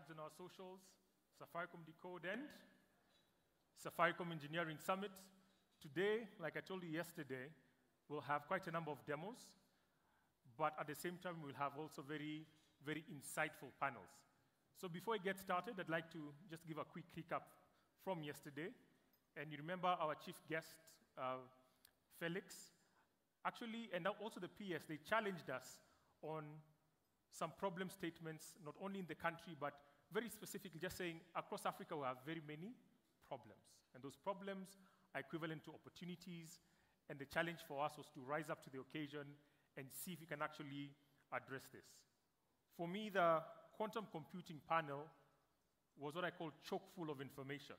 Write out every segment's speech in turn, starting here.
on our socials, Safaricom Decode and Safaricom Engineering Summit. Today, like I told you yesterday, we'll have quite a number of demos, but at the same time, we'll have also very, very insightful panels. So before we get started, I'd like to just give a quick recap from yesterday. And you remember our chief guest, Felix, actually, and also the PS, they challenged us on some problem statements, not only in the country, but very specifically just saying across Africa we have very many problems. And those problems are equivalent to opportunities, and the challenge for us was to rise up to the occasion and see if we can actually address this. For me, the quantum computing panel was what I call chock full of information.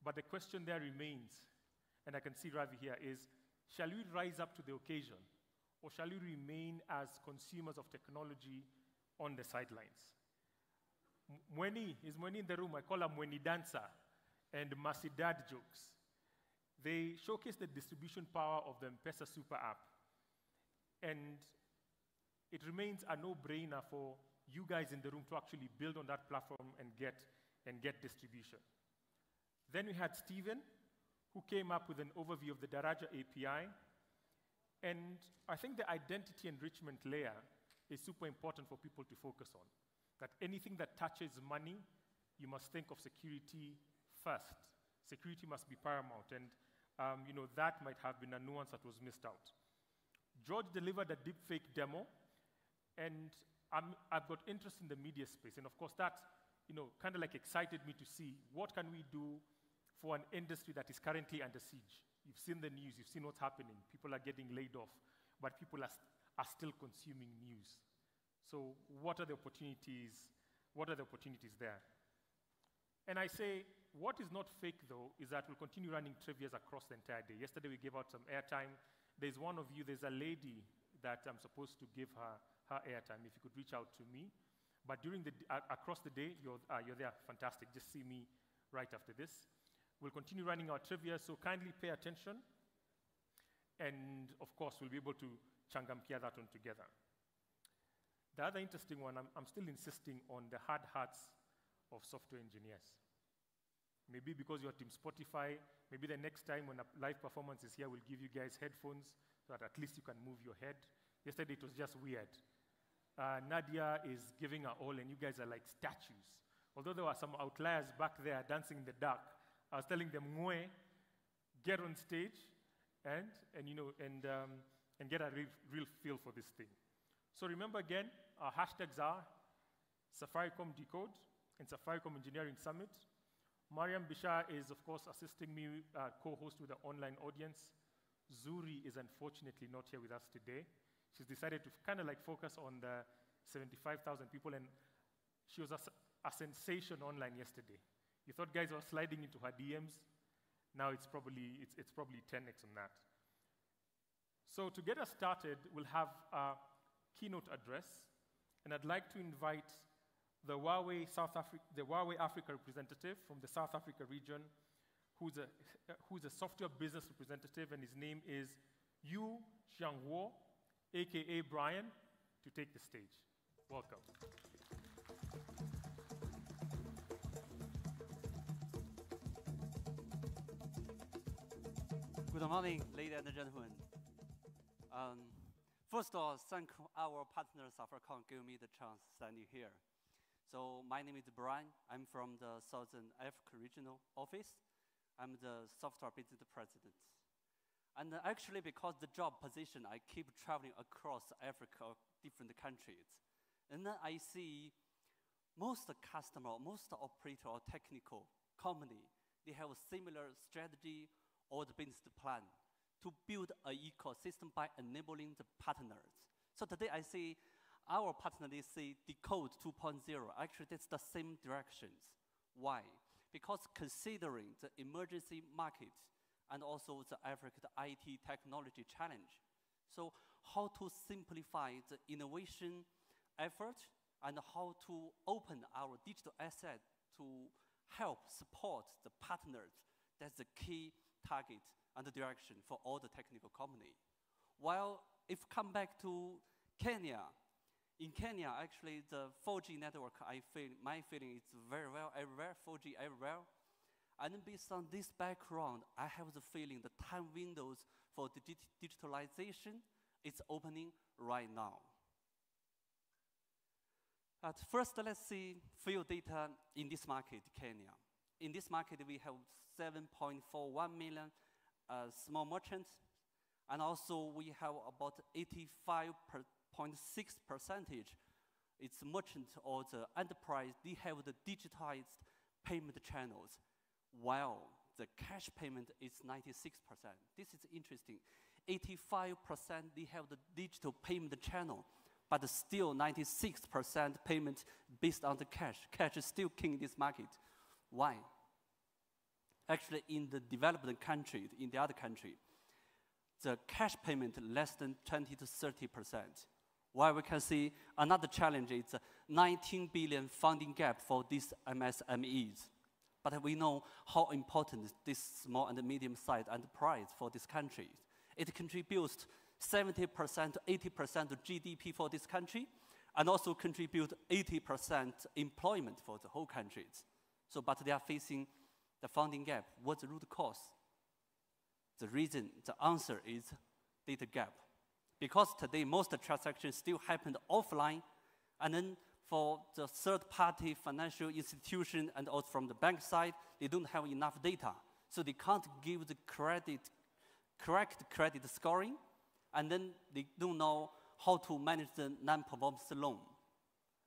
But the question there remains, and I can see Ravi here, is shall we rise up to the occasion, or shall we remain as consumers of technology on the sidelines? Is Mweni in the room? I call her Mweni Dancer and Masidad jokes. They showcase the distribution power of the M-Pesa Super App. And it remains a no-brainer for you guys in the room to actually build on that platform and get distribution. Then we had Stephen, who came up with an overview of the Daraja API. And I think the identity enrichment layer is super important for people to focus on. That anything that touches money, you must think of security first. Security must be paramount. And that might have been a nuance that was missed out. George delivered a deepfake demo, and I've got interest in the media space. And of course, that kind of like excited me to see what can we do for an industry that is currently under siege. You've seen the news, you've seen what's happening. People are getting laid off, but people are still consuming news. So what are the opportunities? What are the opportunities there? And I say, what is not fake, though, is that we'll continue running trivias across the entire day. Yesterday, we gave out some airtime. There's one of you, there's a lady that I'm supposed to give her airtime. If you could reach out to me. But across the day, you're there. Fantastic. Just see me right after this. We'll continue running our trivia, so kindly pay attention. And, of course, we'll be able to changamkia that one together. The other interesting one, I'm still insisting on the hard hats of software engineers. Maybe because you're Team Spotify, maybe the next time when a live performance is here, we'll give you guys headphones so that at least you can move your head. Yesterday, it was just weird. Nadia is giving her all, and you guys are like statues. Although there were some outliers back there dancing in the dark, I was telling them, Mwe, get on stage and get a real feel for this thing. So remember again, our hashtags are Safaricom Decode and Safaricom Engineering Summit. Mariam Bishar is, of course, assisting me co-host with the online audience. Zuri is unfortunately not here with us today. She's decided to kind of like focus on the 75,000 people, and she was a sensation online yesterday. You thought guys were sliding into her DMs. Now it's probably 10x on that. So to get us started, we'll have a keynote address, and I'd like to invite the Huawei Africa representative from the South Africa region, who's a software business representative, and his name is Yu Xianghuo, aka Brian, to take the stage. Welcome. Good morning, ladies and gentlemen. First of all, thank our partner Safaricom giving me the chance standing here. So my name is Brian. I'm from the Southern Africa Regional Office. I'm the software business president. And actually, because the job position, I keep traveling across Africa, different countries. And then I see most customer, most operator or technical company, they have a similar strategy or the business plan to build an ecosystem by enabling the partners. So today I see our partner, they say Decode 2.0. Actually, that's the same directions. Why? Because considering the emergency market and also the Africa the IT technology challenge, so how to simplify the innovation effort and how to open our digital asset to help support the partners, that's the key target and the direction for all the technical company. While if come back to Kenya, In Kenya, actually, the 4G network, my feeling is very well everywhere, 4G everywhere. And then based on this background, I have the feeling the time windows for the digitalization is opening right now. At first, let's see few data in this market, Kenya. In this market, we have 7.41 million small merchants, and also we have about 85.6%. It's merchant or the enterprise, they have the digitized payment channels, while the cash payment is 96%. This is interesting. 85% they have the digital payment channel, but still 96% payment based on the cash. Cash is still king in this market. Why? Actually, in the developed country, in the other country, the cash payment less than 20 to 30%. While we can see another challenge is 19 billion funding gap for these MSMEs. But we know how important this small and medium-sized enterprise for this country. It contributes 70% to 80% of GDP for this country, and also contribute 80% employment for the whole country. So, but they are facing the funding gap. What's the root cause? The reason, the answer is data gap. Because today most transactions still happen offline, and then for the third-party financial institution and also from the bank side, they don't have enough data. So they can't give the correct credit scoring, and then they don't know how to manage the non-performance loan.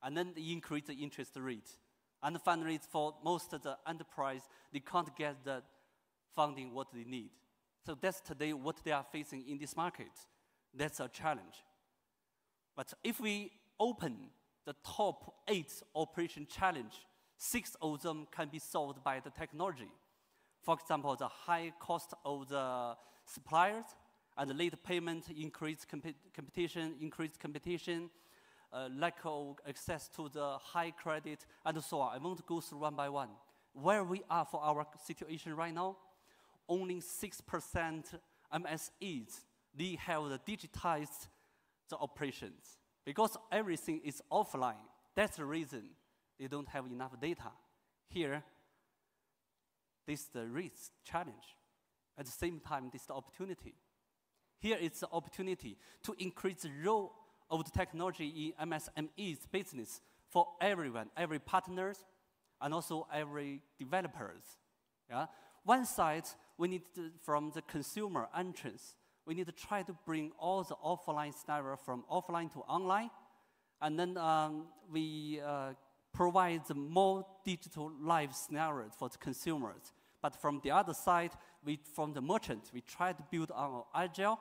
And then they increase the interest rate. And finally, for most of the enterprise, they can't get the funding what they need. So that's today what they are facing in this market. That's a challenge. But if we open the top 8 operation challenge, 6 of them can be solved by the technology. For example, the high cost of the suppliers and the late payment, increased competition, lack of access to the high credit, and so on. I won't go through one by one. Where we are for our situation right now, only 6% MSEs, they have the digitized the operations. Because everything is offline, that's the reason they don't have enough data. Here, this is the risk challenge. At the same time, this is the opportunity. Here is the opportunity to increase the role of the technology in MSME's business for everyone, every partners, and also every developers. Yeah? One side, we need to, from the consumer entrance, we need to try to bring all the offline scenario from offline to online, and then we provide the more digital live scenarios for the consumers. But from the other side, from the merchant, we try to build our agile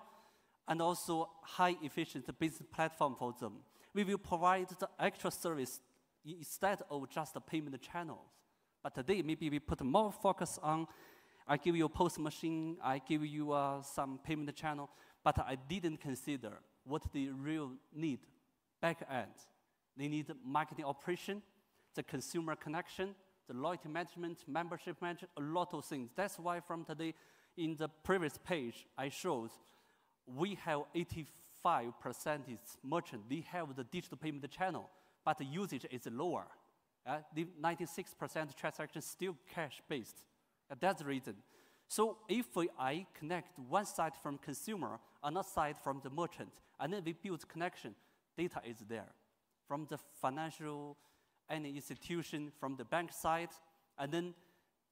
and also high efficient business platform for them. We will provide the extra service instead of just the payment channels. But today, maybe we put more focus on, I give you a POS machine, I give you some payment channel, but I didn't consider what they really need back end. They need marketing operation, the consumer connection, the loyalty management, membership management, a lot of things. That's why from today, in the previous page, I showed we have 85% merchant, they have the digital payment channel, but the usage is lower. The 96% transactions still cash-based. That's the reason. So if I connect one side from consumer, another side from the merchant, and then we build connection, data is there. From the financial, any institution, from the bank side, and then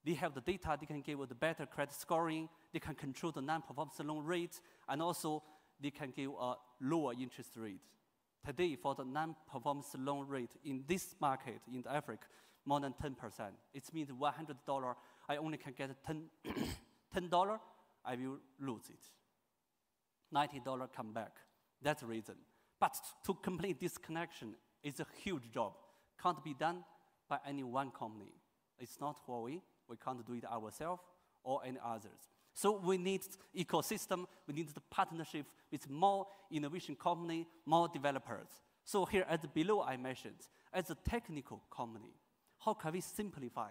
they have the data, they can give the better credit scoring, they can control the non-performance loan rate, and also they can give a lower interest rate. Today, for the non-performance loan rate in this market, in Africa, more than 10%. It means $100, I only can get $10, I will lose it. $90 come back. That's the reason. But to complete this connection is a huge job. Can't be done by any one company. It's not Huawei. We can't do it ourselves or any others. So we need ecosystem. We need the partnership with more innovation company, more developers. So here at the below I mentioned, as a technical company, how can we simplify?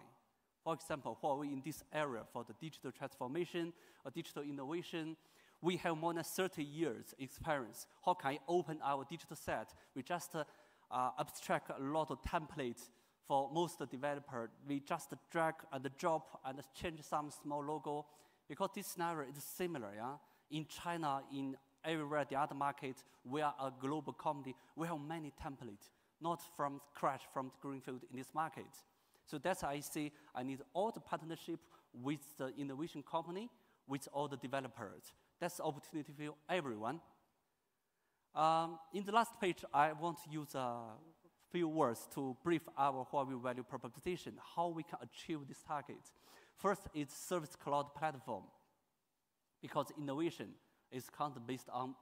For example, Huawei in this area for the digital transformation or digital innovation, we have more than 30 years experience. How can I open our digital set with just abstract a lot of templates for most developers. We just drag and drop and change some small logo, because this scenario is similar. Yeah? In China, in everywhere the other market, we are a global company. We have many templates, not from scratch, from the greenfield in this market. So that's why I say I need all the partnership with the innovation company, with all the developers. That's the opportunity for everyone. In the last page, I want to use a few words to brief our Huawei value proposition, how we can achieve this target. First is service cloud platform, because innovation is constantly based on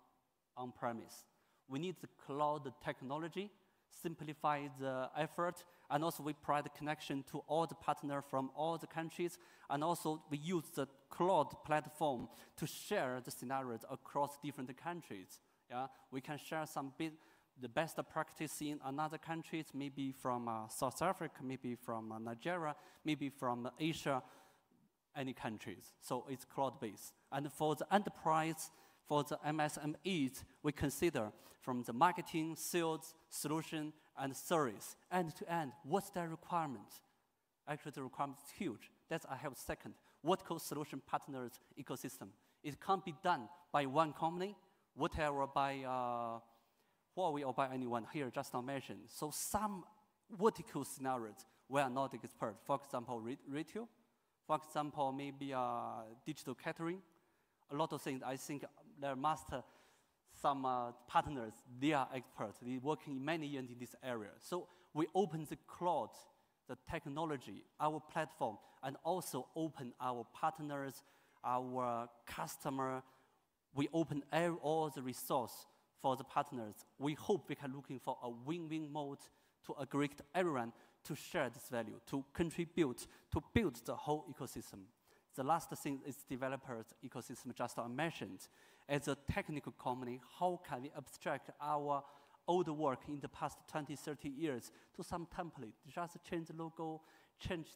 premise. We need the cloud technology, simplify the effort, and also we provide connection to all the partners from all the countries, and also we use the cloud platform to share the scenarios across different countries. Yeah? We can share the best practice in another countries, maybe from South Africa, maybe from Nigeria, maybe from Asia, any countries. So it's cloud-based. And for the enterprise, for the MSMEs, we consider from the marketing, sales, solution, and service, end to end, what's their requirement? Actually, the requirement is huge. That's I have second. Vertical solution partners ecosystem. It can't be done by one company, whatever by Huawei or by anyone here, just not mentioned. So some vertical scenarios we are not expert. For example, retail. For example, maybe digital catering. A lot of things. I think there must some partners, they are experts. They're working many years in this area. So we open the cloud, the technology, our platform, and also open our partners, our customer. We open all the resource for the partners. We hope we can looking for a win-win mode to agree to everyone to share this value, to contribute, to build the whole ecosystem. The last thing is developers ecosystem, just I mentioned. As a technical company, how can we abstract our old work in the past 20, 30 years to some template? Just change the logo, change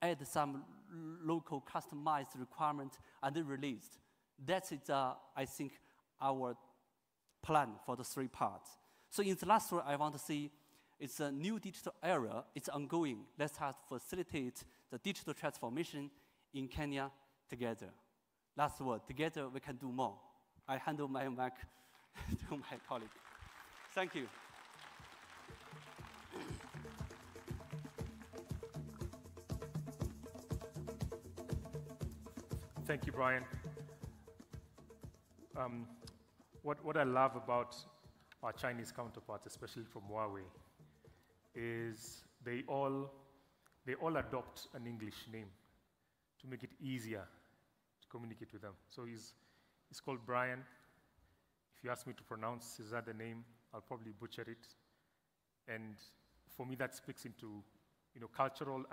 add some local customized requirement, and then released. That is, I think, our plan for the 3 parts. So in the last one, I want to see it's a new digital era. It's ongoing. Let's have facilitate the digital transformation in Kenya together. Last word, together we can do more. I hand over my mic to my colleague. Thank you. Thank you, Brian. What I love about our Chinese counterparts, especially from Huawei, is they all adopt an English name to make it easier to communicate with them. So he's called Brian. If you ask me to pronounce his other name, I'll probably butcher it. And for me, that speaks into cultural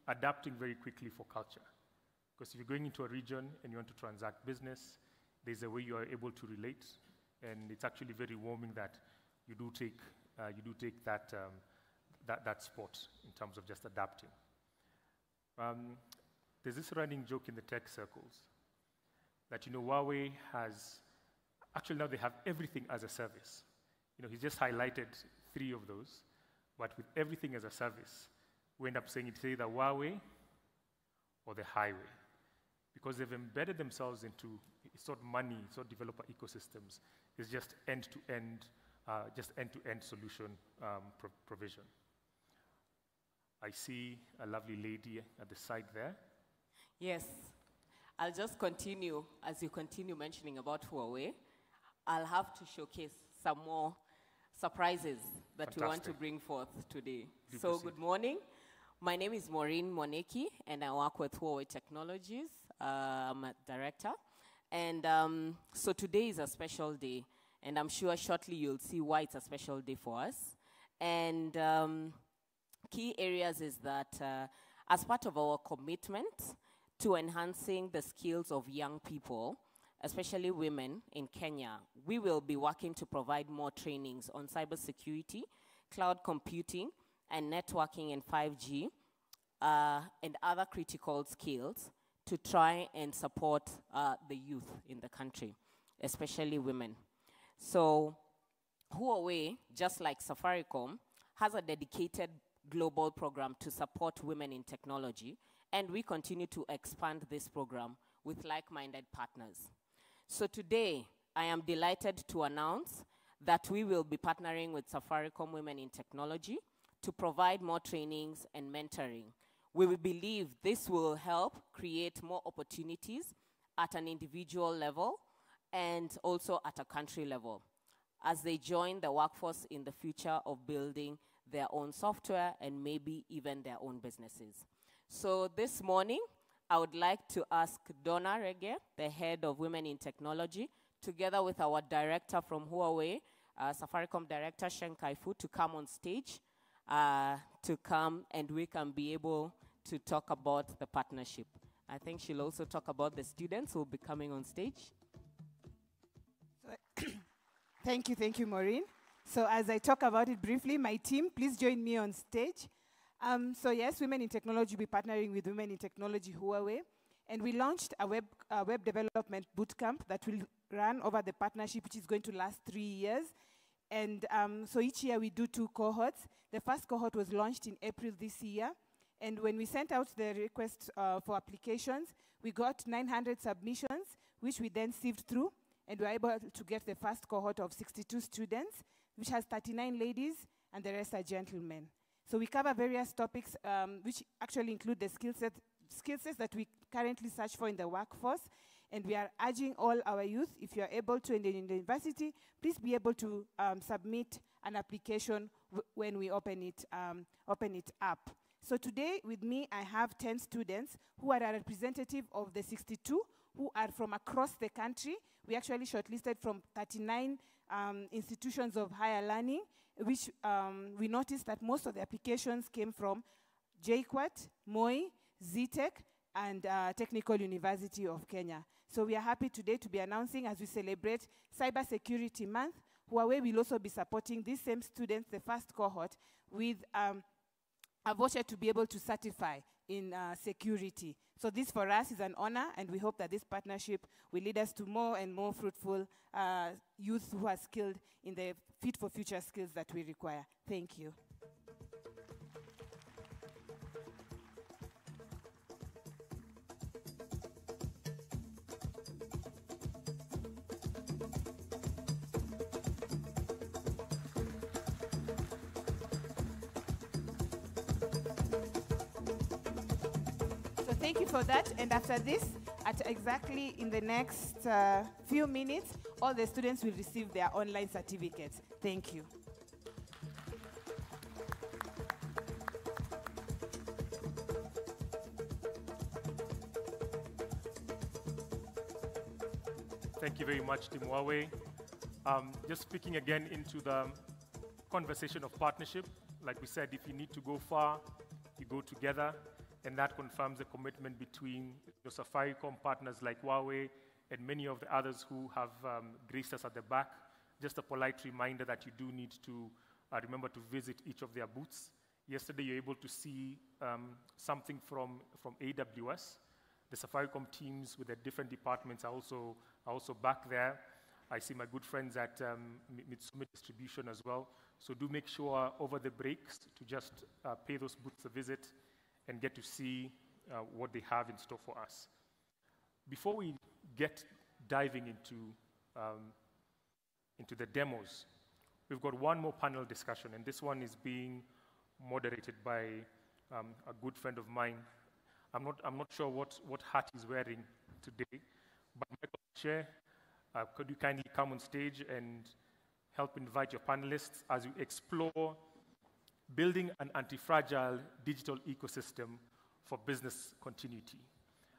adapting very quickly for culture. Because if you're going into a region and you want to transact business, there's a way you are able to relate, and it's actually very warming that you do take that spot in terms of just adapting. There's this running joke in the tech circles that Huawei has actually now they have everything as a service. He just highlighted 3 of those, but with everything as a service, we end up saying it's either Huawei or the highway, because they've embedded themselves into money, developer ecosystems. It's just end-to-end solution provision. I see a lovely lady at the side there. Yes, I'll just continue. As you continue mentioning about Huawei, I'll have to showcase some more surprises that Fantastic. We want to bring forth today. Do So proceed. good morning. My name is Maureen Moneki, and I work with Huawei Technologies. I'm a director. And so today is a special day, and I'm sure shortly you'll see why it's a special day for us. And key areas is that as part of our commitment to enhancing the skills of young people, especially women in Kenya, we will be working to provide more trainings on cybersecurity, cloud computing, and networking in 5G, and other critical skills to try and support the youth in the country, especially women. So Huawei, just like Safaricom, has a dedicated global program to support women in technology, and we continue to expand this program with like-minded partners. So today, I am delighted to announce that we will be partnering with Safaricom Women in Technology to provide more trainings and mentoring. We will believe this will help create more opportunities at an individual level and also at a country level as they join the workforce in the future of building their own software and maybe even their own businesses. So this morning, I would like to ask Donna Rege, the head of Women in Technology, together with our director from Huawei, Safaricom Director Shen Kaifu, to come on stage, and we can be able to talk about the partnership. I think she'll also talk about the students who will be coming on stage. Thank you, Maureen. So as I talk about it briefly, my team, please join me on stage. So yes, Women in Technology will be partnering with Women in Technology Huawei, and we launched a web development bootcamp that will run over the partnership, which is going to last 3 years. And so each year we do 2 cohorts. The first cohort was launched in April this year, and when we sent out the request for applications, we got 900 submissions, which we then sieved through, and we were able to get the first cohort of 62 students, which has 39 ladies, and the rest are gentlemen. So we cover various topics, which actually include the skill sets that we currently search for in the workforce, and we are urging all our youth, if you are able to in the university, please be able to submit an application when we open it up. So today, with me, I have 10 students who are a representative of the 62 who are from across the country. We actually shortlisted from 39 institutions of higher learning, which we noticed that most of the applications came from JKUAT, Moi, ZTech, and Technical University of Kenya. So we are happy today to be announcing, as we celebrate Cybersecurity Month, Huawei will also be supporting these same students, the first cohort, with a voucher to be able to certify in security. So this for us is an honor, and we hope that this partnership will lead us to more and more fruitful youth who are skilled in the fit for future skills that we require. Thank you. Thank you for that. And after this, at exactly in the next few minutes, all the students will receive their online certificates. Thank you. Thank you very much, Team Huawei. Just speaking again into the conversation of partnership, like we said, if you need to go far, you go together. And that confirms the commitment between your Safaricom partners like Huawei and many of the others who have graced us at the back. Just a polite reminder that you do need to remember to visit each of their booths. Yesterday, you were able to see something from AWS. The Safaricom teams with their different departments are also back there. I see my good friends at Mitsumi Distribution as well. So do make sure over the breaks to just pay those booths a visit and get to see what they have in store for us. Before we get diving into the demos, we've got one more panel discussion, and this one is being moderated by a good friend of mine. I'm not sure what hat he's wearing today, but Michael Chair, could you kindly come on stage and help invite your panelists as we explore building an anti-fragile digital ecosystem for business continuity.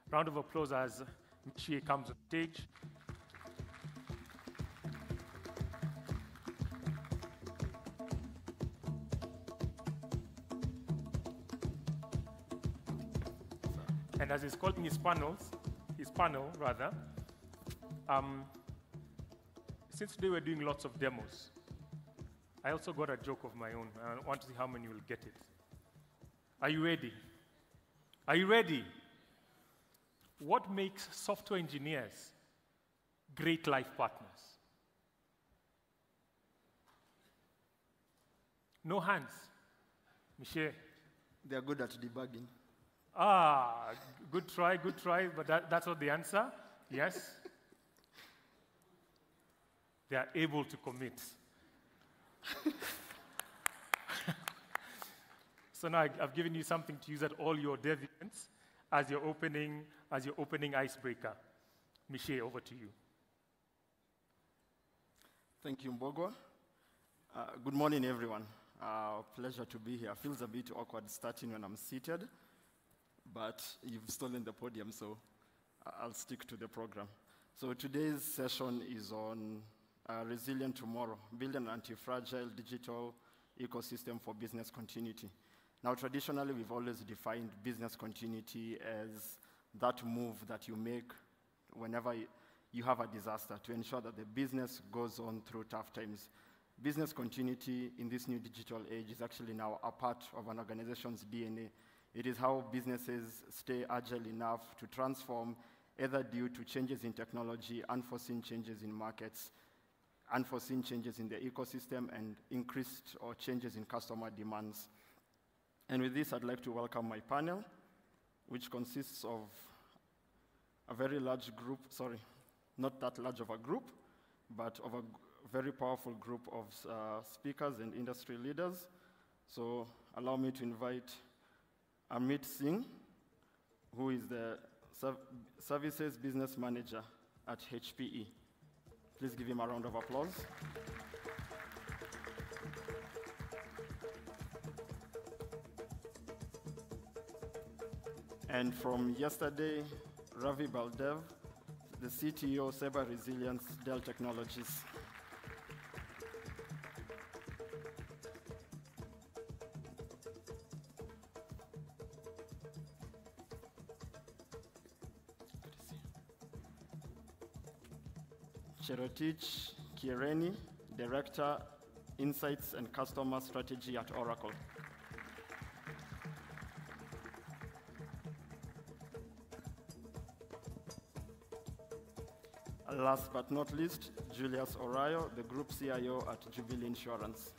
Round of applause as Michie comes on stage. And as he's calling his panel, since today we're doing lots of demos, I also got a joke of my own. I want to see how many will get it. Are you ready? Are you ready? What makes software engineers great life partners? No hands. Michelle. They are good at debugging. Good try, but that's not the answer. Yes. They are able to commit. So now I've given you something to use at all your dev events as your opening icebreaker. Michelle, over to you. Thank you, Mbogwa. Good morning, everyone. Pleasure to be here. Feels a bit awkward starting when I'm seated, but you've stolen the podium, so I'll stick to the program. So today's session is on Resilient Tomorrow, building an anti-fragile digital ecosystem for business continuity. Now, traditionally, we've always defined business continuity as that move that you make whenever you have a disaster to ensure that the business goes on through tough times. Business continuity in this new digital age is actually now a part of an organization's DNA. It is how businesses stay agile enough to transform, either due to changes in technology, unforeseen changes in markets, unforeseen changes in the ecosystem, and increased or changes in customer demands. And with this, I'd like to welcome my panel, which consists of a very large group, sorry, not that large of a group, but of a very powerful group of speakers and industry leaders. So allow me to invite Amit Singh, who is the Services Business Manager at HPE. Please give him a round of applause. And from yesterday, Ravi Baldev, the CTO, Cyber Resilience, Dell Technologies. Cherotich Kiereni, Director, Insights and Customer Strategy at Oracle. Last but not least, Julius Orayo, the Group CIO at Jubilee Insurance.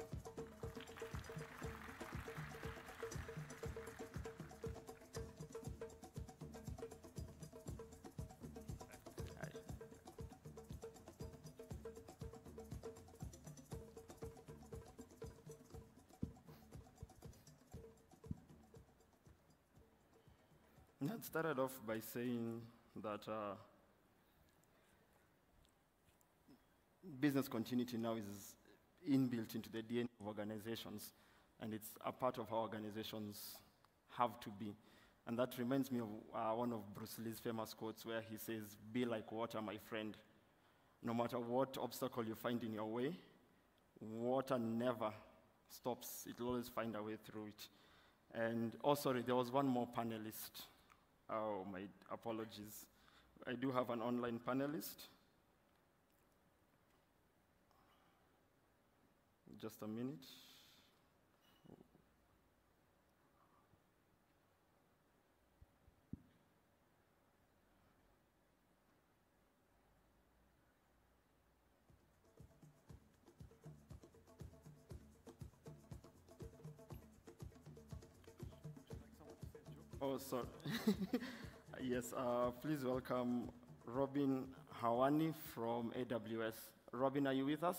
I started off by saying that business continuity now is inbuilt into the DNA of organizations, and it's a part of how organizations have to be. And that reminds me of one of Bruce Lee's famous quotes where he says, "Be like water, my friend. No matter what obstacle you find in your way, water never stops. It will always find a way through it." And oh, sorry, there was one more panelist. Oh, my apologies. I do have an online panelist. Just a minute. Oh, sorry. Yes, please welcome Robin Hawani from AWS. Robin, are you with us?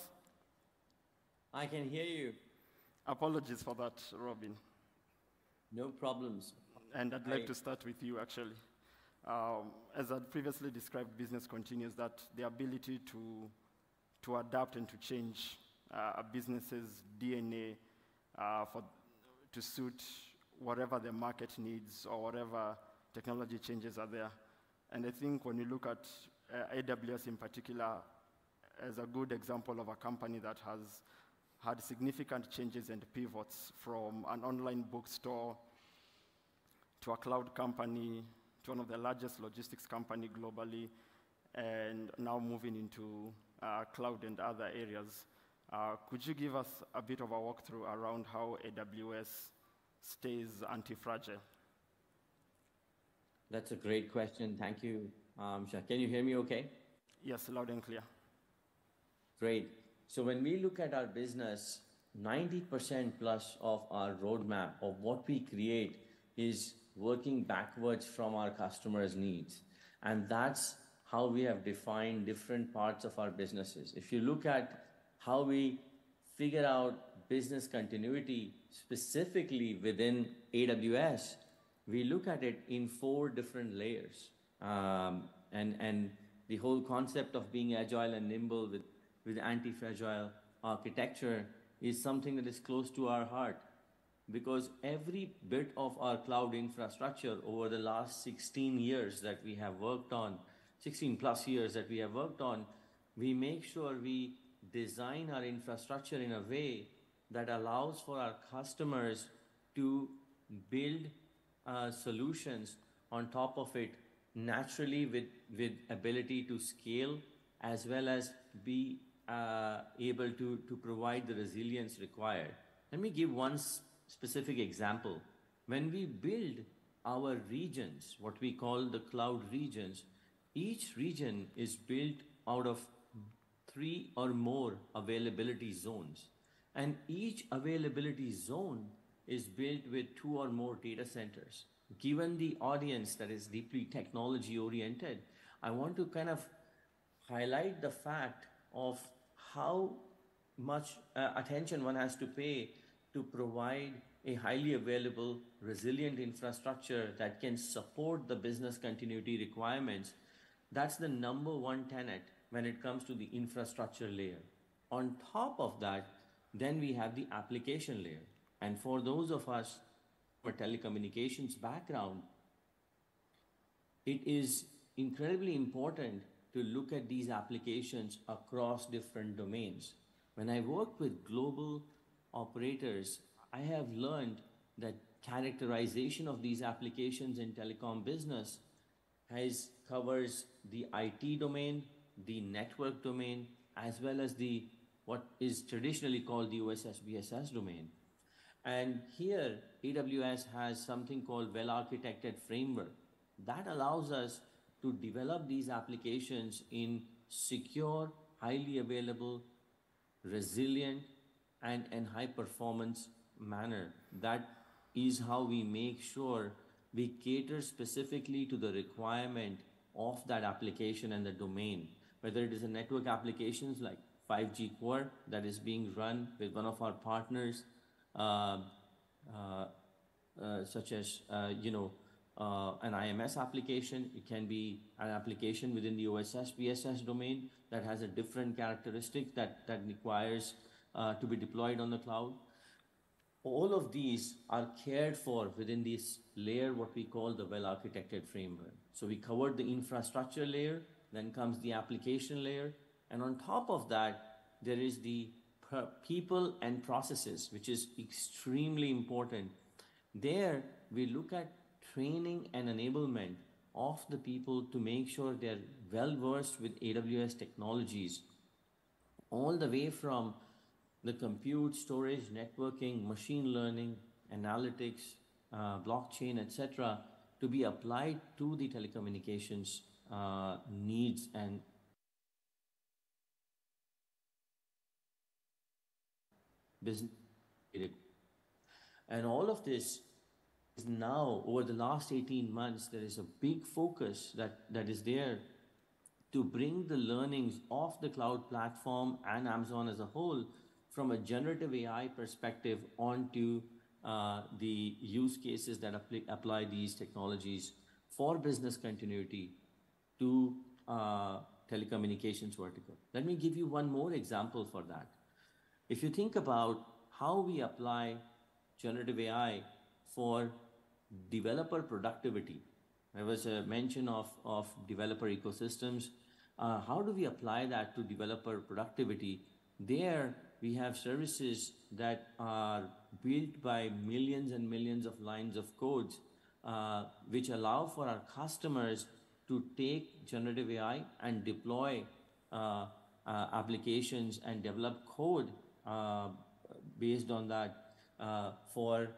I can hear you. Apologies for that, Robin. No problems. And I'd like to start with you, actually. As I previously described, business continues, that the ability to adapt and to change a business's DNA to suit whatever the market needs or whatever technology changes are there. And I think when you look at AWS in particular as a good example of a company that has had significant changes and pivots from an online bookstore to a cloud company, to one of the largest logistics company globally, and now moving into cloud and other areas. Could you give us a bit of a walkthrough around how AWS stays anti-fragile? That's a great question. Thank you, Shah. Can you hear me okay? Yes, loud and clear. Great. So when we look at our business, 90% plus of our roadmap of what we create is working backwards from our customers' needs. And that's how we have defined different parts of our businesses. If you look at how we figure out business continuity specifically within AWS, we look at it in 4 different layers. And the whole concept of being agile and nimble with anti-fragile architecture is something that is close to our heart, because every bit of our cloud infrastructure over the last 16 years that we have worked on, 16 plus years that we have worked on, we make sure we design our infrastructure in a way that allows for our customers to build solutions on top of it naturally with ability to scale, as well as be able to provide the resilience required. Let me give one specific example. When we build our regions, what we call the cloud regions, each region is built out of 3 or more availability zones. And each availability zone is built with 2 or more data centers. Given the audience that is deeply technology oriented, I want to kind of highlight the fact of how much attention one has to pay to provide a highly available, resilient infrastructure that can support the business continuity requirements. That's the #1 tenet when it comes to the infrastructure layer. On top of that, then we have the application layer. And for those of us with telecommunications background, it is incredibly important to look at these applications across different domains. When I work with global operators, I have learned that characterization of these applications in telecom business covers the IT domain, the network domain, as well as the what is traditionally called the OSS/BSS domain. And here, AWS has something called well-architected framework that allows us to develop these applications in secure, highly available, resilient, and high-performance manner. That is how we make sure we cater specifically to the requirement of that application and the domain, whether it is a network applications like 5G Core that is being run with one of our partners, such as an IMS application. It can be an application within the OSS/BSS domain that has a different characteristic that requires to be deployed on the cloud. All of these are cared for within this layer, what we call the well-architected framework. So we covered the infrastructure layer, then comes the application layer, and on top of that, there is the people and processes, which is extremely important. There, we look at training and enablement of the people to make sure they're well-versed with AWS technologies, all the way from the compute, storage, networking, machine learning, analytics, blockchain, etc., to be applied to the telecommunications needs and business. And all of this is now, over the last 18 months, there is a big focus that is there to bring the learnings of the cloud platform and Amazon as a whole from a generative AI perspective onto the use cases that apply these technologies for business continuity to telecommunications vertical. Let me give you one more example for that. If you think about how we apply generative AI for developer productivity, there was a mention of developer ecosystems. How do we apply that to developer productivity? There, we have services that are built by millions and millions of lines of codes, which allow for our customers to take generative AI and deploy applications and develop code based on that for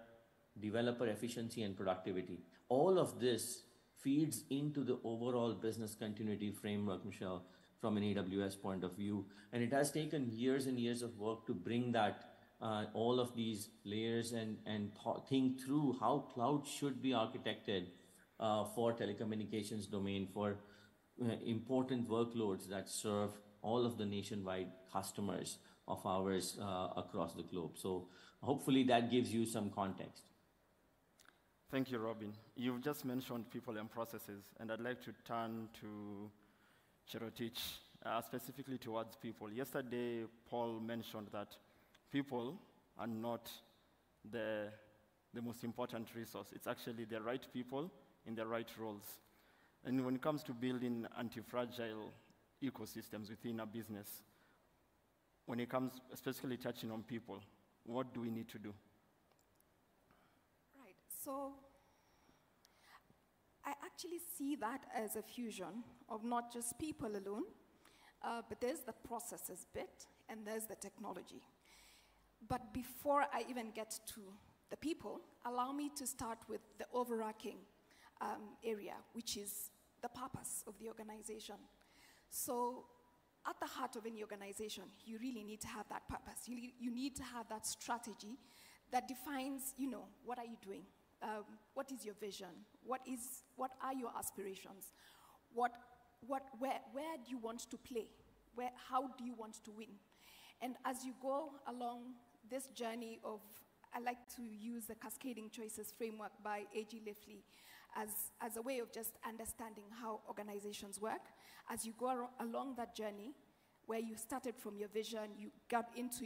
developer efficiency and productivity. All of this feeds into the overall business continuity framework, Michelle, from an AWS point of view. And it has taken years and years of work to bring that all of these layers and think through how cloud should be architected for telecommunications domain, for important workloads that serve all of the nationwide customers of ours across the globe. So hopefully that gives you some context. Thank you, Robin. You've just mentioned people and processes, and I'd like to turn to Cherotich, specifically towards people. Yesterday, Paul mentioned that people are not the most important resource. It's actually the right people in the right roles. And when it comes to building anti-fragile ecosystems within a business, when it comes especially touching on people, what do we need to do? Right, so I actually see that as a fusion of not just people alone, but there's the processes bit and there's the technology. But before I even get to the people, allow me to start with the overarching area, which is the purpose of the organization. So at the heart of any organization, you really need to have that purpose. You need to have that strategy that defines, what are you doing? What is your vision? What are your aspirations? Where do you want to play? How do you want to win? And as you go along this journey of, I like to use the Cascading Choices framework by A.G. Lifley as a way of just understanding how organizations work. As you go along that journey, where you started from your vision, you got into,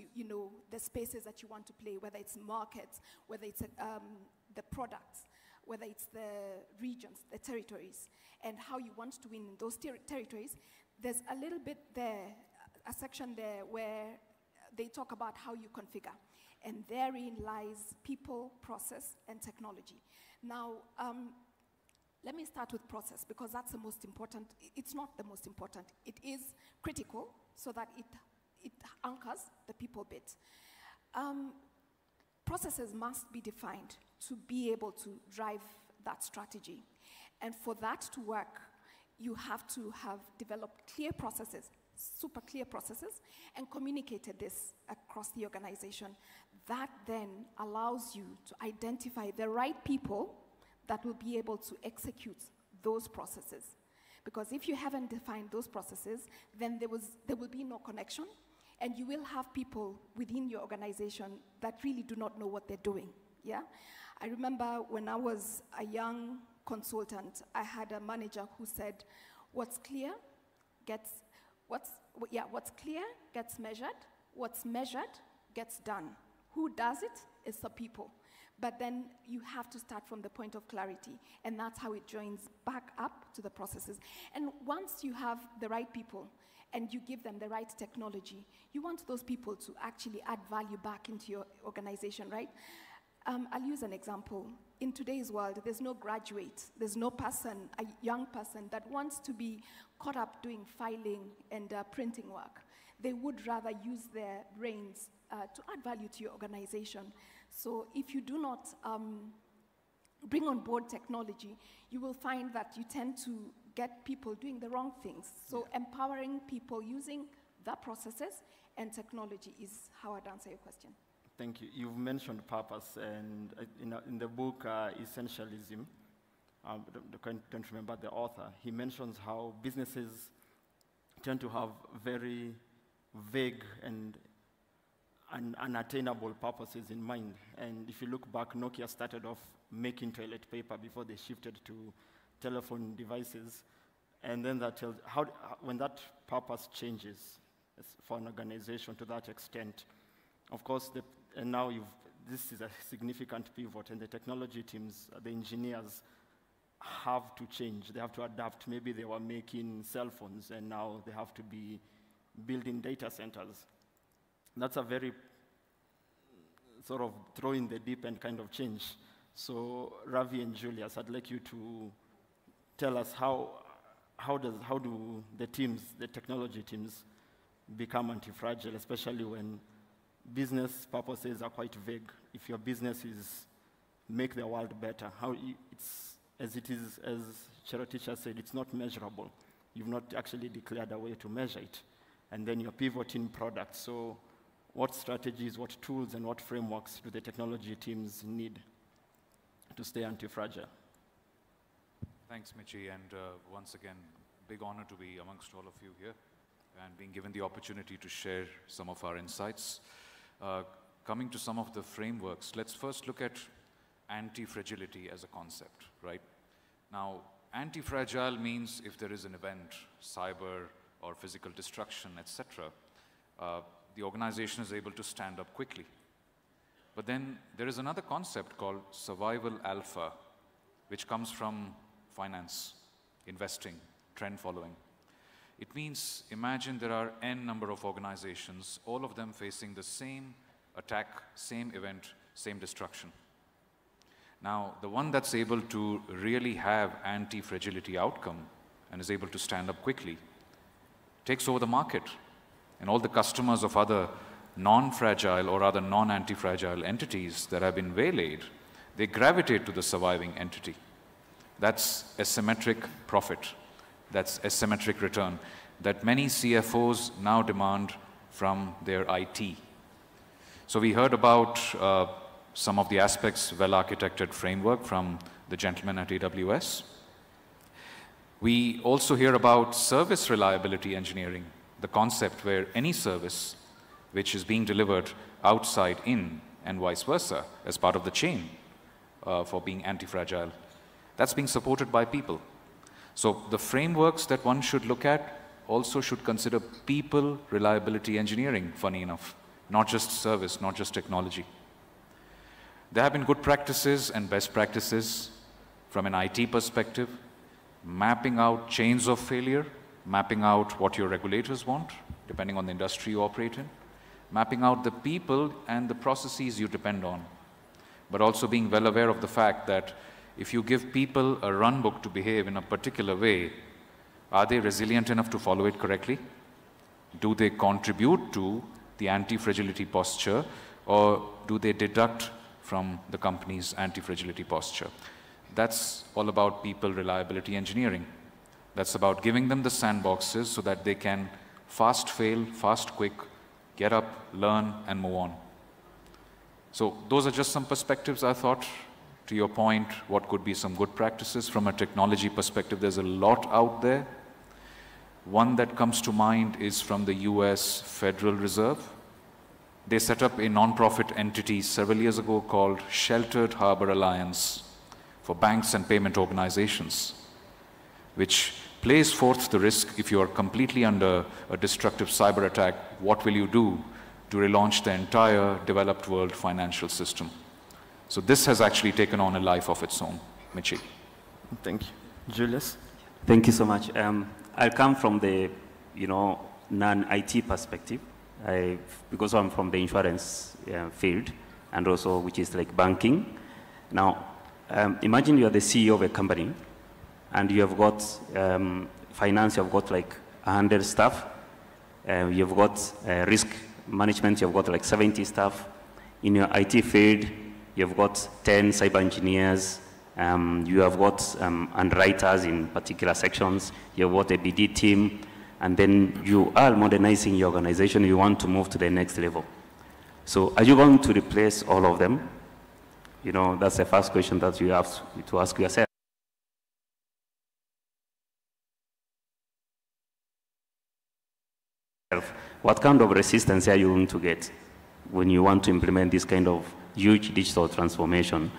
the spaces that you want to play, whether it's markets, whether it's the products, whether it's the regions, the territories, and how you want to win in those territories. There's a little bit there, a section there where they talk about how you configure. And therein lies people, process, and technology. Now, let me start with process, because that's the most important. It's not the most important. It is critical so that it anchors the people bit. Processes must be defined to be able to drive that strategy. And for that to work, you have to have developed clear processes, super clear processes, and communicated this across the organization. That then allows you to identify the right people that will be able to execute those processes. Because if you haven't defined those processes, then there will be no connection, and you will have people within your organization that really do not know what they're doing, yeah? I remember when I was a young consultant, I had a manager who said, what's clear gets measured, what's measured gets done. Who does it is the people. But then you have to start from the point of clarity, and that's how it joins back up to the processes. And once you have the right people and you give them the right technology, you want those people to actually add value back into your organization, right? I'll use an example. In today's world, there's no graduate, there's no person, a young person that wants to be caught up doing filing and printing work. They would rather use their brains to add value to your organization. So if you do not bring on board technology, you will find that you tend to get people doing the wrong things. So empowering people using the processes and technology is how I'd answer your question. Thank you. You've mentioned purpose, and in the book Essentialism, I don't remember the author, he mentions how businesses tend to have very vague and unattainable purposes in mind. And if you look back, Nokia started off making toilet paper before they shifted to telephone devices. And then that tells when that purpose changes for an organization to that extent, of course, this is a significant pivot, and the technology teams, the engineers, have to change. They have to adapt. Maybe they were making cell phones, and now they have to be building data centers. That's a very sort of throw in the deep end kind of change. So Ravi and Julius, I'd like you to tell us how do the technology teams become anti-fragile, especially when business purposes are quite vague. If your business is make the world better, as Cherotich said, it's not measurable. You've not actually declared a way to measure it. And then you're pivoting products. So what strategies, what tools, and what frameworks do the technology teams need to stay anti-fragile? Thanks, Michi, and once again, big honor to be amongst all of you here and being given the opportunity to share some of our insights. Coming to some of the frameworks, let's first look at anti-fragility as a concept, right? Now, anti-fragile means if there is an event, cyber or physical destruction, etc., the organization is able to stand up quickly. But then there is another concept called survival alpha, which comes from finance, investing, trend following. It means, imagine there are n number of organizations, all of them facing the same attack, same event, same destruction. Now, the one that's able to really have anti-fragility outcome and is able to stand up quickly takes over the market, and all the customers of other non-fragile or other non-anti-fragile entities that have been waylaid, they gravitate to the surviving entity. That's asymmetric profit. That's asymmetric return that many CFOs now demand from their IT. So we heard about some of the aspects, well-architected framework from the gentleman at AWS. We also hear about service reliability engineering, the concept where any service which is being delivered outside in and vice versa as part of the chain for being anti-fragile, that's being supported by people. So the frameworks that one should look at also should consider people reliability engineering, funny enough, not just service, not just technology. There have been good practices and best practices from an IT perspective, mapping out chains of failure, mapping out what your regulators want, depending on the industry you operate in, mapping out the people and the processes you depend on, but also being well aware of the fact that if you give people a run book to behave in a particular way, are they resilient enough to follow it correctly? Do they contribute to the anti-fragility posture, or do they deduct from the company's anti-fragility posture? That's all about people reliability engineering. That's about giving them the sandboxes so that they can fast fail, fast quick, get up, learn, and move on. So those are just some perspectives I thought. To your point, what could be some good practices from a technology perspective? There's a lot out there. One that comes to mind is from the US Federal Reserve. They set up a non-profit entity several years ago called Sheltered Harbor Alliance for banks and payment organizations, which plays forth the risk if you are completely under a destructive cyber attack, what will you do to relaunch the entire developed world financial system? So this has actually taken on a life of its own. Michi. Thank you. Julius? Thank you so much. I come from the, non-IT perspective, because I'm from the insurance field, and also which is like banking. Now, imagine you are the CEO of a company, and you have got finance, you have got like 100 staff, you've got risk management, you've got like 70 staff. In your IT field, you've got 10 cyber engineers, you have got underwriters in particular sections, you've got a BD team, and then you are modernizing your organization, you want to move to the next level. So are you going to replace all of them? That's the first question that you have to ask yourself. What kind of resistance are you going to get when you want to implement this kind of huge digital transformation?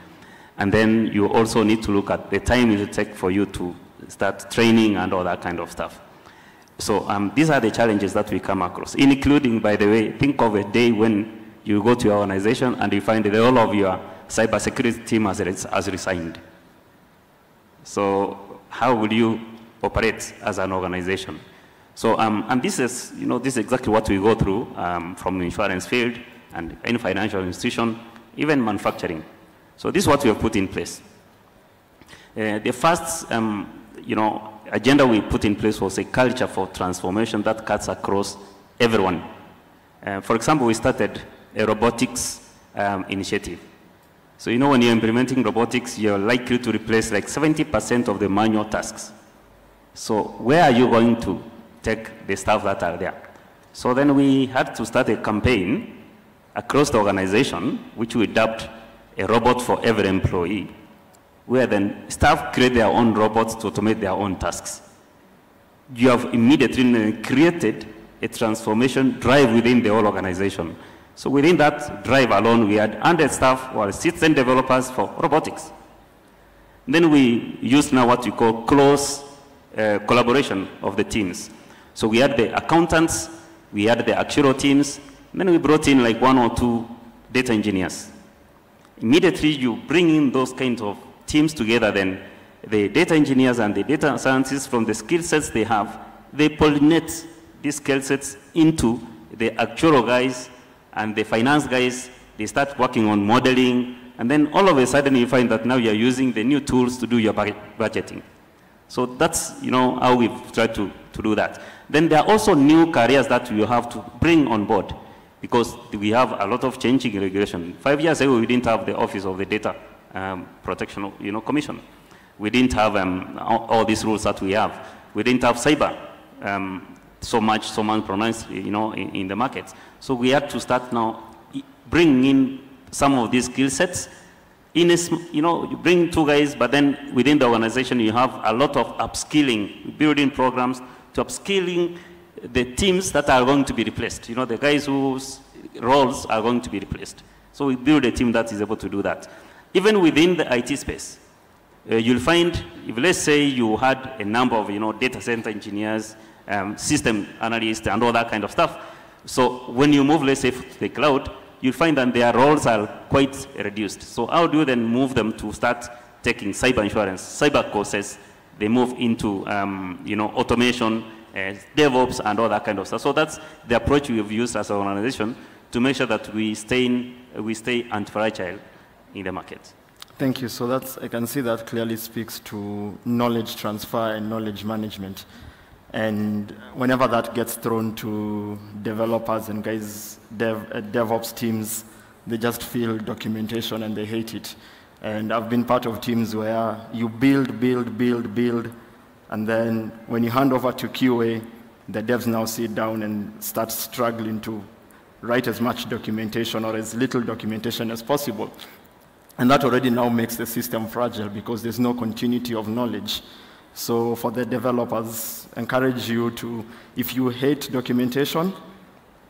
And then you also need to look at the time it will take for you to start training and all that kind of stuff. So these are the challenges that we come across, including, by the way, think of a day when you go to your organization and you find that all of your cybersecurity team has resigned. So how will you operate as an organization? So, and this is, this is exactly what we go through from the insurance field and any financial institution, even manufacturing. So this is what we have put in place. The first, agenda we put in place was a culture for transformation that cuts across everyone. For example, we started a robotics initiative. So, when you're implementing robotics, you're likely to replace like 70% of the manual tasks. So where are you going to take the stuff that are there? So then we had to start a campaign across the organization, which we dubbed a robot for every employee, where then staff create their own robots to automate their own tasks. You have immediately created a transformation drive within the whole organization. So within that drive alone, we had 100 staff who are citizen developers for robotics. Then we used now what we call close collaboration of the teams. So we had the accountants, we had the actuarial teams, then we brought in like 1 or 2 data engineers. Immediately you bring in those kinds of teams together, then the data engineers and the data scientists from the skill sets they have, they pollinate these skill sets into the actuarial guys and the finance guys. They start working on modeling, and then all of a sudden you find that now you're using the new tools to do your budgeting. So that's how we've tried to do that. Then there are also new careers that you have to bring on board, because we have a lot of changing regulation. 5 years ago, we didn't have the Office of the Data Protection Commission. We didn't have all these rules that we have. We didn't have cyber so much pronounced in the market. So we had to start now bringing in some of these skill sets. You bring 2 guys, but then within the organization you have a lot of upskilling, building programs to upskilling the teams that are going to be replaced. The guys whose roles are going to be replaced. So we build a team that is able to do that. Even within the IT space, you'll find, if let's say you had a number of data center engineers, system analysts, and all that kind of stuff. So when you move, let's say, to the cloud, you'll find that their roles are quite reduced. So how do you then move them to start taking cyber insurance, cyber courses? They move into automation, DevOps, and all that kind of stuff. So that's the approach we have used as an organization to make sure that we stay anti-fragile in the market. Thank you. So I can see that clearly speaks to knowledge transfer and knowledge management. And whenever that gets thrown to developers and guys, DevOps teams, they just feel documentation and they hate it. And I've been part of teams where you build, and then when you hand over to QA, the devs now sit down and start struggling to write as much documentation or as little documentation as possible. And that already now makes the system fragile because there's no continuity of knowledge. So for the developers, encourage you to, if you hate documentation,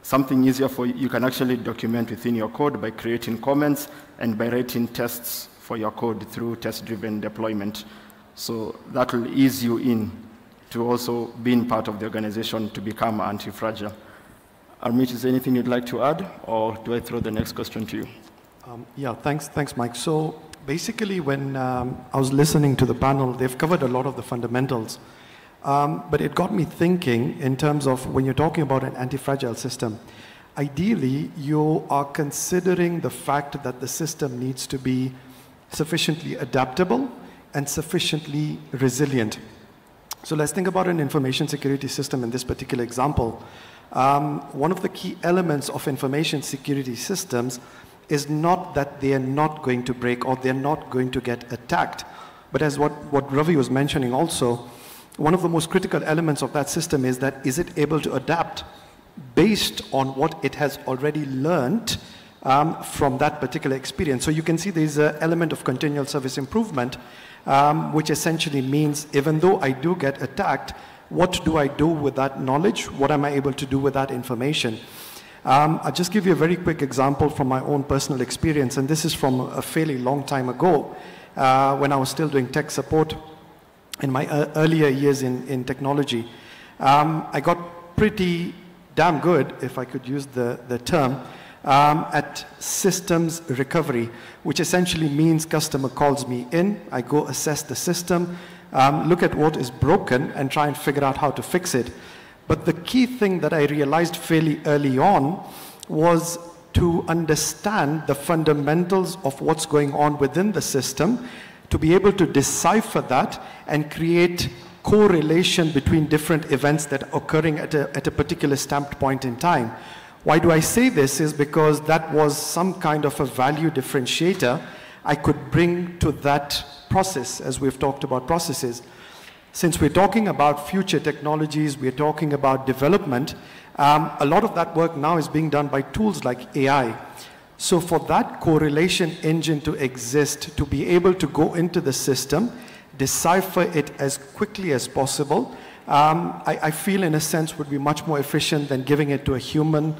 something easier for you can actually document within your code by creating comments and by writing tests for your code through test-driven deployment. So that will ease you in to also being part of the organization to become anti-fragile. Armit, is there anything you'd like to add, or do I throw the next question to you? Yeah, thanks, Mike. So basically, when I was listening to the panel, they've covered a lot of the fundamentals. But it got me thinking in terms of when you're talking about an anti-fragile system, ideally, you are considering the fact that the system needs to be sufficiently adaptable and sufficiently resilient. So let's think about an information security system in this particular example. One of the key elements of information security systems is not that they are not going to break or they're not going to get attacked. But as what Ravi was mentioning also, one of the most critical elements of that system is that is it able to adapt based on what it has already learned from that particular experience. So you can see there's an element of continual service improvement, which essentially means even though I do get attacked, what do I do with that knowledge? What am I able to do with that information? I'll just give you a very quick example from my own personal experience, and this is from a fairly long time ago when I was still doing tech support in my earlier years in technology. I got pretty damn good, if I could use the term, at systems recovery, which essentially means customer calls me in, I go assess the system, look at what is broken and try and figure out how to fix it. But the key thing that I realized fairly early on was to understand the fundamentals of what's going on within the system, to be able to decipher that and create correlation between different events that are occurring at a particular stamped point in time. Why do I say this is because that was some kind of a value differentiator I could bring to that process, as we've talked about processes. Since we're talking about future technologies, we're talking about development, A lot of that work now is being done by tools like AI. So for that correlation engine to exist, to be able to go into the system, decipher it as quickly as possible, I feel in a sense would be much more efficient than giving it to a human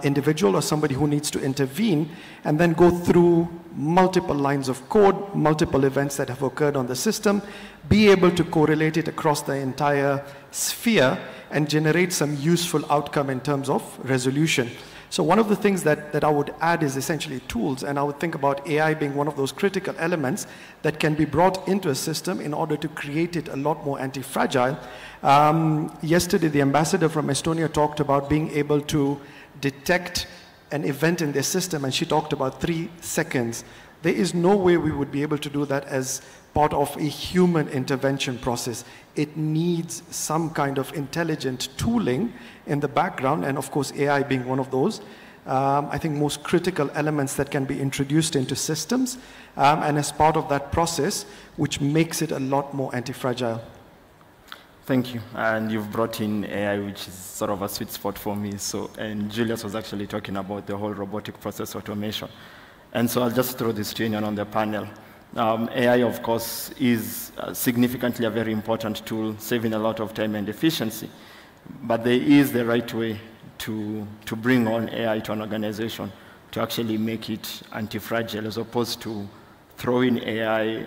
individual or somebody who needs to intervene and then go through multiple lines of code, multiple events that have occurred on the system, be able to correlate it across the entire sphere and generate some useful outcome in terms of resolution. So one of the things that I would add is essentially tools, and I would think about AI being one of those critical elements that can be brought into a system in order to create it a lot more anti-fragile. Yesterday, the ambassador from Estonia talked about being able to detect an event in their system, and she talked about 3 seconds. There is no way we would be able to do that as part of a human intervention process. It needs some kind of intelligent tooling in the background, and of course AI being one of those. I think most critical elements that can be introduced into systems, and as part of that process, which makes it a lot more anti-fragile. Thank you. And you've brought in AI, which is sort of a sweet spot for me. So, and Julius was actually talking about the whole robotic process automation. And so I'll just throw this to anyone on the panel. AI, of course, is significantly a very important tool, saving a lot of time and efficiency. But there is the right way to bring on AI to an organization to actually make it anti-fragile, as opposed to throwing AI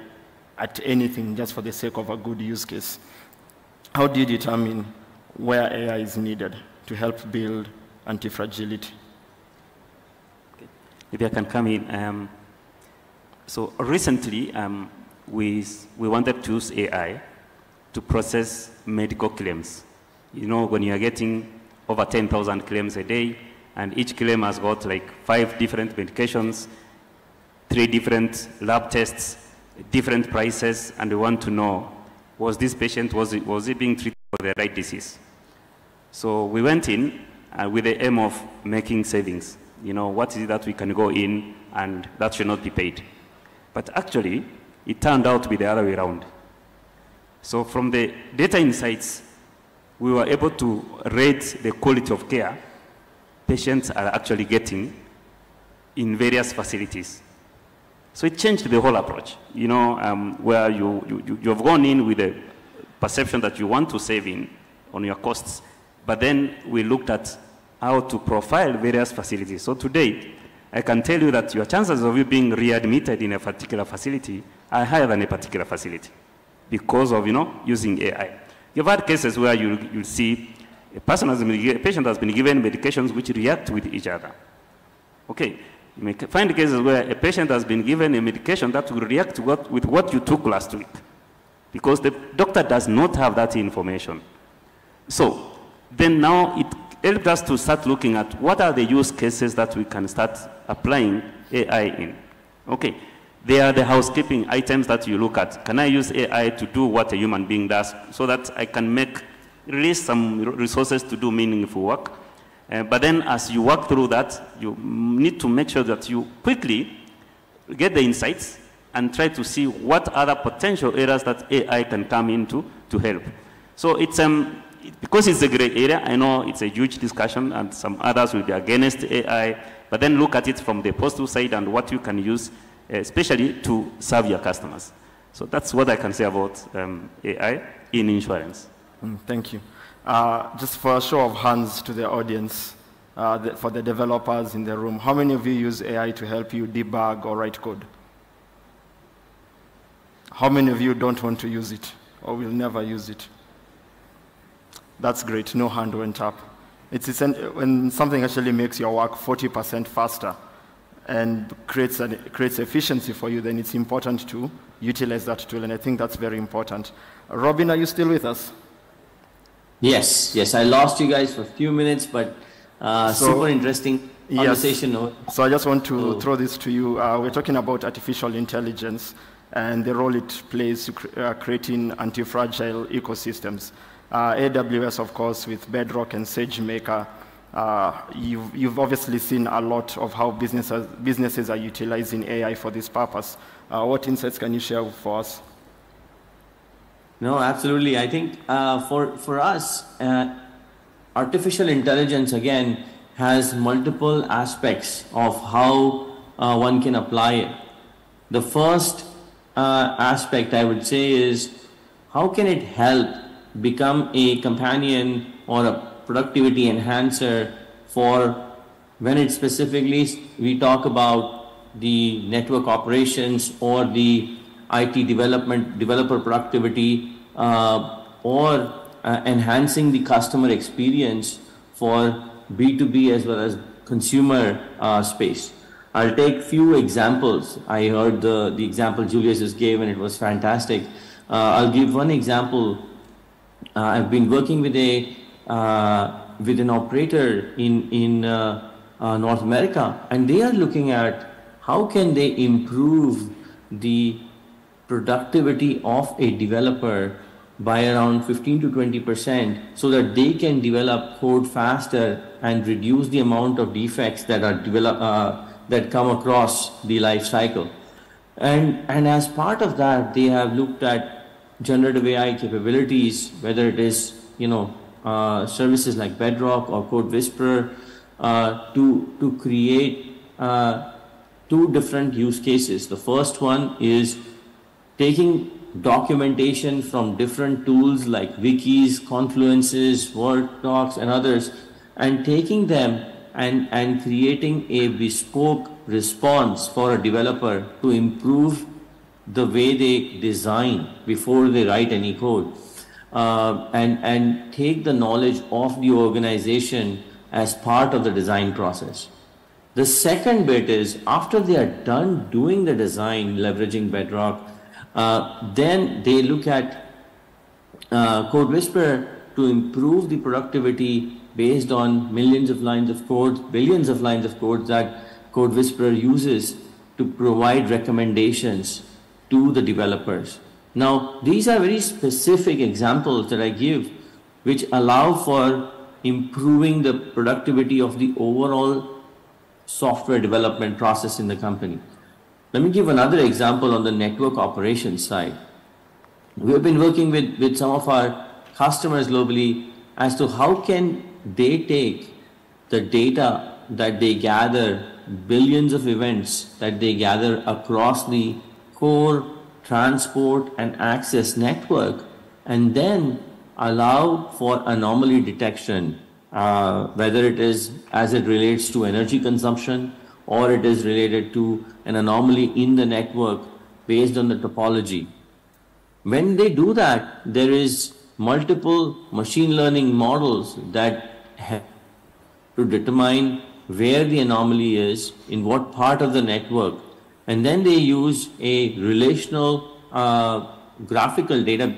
at anything just for the sake of a good use case. How do you determine where AI is needed to help build anti-fragility? Maybe I can come in. So recently, we wanted to use AI to process medical claims. You know, when you are getting over 10,000 claims a day, and each claim has got like 5 different medications, 3 different lab tests, different prices, and we want to know, was this patient, was he being treated for the right disease? So we went in with the aim of making savings. You know, what is it that we can go in and that should not be paid? But actually, it turned out to be the other way around. So from the data insights, we were able to rate the quality of care patients are actually getting in various facilities. So it changed the whole approach, you know, where you have gone in with a perception that you want to save in on your costs, but then we looked at how to profile various facilities. So today, I can tell you that your chances of you being readmitted in a particular facility are higher than a particular facility because of, you know, using AI. You've had cases where you see a patient has been given medications which react with each other. Okay, you may find cases where a patient has been given a medication that will react with what you took last week because the doctor does not have that information. So then now it helped us to start looking at what are the use cases that we can start applying AI in. Okay, they are the housekeeping items that you look at. Can I use AI to do what a human being does so that I can release some resources to do meaningful work? But then as you work through that, you need to make sure that you quickly get the insights and try to see what other potential areas that AI can come into to help. So it's because it's a gray area, I know it's a huge discussion and some others will be against AI, but then look at it from the positive side and what you can use, especially to serve your customers. So that's what I can say about AI in insurance. Thank you. Just for a show of hands to the audience, for the developers in the room, how many of you use AI to help you debug or write code? How many of you don't want to use it or will never use it? That's great, no hand went up. When something actually makes your work 40% faster and creates efficiency for you, then it's important to utilize that tool, and I think that's very important. Robin, are you still with us? Yes, I lost you guys for a few minutes, but super interesting conversation. Yes. So I just want to throw this to you. We're talking about artificial intelligence and the role it plays to creating anti-fragile ecosystems. AWS, of course, with Bedrock and SageMaker, you've obviously seen a lot of how businesses are utilizing AI for this purpose. What insights can you share for us? No, absolutely. I think for us, artificial intelligence, again, has multiple aspects of how one can apply it. The first aspect I would say is, how can it help become a companion or a productivity enhancer for when it specifically we talk about the network operations or the IT developer productivity, or enhancing the customer experience for B2B as well as consumer space. I'll take few examples. I heard the example Julius just gave, and it was fantastic. I'll give one example. I've been working with an operator in North America, and they are looking at how can they improve the productivity of a developer by around 15 to 20% so that they can develop code faster and reduce the amount of defects that are that come across the life cycle. And as part of that, they have looked at generative AI capabilities, whether it is, services like Bedrock or CodeWhisperer, to create two different use cases. The first one is taking documentation from different tools like wikis, confluences, Word docs, and others, and taking them and creating a bespoke response for a developer to improve the way they design before they write any code, and take the knowledge of the organization as part of the design process. The second bit is, after they are done doing the design leveraging Bedrock, then they look at CodeWhisperer to improve the productivity based on millions of lines of code, billions of lines of code that CodeWhisperer uses to provide recommendations to the developers. Now, these are very specific examples that I give, which allow for improving the productivity of the overall software development process in the company. Let me give another example on the network operations side. We have been working with some of our customers globally as to how can they take the data that they gather, billions of events that they gather across the core, transport, and access network, and then allow for anomaly detection, whether it is as it relates to energy consumption or it is related to an anomaly in the network based on the topology. When they do that, there is multiple machine learning models that help to determine where the anomaly is, in what part of the network, and then they use a relational graphical data,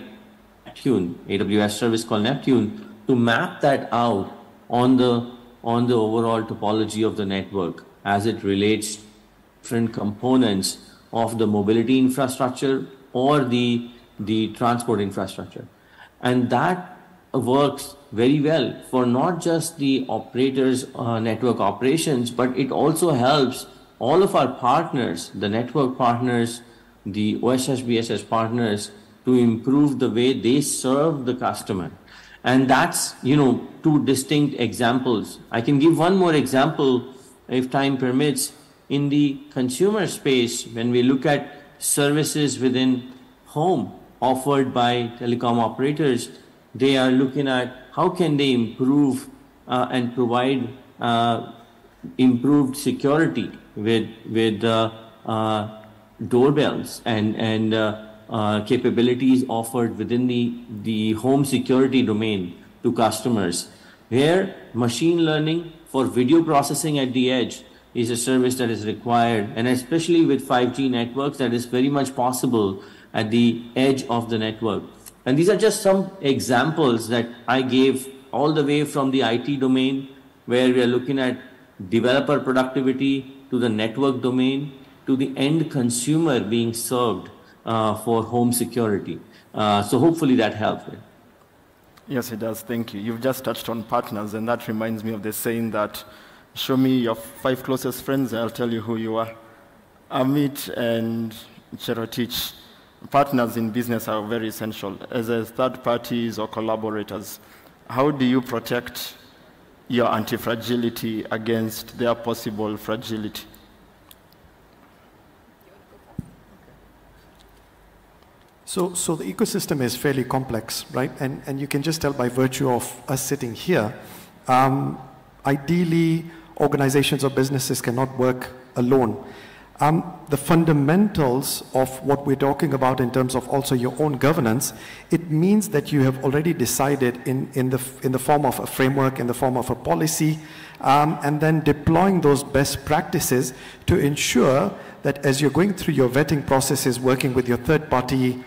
Neptune, AWS service called Neptune, to map that out on the overall topology of the network as it relates to different components of the mobility infrastructure or the transport infrastructure. And that works very well for not just the operators' network operations, but it also helps all of our partners, the network partners, the OSS BSS partners, to improve the way they serve the customer. And that's, two distinct examples. I can give one more example, if time permits. In the consumer space, when we look at services within home offered by telecom operators, they are looking at how can they improve and provide improved security with doorbells and capabilities offered within the home security domain to customers, where machine learning for video processing at the edge is a service that is required, and especially with 5G networks, that is very much possible at the edge of the network. And these are just some examples that I gave, all the way from the IT domain, where we are looking at developer productivity, to the network domain, to the end consumer being served for home security. So hopefully that helped. Yes, it does. Thank you. You've just touched on partners, and that reminds me of the saying that, show me your 5 closest friends, and I'll tell you who you are. Amit and Cherotich, partners in business are very essential. As third parties or collaborators, how do you protect your anti-fragility against their possible fragility? So the ecosystem is fairly complex, right? And you can just tell by virtue of us sitting here, ideally, organizations or businesses cannot work alone. The fundamentals of what we're talking about in terms of also your own governance, it means that you have already decided in the form of a framework, in the form of a policy, and then deploying those best practices to ensure that as you're going through your vetting processes, working with your third-party,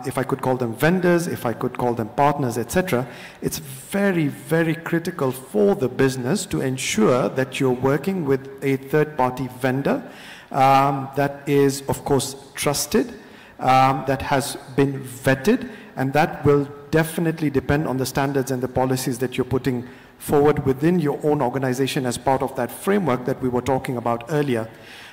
if I could call them vendors, if I could call them partners, etc., it's very, very critical for the business to ensure that you're working with a third-party vendor that is, of course, trusted, that has been vetted, and that will definitely depend on the standards and the policies that you're putting forward within your own organization as part of that framework that we were talking about earlier.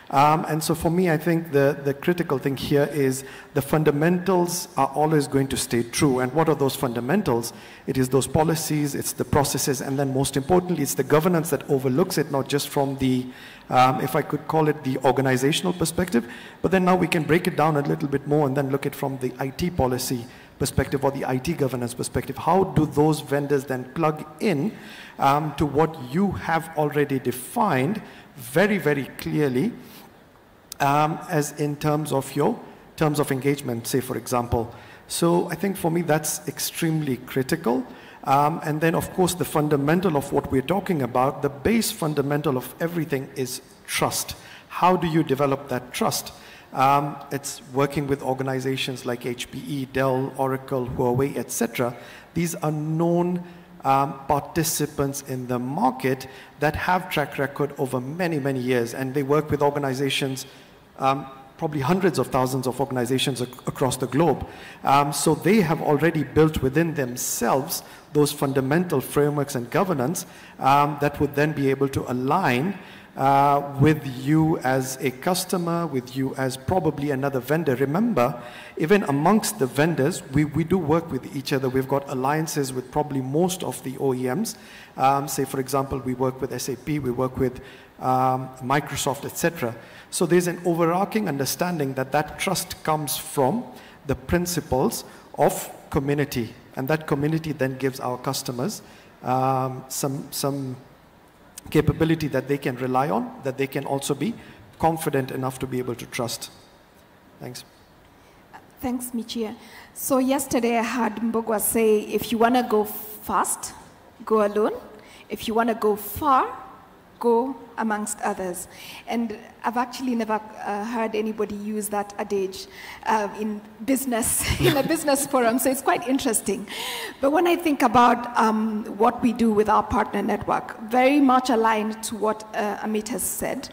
And so for me, I think the critical thing here is the fundamentals are always going to stay true. And what are those fundamentals? It is those policies, it's the processes, and then most importantly, it's the governance that overlooks it, not just from the, if I could call it the organizational perspective, but then now we can break it down a little bit more and then look at from the IT policy perspective or the IT governance perspective. How do those vendors then plug in to what you have already defined very, very clearly as in terms of your terms of engagement, say, for example. So I think for me, that's extremely critical. And then, of course, the fundamental of what we're talking about, the base fundamental of everything is trust. How do you develop that trust? It's working with organizations like HPE, Dell, Oracle, Huawei, etc. These are known participants in the market that have track record over many, many years, and they work with organizations, probably hundreds of thousands of organizations across the globe. So they have already built within themselves those fundamental frameworks and governance that would then be able to align with you as a customer, with you as probably another vendor. Remember, even amongst the vendors, we do work with each other. We've got alliances with probably most of the OEMs. Say, for example, we work with SAP, we work with Microsoft, etc. So there's an overarching understanding that that trust comes from the principles of community. And that community then gives our customers some capability that they can rely on, that they can also be confident enough to be able to trust. Thanks. Thanks, Michia. So yesterday I heard Mbogwa say, if you want to go fast, go alone. If you want to go far, go amongst others. And I've actually never heard anybody use that adage in business, in a business forum, so it's quite interesting. But when I think about what we do with our partner network, very much aligned to what Amit has said,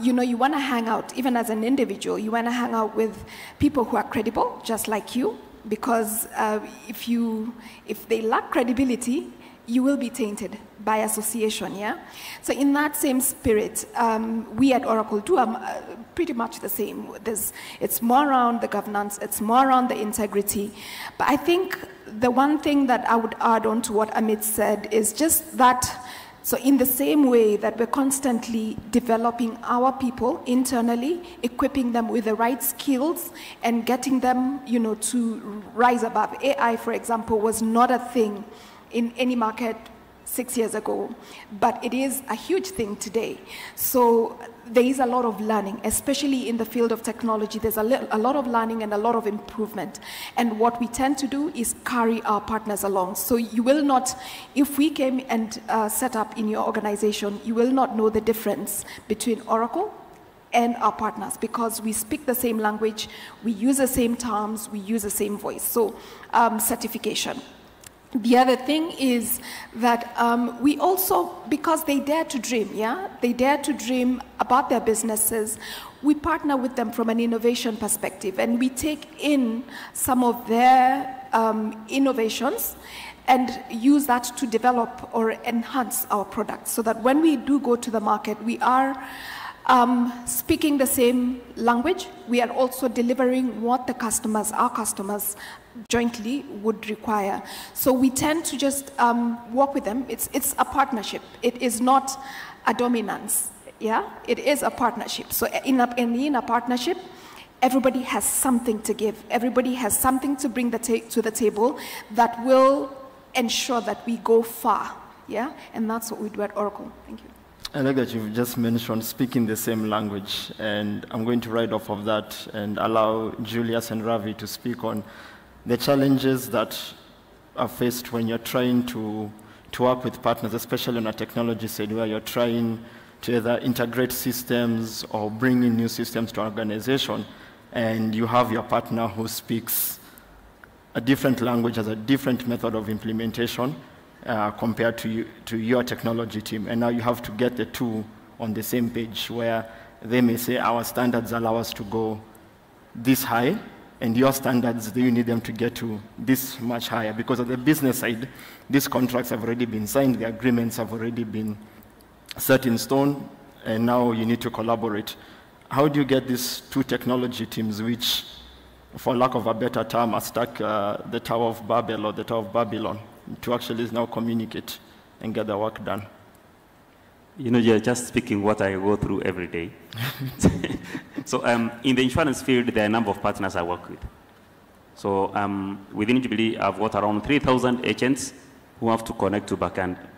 you know, you want to hang out, even as an individual, you want to hang out with people who are credible, just like you, because if they lack credibility, you will be tainted by association, yeah? So in that same spirit, we at Oracle do pretty much the same. It's more around the governance, it's more around the integrity. But I think the one thing that I would add on to what Amit said is just that, so in the same way that we're constantly developing our people internally, equipping them with the right skills and getting them, you know, to rise above. AI, for example, was not a thing in any market 6 years ago, but it is a huge thing today. So there is a lot of learning, especially in the field of technology. There's a lot of learning and a lot of improvement. And what we tend to do is carry our partners along. So you will not, if we came and set up in your organization, you will not know the difference between Oracle and our partners, because we speak the same language, we use the same terms, we use the same voice. So certification. The other thing is that we also, because they dare to dream, yeah? They dare to dream about their businesses. We partner with them from an innovation perspective, and we take in some of their innovations and use that to develop or enhance our products, so that when we do go to the market, we are speaking the same language. We are also delivering what the customers, our customers, jointly would require. So we tend to just work with them. It's a partnership. It is not a dominance. Yeah, it is a partnership. So in a partnership, everybody has something to give. Everybody has something to bring to the table that will ensure that we go far. Yeah, and that's what we do at Oracle. Thank you. I like that you've just mentioned speaking the same language, and I'm going to ride off of that and allow Julius and Ravi to speak on the challenges that are faced when you're trying to work with partners, especially on a technology side where you're trying to either integrate systems or bring in new systems to an organization, and you have your partner who speaks a different language, has a different method of implementation compared to your technology team. And now you have to get the two on the same page where they may say our standards allow us to go this high, and your standards, you need them to get to this much higher. Because on the business side, these contracts have already been signed, the agreements have already been set in stone, and now you need to collaborate. How do you get these two technology teams, which, for lack of a better term, are stuck the Tower of Babel or the Tower of Babylon, to actually now communicate and get the work done? You know, you're just speaking what I go through every day. So in the insurance field, there are a number of partners I work with. So within Jubilee, I've got around 3,000 agents who have to connect to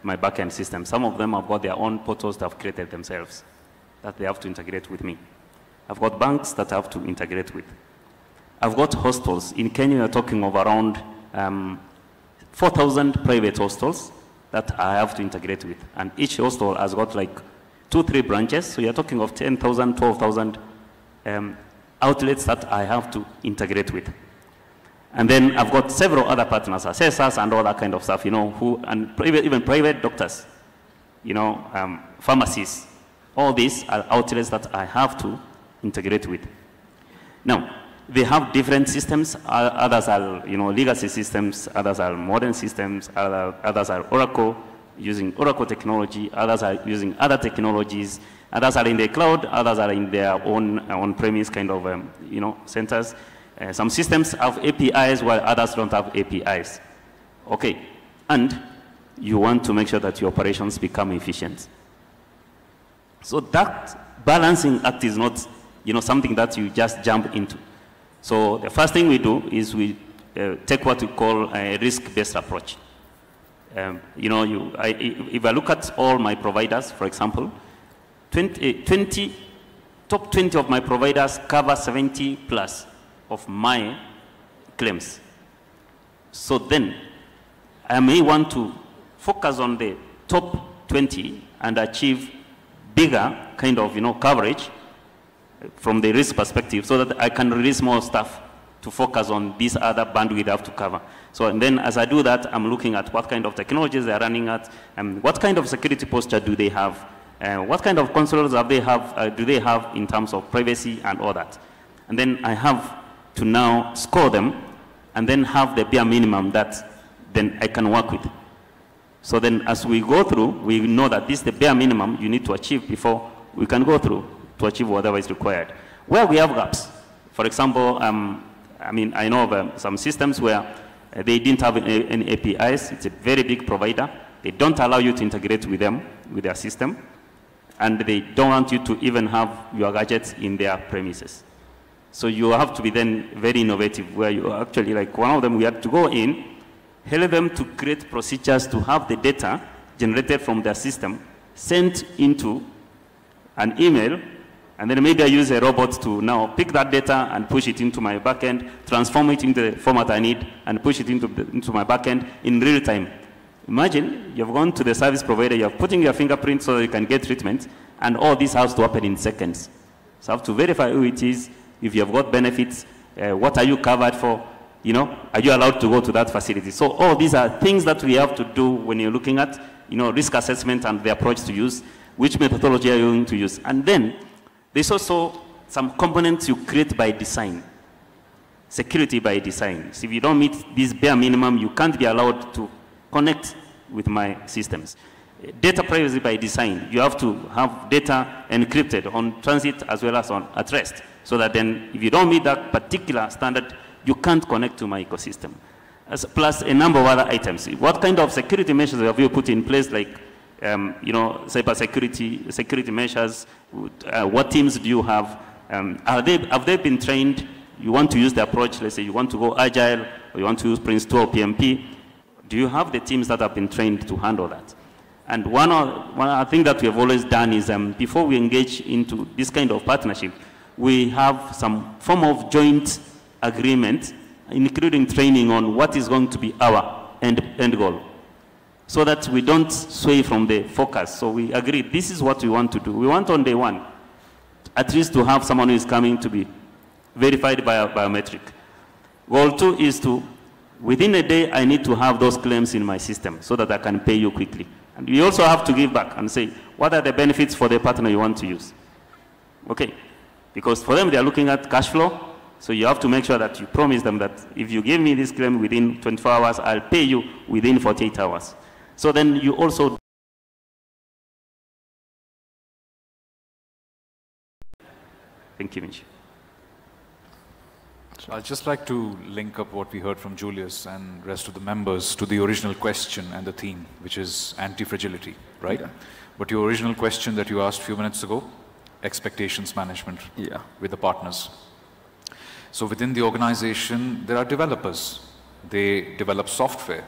my backend system. Some of them have got their own portals that have created themselves that they have to integrate with me. I've got banks that I have to integrate with. I've got hostels. In Kenya, we're talking of around 4,000 private hostels that I have to integrate with. And each hostel has got like 2-3 branches. So you're talking of 10,000, 12,000 outlets that I have to integrate with. And then I've got several other partners, assessors and all that kind of stuff, you know, even private doctors, you know, pharmacies. All these are outlets that I have to integrate with. Now, they have different systems. Others are, you know, legacy systems. Others are modern systems. Others are Oracle, using Oracle technology. Others are using other technologies. Others are in the cloud. Others are in their own on-premise kind of, you know, centers. Some systems have APIs while others don't have APIs. Okay, and you want to make sure that your operations become efficient. So that balancing act is not, you know, something that you just jump into. So the first thing we do is we take what we call a risk-based approach. You know, if I look at all my providers, for example, top 20 of my providers cover 70 plus of my claims. So then I may want to focus on the top 20 and achieve bigger kind of, you know, coverage from the risk perspective so that I can release more stuff to focus on this other bandwidth I have to cover. So and then as I do that, I'm looking at what kind of technologies they're running at, and what kind of security posture do they have, what kind of controls do they have in terms of privacy and all that. And then I have to now score them and then have the bare minimum that then I can work with. So then as we go through, we know that this is the bare minimum you need to achieve before we can go through to achieve whatever is required. Where we have gaps, for example, I mean, I know of some systems where they didn't have any APIs. It's a very big provider. They don't allow you to integrate with them, with their system, and they don't want you to even have your gadgets in their premises. So you have to be then very innovative, where you actually, like one of them, we had to go in, help them to create procedures to have the data generated from their system sent into an email, and then maybe I use a robot to now pick that data and push it into my backend, transform it into the format I need, and push it into my backend in real time. Imagine you've gone to the service provider, you're putting your fingerprint so that you can get treatment, and all this has to happen in seconds. So I have to verify who it is, if you have got benefits, what are you covered for, you know, are you allowed to go to that facility? So all these are things that we have to do when you're looking at, you know, risk assessment and the approach to use, which methodology are you going to use? And then there's also some components you create by design, security by design. So if you don't meet this bare minimum, you can't be allowed to connect with my systems. Data privacy by design, you have to have data encrypted on transit as well as at rest, so that then if you don't meet that particular standard, you can't connect to my ecosystem. Plus a number of other items. What kind of security measures have you put in place, like cyber security measures? What teams do you have? Have they been trained? You want to use the approach, let's say you want to go agile, or you want to use Prince2 or PMP. Do you have the teams that have been trained to handle that? And one thing that we have always done is before we engage into this kind of partnership, we have some form of joint agreement, including training on what is going to be our end goal, so that we don't sway from the focus. So we agree, this is what we want to do. We want on day one, at least to have someone who is coming to be verified by a biometric. Goal 2 is to, within a day, I need to have those claims in my system so that I can pay you quickly. And we also have to give back and say, what are the benefits for the partner you want to use? Okay, because for them, they are looking at cash flow. So you have to make sure that you promise them that if you give me this claim within 24 hours, I'll pay you within 48 hours. So then you also... Thank you, Michi. So I'd just like to link up what we heard from Julius and rest of the members to the original question and the theme, which is anti-fragility, right? Yeah. But your original question that you asked a few minutes ago, expectations management with the partners. So within the organization, there are developers. They develop software.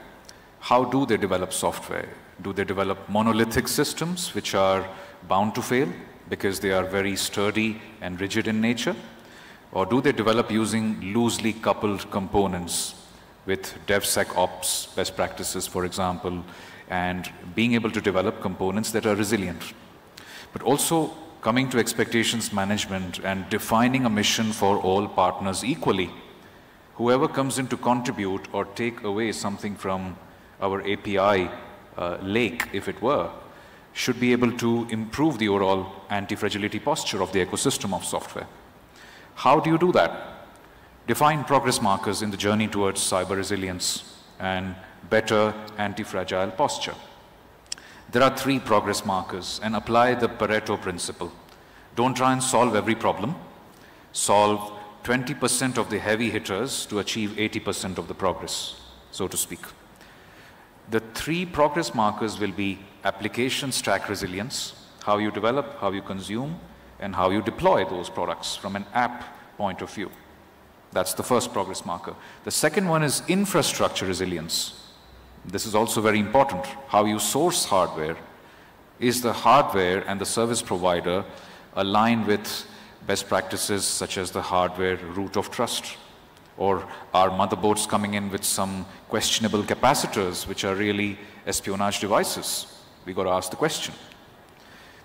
How do they develop software? Do they develop monolithic systems which are bound to fail because they are very sturdy and rigid in nature? Or do they develop using loosely coupled components with DevSecOps best practices, for example, and being able to develop components that are resilient? But also coming to expectations management and defining a mission for all partners equally. Whoever comes in to contribute or take away something from our API lake, if it were, should be able to improve the overall anti-fragility posture of the ecosystem of software. How do you do that? Define progress markers in the journey towards cyber resilience and better anti-fragile posture. There are 3 progress markers, and apply the Pareto principle. Don't try and solve every problem. Solve 20% of the heavy hitters to achieve 80% of the progress, so to speak. The 3 progress markers will be application stack resilience, how you develop, how you consume, and how you deploy those products from an app point of view. That's the first progress marker. The second one is infrastructure resilience. This is also very important. How you source hardware. Is the hardware and the service provider aligned with best practices such as the hardware root of trust? Or are motherboards coming in with some questionable capacitors which are really espionage devices? We got to ask the question.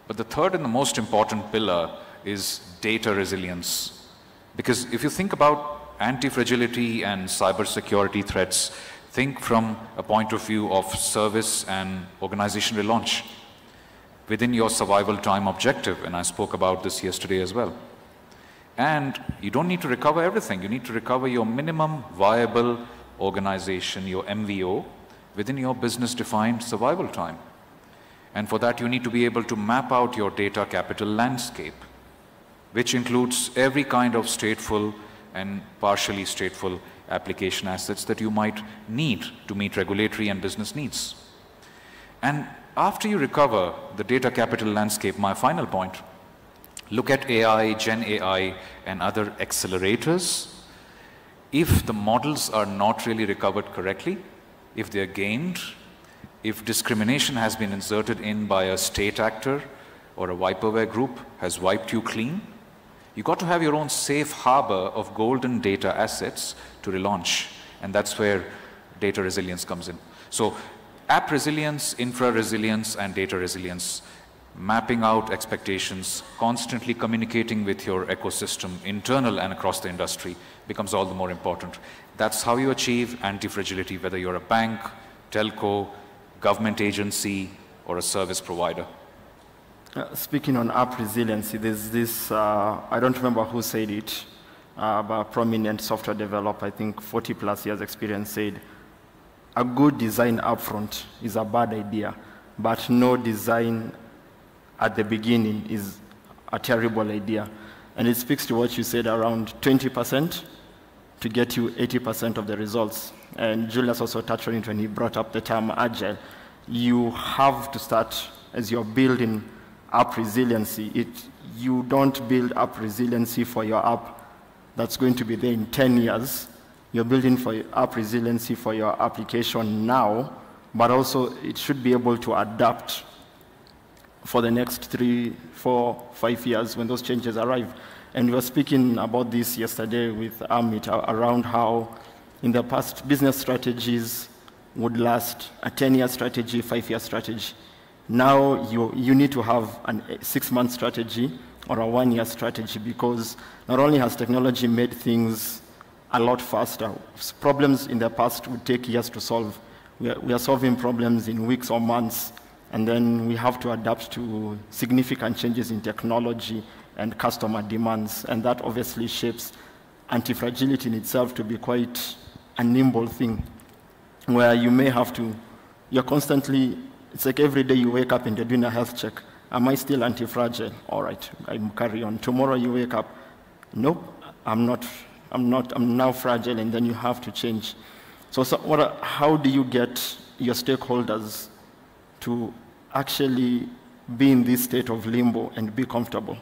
But the third and the most important pillar is data resilience. Because if you think about anti-fragility and cybersecurity threats, think from a point of view of service and organization relaunch within your survival time objective, and I spoke about this yesterday as well. And you don't need to recover everything. You need to recover your minimum viable organization, your MVO, within your business-defined survival time. And for that, you need to be able to map out your data capital landscape, which includes every kind of stateful and partially stateful application assets that you might need to meet regulatory and business needs. And after you recover the data capital landscape, my final point, look at AI, Gen AI, and other accelerators. If the models are not really recovered correctly, if they're gamed, if discrimination has been inserted in by a state actor or a wiperware group has wiped you clean, you got to have your own safe harbor of golden data assets to relaunch. And that's where data resilience comes in. So app resilience, infra resilience, and data resilience, mapping out expectations, constantly communicating with your ecosystem, internal and across the industry, becomes all the more important. That's how you achieve anti-fragility, whether you're a bank, telco, government agency, or a service provider. Speaking on app resiliency, there's this, I don't remember who said it, but a prominent software developer, I think 40 plus years experience, said, a good design upfront is a bad idea, but no design at the beginning is a terrible idea. And it speaks to what you said around 20%. to get you 80% of the results. And Julius also touched on it when he brought up the term agile. You have to start, as you're building app resiliency, you don't build app resiliency for your app that's going to be there in 10 years. You're building for app resiliency for your application now, but also it should be able to adapt for the next 3, 4, 5 years when those changes arrive. And we were speaking about this yesterday with Amit around how in the past business strategies would last a 10-year strategy, 5-year strategy. Now you need to have a 6-month strategy or a 1-year strategy, because not only has technology made things a lot faster, problems in the past would take years to solve. We are solving problems in weeks or months, and then we have to adapt to significant changes in technology and customer demands, and that obviously shapes anti-fragility in itself to be quite a nimble thing, where you may have to, you're constantly, it's like every day you wake up and you're doing a health check. Am I still anti-fragile? All right, I'm carry on. Tomorrow you wake up, nope, I'm now fragile, and then you have to change. So how do you get your stakeholders to actually be in this state of limbo and be comfortable?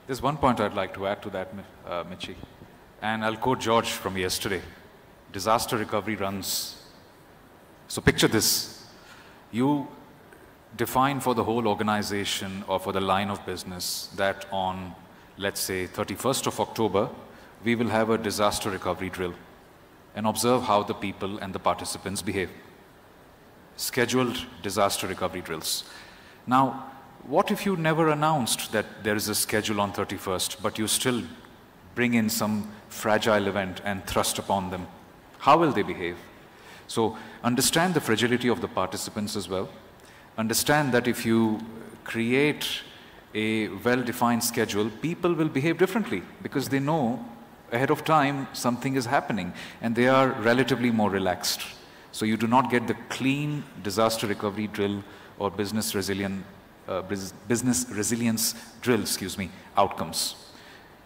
There's one point I'd like to add to that, Michi. And I'll quote George from yesterday. Disaster recovery runs. So picture this. You define for the whole organization or for the line of business that on, let's say, 31st of October, we will have a disaster recovery drill and observe how the people and the participants behave. Scheduled disaster recovery drills. Now, what if you never announced that there is a schedule on 31st, but you still bring in some fragile event and thrust upon them? How will they behave? So understand the fragility of the participants as well. Understand that if you create a well-defined schedule, people will behave differently because they know ahead of time something is happening and they are relatively more relaxed. So you do not get the clean disaster recovery drill or business resilience drill, outcomes.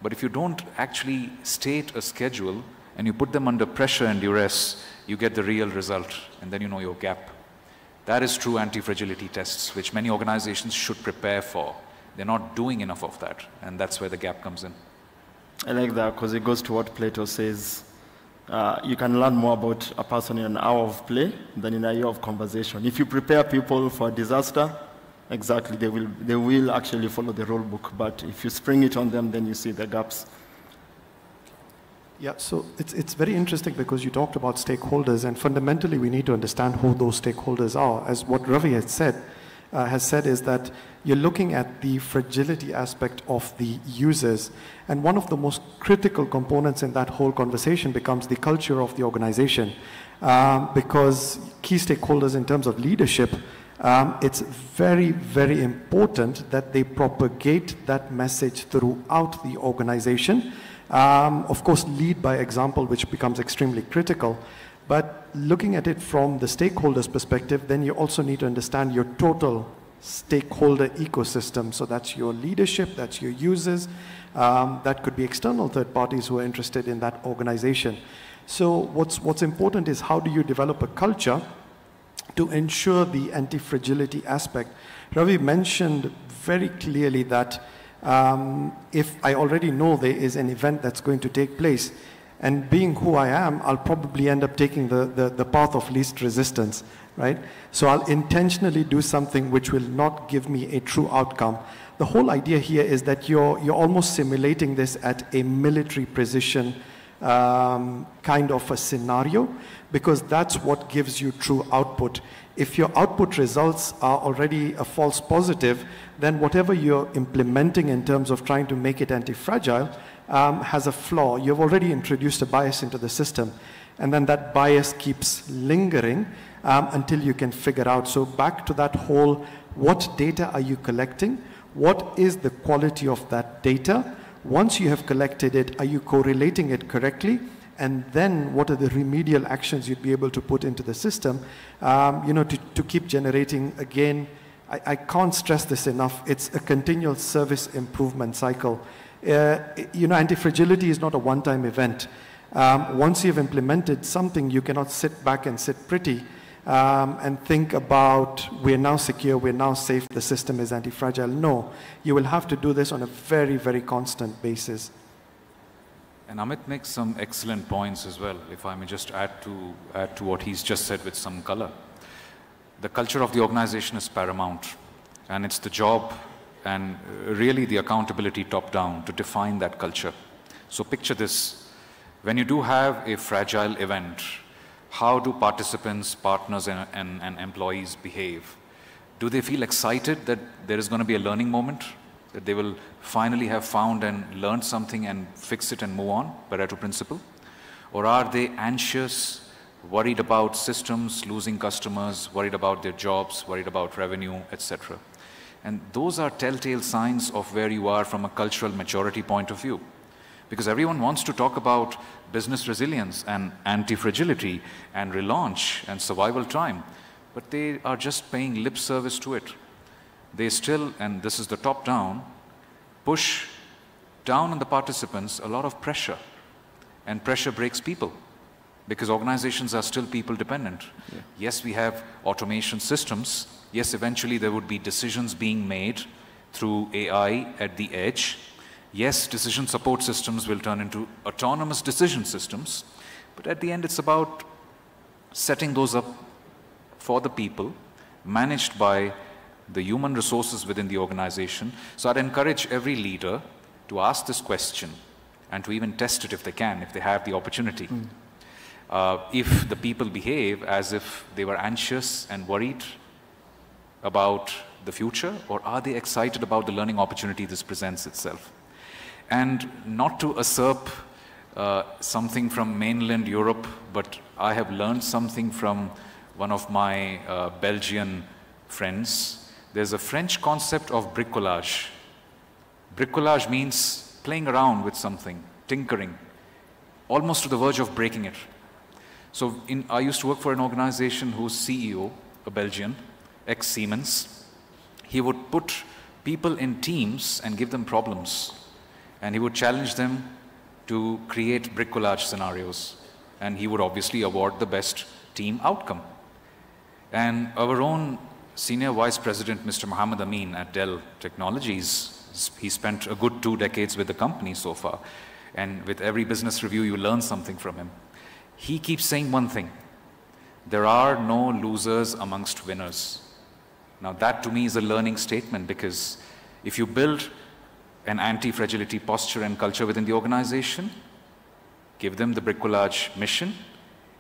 But if you don't actually state a schedule and you put them under pressure and duress, you get the real result, and then you know your gap. That is true anti-fragility tests, which many organizations should prepare for. They're not doing enough of that, and that's where the gap comes in. I like that because it goes to what Plato says. You can learn more about a person in an hour of play than in a year of conversation. If you prepare people for a disaster, exactly, they will actually follow the rule book. But if you spring it on them, then you see the gaps. Yeah, so it's very interesting because you talked about stakeholders, and fundamentally we need to understand who those stakeholders are. As what Ravi has said is that you're looking at the fragility aspect of the users, and one of the most critical components in that whole conversation becomes the culture of the organization, because key stakeholders in terms of leadership, it's very, very important that they propagate that message throughout the organization. Of course, lead by example, which becomes extremely critical. But looking at it from the stakeholders' perspective, then you also need to understand your total stakeholder ecosystem. So that's your leadership, that's your users, that could be external third parties who are interested in that organization. So what's important is how do you develop a culture to ensure the anti-fragility aspect. Ravi mentioned very clearly that if I already know there is an event that's going to take place, and being who I am, I'll probably end up taking the path of least resistance, right? So I'll intentionally do something which will not give me a true outcome. The whole idea here is that you're almost simulating this at a military precision kind of a scenario, because that's what gives you true output. If your output results are already a false positive, then whatever you're implementing in terms of trying to make it anti-fragile has a flaw. You've already introduced a bias into the system, and then that bias keeps lingering until you can figure out. So back to that whole, what data are you collecting? What is the quality of that data? Once you have collected it, are you correlating it correctly? And then what are the remedial actions you'd be able to put into the system, to keep generating, again, I can't stress this enough, it's a continual service improvement cycle. Anti-fragility is not a one-time event. Once you've implemented something, you cannot sit back and sit pretty and think about, we're now secure, we're now safe, the system is anti-fragile. No, you will have to do this on a very, very constant basis. And Amit makes some excellent points as well, if I may just add to what he's just said with some color. The culture of the organization is paramount, and it's the job and really the accountability top-down to define that culture. So picture this. When you do have a fragile event, how do participants, partners, and employees behave? Do they feel excited that there is going to be a learning moment, that they will finally have found and learned something and fix it and move on, Pareto principle? Or are they anxious, worried about systems, losing customers, worried about their jobs, worried about revenue, etc.? And those are telltale signs of where you are from a cultural maturity point of view. Because everyone wants to talk about business resilience and anti-fragility and relaunch and survival time, but they are just paying lip service to it. They still, and this is the top-down, push down on the participants a lot of pressure, and pressure breaks people because organizations are still people-dependent. Yeah. Yes, we have automation systems. Yes, eventually there would be decisions being made through AI at the edge. Yes, decision support systems will turn into autonomous decision systems, but at the end it's about setting those up for the people, managed by the human resources within the organization. So I'd encourage every leader to ask this question and to even test it if they can, if they have the opportunity. If the people behave as if they were anxious and worried about the future, or are they excited about the learning opportunity this presents itself? And not to usurp something from mainland Europe, but I have learned something from one of my Belgian friends. There's a French concept of bricolage. Bricolage means playing around with something, tinkering, almost to the verge of breaking it. So I used to work for an organization whose CEO, a Belgian, ex-Siemens, he would put people in teams and give them problems. And he would challenge them to create bricolage scenarios. And he would obviously award the best team outcome. And our own Senior Vice President, Mr. Mohammed Amin at Dell Technologies, he spent a good 2 decades with the company so far. And with every business review, you learn something from him. He keeps saying one thing: there are no losers amongst winners. Now that to me is a learning statement, because if you build an anti-fragility posture and culture within the organization, give them the bricolage mission,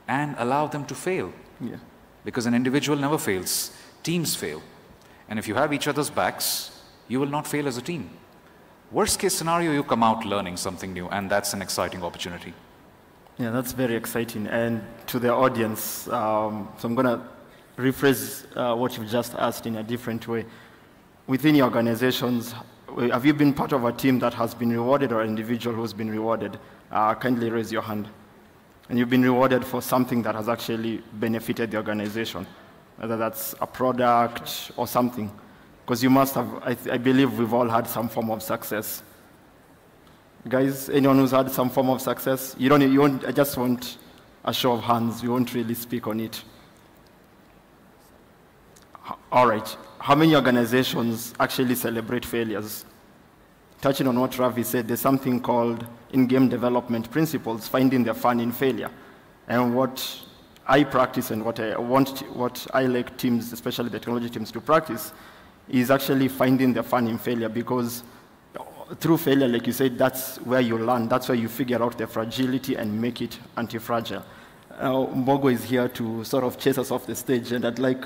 and allow them to fail. Yeah. Because an individual never fails, teams fail. And if you have each other's backs, you will not fail as a team. Worst case scenario, you come out learning something new, and that's an exciting opportunity. Yeah, that's very exciting. And to the audience, so I'm going to rephrase what you've just asked in a different way. Within your organizations, have you been part of a team that has been rewarded, or an individual who's been rewarded? Kindly raise your hand. And you've been rewarded for something that has actually benefited the organization, whether that's a product or something. Because you must have, I believe we've all had some form of success. Guys, anyone who's had some form of success? You won't, I just want a show of hands. You won't really speak on it. All right. How many organizations actually celebrate failures? Touching on what Ravi said, there's something called in-game development principles, finding the fun in failure. And what I practice and what I like teams, especially the technology teams, to practice is actually finding the fun in failure, because through failure, like you said, that's where you learn. That's where you figure out the fragility and make it anti-fragile. Mbogo is here to sort of chase us off the stage, and I'd like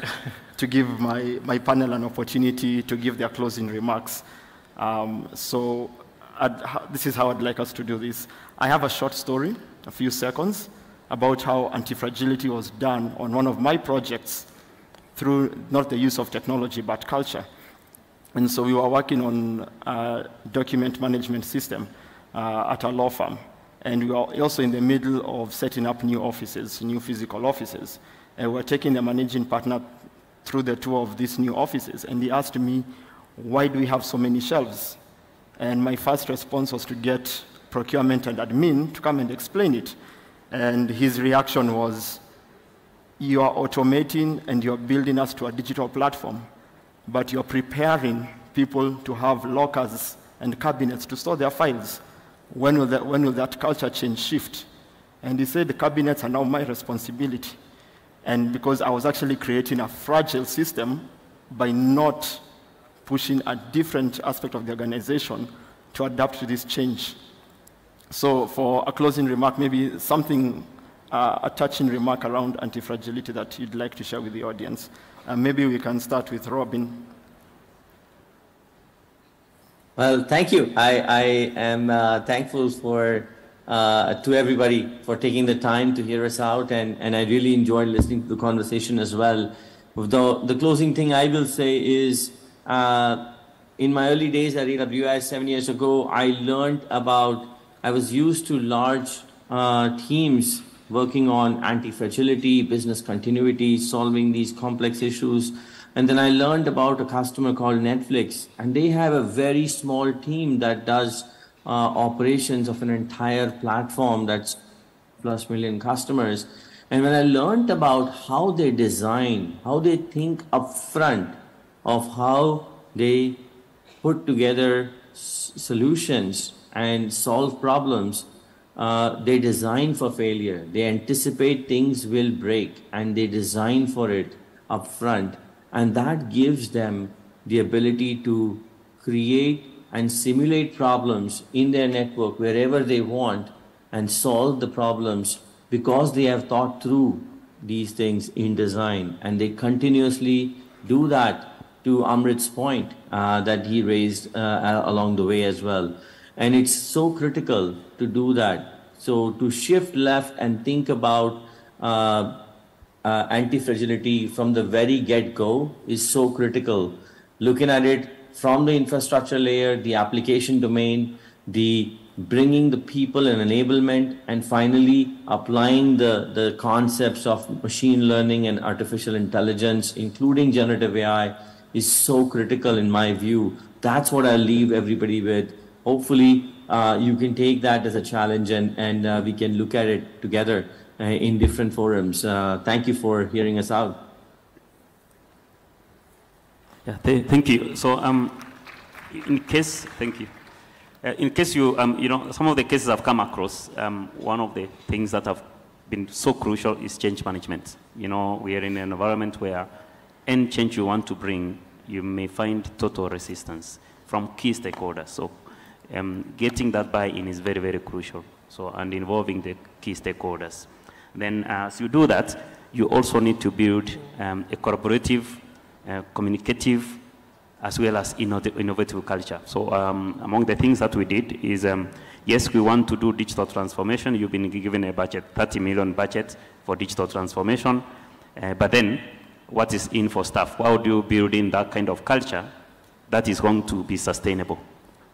to give my panel an opportunity to give their closing remarks. So this is how I'd like us to do this. I have a short story, a few seconds, about how anti-fragility was done on one of my projects through not the use of technology, but culture. And so we were working on a document management system at a law firm. And we were also in the middle of setting up new offices, new physical offices. And we're taking the managing partner through the tour of these new offices. And he asked me, why do we have so many shelves? And my first response was to get procurement and admin to come and explain it. And his reaction was, you are automating and you're building us to a digital platform, but you're preparing people to have lockers and cabinets to store their files. When will that culture change shift? And he said, the cabinets are now my responsibility. And because I was actually creating a fragile system by not pushing a different aspect of the organization to adapt to this change. So for a closing remark, maybe something, a touching remark around anti-fragility that you'd like to share with the audience. Maybe we can start with Robin. Well, thank you. I am thankful for to everybody for taking the time to hear us out, and I really enjoyed listening to the conversation as well. The closing thing I will say is, in my early days at AWS 7 years ago, I was used to large teams working on anti-fragility, business continuity, solving these complex issues. And then I learned about a customer called Netflix, and they have a very small team that does operations of an entire platform that's plus million customers. And when I learned about how they design, how they think upfront of how they put together solutions and solve problems, they design for failure. They anticipate things will break, and they design for it upfront. And that gives them the ability to create and simulate problems in their network wherever they want and solve the problems because they have thought through these things in design. And they continuously do that, to Amrit's point that he raised along the way as well. And it's so critical to do that. So to shift left and think about anti-fragility from the very get-go is so critical. Looking at it from the infrastructure layer, the application domain, the bringing the people and enablement, and finally applying the concepts of machine learning and artificial intelligence, including generative AI, is so critical in my view. That's what I'll leave everybody with. Hopefully, you can take that as a challenge, and we can look at it together in different forums. Thank you for hearing us out. Yeah, thank you. So, in case, thank you. In case you, some of the cases I've come across, one of the things that have been so crucial is change management. We are in an environment where any change you want to bring, you may find total resistance from key stakeholders. So, getting that buy-in is very, very crucial. So, and involving the key stakeholders. Then, as you do that, you also need to build a collaborative, communicative, as well as innovative culture. So among the things that we did is, yes, we want to do digital transformation. You've been given a budget, 30 million budget for digital transformation. But then, what is in for staff? How do you build in that kind of culture that is going to be sustainable?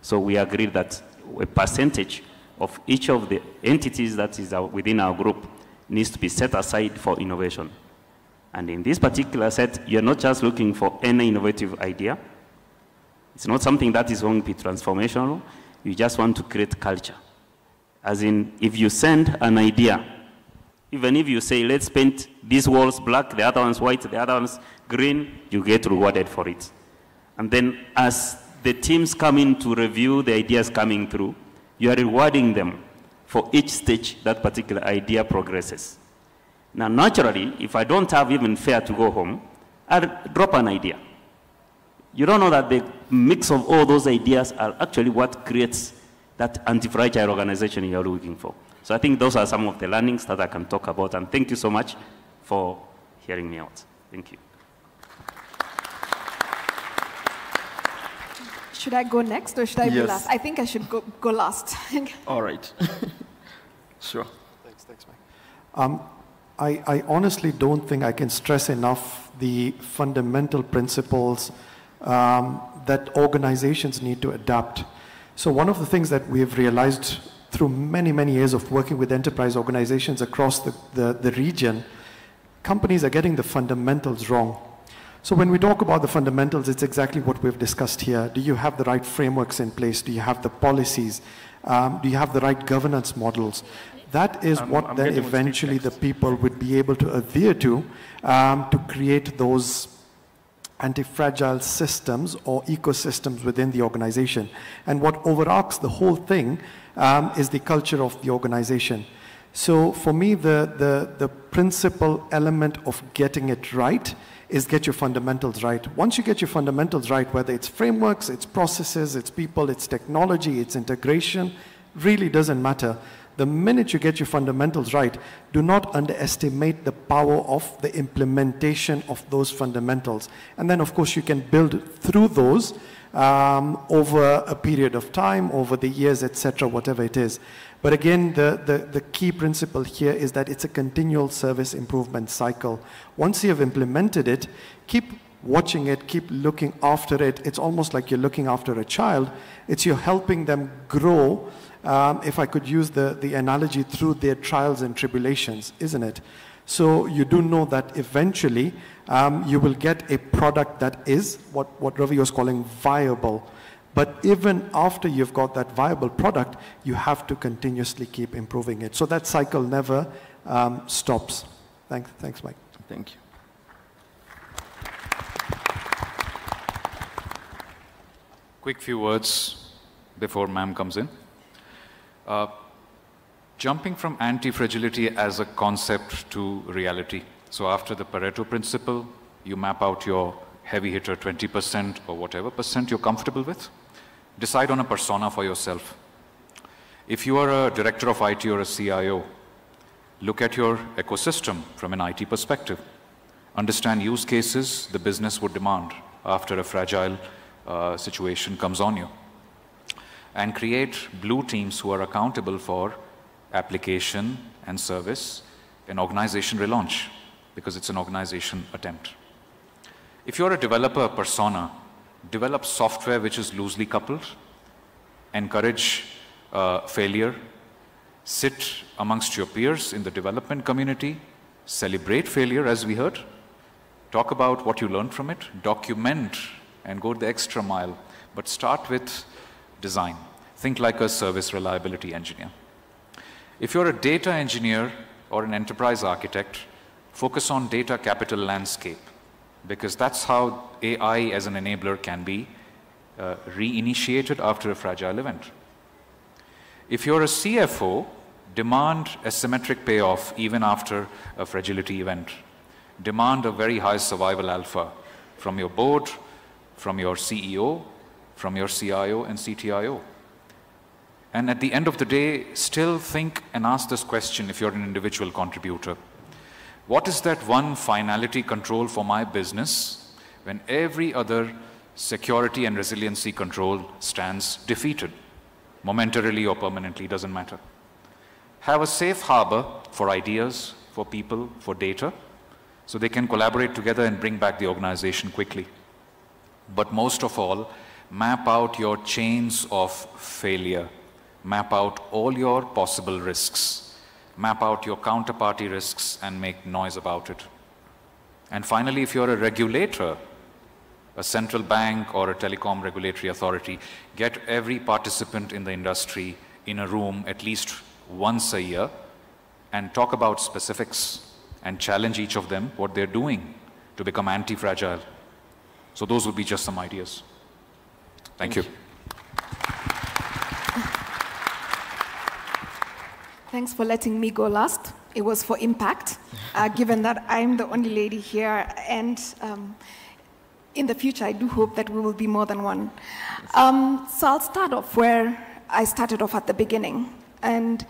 So we agreed that a percentage of each of the entities that is within our group needs to be set aside for innovation. And in this particular set, you're not just looking for any innovative idea. It's not something that is going to be transformational. You just want to create culture. As in, if you send an idea, even if you say, let's paint these walls black, the other ones white, the other ones green, you get rewarded for it. And then as the teams come in to review the ideas coming through, you are rewarding them for each stage that particular idea progresses. Now, naturally, if I don't have even fare to go home, I'll drop an idea. You don't know that the mix of all those ideas are actually what creates that anti-fragile organization you're looking for. So I think those are some of the learnings that I can talk about, and thank you so much for hearing me out. Thank you. Should I go next or should I be last? I think I should go last. All right. Sure. Thanks, Mike. I honestly don't think I can stress enough the fundamental principles that organizations need to adapt. So one of the things that we have realized through many, many years of working with enterprise organizations across the region, companies are getting the fundamentals wrong. So when we talk about the fundamentals, it's exactly what we've discussed here. Do you have the right frameworks in place? Do you have the policies? Do you have the right governance models? That is what then eventually the people would be able to adhere to create those anti-fragile systems or ecosystems within the organization. And what overarches the whole thing is the culture of the organization. So for me, the principal element of getting it right is get your fundamentals right. Once you get your fundamentals right, whether it's frameworks, it's processes, it's people, it's technology, it's integration, really doesn't matter. The minute you get your fundamentals right, do not underestimate the power of the implementation of those fundamentals. And then, of course, you can build through those over a period of time, over the years, etc., whatever it is. But again, the key principle here is that it's a continual service improvement cycle. Once you have implemented it, keep watching it, keep looking after it. It's almost like you're looking after a child. It's you're helping them grow, if I could use the analogy, through their trials and tribulations, isn't it? So you do know that eventually you will get a product that is what Ravi was calling viable. But even after you've got that viable product, you have to continuously keep improving it. So that cycle never stops. Thanks, Mike. Thank you. Quick few words before ma'am comes in. Jumping from anti-fragility as a concept to reality. So after the Pareto principle, you map out your heavy hitter 20% or whatever percent you're comfortable with. Decide on a persona for yourself. If you are a director of IT or a CIO, look at your ecosystem from an IT perspective. Understand use cases the business would demand after a fragile situation comes on you. And create blue teams who are accountable for application and service and organization relaunch, because it's an organization attempt. If you're a developer persona, develop software which is loosely coupled, encourage failure, sit amongst your peers in the development community, celebrate failure as we heard, talk about what you learned from it, document and go the extra mile, but start with design. Think like a service reliability engineer. If you're a data engineer or an enterprise architect, focus on data capital landscape, because that's how AI as an enabler can be reinitiated after a fragile event. If you're a CFO, demand a symmetric payoff even after a fragility event. Demand a very high survival alpha from your board, from your CEO, from your CIO and CTIO. And at the end of the day, still think and ask this question if you're an individual contributor. What is that one finality control for my business when every other security and resiliency control stands defeated? Momentarily or permanently, doesn't matter. Have a safe harbor for ideas, for people, for data, so they can collaborate together and bring back the organization quickly. But most of all, map out your chains of failure. Map out all your possible risks. Map out your counterparty risks and make noise about it. And finally, if you're a regulator, a central bank or a telecom regulatory authority, get every participant in the industry in a room at least once a year and talk about specifics and challenge each of them what they're doing to become anti-fragile. So those would be just some ideas. Thank you. Thanks for letting me go last. It was for impact, given that I'm the only lady here, and in the future, I do hope that we will be more than one. So I'll start off where I started off at the beginning. And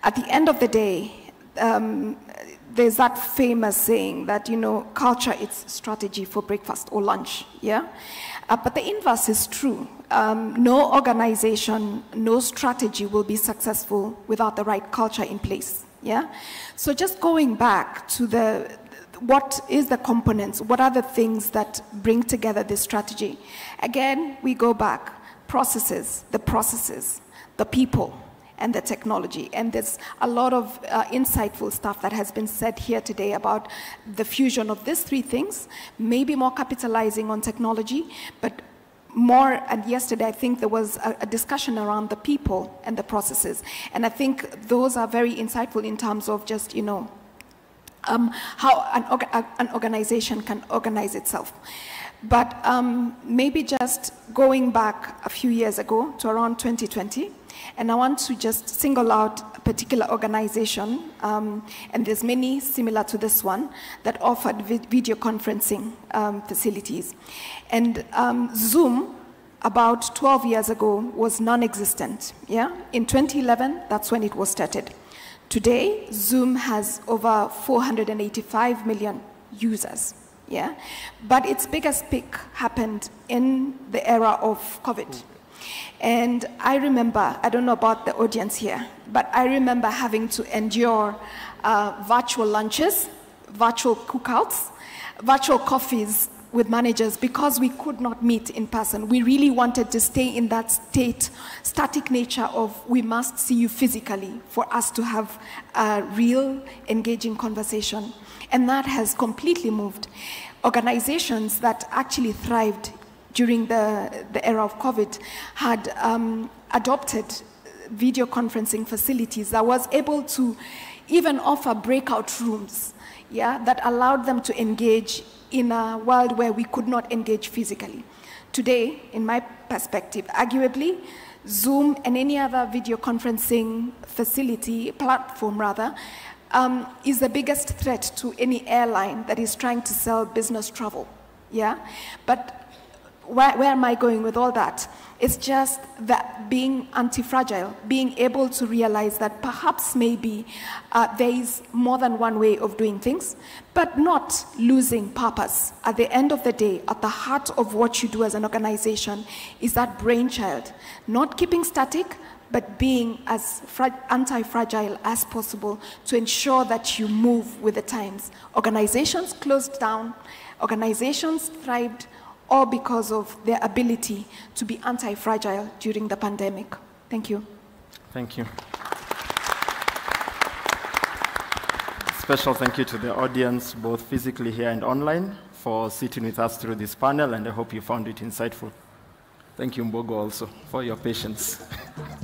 at the end of the day, there's that famous saying that, you know, culture is strategy for breakfast or lunch, yeah? But the inverse is true. No organization, no strategy will be successful without the right culture in place, yeah? So just going back to what is the components, what are the things that bring together this strategy? Again, we go back, processes, the people, and the technology. And there's a lot of insightful stuff that has been said here today about the fusion of these three things, maybe more capitalizing on technology, but more, and yesterday I think there was a discussion around the people and the processes. And I think those are very insightful in terms of just, how an organization can organize itself. But maybe just going back a few years ago to around 2020, and I want to just single out a particular organization, and there's many similar to this one, that offered video conferencing facilities. And Zoom, about 12 years ago, was non-existent. Yeah? In 2011, that's when it was started. Today, Zoom has over 485 million users. Yeah? But its biggest peak happened in the era of COVID. And I remember, I don't know about the audience here, but I remember having to endure virtual lunches, virtual cookouts, virtual coffees with managers because we could not meet in person. We really wanted to stay in that static nature of we must see you physically for us to have a real engaging conversation. And that has completely moved. Organizations that actually thrived during the era of COVID had adopted video conferencing facilities that was able to even offer breakout rooms, yeah, that allowed them to engage in a world where we could not engage physically. Today, in my perspective, arguably, Zoom and any other video conferencing platform rather, is the biggest threat to any airline that is trying to sell business travel, yeah? But where am I going with all that? It's just that being anti-fragile, being able to realize that perhaps maybe there is more than one way of doing things, but not losing purpose. At the end of the day, at the heart of what you do as an organization is that brainchild, not keeping static, but being as anti-fragile as possible to ensure that you move with the times. Organizations closed down, organizations thrived, all because of their ability to be anti-fragile during the pandemic. Thank you. Thank you. Special thank you to the audience, both physically here and online, for sitting with us through this panel, and I hope you found it insightful. Thank you, Mbogo, also, for your patience.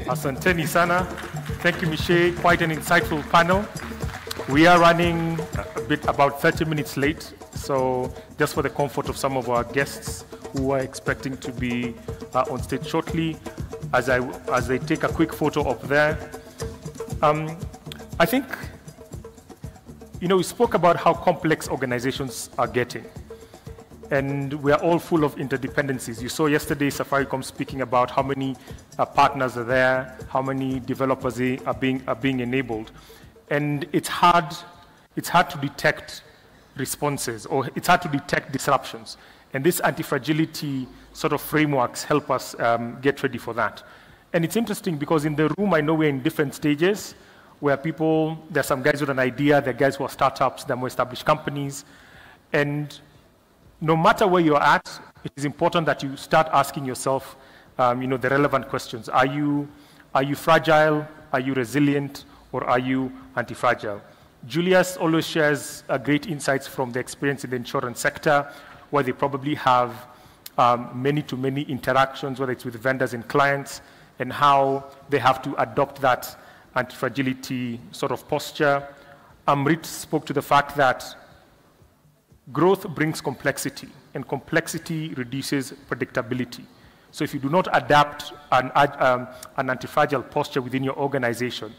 Asanteni sana. Thank you, Michelle. Quite an insightful panel. We are running about 30 minutes late, so just for the comfort of some of our guests who are expecting to be on stage shortly, as they take a quick photo up there. I think, we spoke about how complex organizations are getting, and we are all full of interdependencies. You saw yesterday Safaricom speaking about how many partners are there, how many developers are being enabled. And it's hard to detect responses, or it's hard to detect disruptions. And these anti-fragility sort of frameworks help us get ready for that. And it's interesting because in the room, I know we're in different stages where there's some guys with an idea, there are guys who are startups, there are more established companies. And no matter where you're at, it is important that you start asking yourself, the relevant questions. Are you fragile? Are you resilient? Or are you anti-fragile? Julius always shares great insights from the experience in the insurance sector, where they probably have many-to-many interactions, whether it's with vendors and clients, and how they have to adopt that anti-fragility sort of posture. Amrit spoke to the fact that growth brings complexity, and complexity reduces predictability. So if you do not adapt an anti-fragile posture within your organization,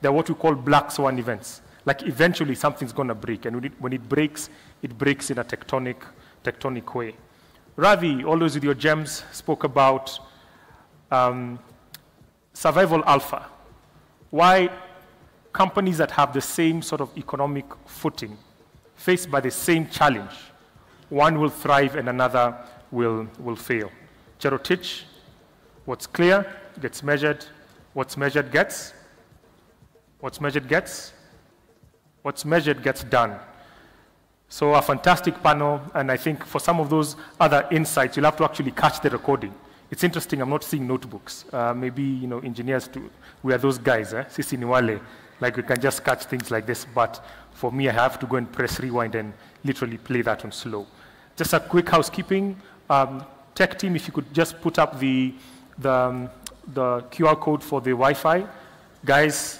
they're what we call black swan events. Like eventually something's going to break, and when it breaks in a tectonic way. Ravi, always with your gems, spoke about survival alpha. Why companies that have the same sort of economic footing, faced by the same challenge, one will thrive and another will fail. Cherotich, what's clear gets measured, what's measured gets done. So a fantastic panel, and I think for some of those other insights, you'll have to actually catch the recording. It's interesting, I'm not seeing notebooks. Maybe, engineers too, we are those guys, Sisi Niwale, like we can just catch things like this, but for me, I have to go and press rewind and literally play that on slow. Just a quick housekeeping. tech team, if you could just put up the QR code for the Wi-Fi. Guys,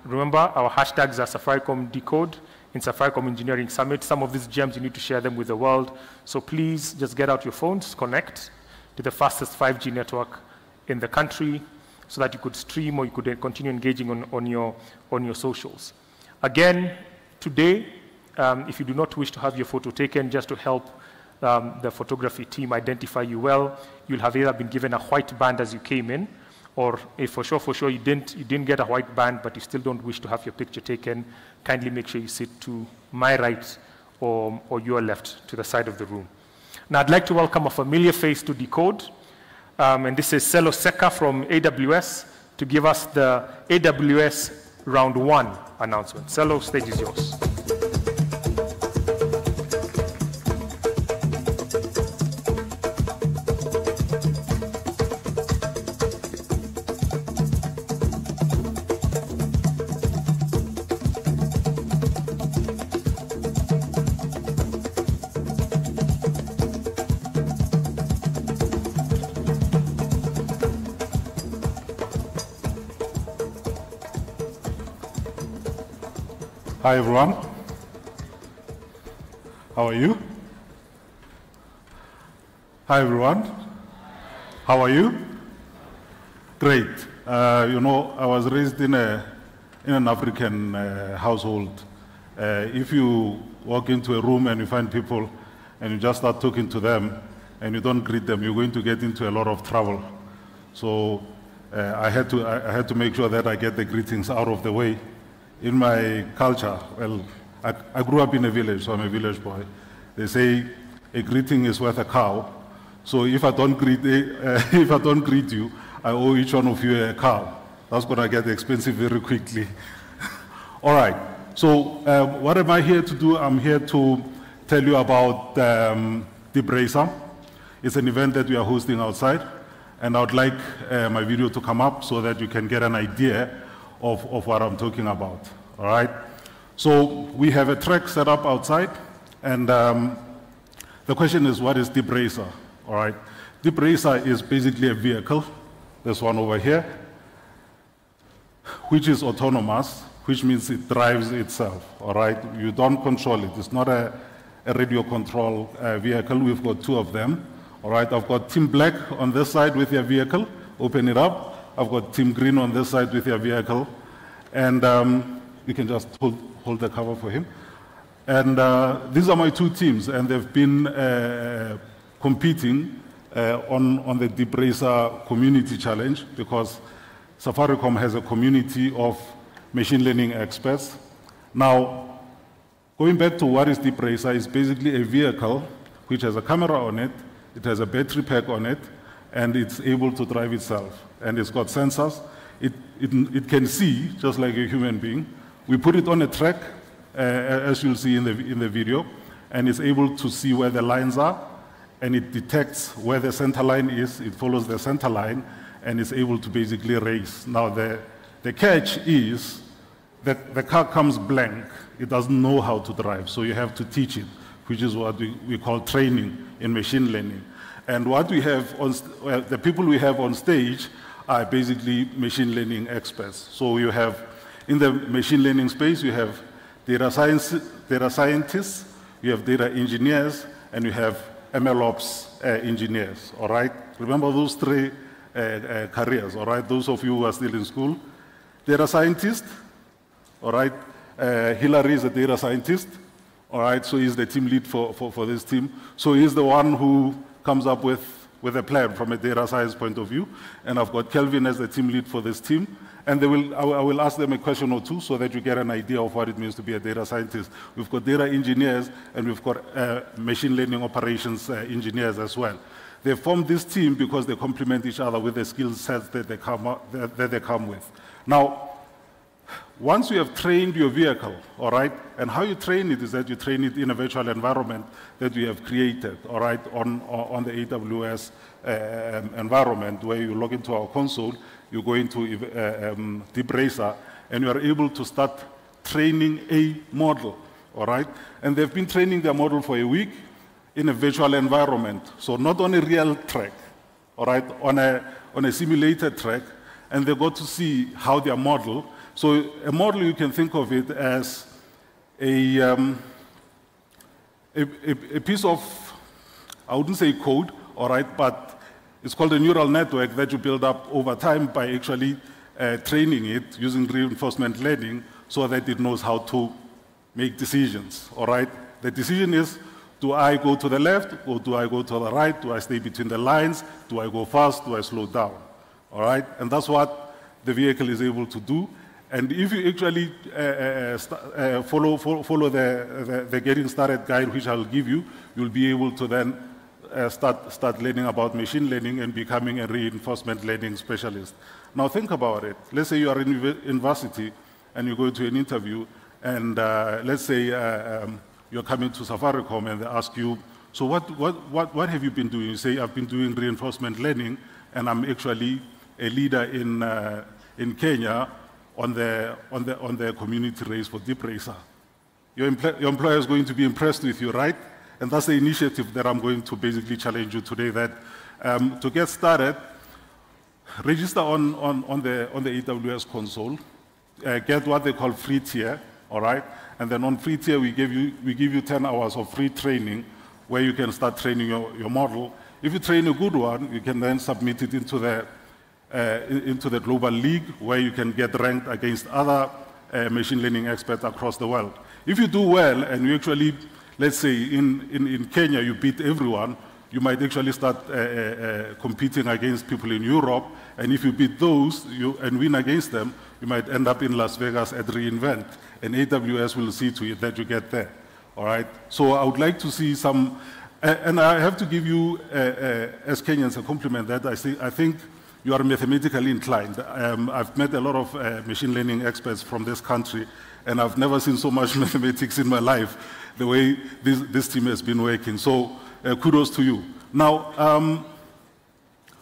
remember our hashtags are Safaricom Decode in Safaricom Engineering Summit. Some of these gems, you need to share them with the world. So please just get out your phones, connect to the fastest 5G network in the country so that you could stream or you could continue engaging on your socials. Again, today, if you do not wish to have your photo taken, just to help the photography team identify you well, you'll have either been given a white band as you came in, or if for sure you didn't get a white band, but you still don't wish to have your picture taken, kindly make sure you sit to my right or your left, to the side of the room. Now, I'd like to welcome a familiar face to Decode, and this is Selo Seka from AWS to give us the AWS Round 1 announcement. Selo, stage is yours. Hi, everyone. How are you? Hi, everyone. How are you? Great. You know, I was raised in an African household. If you walk into a room and you find people and you just start talking to them and you don't greet them, you're going to get into a lot of trouble. So I had to make sure that I get the greetings out of the way. In my culture, well, I grew up in a village, so I'm a village boy. They say a greeting is worth a cow. So if I don't greet you, I owe each one of you a cow. That's going to get expensive very quickly. All right. So what am I here to do? I'm here to tell you about DeepRacer. It's an event that we are hosting outside, and I would like my video to come up so that you can get an idea of what I'm talking about, all right? So we have a track set up outside, and the question is, what is DeepRacer, all right? DeepRacer is basically a vehicle, this one over here, which is autonomous, which means it drives itself, all right? You don't control it. It's not a radio control vehicle. We've got two of them, all right? I've got Team Black on this side with their vehicle. Open it up. I've got Team Green on this side with their vehicle. And you can just hold the cover for him. And these are my two teams, and they've been competing on the DeepRacer Community Challenge, because Safaricom has a community of machine learning experts. Now, going back to what is DeepRacer, it's basically a vehicle which has a camera on it, it has a battery pack on it, and it's able to drive itself. And it's got sensors. It can see, just like a human being. We put it on a track, as you'll see in the video, and it's able to see where the lines are, and it detects where the center line is. It follows the center line, and it's able to basically race. Now, the catch is that the car comes blank. It doesn't know how to drive, so you have to teach it, which is what we call training in machine learning. And what we have the people we have on stage are basically machine learning experts. So you have, in the machine learning space, you have data scientists, you have data engineers, and you have MLOps engineers, all right? Remember those three careers, all right? Those of you who are still in school. Data scientist, all right? Hillary is a data scientist, all right? So he's the team lead for this team. So he's the one who comes up with a plan from a data science point of view. And I've got Kelvin as the team lead for this team. And I will ask them a question or two so that you get an idea of what it means to be a data scientist. We've got data engineers, and we've got machine learning operations engineers as well. They form this team because they complement each other with the skill sets that they come with. Now, once you have trained your vehicle, all right, and how you train it is that you train it in a virtual environment that we have created, all right, on the AWS environment, where you log into our console, you go into DeepRacer, and you are able to start training a model, all right? And they've been training their model for a week, in a virtual environment. So not on a real track, all right, on a simulated track, and they got to see how their model. So a model, you can think of it as a piece of, I wouldn't say code, all right, but it's called a neural network that you build up over time by actually training it using reinforcement learning so that it knows how to make decisions, all right? The decision is, do I go to the left or do I go to the right? Do I stay between the lines? Do I go fast? Do I slow down? All right? And that's what the vehicle is able to do. And if you actually follow the Getting Started guide, which I'll give you, you'll be able to then start learning about machine learning and becoming a reinforcement learning specialist. Now think about it. Let's say you are in university and you go to an interview, and let's say you're coming to Safaricom and they ask you, so what have you been doing? You say, I've been doing reinforcement learning, and I'm actually a leader in Kenya on the community race for DeepRacer. Your employer is going to be impressed with you, right? And that's the initiative that I'm going to basically challenge you today, that to get started, register on the AWS console, get what they call free tier, all right? And then on free tier, we give you 10 hours of free training where you can start training your model. If you train a good one, you can then submit it into the global league where you can get ranked against other machine learning experts across the world. If you do well and you actually, let's say in Kenya, you beat everyone, you might actually start competing against people in Europe. And if you beat those and win against them, you might end up in Las Vegas at reInvent. And AWS will see to it that you get there, all right? So I would like to see some, and I have to give you, as Kenyans, a compliment that I think you are mathematically inclined. I've met a lot of machine learning experts from this country, and I've never seen so much mathematics in my life, the way this team has been working. So kudos to you. Now,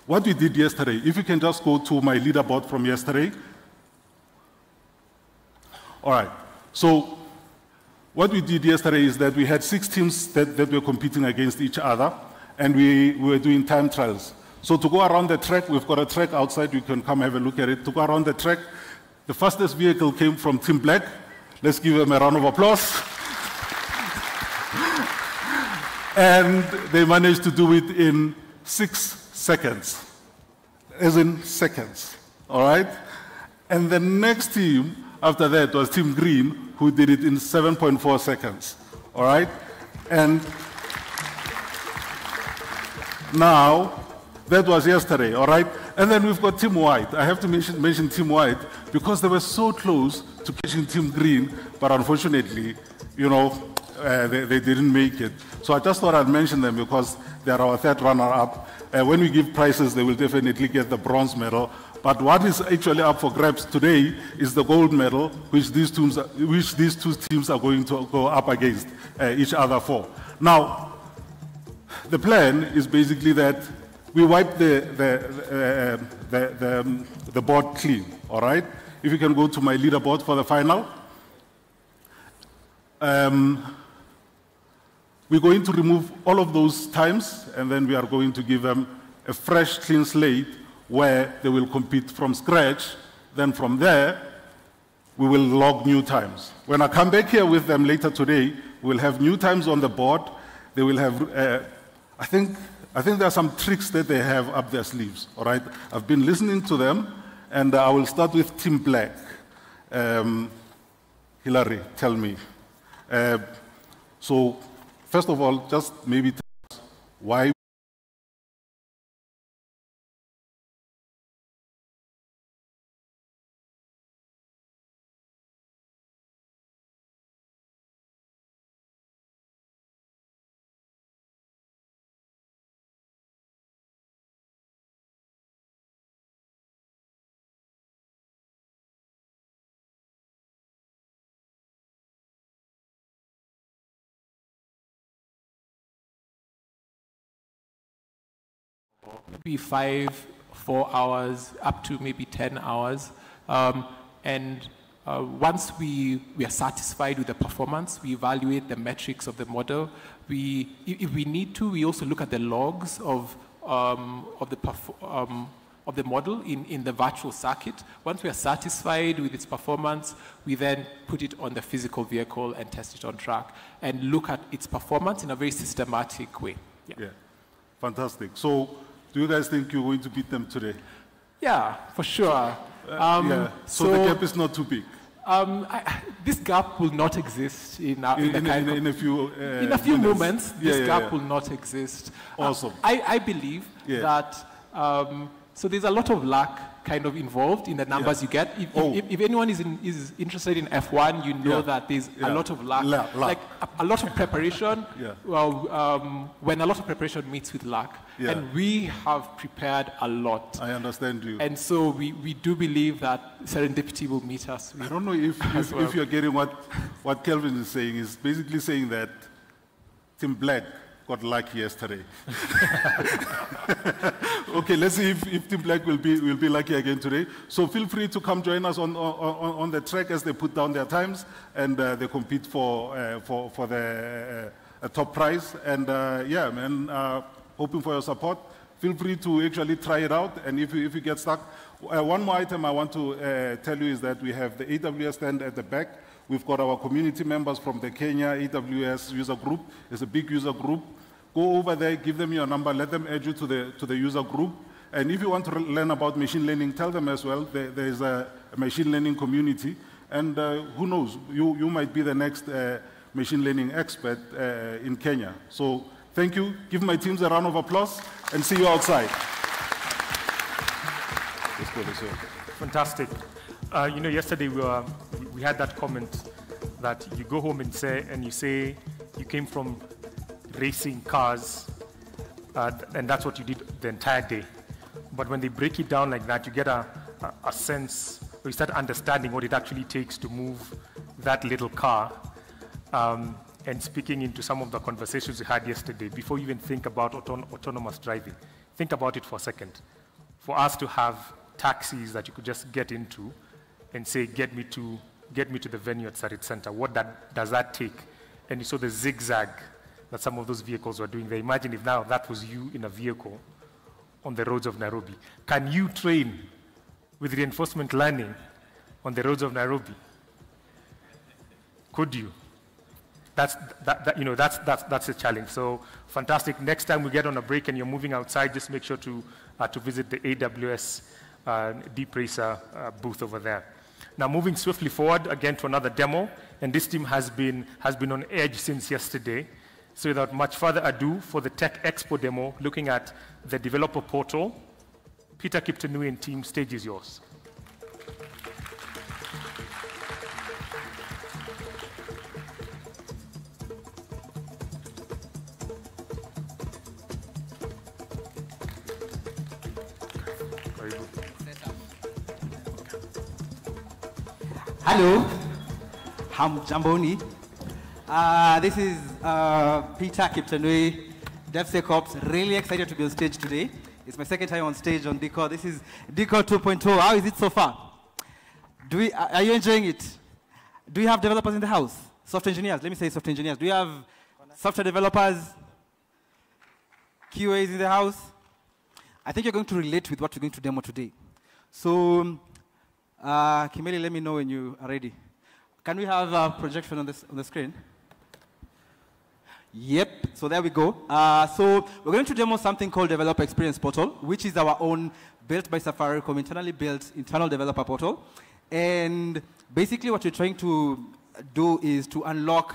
what we did yesterday, if you can just go to my leaderboard from yesterday. All right, so what we did yesterday is that we had 6 teams that were competing against each other, and we were doing time trials. So to go around the track, we've got a track outside, you can come have a look at it. To go around the track, the fastest vehicle came from Team Black. Let's give them a round of applause. And they managed to do it in 6 seconds, as in seconds, all right? And the next team after that was Team Green, who did it in 7.4 seconds, all right? And now, that was yesterday, all right? And then we've got Team White. I have to mention Team White because they were so close to catching Team Green, but unfortunately, you know, they didn't make it. So I just thought I'd mention them because they're our third runner-up. When we give prizes, they will definitely get the bronze medal. But what is actually up for grabs today is the gold medal, which these two teams are going to go up against each other for. Now, the plan is basically that we wipe the board clean, all right? If you can go to my leaderboard for the final. We're going to remove all of those times, and then we are going to give them a fresh, clean slate where they will compete from scratch. Then from there, we will log new times. When I come back here with them later today, we'll have new times on the board. They will have, I think there are some tricks that they have up their sleeves, all right? I've been listening to them, and I will start with Team Black. Hillary, tell me. So, first of all, just maybe tell us why. Maybe 5, 4 hours, up to maybe 10 hours. And once we are satisfied with the performance, we evaluate the metrics of the model. If we need to, we also look at the logs of the model in the virtual circuit. Once we are satisfied with its performance, we then put it on the physical vehicle and test it on track and look at its performance in a very systematic way. Yeah. Fantastic. So, do you guys think you're going to beat them today? Yeah, for sure. Yeah. So the gap is not too big. This gap will not exist in a few minutes. moments. This gap will not exist. Awesome. I believe that. So there's a lot of luck kind of involved in the numbers you get. If anyone is interested in F1, you know that there's a lot of luck. Like a lot of preparation. Well, when a lot of preparation meets with luck. And we have prepared a lot. I understand you. And so we do believe that serendipity will meet us. I don't know if you're getting what Kelvin is saying. Is basically saying that Team Black got lucky yesterday. Okay, let's see if Team Black will be lucky again today. So feel free to come join us on the track as they put down their times and they compete for the top prize. And yeah, man, hoping for your support. Feel free to actually try it out. And if you get stuck, one more item I want to tell you is that we have the AWS stand at the back. We've got our community members from the Kenya AWS user group. It's a big user group. Go over there, give them your number, let them add you to the user group. And if you want to learn about machine learning, tell them as well. There is a machine learning community. And who knows, you might be the next machine learning expert in Kenya. So thank you. Give my teams a round of applause and see you outside. Let's go this way. Fantastic. You know, yesterday we had that comment that you go home and you say you came from racing cars, and that's what you did the entire day. But when they break it down like that, you get a sense, or you start understanding what it actually takes to move that little car. And speaking into some of the conversations we had yesterday, before you even think about autonomous driving, think about it for a second. For us to have taxis that you could just get into and say, get me to the venue at Sarit Center, what does that take? And you saw the zigzag that some of those vehicles were doing there. Imagine if now that was you in a vehicle on the roads of Nairobi. Can you train with reinforcement learning on the roads of Nairobi? Could you? That's a challenge. So fantastic. Next time we get on a break and you're moving outside, just make sure to visit the AWS Deep Racer booth over there. Now moving swiftly forward again to another demo, and this team has been on edge since yesterday. So without much further ado, for the Tech Expo demo, looking at the developer portal, Peter Kiptanui and team, stage is yours. Hello, I'm Jamboni. This is Peter Kiptanui, DevSecOps. Really excited to be on stage today. It's my second time on stage on Decode. This is Decode 2.0. How is it so far? Are you enjoying it? Do you have developers in the house? Software engineers? Let me say software engineers. Do you have software developers? QAs in the house? I think you're going to relate with what we're going to demo today. So, Kimeli, let me know when you are ready. Can we have a projection on the screen? Yep, so there we go. So we're going to demo something called Developer Experience Portal, which is our own built by Safaricom, internally built internal developer portal. And basically what we're trying to do is to unlock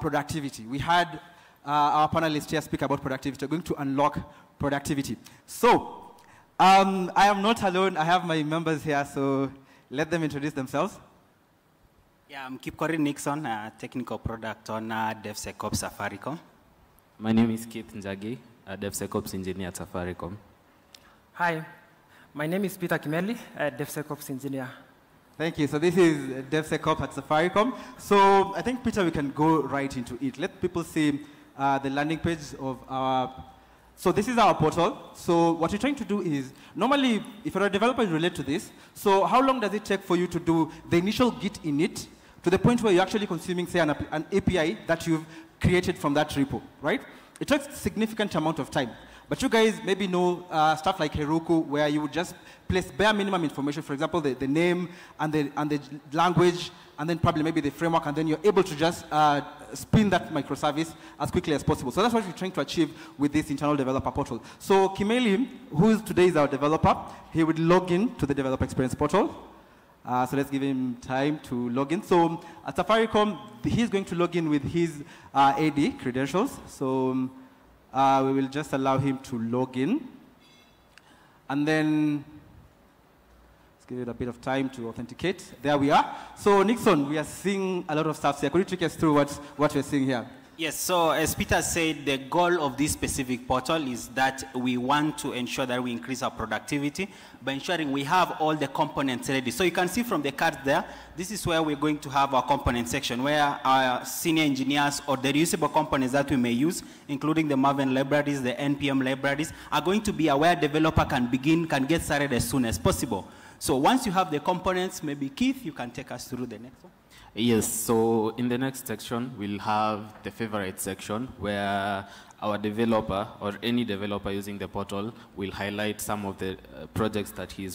productivity. We had our panelists here speak about productivity. We're going to unlock productivity. So I am not alone. I have my members here, so let them introduce themselves. Yeah, I'm Kipkorir Nixon, technical product on DevSecOps Safaricom. My name is Keith Njagi, a DevSecOps engineer at Safaricom. Hi, my name is Peter Kimeli, a DevSecOps engineer. Thank you. So this is DevSecOps at Safaricom. So I think, Peter, we can go right into it. Let people see the landing page of our So this is our portal. So what we're trying to do is, normally, if you're a developer, you relate to this. So how long does it take for you to do the initial Git init to the point where you're actually consuming, say, an API that you've created from that repo, right? It takes a significant amount of time. But you guys maybe know stuff like Heroku, where you would just place bare minimum information, for example, the name and the language, and then probably maybe the framework, and then you're able to just spin that microservice as quickly as possible. So that's what we're trying to achieve with this internal developer portal. So Kimeli, who today is our developer, he would log in to the developer experience portal. So let's give him time to log in. So at Safaricom, he's going to log in with his AD credentials. So we will just allow him to log in. And then let's give it a bit of time to authenticate. There we are. So Nixon, we are seeing a lot of stuff here. Could you take us through what we're seeing here? Yes, so as Peter said, the goal of this specific portal is that we want to ensure that we increase our productivity by ensuring we have all the components ready. So you can see from the card there, this is where we're going to have our component section, where our senior engineers or the reusable components that we may use, including the Maven libraries, the NPM libraries, are going to be where developer can get started as soon as possible. So once you have the components, maybe Keith, you can take us through the next one. Yes, so in the next section, we'll have the favorite section where our developer or any developer using the portal will highlight some of the projects that he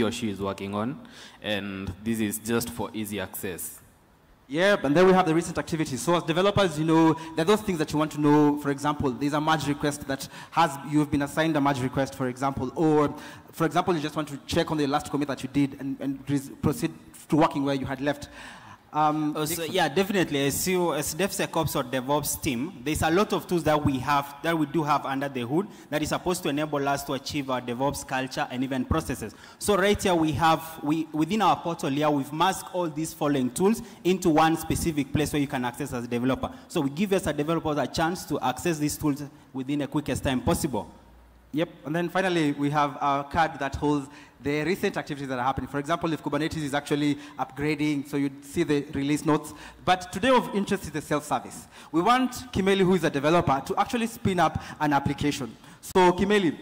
or she is working on. And this is just for easy access. Yeah, and then we have the recent activities. So as developers, you know, there are those things that you want to know. For example, there's a merge request that you've been assigned a merge request, for example. Or, for example, you just want to check on the last commit that you did and proceed to working where you had left. So yeah, definitely. As DevSecOps or DevOps team, there's a lot of tools that we do have under the hood that is supposed to enable us to achieve our DevOps culture and even processes. So right here within our portal here, we've masked all these following tools into one specific place where you can access as a developer. So we give us as developers a chance to access these tools within the quickest time possible. Yep, and then finally we have our card that holds the recent activities that are happening. For example, if Kubernetes is actually upgrading, so you'd see the release notes. But today of interest is the self-service. We want Kimeli, who is a developer, to actually spin up an application. So Kimeli,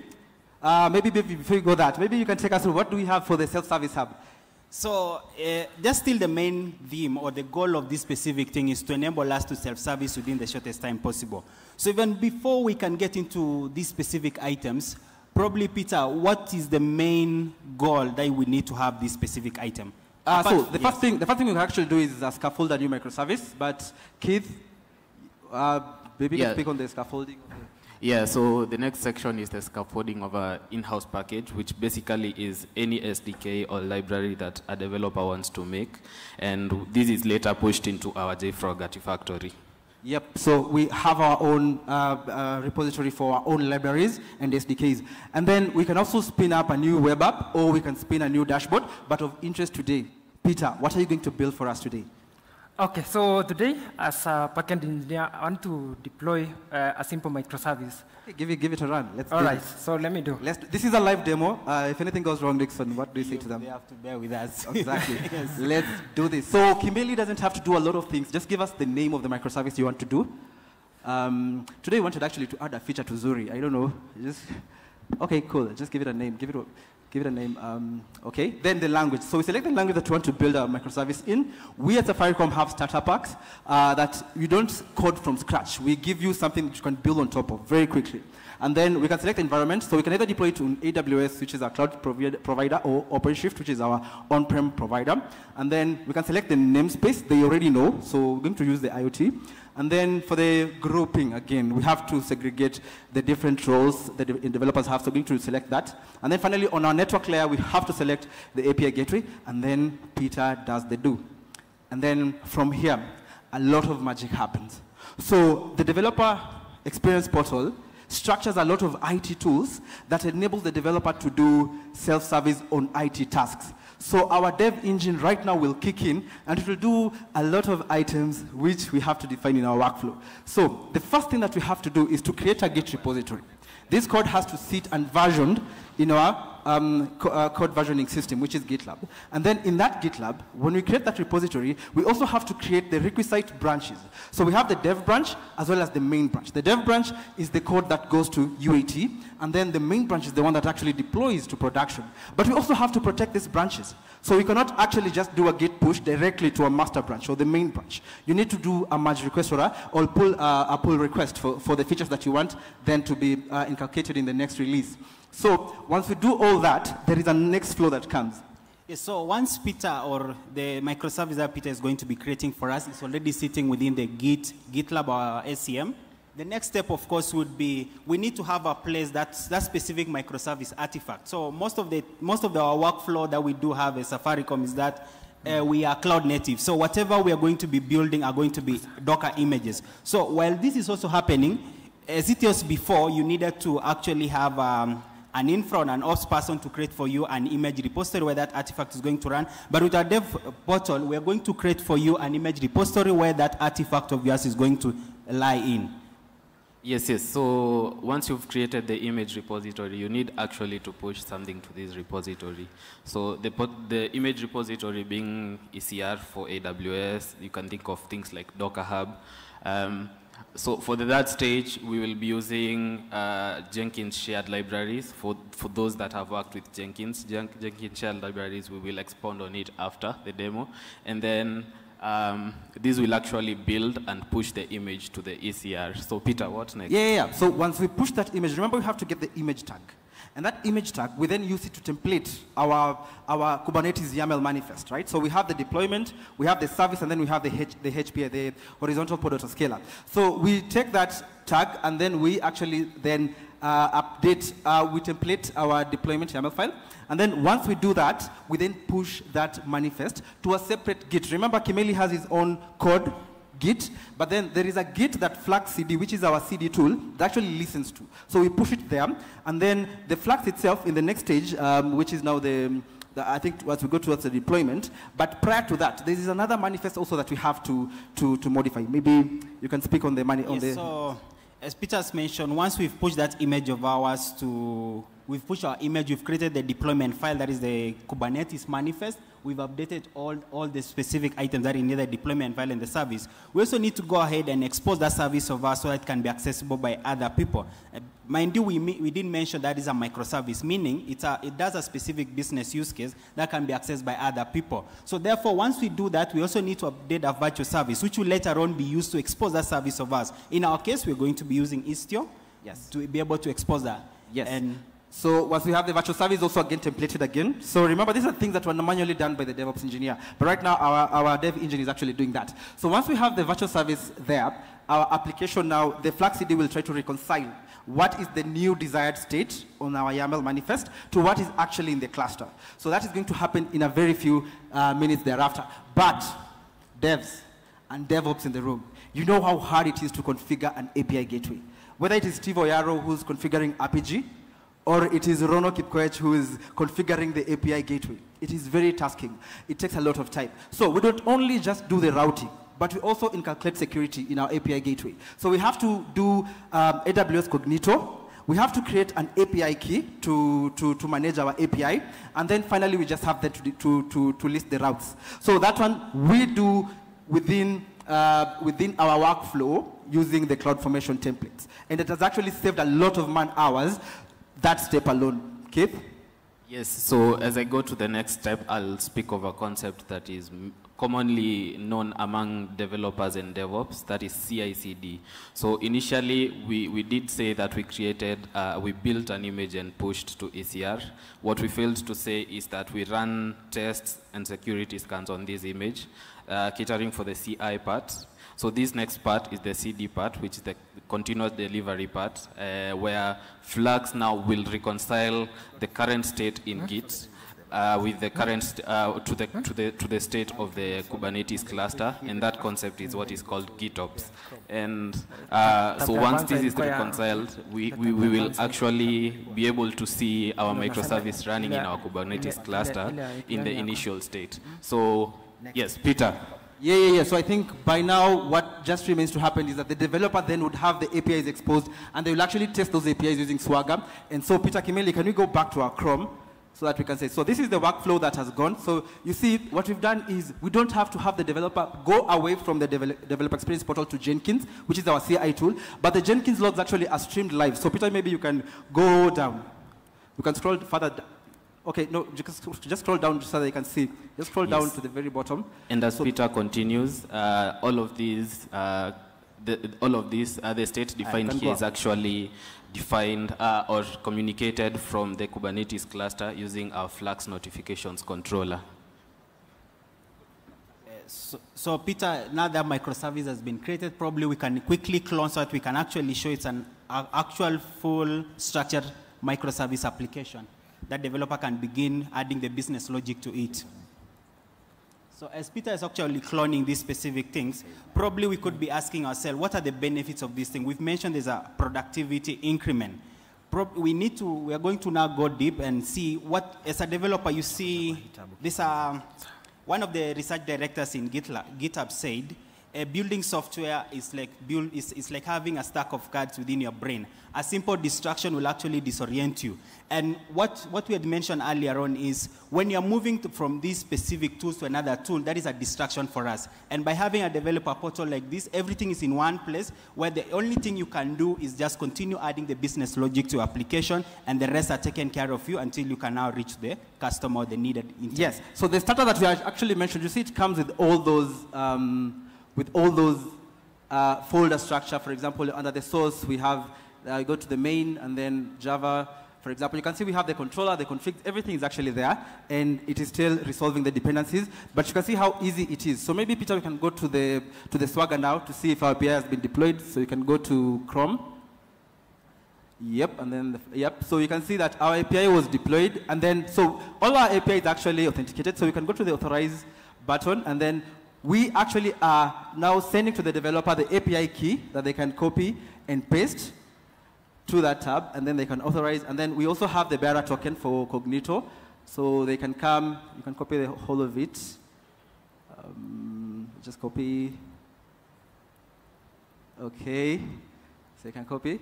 maybe before you go that, maybe you can take us through what do we have for the self-service hub? So just still the main theme or the goal of this specific thing is to enable us to self-service within the shortest time possible. So even before we can get into these specific items, probably Peter, what is the main goal that we need to have this specific item? So the first thing we can actually do is scaffold a new microservice. But Keith, maybe you can speak on the scaffolding. Yeah, so the next section is the scaffolding of an in-house package, which basically is any SDK or library that a developer wants to make. And this is later pushed into our JFrog Artifactory. Yep, so we have our own repository for our own libraries and SDKs. And then we can also spin up a new web app, or we can spin a new dashboard. But of interest today, Peter, what are you going to build for us today? Okay, so today, as a backend engineer, I want to deploy a simple microservice. Okay, give it a run. All right, so let me do. This is a live demo. If anything goes wrong, Nixon, what do you say to them? They have to bear with us. Exactly. Yes. Let's do this. So Kimeli doesn't have to do a lot of things. Just give us the name of the microservice you want to do. Today, we wanted actually to add a feature to Zuri. I don't know. Okay, cool. Just give it a name. Give it a name. Okay, then the language. So we select the language that you want to build a microservice in. We at Safaricom have starter packs that you don't code from scratch. We give you something that you can build on top of very quickly. And then we can select the environment. So we can either deploy it to AWS, which is our cloud provider, or OpenShift, which is our on-prem provider. And then we can select the namespace they already know. So we're going to use the IoT. And then for the grouping, again, we have to segregate the different roles that the developers have, so we're going to select that. And then finally, on our network layer, we have to select the API gateway, and then Peter does the do. And then from here, a lot of magic happens. So the developer experience portal structures a lot of IT tools that enable the developer to do self-service on IT tasks. So our dev engine right now will kick in, and it will do a lot of items which we have to define in our workflow. So the first thing that we have to do is to create a Git repository. This code has to sit and versioned in our code versioning system, which is GitLab. And then in that GitLab, when we create that repository, we also have to create the requisite branches. So we have the dev branch as well as the main branch. The dev branch is the code that goes to UAT, and then the main branch is the one that actually deploys to production. But we also have to protect these branches. So we cannot actually just do a git push directly to a master branch or the main branch. You need to do a merge request or pull a pull request for the features that you want then to be inculcated in the next release. So once we do all that, there is a next flow that comes. Yes, so once Peter or the microservice that Peter is going to be creating for us is already sitting within the GitLab or SCM, the next step, of course, would be we need to have a place that specific microservice artifact. So most of our workflow that we do have at Safaricom is that we are cloud native. So whatever we are going to be building are going to be Docker images. So while this is also happening, as it was before, you needed to actually have an infra and an ops person to create for you an image repository where that artifact is going to run. But with our dev portal, we are going to create for you an image repository where that artifact of yours is going to lie in. Yes, yes. So once you've created the image repository, you need actually to push something to this repository. So the image repository being ECR for AWS, you can think of things like Docker Hub. So for that stage, we will be using Jenkins shared libraries. For those that have worked with Jenkins shared libraries, we will expound on it after the demo. And then this will actually build and push the image to the ECR. So Peter, what next? Yeah. So once we push that image, remember we have to get the image tag. And that image tag, we then use it to template our Kubernetes YAML manifest, right? So we have the deployment, we have the service, and then we have the HPA, the horizontal pod autoscaler. So we take that tag, and then we actually then update, we template our deployment YAML file. And then once we do that, we then push that manifest to a separate Git. Remember, Kimeli has his own code, Git, but then there is a Git that Flux CD, which is our CD tool, that actually listens to. So we push it there, and then the Flux itself in the next stage, which is now I think as we go towards the deployment, but prior to that, there is another manifest also that we have to modify. Maybe you can speak on the So, as Peter's mentioned, once we've pushed that image of ours we've pushed our image, we've created the deployment file, that is the Kubernetes manifest. We've updated all the specific items that are in the deployment file and the service. We also need to go ahead and expose that service of ours so that it can be accessible by other people. Mind you, we didn't mention that is a microservice, meaning it does a specific business use case that can be accessed by other people. So therefore, once we do that, we also need to update our virtual service, which will later on be used to expose that service of ours. In our case, we're going to be using Istio to be able to expose that. Yes. So once we have the virtual service also again templated again. So remember, these are things that were manually done by the DevOps engineer. But right now, our dev engine is actually doing that. So once we have the virtual service there, our application now, the Flux CD will try to reconcile what is the new desired state on our YAML manifest to what is actually in the cluster. So that is going to happen in a very few minutes thereafter. But devs and DevOps in the room, you know how hard it is to configure an API gateway. Whether it is Steve Oyaro who's configuring RPG, or it is Rono Kipkoech who is configuring the API gateway. It is very tasking. It takes a lot of time. So we don't only just do the routing, but we also inculcate security in our API gateway. So we have to do AWS Cognito. We have to create an API key to manage our API. And then finally, we just have that to list the routes. So that one we do within our workflow using the CloudFormation templates. And it has actually saved a lot of man hours, that step alone. Keith? Yes, so as I go to the next step, I'll speak of a concept that is commonly known among developers and DevOps, that is CI/CD. So initially, we did say that we built an image and pushed to ECR. What we failed to say is that we run tests and security scans on this image, catering for the CI part. So this next part is the CD part, which is the continuous delivery part, where Flux now will reconcile the current state in Git with the current to the state of the Kubernetes cluster, and that concept is what is called GitOps. And so once this is reconciled, we will actually be able to see our microservice running in our Kubernetes cluster in the initial state. So yes, Peter. Yeah. So I think by now what just remains to happen is that the developer then would have the APIs exposed and they will actually test those APIs using Swagger. And so Peter Kimeli, can we go back to our Chrome so that we can say, so this is the workflow that has gone. So you see what we've done is we don't have to have the developer go away from the developer experience portal to Jenkins, which is our CI tool, but the Jenkins logs actually are streamed live. So Peter, maybe you can go down. You can scroll further down. Okay, no, just scroll down so that you can see. Just scroll down to the very bottom. And as Peter continues, all of these, the state defined here is actually defined or communicated from the Kubernetes cluster using our Flux notifications controller. So Peter, now that microservice has been created, probably we can quickly clone so that we can actually show it's an actual full structured microservice application that developer can begin adding the business logic to it. So as Peter is actually cloning these specific things, probably we could be asking ourselves, what are the benefits of this thing? We've mentioned there's a productivity increment. We are going to now go deep and see what, as a developer, you see, this, one of the research directors in GitHub said, building software is like having a stack of cards within your brain. A simple distraction will actually disorient you. And what we had mentioned earlier on is when you're moving from these specific tools to another tool, that is a distraction for us. And by having a developer portal like this, everything is in one place where the only thing you can do is just continue adding the business logic to your application, and the rest are taken care of you until you can now reach the customer, the needed intent. Yes. So the starter that we actually mentioned, you see it comes with all those folder structure. For example, under the source, we have, go to the main, and then Java. For example, you can see we have the controller, the config, everything is actually there, and it is still resolving the dependencies, but you can see how easy it is. So maybe, Peter, we can go to the Swagger now to see if our API has been deployed. So you can go to Chrome. Yep, and then, so you can see that our API was deployed, and then, so all our API is actually authenticated, so you can go to the authorize button, and then we actually are now sending to the developer the API key that they can copy and paste to that tab, and then they can authorize. And then we also have the bearer token for Cognito, so they can come, you can copy the whole of it. Just copy. Okay, so you can copy,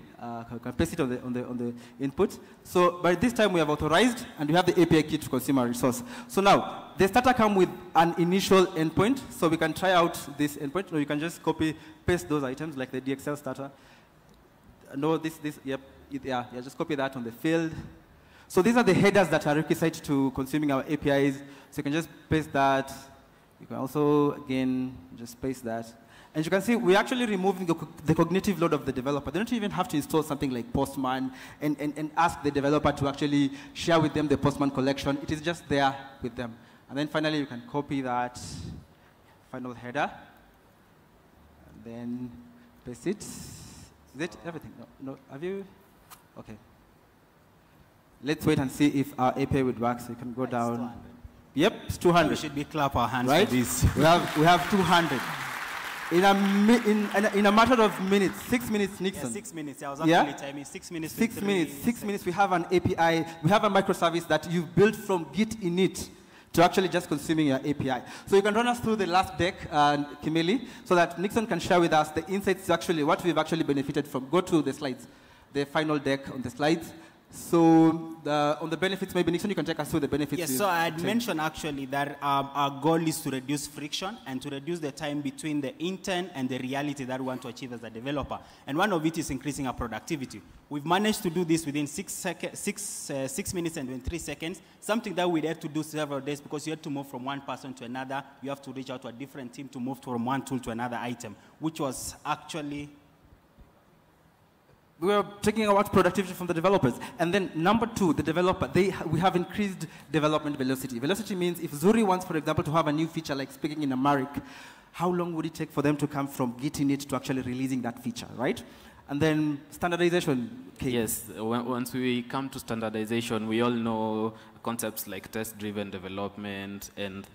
you can paste it on the input. So by this time we have authorized, and we have the API key to consume our resource. So now, the starter comes with an initial endpoint, so we can try out this endpoint, or you can just copy, paste those items like the DXL starter. No, just copy that on the field. So these are the headers that are requisite to consuming our APIs. So you can just paste that. You can also, again, just paste that. And you can see we're actually removing the cognitive load of the developer. They don't even have to install something like Postman and ask the developer to actually share with them the Postman collection. It is just there with them. And then finally, you can copy that final header. And then paste it. Is it everything? No, have you? Okay. Let's wait and see if our API would work. So you can go down. 200. Yep, it's 200. We should be clap our hands right? for this. We have 200. In a matter of minutes, 6 minutes, Nixon. Yeah, 6 minutes. I was actually timing 6 minutes. 6 minutes. 6 minutes. We have an API. We have a microservice that you've built from Git init to actually just consuming your API. So you can run us through the last deck, Kimeli, so that Nixon can share with us the insights to actually what we've actually benefited from. Go to the slides, the final deck on the slides. So on the benefits, maybe Nixon, you can take us through the benefits. Yes, so I had mentioned actually that our goal is to reduce friction and to reduce the time between the intent and the reality that we want to achieve as a developer. And one of it is increasing our productivity. We've managed to do this within 6 minutes and 23 seconds, something that we had to do several days because you had to move from one person to another. You have to reach out to a different team to move from one tool to another item, which was actually... We were taking about productivity from the developers. And then number two, the developer, we have increased development velocity. Velocity means if Zuri wants, for example, to have a new feature like speaking in Amharic, how long would it take for them to come from Git init to actually releasing that feature, right? And then standardization. Okay. Yes, once we come to standardization, we all know concepts like test-driven development and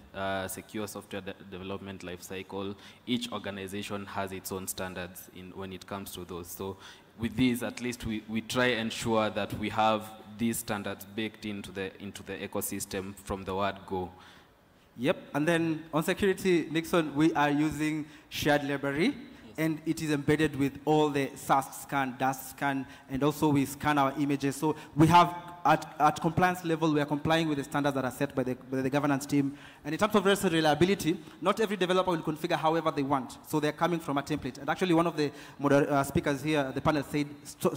secure software development lifecycle. Each organization has its own standards when it comes to those. So with these, at least we try and ensure that we have these standards baked into the ecosystem from the word go. Yep, and then on security, Nixon, we are using shared library, and it is embedded with all the SAST scan, DAST scan, and also we scan our images. So we have, at compliance level, we are complying with the standards that are set by the governance team. And in terms of reliability, not every developer will configure however they want. So they're coming from a template. And actually, one of the speakers here, the panel said,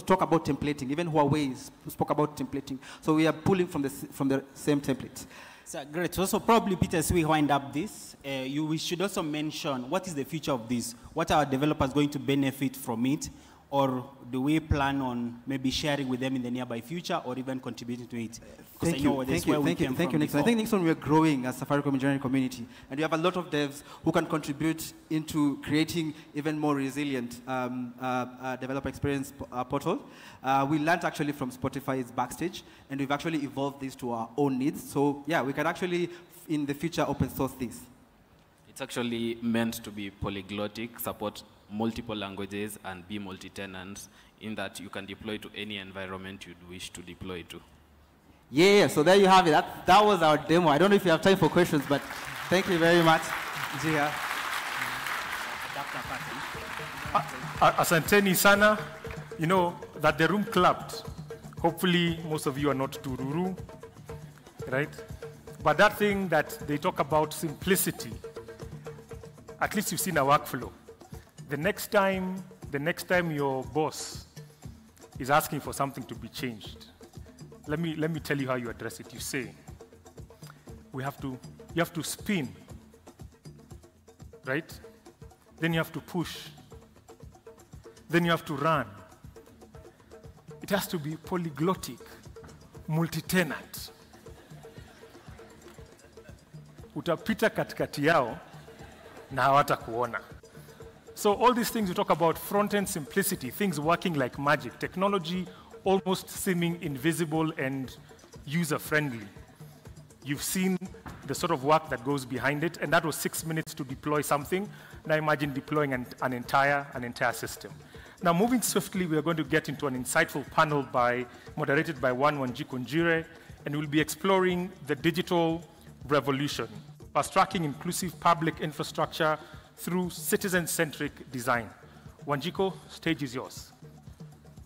talk about templating. Even Huawei spoke about templating. So we are pulling from the same templates. So great. So probably, Peter, as we wind up this, we should also mention what is the future of this? What are developers going to benefit from it? Or do we plan on maybe sharing with them in the nearby future or even contributing to it? Thank you, Nixon. I think, Nixon, we are growing as Safaricom engineering community. And we have a lot of devs who can contribute into creating even more resilient developer experience portal. We learned actually from Spotify's Backstage, and we've actually evolved this to our own needs. So yeah, we can actually, in the future, open source this. It's actually meant to be polyglottic, support multiple languages, and be multi-tenant, in that you can deploy to any environment you'd wish to deploy to. Yeah, so there you have it. That was our demo. I don't know if you have time for questions, but thank you very much, Jia. Asanteni sana. You know, that the room clapped. Hopefully, most of you are not tururu, right? But that thing that they talk about, simplicity, at least you've seen a workflow. The next time your boss is asking for something to be changed, let me tell you how you address it. You say, you have to spin, right? Then you have to push. Then you have to run. It has to be polyglottic, multi-tenant. Utapita katikati yao na hawatakuona. So all these things we talk about, front-end simplicity, things working like magic, technology almost seeming invisible and user-friendly. You've seen the sort of work that goes behind it, and that was 6 minutes to deploy something. Now imagine deploying an entire system. Now moving swiftly, we are going to get into an insightful panel moderated by Wanjiko Njire, and we'll be exploring the digital revolution, fast-tracking inclusive public infrastructure through citizen-centric design. Wanjiko, stage is yours.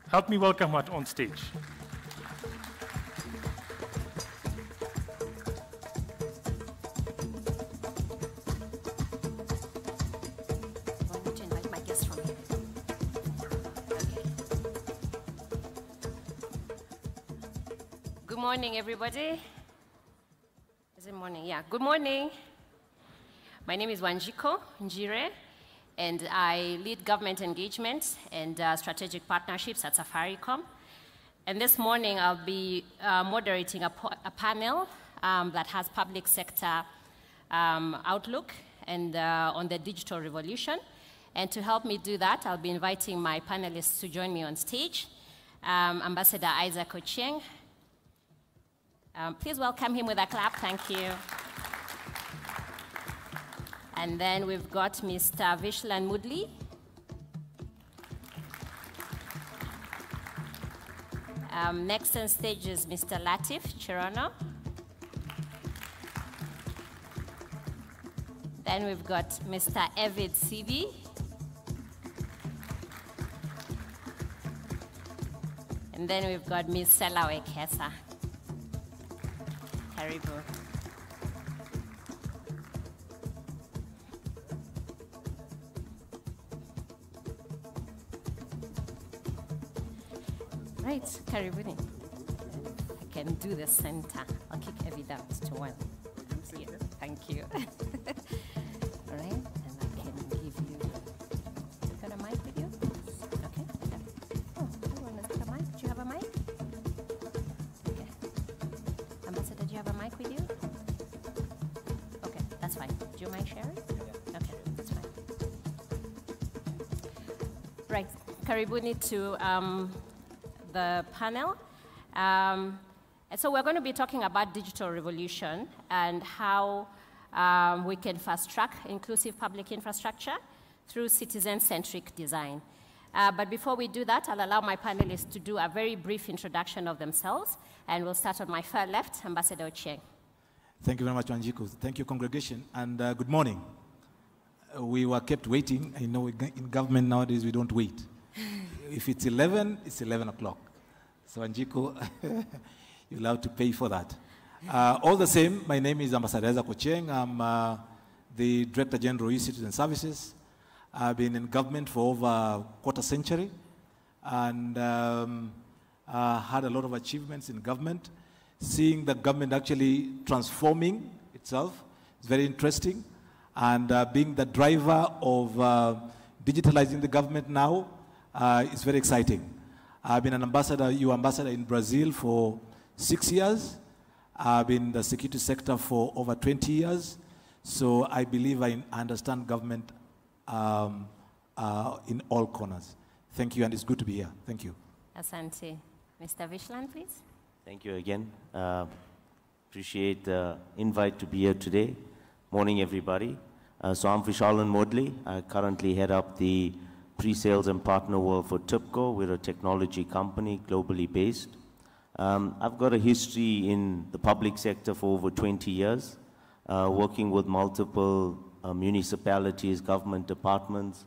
Help me welcome her on stage. Good morning, everybody. Is it morning? Yeah, good morning. My name is Wanjiko Njire, and I lead government engagement and strategic partnerships at Safaricom. And this morning, I'll be moderating a panel that has public sector outlook and on the digital revolution. And to help me do that, I'll be inviting my panelists to join me on stage. Ambassador Isaac Ochieng. Please welcome him with a clap. Thank you. And then we've got Mr. Vishlan Mudli. Next on stage is Mr. Latif Cherono. Then we've got Mr. Evid Sibi. And then we've got Ms. Selawe Kesa. Karibu. Right, karibuni. I can do the center. I'll kick evidence to one. Thank you. All right, and I can give you. Got a mic with you? Okay. Oh, everyone has got a mic. Do you have a mic? Okay. Ambassador, do you have a mic with you? Okay, that's fine. Do you mind sharing? Okay, that's fine. Right, karibuni to the panel. And so we're going to be talking about digital revolution and how we can fast-track inclusive public infrastructure through citizen-centric design. But before we do that, I'll allow my panelists to do a very brief introduction of themselves, and we'll start on my far left, Ambassador Ochieng. Thank you very much, Wanjiku. Thank you, congregation, and good morning. We were kept waiting. I know in government nowadays we don't wait. If it's 11, it's 11 o'clock. So Wanjiku, you'll have to pay for that. All the same, my name is Ambassador Isaac Ocheng. I'm the Director General E-Citizen Services. I've been in government for over a quarter century and had a lot of achievements in government. Seeing the government actually transforming itself is very interesting. And being the driver of digitalizing the government now is very exciting. I've been an ambassador, EU ambassador in Brazil for 6 years. I've been in the security sector for over 20 years. So I believe I understand government in all corners. Thank you, and it's good to be here. Thank you. Asante. Mr. Vishlan, please. Thank you again. Appreciate the invite to be here today. Morning, everybody. So I'm Vishalan Modley. I currently head up the pre-sales and partner world for TIBCO. We're a technology company, globally based. I've got a history in the public sector for over 20 years, working with multiple municipalities, government departments,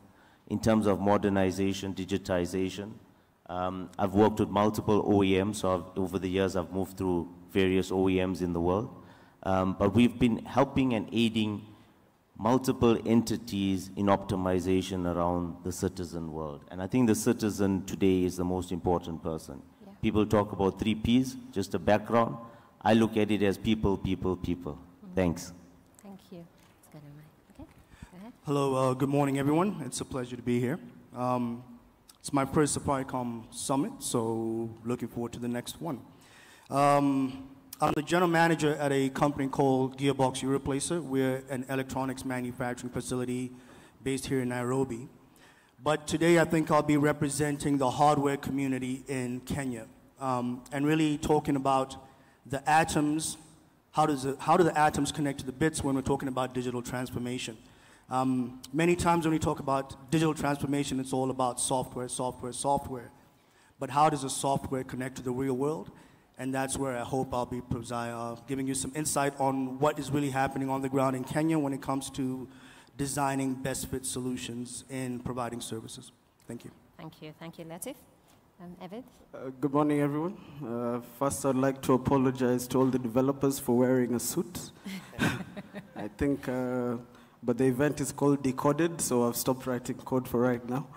in terms of modernization, digitization. I've worked with multiple OEMs, so over the years I've moved through various OEMs in the world. But we've been helping and aiding multiple entities in optimization around the citizen world. And I think the citizen today is the most important person. Yeah. People talk about 3 Ps, just a background. I look at it as people, people, people. Mm-hmm. Thanks. Thank you. Let's go to Mike. Okay, go ahead. Hello, good morning, everyone. It's a pleasure to be here. It's my first Safaricom Summit, so looking forward to the next one. I'm the general manager at a company called Gearbox Europlacer. We're an electronics manufacturing facility based here in Nairobi. But today I think I'll be representing the hardware community in Kenya and really talking about the atoms. How do the atoms connect to the bits when we're talking about digital transformation? Many times when we talk about digital transformation, it's all about software, software, software. But how does the software connect to the real world? And that's where I hope I'll be giving you some insight on what is really happening on the ground in Kenya when it comes to designing best fit solutions in providing services. Thank you. Thank you. Thank you, Latif. Evid? Good morning, everyone. First, I'd like to apologize to all the developers for wearing a suit. I think, but the event is called Decoded, so I've stopped writing code for right now.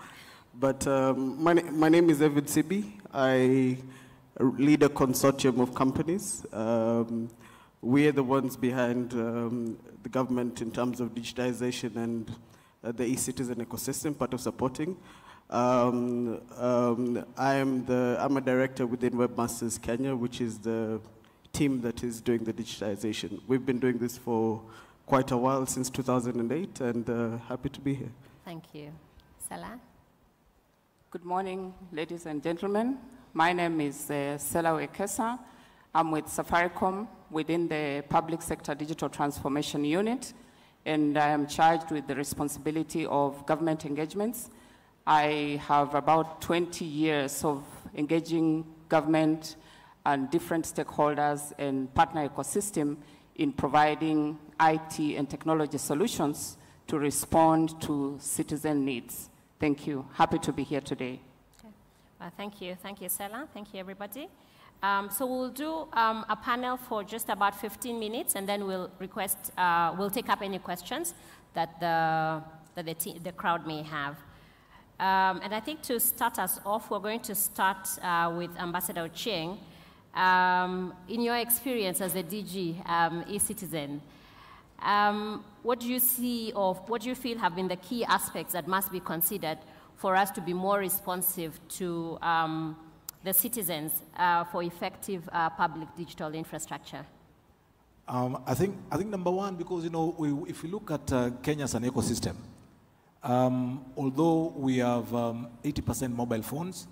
But my name is Evid Sibi. I lead a consortium of companies. We are the ones behind the government in terms of digitization and the e-citizen ecosystem, part of supporting. I'm a director within Webmasters Kenya, which is the team that is doing the digitization. We've been doing this for quite a while, since 2008, and happy to be here. Thank you. Salah? Good morning, ladies and gentlemen. My name is Sela Wekesa. I'm with Safaricom within the Public Sector Digital Transformation Unit, and I am charged with the responsibility of government engagements. I have about 20 years of engaging government and different stakeholders and partner ecosystem in providing IT and technology solutions to respond to citizen needs. Thank you. Happy to be here today. Thank you. Thank you, Sela. Thank you, everybody. So we'll do a panel for just about 15 minutes, and then we'll take up any questions that the crowd may have. And I think to start us off, we're going to start with Ambassador Ocheng. In your experience as a DG e-citizen, what do you see what do you feel have been the key aspects that must be considered for us to be more responsive to the citizens for effective public digital infrastructure? I think number one, because if we look at Kenya as an ecosystem, although we have 80% mobile phones,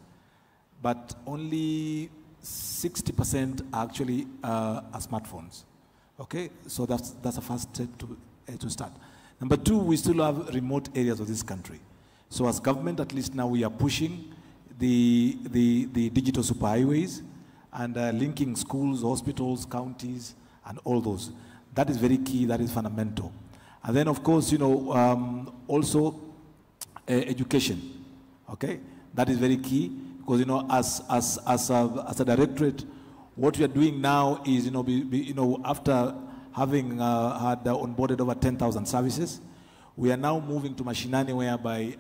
but only 60% actually are smartphones. Okay, so that's a first step to start. Number two, we still have remote areas of this country. So as government, at least now we are pushing the digital superhighways and linking schools, hospitals, counties, and all those. That is very key, that is fundamental. And then, of course, also education, okay? That is very key, because, as a directorate, what we are doing now is, after having had onboarded over 10,000 services, we are now moving to mashinani, whereby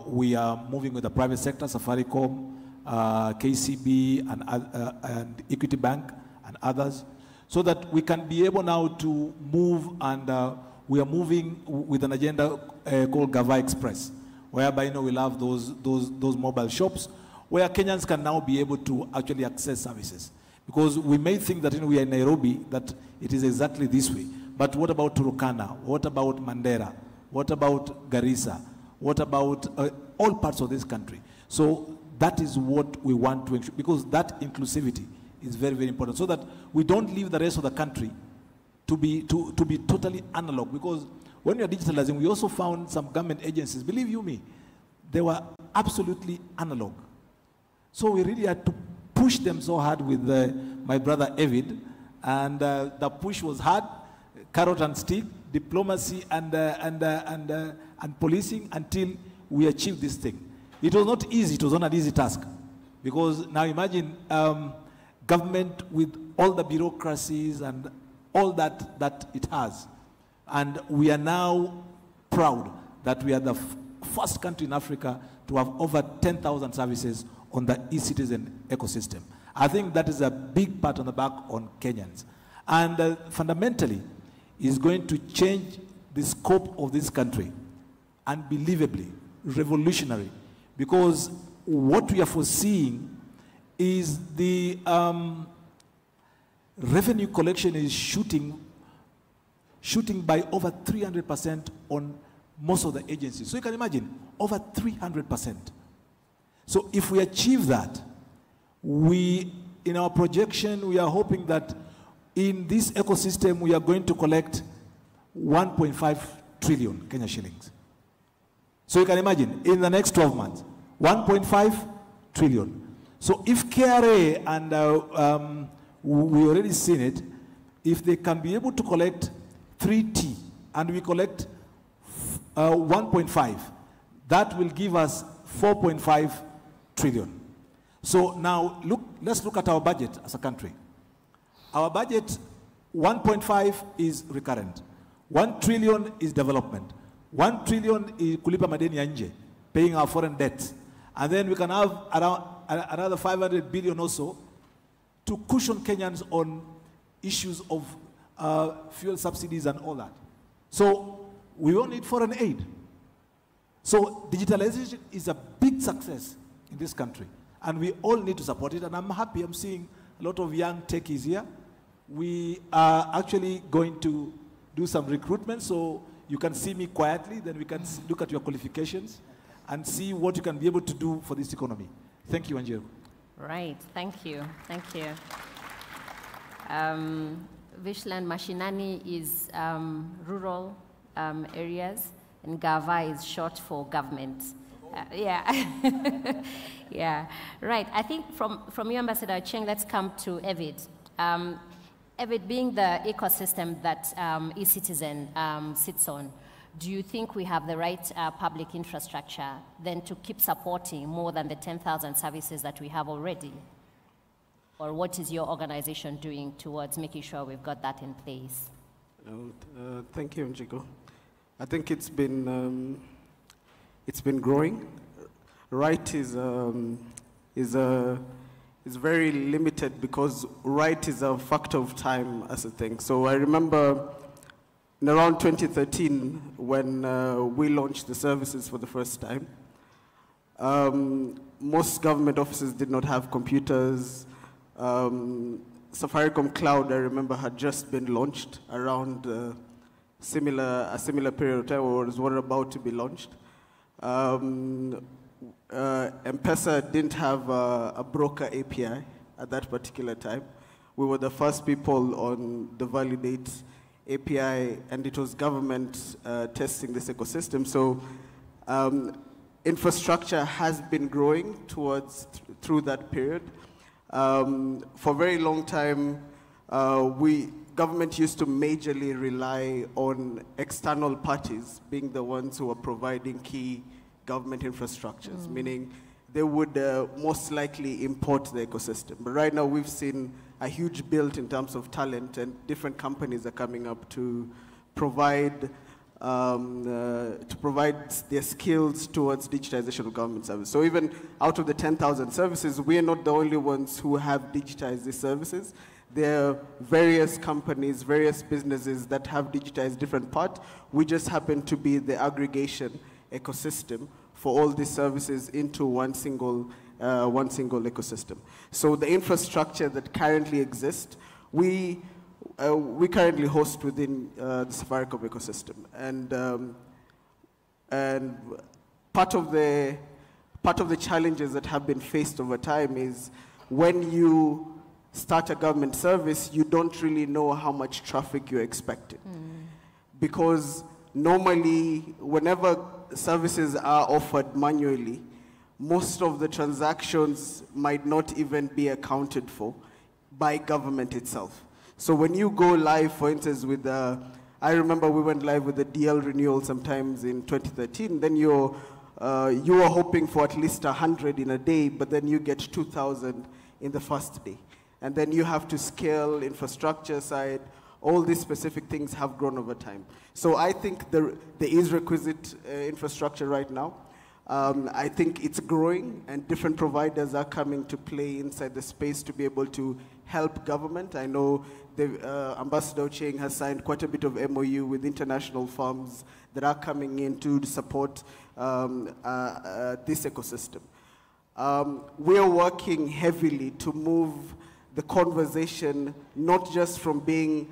we are moving with the private sector, Safaricom, KCB, and Equity Bank, and others, so that we can be able now to move, and we are moving with an agenda called Gava Express, whereby we'll have those mobile shops where Kenyans can now be able to actually access services. Because we may think that we are in Nairobi, that it is exactly this way. But what about Turkana? What about Mandera? What about Garissa? What about all parts of this country? So that is what we want to ensure, because that inclusivity is very, very important, so that we don't leave the rest of the country to be totally analog. Because when we are digitalizing, we also found some government agencies, believe you me, they were absolutely analog. So we really had to push them so hard with my brother Evid, and the push was hard, carrot and stick, diplomacy and policing, until we achieved this thing. It was not easy, it was not an easy task, because now imagine government with all the bureaucracies and all that it has. And we are now proud that we are the first country in Africa to have over 10,000 services on the e-citizen ecosystem. I think that is a big pat on the back on Kenyans. And fundamentally, is going to change the scope of this country, unbelievably, revolutionary, because what we are foreseeing is the revenue collection is shooting by over 300% on most of the agencies. So you can imagine, over 300%. So if we achieve that, in our projection, we are hoping that in this ecosystem, we are going to collect 1.5 trillion Kenya shillings. So you can imagine, in the next 12 months, 1.5 trillion. So if KRA, and we already seen it, if they can be able to collect 3T, and we collect 1.5, that will give us 4.5 trillion. So now, let's look at our budget as a country. Our budget, 1.5 is recurrent. 1 trillion is development. 1 trillion is kulipa madeni ya nje, paying our foreign debts. And then we can have around another 500 billion or so to cushion Kenyans on issues of fuel subsidies and all that. So we won't need foreign aid. So digitalization is a big success in this country, and we all need to support it. And I'm happy I'm seeing a lot of young techies here. We are actually going to do some recruitment, so you can see me quietly, then we can look at your qualifications and see what you can be able to do for this economy. Thank you, Angelo. Right, thank you, thank you. Vishland Mashinani is rural areas, and GAVA is short for government. Yeah, yeah, right. I think from you, Ambassador Cheng, let's come to Evid. Evid, being the ecosystem that eCitizen sits on, do you think we have the right public infrastructure then to keep supporting more than the 10,000 services that we have already? Or what is your organization doing towards making sure we've got that in place? Thank you, Njiko. I think it's been growing. Right is very limited, because right is a factor of time as a thing. So I remember in around 2013 when we launched the services for the first time. Most government offices did not have computers. Safaricom Cloud, I remember, had just been launched around a similar period of time, or was about to be launched. M-Pesa didn't have a broker API at that particular time. We were the first people on the Validate API, and it was government testing this ecosystem. So infrastructure has been growing through that period. For a very long time, government used to majorly rely on external parties being the ones who are providing key government infrastructures, meaning they would most likely import the ecosystem. But right now we've seen a huge build in terms of talent, and different companies are coming up to provide their skills towards digitization of government services. So even out of the 10,000 services, we are not the only ones who have digitized these services. There are various companies, various businesses that have digitized different parts. We just happen to be the aggregation ecosystem for all these services into one single ecosystem. So the infrastructure that currently exists, we currently host within the Safaricom ecosystem, and part of the challenges that have been faced over time is when you start a government service, you don't really know how much traffic you're expecting, because normally whenever services are offered manually, most of the transactions might not even be accounted for by government itself. So when you go live, for instance, with I remember we went live with the DL renewal sometimes in 2013, then you are hoping for at least 100 in a day, but then you get 2,000 in the first day. And then you have to scale infrastructure side. All these specific things have grown over time. So I think there is requisite infrastructure right now. I think it's growing, and different providers are coming to play inside the space to be able to help government. I know Ambassador Cheng has signed quite a bit of MOU with international firms that are coming in to support this ecosystem. We are working heavily to move the conversation not just from being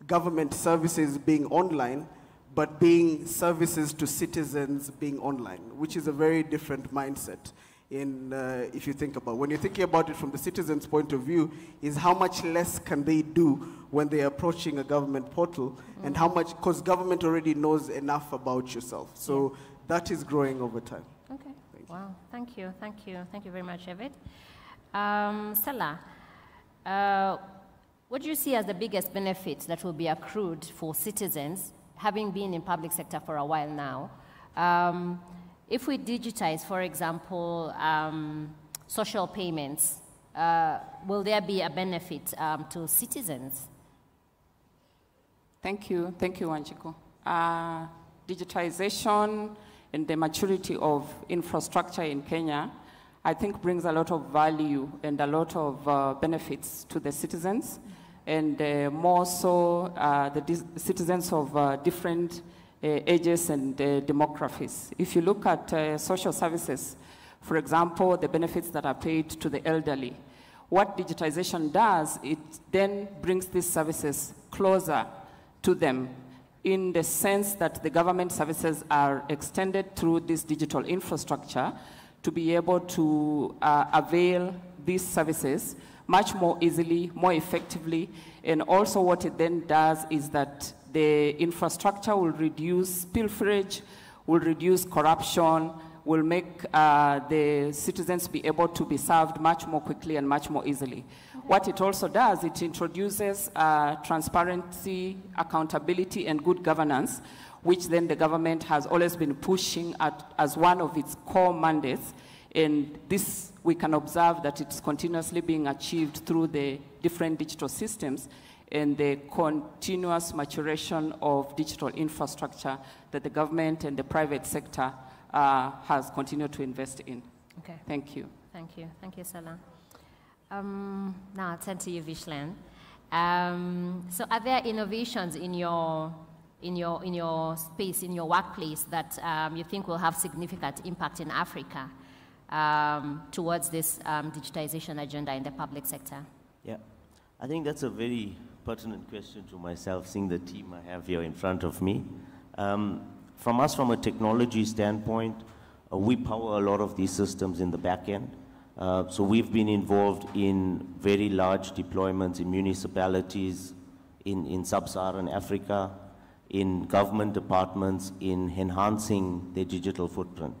government services being online, but being services to citizens being online, which is a very different mindset. If you think about, when you're thinking about it from the citizen's point of view, is how much less can they do when they're approaching a government portal, and how much, because government already knows enough about yourself. So that is growing over time. Okay. Wow. Thank you. Thank you. Thank you very much, Evid. Stella, what do you see as the biggest benefits that will be accrued for citizens, having been in public sector for a while now? If we digitize, for example, social payments, will there be a benefit to citizens? Thank you, Wanjiku. Digitization and the maturity of infrastructure in Kenya, I think, brings a lot of value and a lot of benefits to the citizens, and more so the citizens of different ages and demographies. If you look at social services, for example, the benefits that are paid to the elderly, what digitization does, it then brings these services closer to them, in the sense that the government services are extended through this digital infrastructure to be able to avail these services much more easily, more effectively. And also what it then does is that the infrastructure will reduce pilferage, will reduce corruption, will make the citizens be able to be served much more quickly and much more easily. What it also does, it introduces transparency, accountability, and good governance, which then the government has always been pushing as one of its core mandates. And this, we can observe that it's continuously being achieved through the different digital systems and the continuous maturation of digital infrastructure that the government and the private sector has continued to invest in. Okay. Thank you. Thank you. Thank you, Salah. Now I'll turn to you, Vishlan. So are there innovations in your space, in your workplace, that you think will have significant impact in Africa towards this digitization agenda in the public sector? Yeah, I think that's a very pertinent question to myself, seeing the team I have here in front of me. From a technology standpoint, we power a lot of these systems in the back end. So we've been involved in very large deployments in municipalities, in sub-Saharan Africa, in government departments, in enhancing their digital footprint,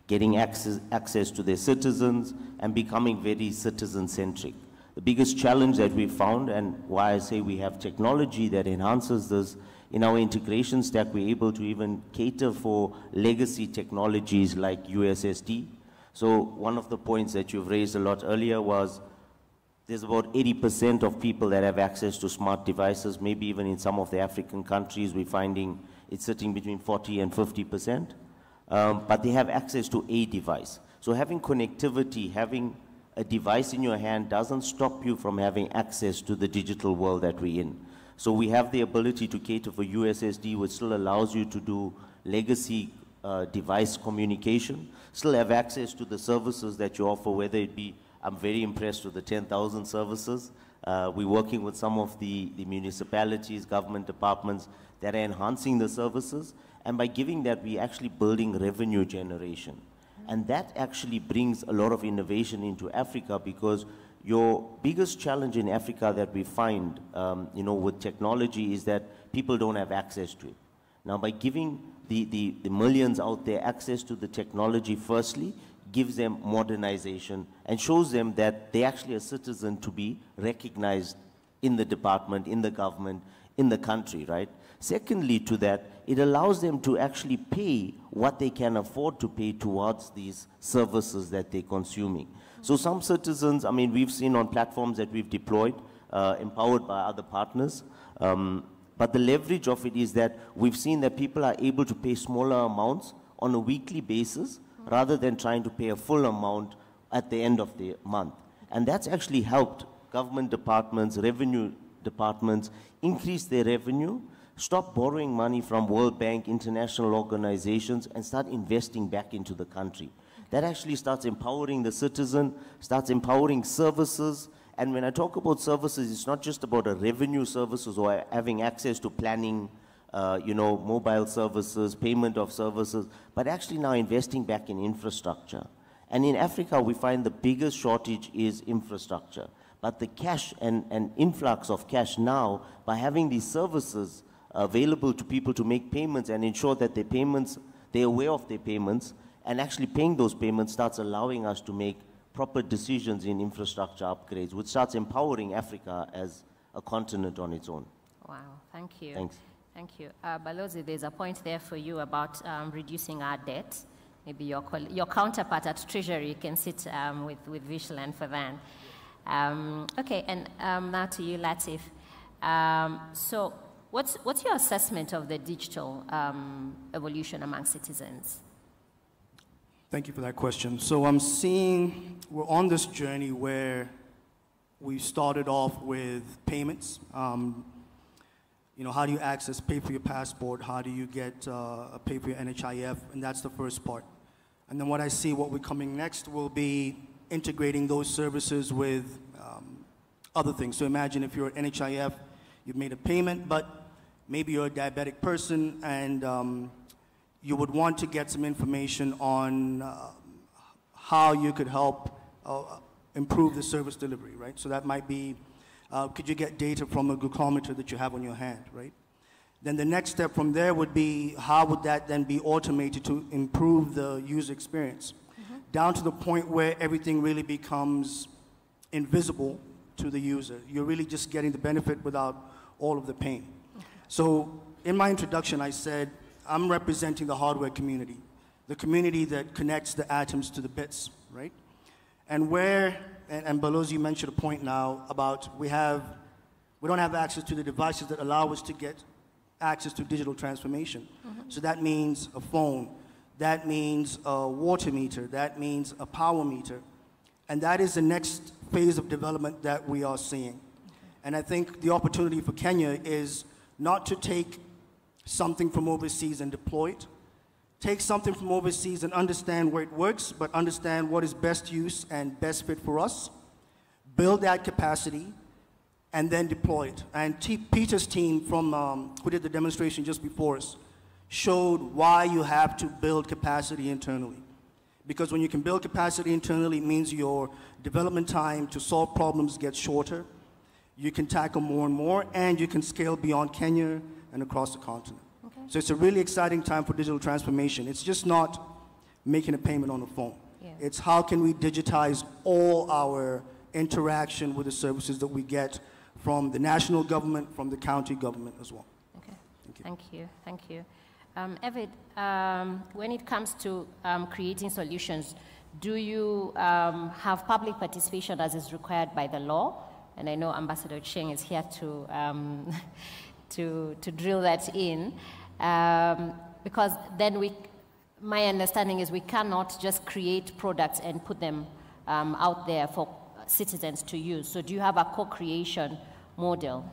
getting access to their citizens, and becoming very citizen-centric. The biggest challenge that we found, and why I say we have technology that enhances this, in our integration stack, we're able to even cater for legacy technologies like USSD. So one of the points that you've raised a lot earlier was there's about 80% of people that have access to smart devices. Maybe even in some of the African countries, we're finding it's sitting between 40 and 50%. But they have access to a device. So having connectivity, having a device in your hand doesn't stop you from having access to the digital world that we're in. So we have the ability to cater for USSD, which still allows you to do legacy device communication, still have access to the services that you offer, whether it be, I'm very impressed with the 10,000 services. We're working with some of the municipalities, government departments that are enhancing the services. And by giving that, we're actually building revenue generation. And that actually brings a lot of innovation into Africa, because your biggest challenge in Africa that we find, with technology is that people don't have access to it. Now, by giving the millions out there access to the technology, firstly, gives them modernization and shows them that they're actually a citizen to be recognized in the department, in the government, in the country, right? Secondly to that, it allows them to actually pay what they can afford to pay towards these services that they're consuming. So some citizens, I mean, we've seen on platforms that we've deployed, empowered by other partners, but the leverage of it is that we've seen that people are able to pay smaller amounts on a weekly basis rather than trying to pay a full amount at the end of the month. And that's actually helped government departments, revenue departments increase their revenue, stop borrowing money from World Bank, international organizations, and start investing back into the country. That actually starts empowering the citizen, starts empowering services. And when I talk about services, it's not just about a revenue services or having access to planning, mobile services, payment of services, but actually now investing back in infrastructure. And in Africa, we find the biggest shortage is infrastructure. But the cash and influx of cash now, by having these services available to people to make payments and ensure that their payments, they're aware of their payments, and actually paying those payments starts allowing us to make proper decisions in infrastructure upgrades, which starts empowering Africa as a continent on its own. Wow, thank you. Thanks. Thank you. Balozi, there's a point there for you about reducing our debt. Maybe your counterpart at Treasury can sit with Vishlan for that. Okay, and now to you, Latif. So what's your assessment of the digital evolution among citizens? Thank you for that question. So I'm seeing we're on this journey where we started off with payments. How do you access, pay for your passport? How do you get pay for your NHIF? And that's the first part. And then what I see, what we're coming next will be integrating those services with other things. So imagine if you're NHIF, you've made a payment, but maybe you're a diabetic person and you would want to get some information on how you could help improve the service delivery, right? So that might be, could you get data from a glucometer that you have on your hand, right? Then the next step from there would be, how would that then be automated to improve the user experience? Down to the point where everything really becomes invisible to the user. You're really just getting the benefit without all of the pain. So in my introduction, I said, I'm representing the hardware community, the community that connects the atoms to the bits, right? And and Balozi mentioned a point now about we don't have access to the devices that allow us to get access to digital transformation. So that means a phone, that means a water meter, that means a power meter. And that is the next phase of development that we are seeing. And I think the opportunity for Kenya is not to take something from overseas and deploy it. Take something from overseas and understand where it works, but understand what is best use and best fit for us. Build that capacity, and then deploy it. And Peter's team from who did the demonstration just before us showed why you have to build capacity internally. Because when you can build capacity internally, it means your development time to solve problems gets shorter. You can tackle more and more, and you can scale beyond Kenya and across the continent. Okay. So it's a really exciting time for digital transformation. It's just not making a payment on the phone. Yeah. It's how can we digitize all our interaction with the services that we get from the national government, from the county government as well. Okay. Thank you. Thank you. Evid, when it comes to creating solutions, do you have public participation as is required by the law? And I know Ambassador Cheng is here to, to drill that in. Because then my understanding is we cannot just create products and put them out there for citizens to use. So do you have a co-creation model?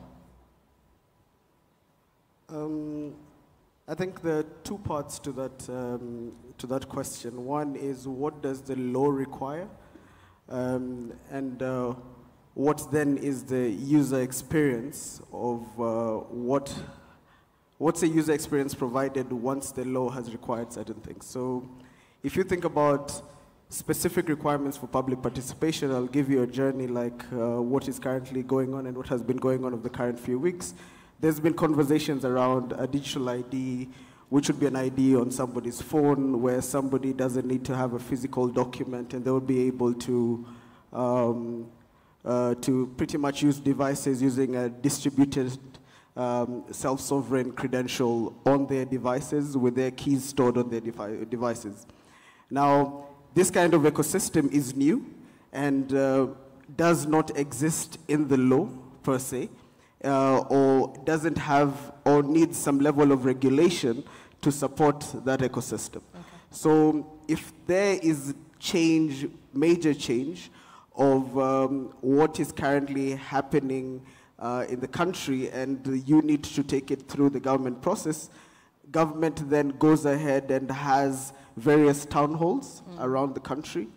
I think there are two parts to that question. One is, what does the law require? What then is the user experience of what's the user experience provided once the law has required certain things? So if you think about specific requirements for public participation, I'll give you a journey like what is currently going on and what has been going on over the current few weeks. There's been conversations around a digital ID, which would be an ID on somebody's phone where somebody doesn't need to have a physical document, and they will be able to pretty much use devices using a distributed self-sovereign credential on their devices with their keys stored on their devices. Now, this kind of ecosystem is new and does not exist in the law per se, or doesn't have or needs some level of regulation to support that ecosystem. Okay. So if there is change, major change of what is currently happening in the country and you need to take it through the government process, government then goes ahead and has various town halls around the country.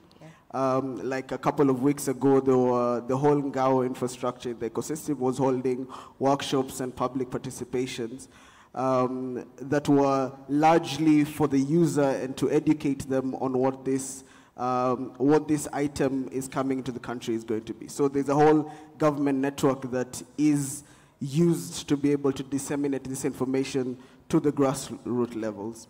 Like a couple of weeks ago, the whole Ngao infrastructure, the ecosystem was holding workshops and public participations that were largely for the user and to educate them on what this item is coming to the country is going to be. So there's a whole government network that is used to be able to disseminate this information to the grassroots levels.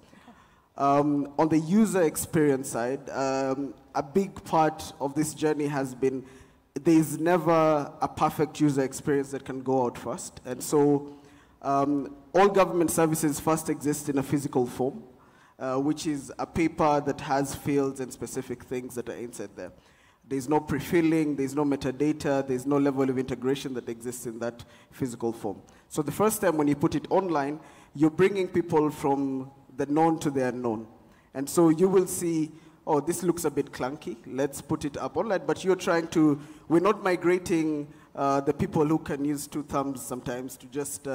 On the user experience side, a big part of this journey has been there's never a perfect user experience that can go out first. And so all government services first exist in a physical form, which is a paper that has fields and specific things that are inside there. There's no pre-filling, there's no metadata, there's no level of integration that exists in that physical form. So the first time when you put it online, you're bringing people from the known to the unknown. And so you will see, oh, this looks a bit clunky, let's put it up online, but you're trying to, we're not migrating the people who can use two thumbs sometimes to just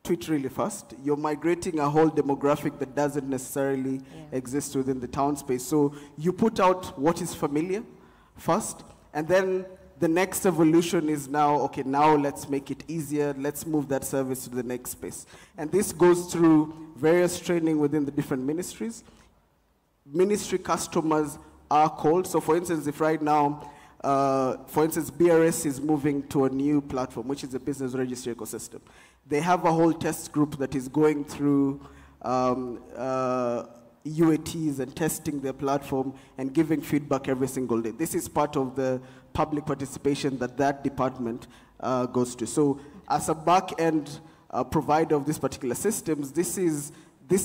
tweet really fast. You're migrating a whole demographic that doesn't necessarily exist within the town space. So you put out what is familiar first, and then the next evolution is now, okay, now let's make it easier, let's move that service to the next space. And this goes through various training within the different ministries. Ministry customers are called. So for instance, if right now, for instance, BRS is moving to a new platform, which is a business registry ecosystem. They have a whole test group that is going through UATs and testing their platform and giving feedback every single day. This is part of the public participation that department goes to. So as a back-end provider of these particular systems, these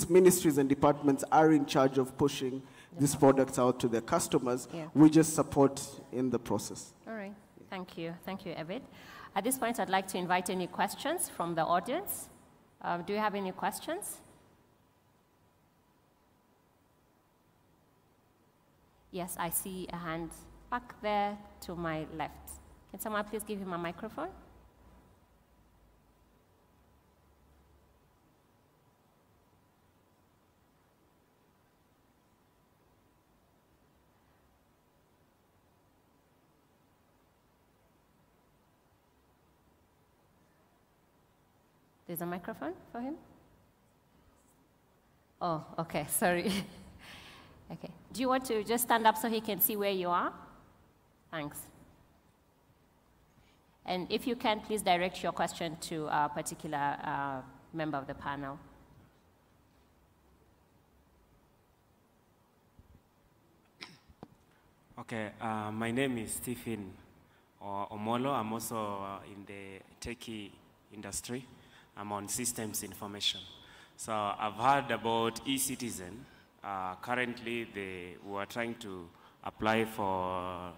ministries and departments are in charge of pushing these products out to their customers. Yeah. We just support in the process. All right. Thank you. Thank you, Evid. At this point, I'd like to invite any questions from the audience. Do you have any questions? Yes, I see a hand back there to my left. Can someone please give him a microphone? There's a microphone for him? Oh, okay, sorry. Okay. Do you want to just stand up so he can see where you are? Thanks. And if you can, please direct your question to a particular member of the panel. Okay, my name is Stephen Omolo. I'm also in the techie industry. I'm on systems information. So I've heard about eCitizen. Currently, we are trying to apply for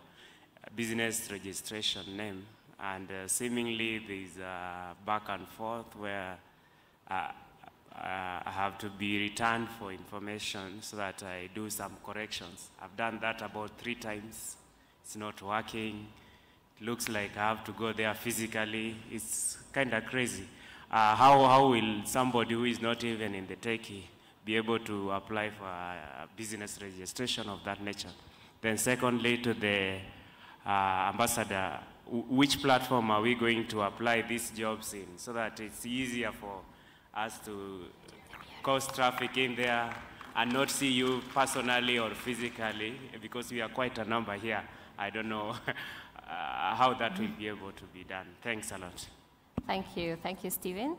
business registration name, and seemingly there's a back and forth where I have to be returned for information so that I do some corrections. I've done that about 3 times. It's not working. It looks like I have to go there physically. It's kind of crazy. How will somebody who is not even in the techie be able to apply for a business registration of that nature? Then secondly, to the ambassador, which platform are we going to apply these jobs in so that it's easier for us to cause traffic in there and not see you personally or physically, because we are quite a number here. I don't know how that will be able to be done. Thanks a lot. Thank you, Stephen.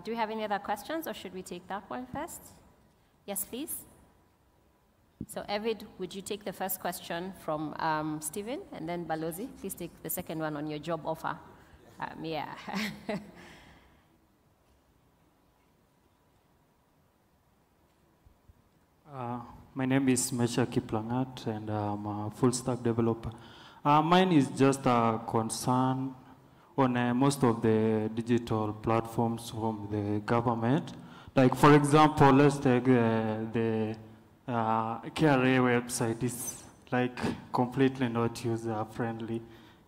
Do we have any other questions, or should we take that one first? Yes, please. So, Evid, would you take the first question from Stephen, and then Balozi, please take the second one on your job offer. Yeah. My name is Mesha Kiplangat, and I'm a full-stack developer. Mine is just a concern on most of the digital platforms from the government. Like, for example, let's take the KRA website is like completely not user-friendly.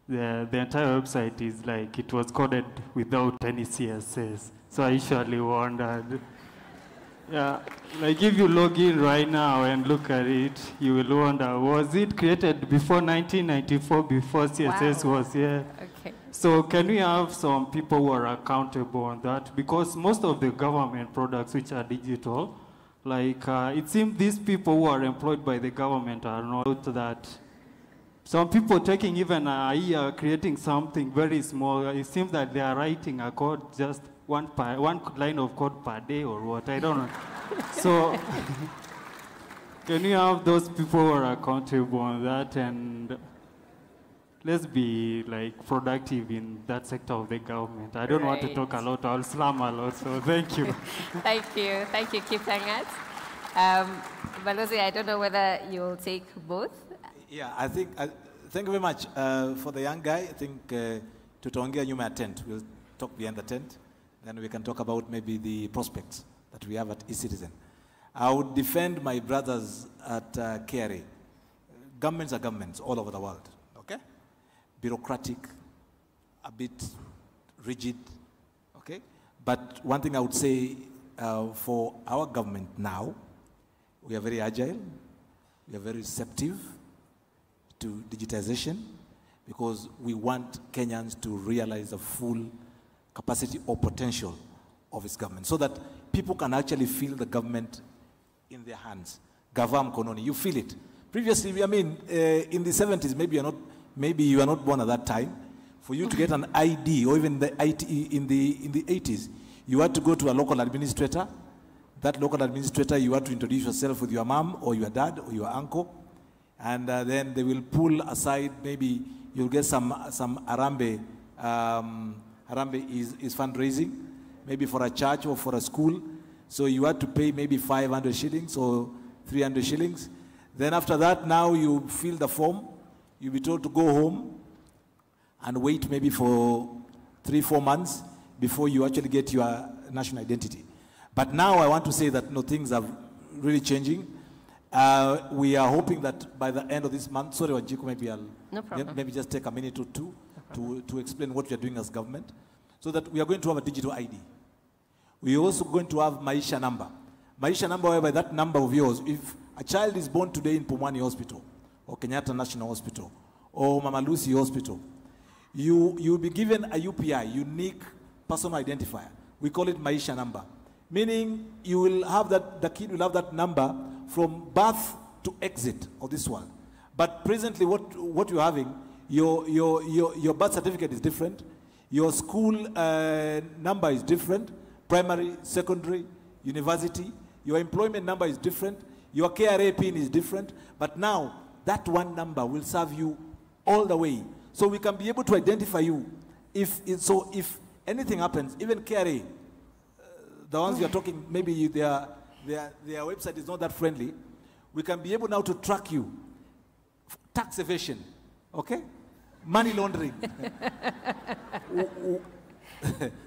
The entire website is like, it was coded without any CSS. So I usually wondered, yeah, like if you log in right now and look at it, you will wonder, was it created before 1994, before CSS was here? Okay. So can we have some people who are accountable on that? Because most of the government products which are digital, like it seems these people who are employed by the government are not that. Some people taking even a year creating something very small, it seems that they are writing a code just one line of code per day or what, I don't know. So can you have those people who are accountable on that, and let's be like productive in that sector of the government. I don't want to talk a lot, I'll slam a lot, so thank you. Thank you, Kiplangat. Balozi, I don't know whether you'll take both. Yeah, I think, thank you very much. For the young guy, I think Tutongea, you may attend. We'll talk behind the tent. Then we can talk about maybe the prospects that we have at eCitizen. I would defend my brothers at KRA. Governments are governments all over the world, okay? Bureaucratic, a bit rigid, okay? But one thing I would say for our government now, we are very agile, we are very receptive to digitization, because we want Kenyans to realize the full capacity or potential of its government, so that people can actually feel the government in their hands. Gavam Kononi, you feel it. Previously, I mean, in the 70s, maybe you are not born at that time. For you to get an ID, or even the IT in the 80s, you had to go to a local administrator. That local administrator, you had to introduce yourself with your mom or your dad or your uncle, and then they will pull aside, maybe you'll get some Harambee. Harambee is fundraising, maybe for a church or for a school. So you had to pay maybe 500 shillings or 300 shillings. Then after that, now you fill the form. You'll be told to go home and wait maybe for 3-4 months before you actually get your national identity. But now I want to say that things are really changing. We are hoping that by the end of this month, sorry, Wanjiku, maybe just take a minute or two to explain what we are doing as government, so that we are going to have a digital ID. We are also going to have Maisha number. Maisha number, whereby that number of yours, if a child is born today in Pumwani Hospital, or Kenyatta National Hospital, or Mama Lucy Hospital, you'll be given a UPI, unique personal identifier. We call it Maisha number. Meaning you will have the kid will have that number from birth to exit of this world. But presently what you're having, your birth certificate is different, your school number is different, primary, secondary, university, your employment number is different, your KRA PIN is different, but now that one number will serve you all the way. So we can be able to identify you. If anything happens, even KRA, the ones you are talking, maybe their website is not that friendly, we can be able now to track you. Tax evasion, okay? Money laundering.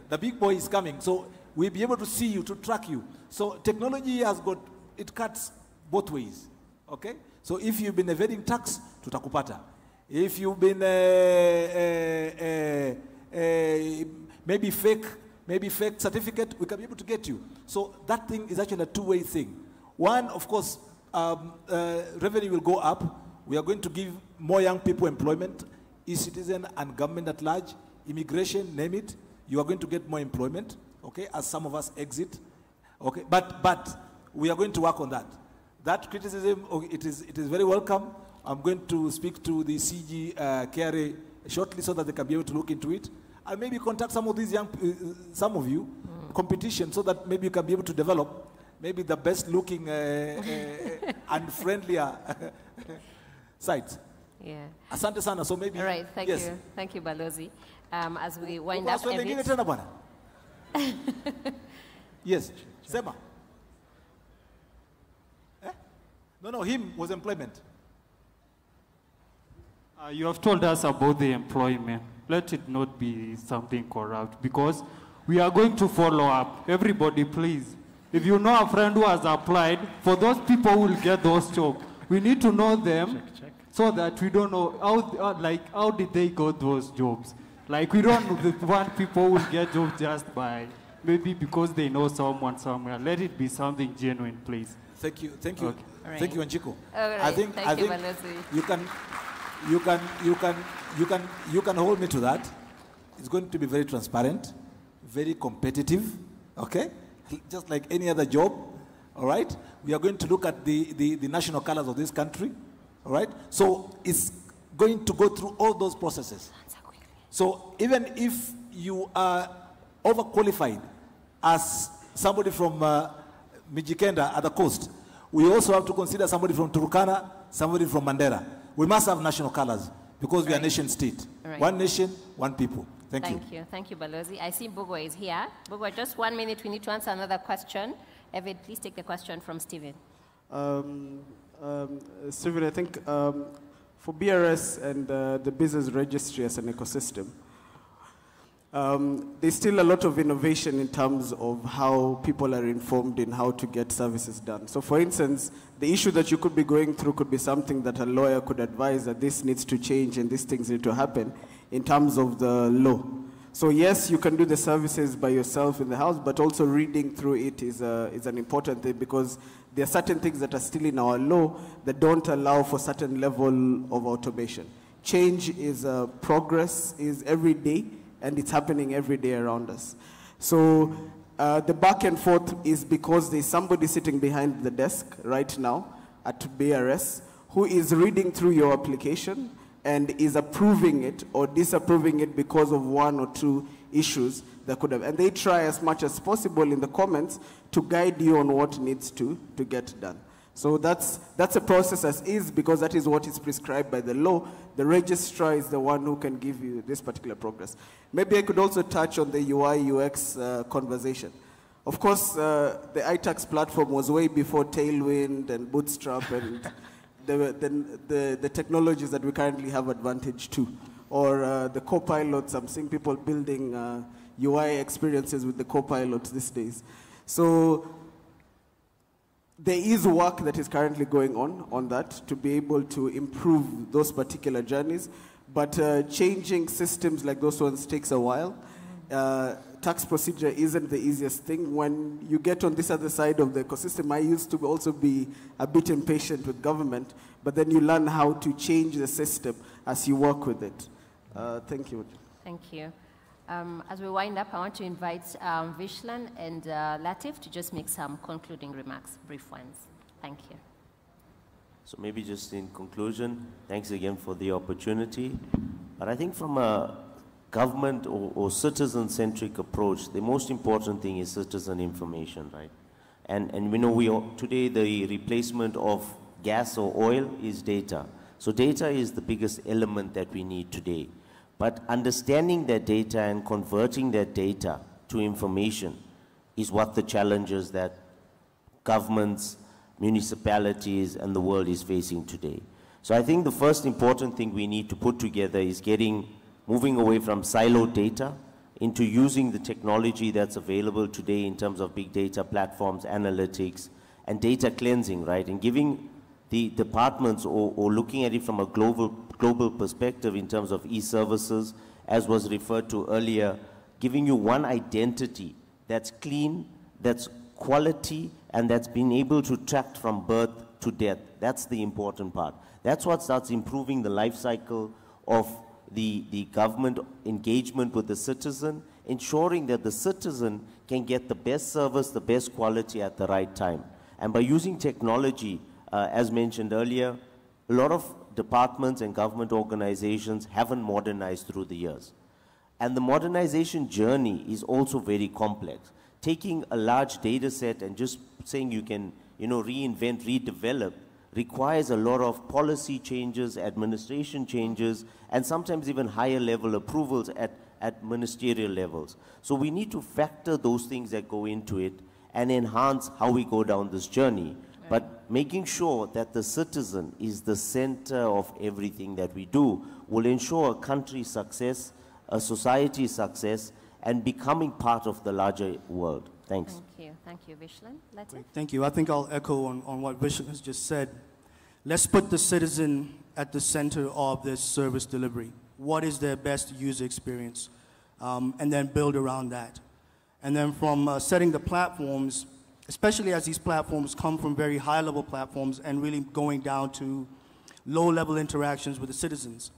The big boy is coming, so we'll be able to see you, to track you. So technology has got, it cuts both ways, okay? So if you've been evading tax, tutakupata. If you've been maybe fake certificate, we can be able to get you. So that thing is actually a two-way thing. One, of course, revenue will go up. We are going to give more young people employment, e-citizen and government at large, immigration, name it. You are going to get more employment, okay, as some of us exit, okay. But we are going to work on that. That criticism, it is very welcome. I'm going to speak to the CG KRA shortly so that they can be able to look into it. And maybe contact some of these young, some of you, competition, so that maybe you can be able to develop maybe the best looking and friendlier sites. Yeah. Asante sana, so maybe. All right, thank yes. you. Thank you, Balozi. As we wind up Yes, Sema. No, him was employment. You have told us about the employment. Let it not be something corrupt, because we are going to follow up. Everybody, please. If you know a friend who has applied, for those people who will get those jobs, we need to know them so that we don't know how did they get those jobs. Like, we don't want people who will get jobs just by maybe because they know someone somewhere. Let it be something genuine, please. Thank you. Okay. Right. Thank you, Anjiko. Right. I think you can hold me to that. It's going to be very transparent, very competitive, okay? Just like any other job, all right? We are going to look at the national colors of this country, all right? So it's going to go through all those processes. So even if you are overqualified as somebody from Mijikenda at the coast, we also have to consider somebody from Turkana, somebody from Mandera. We must have national colors because we are nation state. Right. One nation, one people. Thank you. Thank you, Balozi. I see Bugwa is here. Bugwa, just 1 minute. We need to answer another question. Evid, please take the question from Stephen. Stephen, I think for BRS and the business registry as an ecosystem, there's still a lot of innovation in terms of how people are informed in how to get services done. So for instance, the issue that you could be going through could be something that a lawyer could advise that this needs to change and these things need to happen in terms of the law. So yes, you can do the services by yourself in the house, but also reading through it is an important thing, because there are certain things that are still in our law that don't allow for certain level of automation. Change is progress, is every day, and it's happening every day around us. So the back and forth is because there's somebody sitting behind the desk right now at BRS who is reading through your application and is approving it or disapproving it because of one or two issues that could have. And they try as much as possible in the comments to guide you on what needs to get done. So that's a process as is, because that is what is prescribed by the law. The registrar is the one who can give you this particular progress. Maybe I could also touch on the UI UX conversation. Of course, the iTax platform was way before Tailwind and Bootstrap and the technologies that we currently have advantage to. Or the co-pilots, I'm seeing people building UI experiences with the co-pilots these days. So there is work that is currently going on that to be able to improve those particular journeys, but changing systems like those ones takes a while. Tax procedure isn't the easiest thing. When you get on this other side of the ecosystem, I used to also be a bit impatient with government, but then you learn how to change the system as you work with it. Thank you. Thank you. As we wind up, I want to invite Vishlan and Latif to just make some concluding remarks, brief ones. Thank you. So maybe just in conclusion, thanks again for the opportunity. But I think from a government or citizen-centric approach, the most important thing is citizen information, right? And we know today the replacement of gas or oil is data. So data is the biggest element that we need today. But understanding that data and converting that data to information is what the challenges that governments, municipalities, and the world is facing today. So I think the first important thing we need to put together is moving away from siloed data into using the technology that's available today in terms of big data platforms, analytics, and data cleansing, right? And giving the departments or looking at it from a global perspective in terms of e-services, as was referred to earlier, giving you one identity that's clean, that's quality, and that's been able to track from birth to death. That's the important part. That's what starts improving the life cycle of the government engagement with the citizen, ensuring that the citizen can get the best service, the best quality at the right time. And by using technology, as mentioned earlier, a lot of departments and government organizations haven't modernized through the years. And the modernization journey is also very complex. Taking a large data set and just saying you can, reinvent, redevelop, requires a lot of policy changes, administration changes, and sometimes even higher level approvals at ministerial levels. So we need to factor those things that go into it and enhance how we go down this journey. Right. But making sure that the citizen is the center of everything that we do will ensure a country's success, a society's success, and becoming part of the larger world. Thanks. Thank you, Vishlan. Latif? Thank you. I think I'll echo on what Vishlan has just said. Let's put the citizen at the center of this service delivery. What is their best user experience? And then build around that. And then from setting the platforms, especially as these platforms come from very high-level platforms and really going down to low-level interactions with the citizens.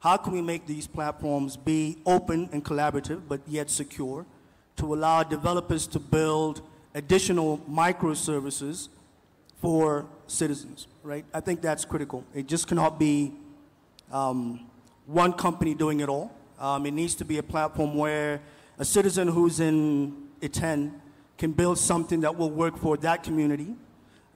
How can we make these platforms be open and collaborative, but yet secure, to allow developers to build additional microservices for citizens, right? I think that's critical. It just cannot be one company doing it all. It needs to be a platform where a citizen who's in Iten can build something that will work for that community,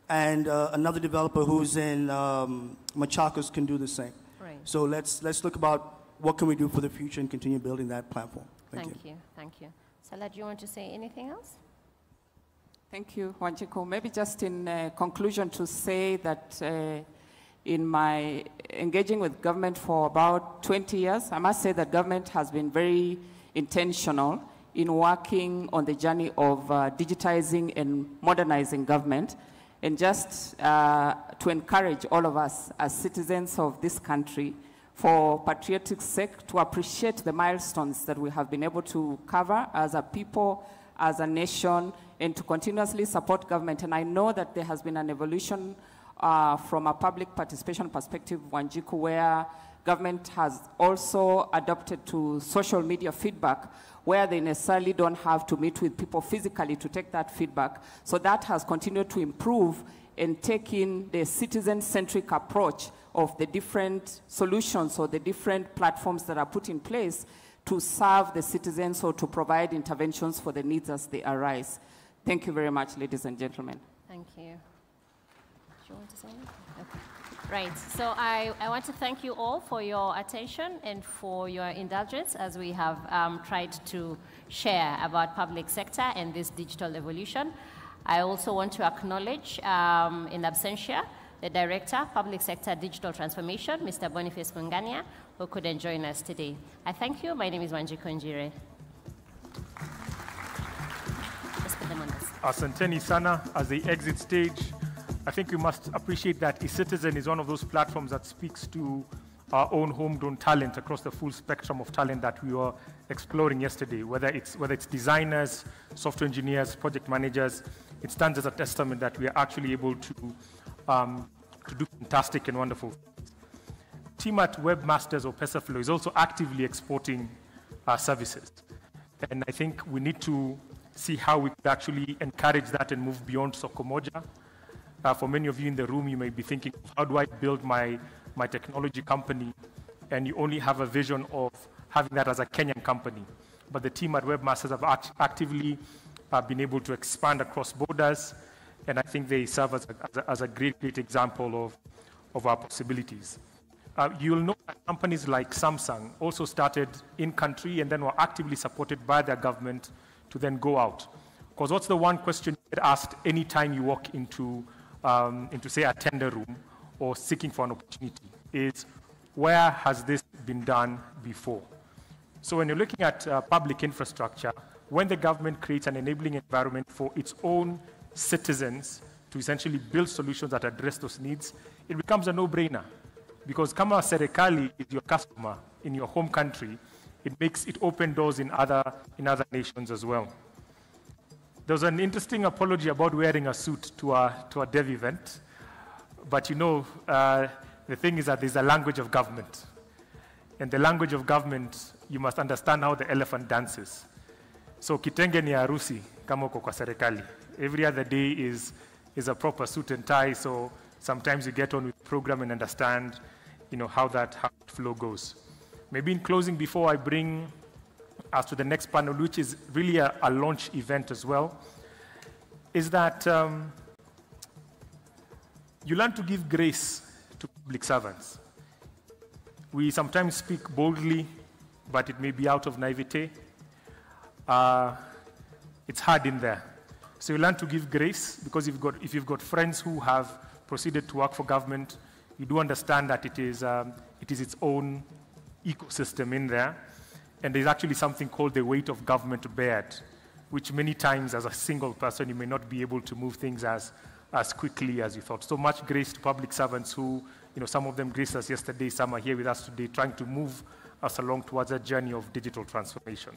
and another developer who's in Machakos can do the same. Right. So let's look about what can we do for the future and continue building that platform. Thank you. Thank you. Salah, do you want to say anything else? Thank you, Wanjiku. Maybe just in conclusion to say that in my engaging with government for about 20 years, I must say that government has been very intentional in working on the journey of digitizing and modernizing government, and just to encourage all of us as citizens of this country, for patriotic sake, to appreciate the milestones that we have been able to cover as a people, as a nation, and to continuously support government. And I know that there has been an evolution from a public participation perspective, Wanjiku, where government has also adopted to social media feedback, where they necessarily don't have to meet with people physically to take that feedback. So that has continued to improve in taking the citizen-centric approach of the different solutions or the different platforms that are put in place to serve the citizens or to provide interventions for the needs as they arise. Thank you very much, ladies and gentlemen. Thank you. Do you want to say anything? Okay. Right, so I want to thank you all for your attention and for your indulgence as we have tried to share about public sector and this digital evolution. I also want to acknowledge in absentia the Director, Public Sector Digital Transformation, Mr. Boniface Kungania, who couldn't join us today. I thank you. My name is Wanjiku Njire. Asanteni sana. As they exit stage, I think we must appreciate that eCitizen is one of those platforms that speaks to our own homegrown talent across the full spectrum of talent that we were exploring yesterday, whether it's designers, software engineers, project managers. It stands as a testament that we are actually able to do fantastic and wonderful things. Team at Webmasters or PesaFlow is also actively exporting our services. And I think we need to see how we could actually encourage that and move beyond Sokomoja. For many of you in the room, you may be thinking, how do I build my technology company? And you only have a vision of having that as a Kenyan company. But the team at Webmasters have actively been able to expand across borders, and I think they serve as a great example of our possibilities. you'll know that companies like Samsung also started in country and then were actively supported by their government to then go out. Because what's the one question you get asked anytime you walk into say, a tender room or seeking for an opportunity is, where has this been done before? So when you're looking at public infrastructure, when the government creates an enabling environment for its own citizens to essentially build solutions that address those needs, it becomes a no-brainer. Because kama serikali is your customer in your home country, it open doors in other nations as well. There was an interesting apology about wearing a suit to a dev event, but you know, the thing is that there's a language of government. And the language of government, you must understand how the elephant dances. So kitenge ni harusi kama uko kwa serikali. Every other day is a proper suit and tie, so sometimes you get on with the program and understand, you know, how that flow goes. Maybe in closing, before I bring us to the next panel, which is really a launch event as well, is that you learn to give grace to public servants. We sometimes speak boldly, but it may be out of naivete. It's hard in there. So you learn to give grace, because if you've got friends who have proceeded to work for government, you do understand that it is its own ecosystem in there. And there's actually something called the weight of government bared, which many times as a single person, you may not be able to move things as quickly as you thought. So much grace to public servants who, you know, some of them graced us yesterday, some are here with us today, trying to move us along towards a journey of digital transformation.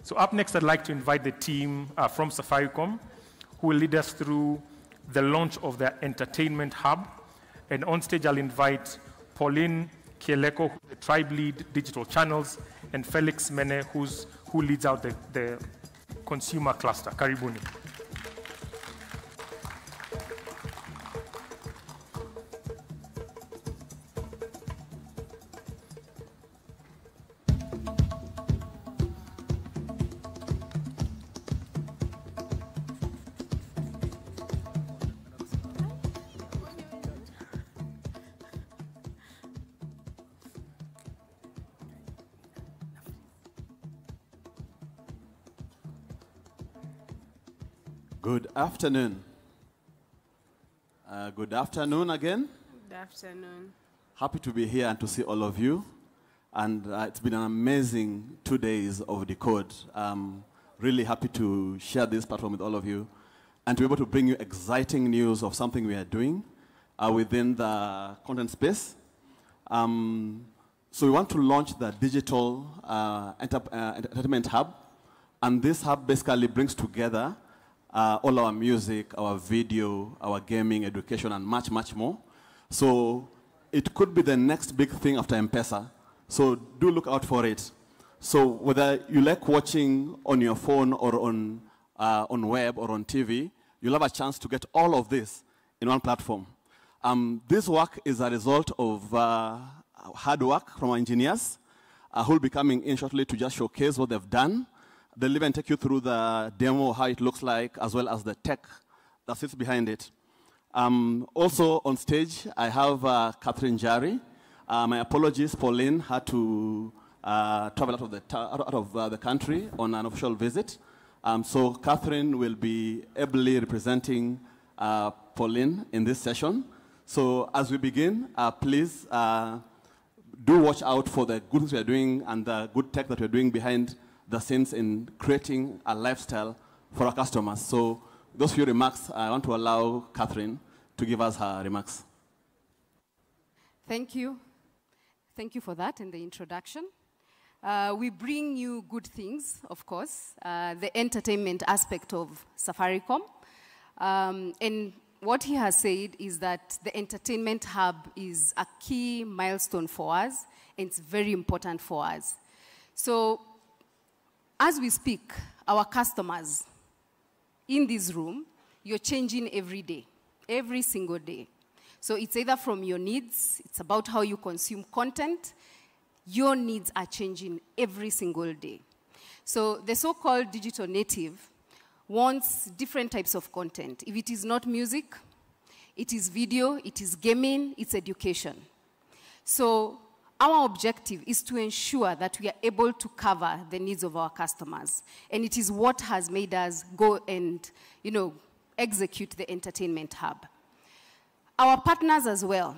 So up next, I'd like to invite the team from Safaricom, who will lead us through the launch of their entertainment hub. And on stage, I'll invite Pauline Kieleko, the tribe lead digital channels, and Felix Mene, who leads out the consumer cluster. Karibuni. Good afternoon. Good afternoon again. Good afternoon. Happy to be here and to see all of you. And it's been an amazing 2 days of Decode. Really happy to share this platform with all of you and to be able to bring you exciting news of something we are doing within the content space. So we want to launch the digital entertainment hub. And this hub basically brings together all our music, our video, our gaming, education, and much, much more. So it could be the next big thing after M-Pesa. So do look out for it. So whether you like watching on your phone or on web or on TV, you'll have a chance to get all of this in one platform. This work is a result of hard work from our engineers who will be coming in shortly to just showcase what they've done. They'll even take you through the demo, how it looks like, as well as the tech that sits behind it. Also on stage, I have Catherine Jari. My apologies, Pauline had to travel out of the country on an official visit. So Catherine will be ably representing Pauline in this session. So as we begin, please do watch out for the good things we are doing and the good tech that we're doing behind the scenes in creating a lifestyle for our customers. So those few remarks, I want to allow Catherine to give us her remarks. Thank you. Thank you for that in the introduction. We bring you good things, of course, the entertainment aspect of Safaricom. And what he has said is that the entertainment hub is a key milestone for us, and it's very important for us. So as we speak, our customers in this room, you're changing every day, every single day. So it's either from your needs, it's about how you consume content. Your needs are changing every single day. So the so-called digital native wants different types of content. If it is not music, it is video, it is gaming, it's education. So our objective is to ensure that we are able to cover the needs of our customers. And it is what has made us go and, execute the entertainment hub. Our partners as well.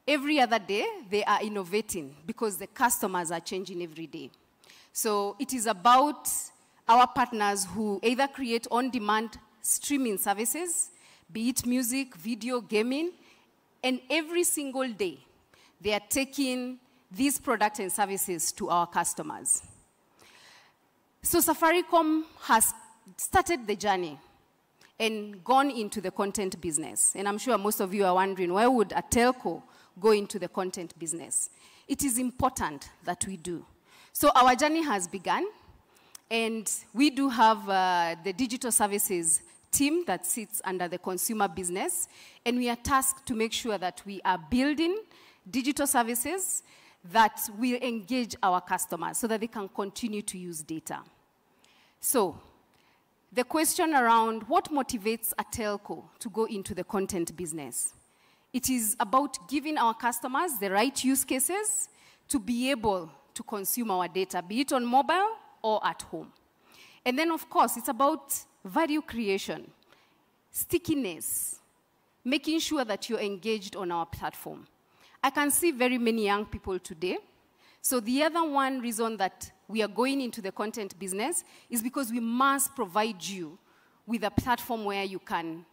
Every other day, they are innovating because the customers are changing every day. So it is about our partners who either create on-demand streaming services, be it music, video, gaming, and every single day, they are taking these products and services to our customers. So Safaricom has started the journey and gone into the content business. And I'm sure most of you are wondering, why would a telco go into the content business? It is important that we do. So our journey has begun, and we do have the digital services team that sits under the consumer business, and we are tasked to make sure that we are building digital services that will engage our customers so that they can continue to use data. So the question around what motivates a telco to go into the content business, it is about giving our customers the right use cases to be able to consume our data, be it on mobile or at home. And then, of course, it's about value creation, stickiness, making sure that you're engaged on our platform. I can see very many young people today. So the other one reason that we are going into the content business is because we must provide you with a platform where you can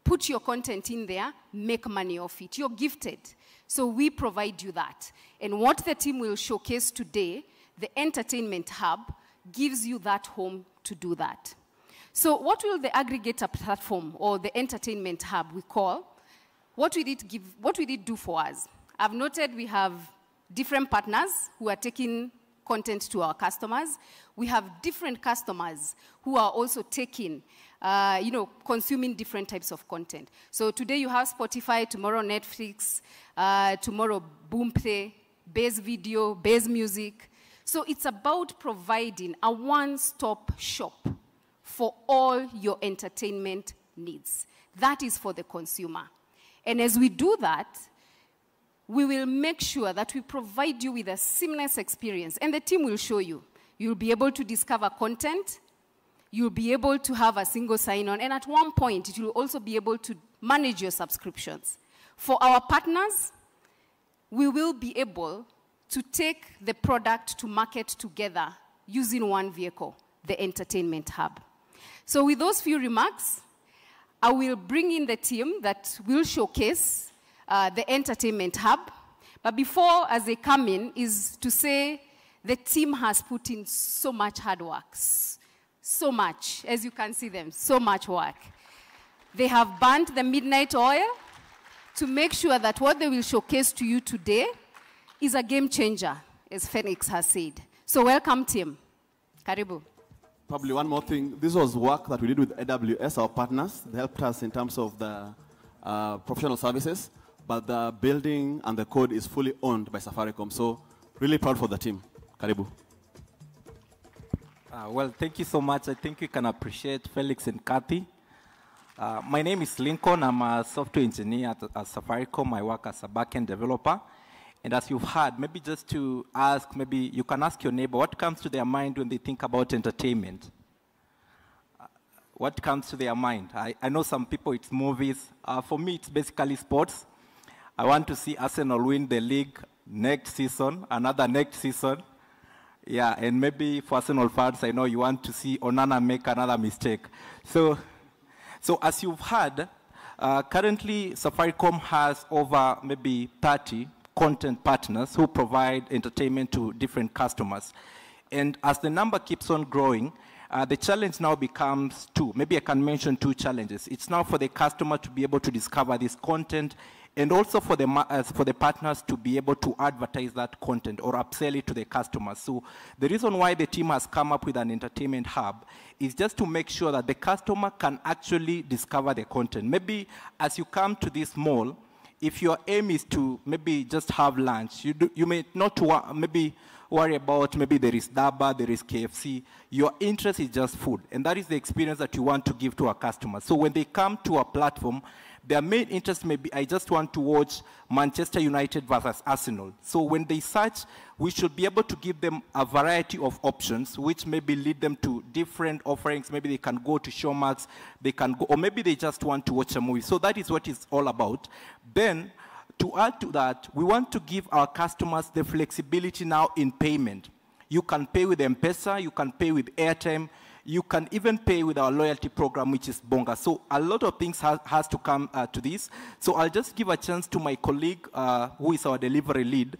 put your content in there, make money off it. You're gifted. So we provide you that. And what the team will showcase today, the Entertainment Hub, gives you that home to do that. So what will the aggregator platform or the Entertainment Hub we call, what will it do for us? I've noted we have different partners who are taking content to our customers. We have different customers who are also taking, consuming different types of content. So today you have Spotify, tomorrow Netflix, tomorrow Boomplay, Base Video, Base Music. So it's about providing a one-stop shop for all your entertainment needs. That is for the consumer. And as we do that, we will make sure that we provide you with a seamless experience. And the team will show you. You'll be able to discover content. You'll be able to have a single sign-on. And at one point, it will also be able to manage your subscriptions. For our partners, we will be able to take the product to market together using one vehicle, the Entertainment Hub. So with those few remarks, I will bring in the team that will showcase the Entertainment Hub. But before, as they come in, is to say the team has put in so much hard work, so much, as you can see them, so much work. They have burnt the midnight oil to make sure that what they will showcase to you today is a game changer, as Phoenix has said. So welcome, team. Karibu. Probably one more thing. This was work that we did with AWS, our partners. They helped us in terms of the professional services, but the building and the code is fully owned by Safaricom. So really proud for the team. Karibu. Well, thank you so much. I think we can appreciate Felix and Kathy. My name is Lincoln. I'm a software engineer at Safaricom. I work as a backend developer. And as you've heard, maybe just to ask, maybe you can ask your neighbor, what comes to their mind when they think about entertainment? What comes to their mind? I know some people, it's movies. For me, it's basically sports. I want to see Arsenal win the league next season, another next season. Yeah, and maybe for Arsenal fans, I know you want to see Onana make another mistake. So as you've heard, currently Safaricom has over maybe 30 content partners who provide entertainment to different customers. And as the number keeps on growing, the challenge now becomes two. Maybe I can mention two challenges. It's now for the customer to be able to discover this content, and also for the partners to be able to advertise that content or upsell it to the customers. So the reason why the team has come up with an entertainment hub is just to make sure that the customer can actually discover the content. Maybe as you come to this mall, if your aim is to maybe just have lunch, you may not maybe worry about maybe there is Daba, there is KFC. Your interest is just food, and that is the experience that you want to give to our customers. So when they come to our platform, their main interest may be, I just want to watch Manchester United versus Arsenal. So when they search, we should be able to give them a variety of options, which maybe lead them to different offerings. Maybe they can go to Showmax, they can go, or maybe they just want to watch a movie. So that is what it's all about. Then, to add to that, we want to give our customers the flexibility now in payment. You can pay with M-Pesa, you can pay with airtime, you can even pay with our loyalty program, which is Bonga. So a lot of things has to come to this. So I'll just give a chance to my colleague, who is our delivery lead,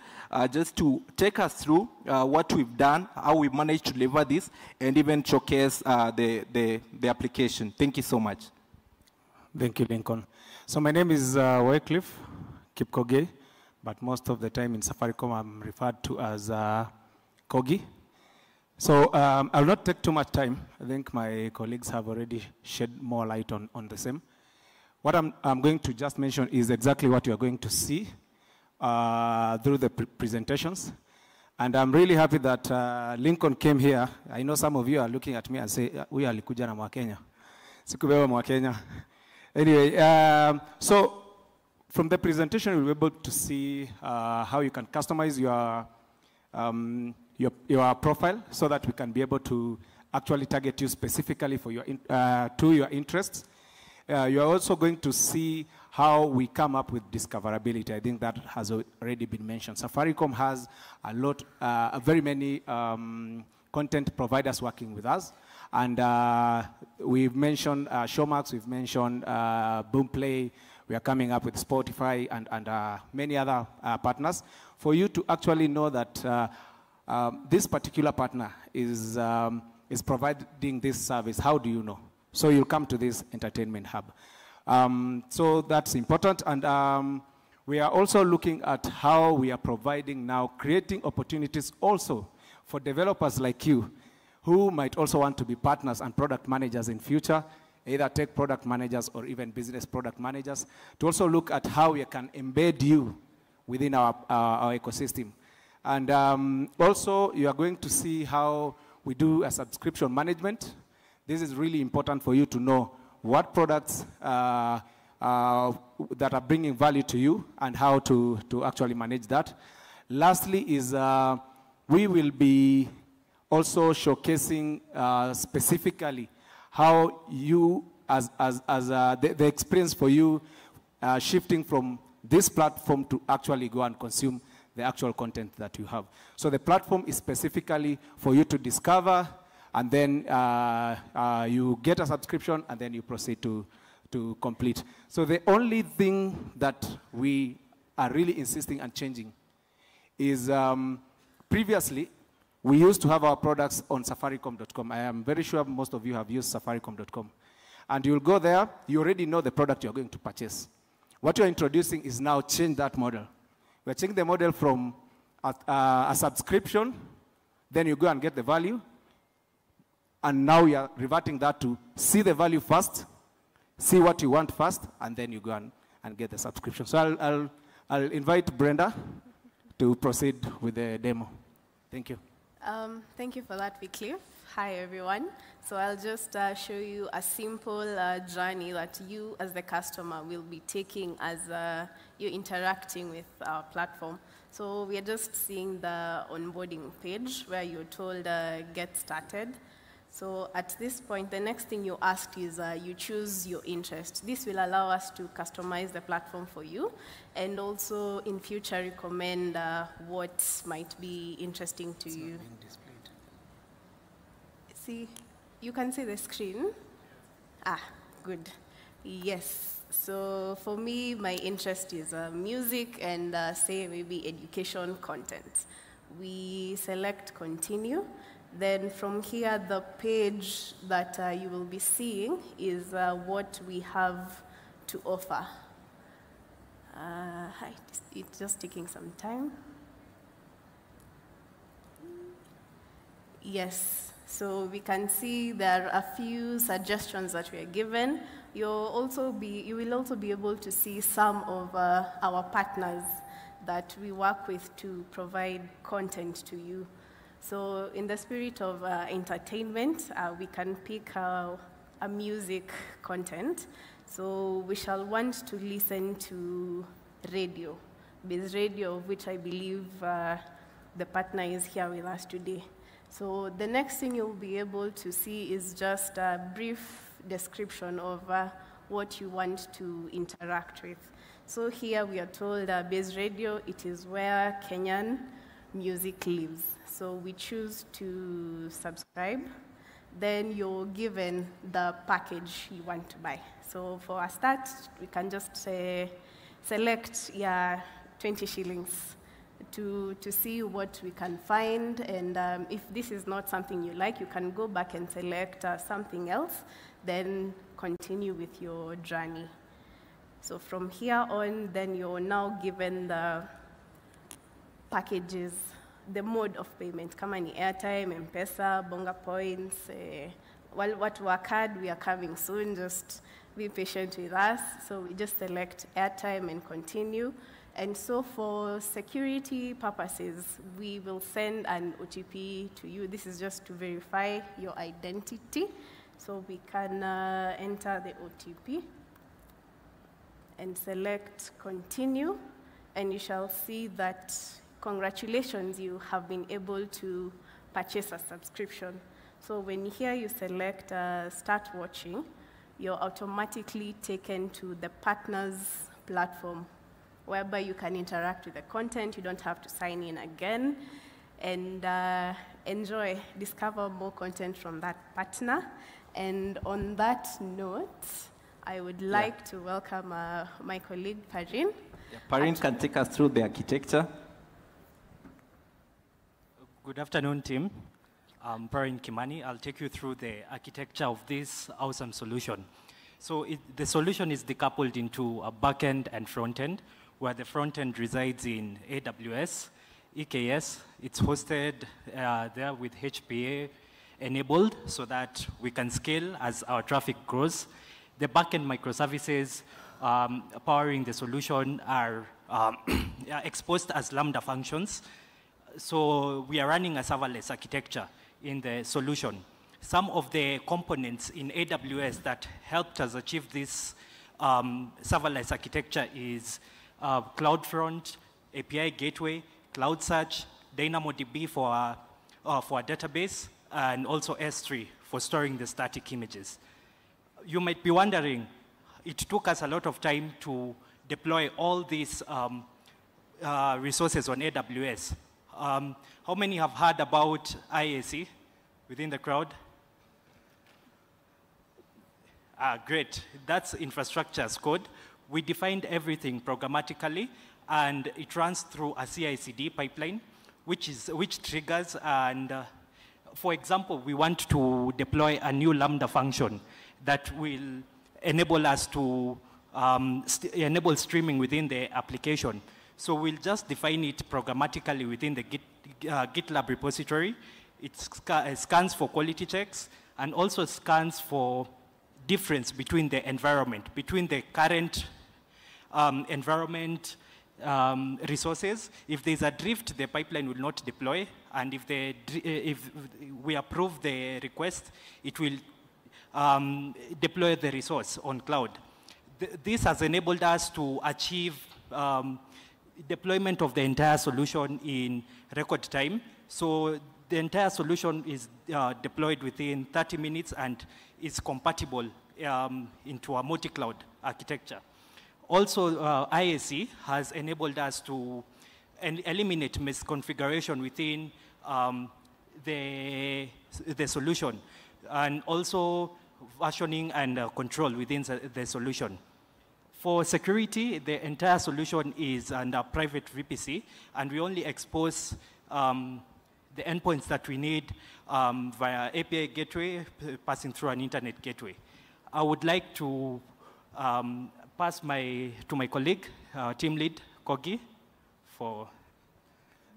just to take us through what we've done, how we managed to deliver this, and even showcase the application. Thank you so much. Thank you, Lincoln. So my name is Wycliffe Kipkoge, but most of the time in Safaricom I'm referred to as Kogi. So I'll not take too much time. I think my colleagues have already shed more light on the same. What I'm going to just mention is exactly what you're going to see through the presentations. And I'm really happy that Lincoln came here. I know some of you are looking at me and say, "We are alikuja na Mwakenya." Sikubeba Mwakenya. Anyway, so from the presentation, we'll be able to see how you can customize your profile so that we can be able to actually target you specifically for your to your interests. You are also going to see how we come up with discoverability. I think that has already been mentioned. Safaricom has a lot, very many content providers working with us. And we've mentioned Showmax, we've mentioned Boomplay, we are coming up with Spotify and many other partners. For you to actually know that this particular partner is providing this service, how do you know? So you'll come to this entertainment hub. So that's important. And we are also looking at how we are providing now, creating opportunities also for developers like you who might also want to be partners and product managers in future, either tech product managers or even business product managers, to also look at how we can embed you within our ecosystem. And also, you are going to see how we do a subscription management. This is really important for you to know what products that are bringing value to you and how to actually manage that. Lastly is we will be also showcasing specifically how you, as the experience for you shifting from this platform to actually go and consume the actual content that you have. So the platform is specifically for you to discover, and then you get a subscription, and then you proceed to complete. So the only thing that we are really insisting and changing is previously, we used to have our products on safaricom.com. I am very sure most of you have used safaricom.com. And you'll go there, you already know the product you're going to purchase. What you're introducing is now change that model. We're changing the model from a subscription, then you go and get the value, and now you're reverting that to see the value first, see what you want first, and then you go and get the subscription. So I'll invite Brenda to proceed with the demo. Thank you. Thank you for that, Wycliffe. Hi, everyone. So I'll just show you a simple journey that you, as the customer, will be taking as you're interacting with our platform. So we are just seeing the onboarding page where you're told, get started. So at this point, the next thing you asked is you choose your interest. This will allow us to customize the platform for you and also in future recommend what might be interesting to you. See, you can see the screen. Ah, good. Yes. So for me, my interest is music and say maybe education content. We select continue. Then from here, the page that you will be seeing is what we have to offer. It's just taking some time. Yes, so we can see there are a few suggestions that we are given. You will also be able to see some of our partners that we work with to provide content to you. So in the spirit of entertainment, we can pick a music content. So we shall want to listen to radio, Base Radio, of which I believe the partner is here with us today. So the next thing you'll be able to see is just a brief description of what you want to interact with. So here we are told Base Radio, it is where Kenyan music lives. So we choose to subscribe. Then you're given the package you want to buy. So for a start, we can just select 20 shillings to see what we can find. And if this is not something you like, you can go back and select something else, then continue with your journey. So from here on, then you're now given the packages, the mode of payment, kama ni airtime, M-Pesa, Bonga Points, what work card, we are coming soon, just be patient with us. So we just select airtime and continue. And so for security purposes, we will send an OTP to you. This is just to verify your identity. So we can enter the OTP and select continue, and you shall see that congratulations, you have been able to purchase a subscription. So when here you select start watching, you're automatically taken to the partners platform, whereby you can interact with the content. You don't have to sign in again, and enjoy, discover more content from that partner. And on that note, I would like to welcome my colleague, Parin. Parin can take us through the architecture. Good afternoon, team. I'm Parin Kimani. I'll take you through the architecture of this awesome solution. So the solution is decoupled into a backend and frontend, where the frontend resides in AWS, EKS. It's hosted there with HPA enabled so that we can scale as our traffic grows. The backend microservices powering the solution are exposed as Lambda functions. So we are running a serverless architecture in the solution. Some of the components in AWS that helped us achieve this serverless architecture is CloudFront, API Gateway, Cloud Search, DynamoDB for a database, and also S3 for storing the static images. You might be wondering, it took us a lot of time to deploy all these resources on AWS. How many have heard about IAC within the crowd? Great. That's infrastructure as code. We defined everything programmatically, and it runs through a CI/CD pipeline, which triggers. And for example, we want to deploy a new Lambda function that will enable us to enable streaming within the application. So we'll just define it programmatically within the GitLab repository. It scans for quality checks and also scans for difference between the environment, between the current environment resources. If there's a drift, the pipeline will not deploy. And if we approve the request, it will deploy the resource on cloud. This has enabled us to achieve deployment of the entire solution in record time. So the entire solution is deployed within 30 minutes and is compatible into a multi-cloud architecture. Also, IAC has enabled us to eliminate misconfiguration within the solution, and also versioning and control within the solution. For security, the entire solution is under private VPC, and we only expose the endpoints that we need via API gateway passing through an internet gateway. I would like to pass to my colleague, team lead, Kogi, for.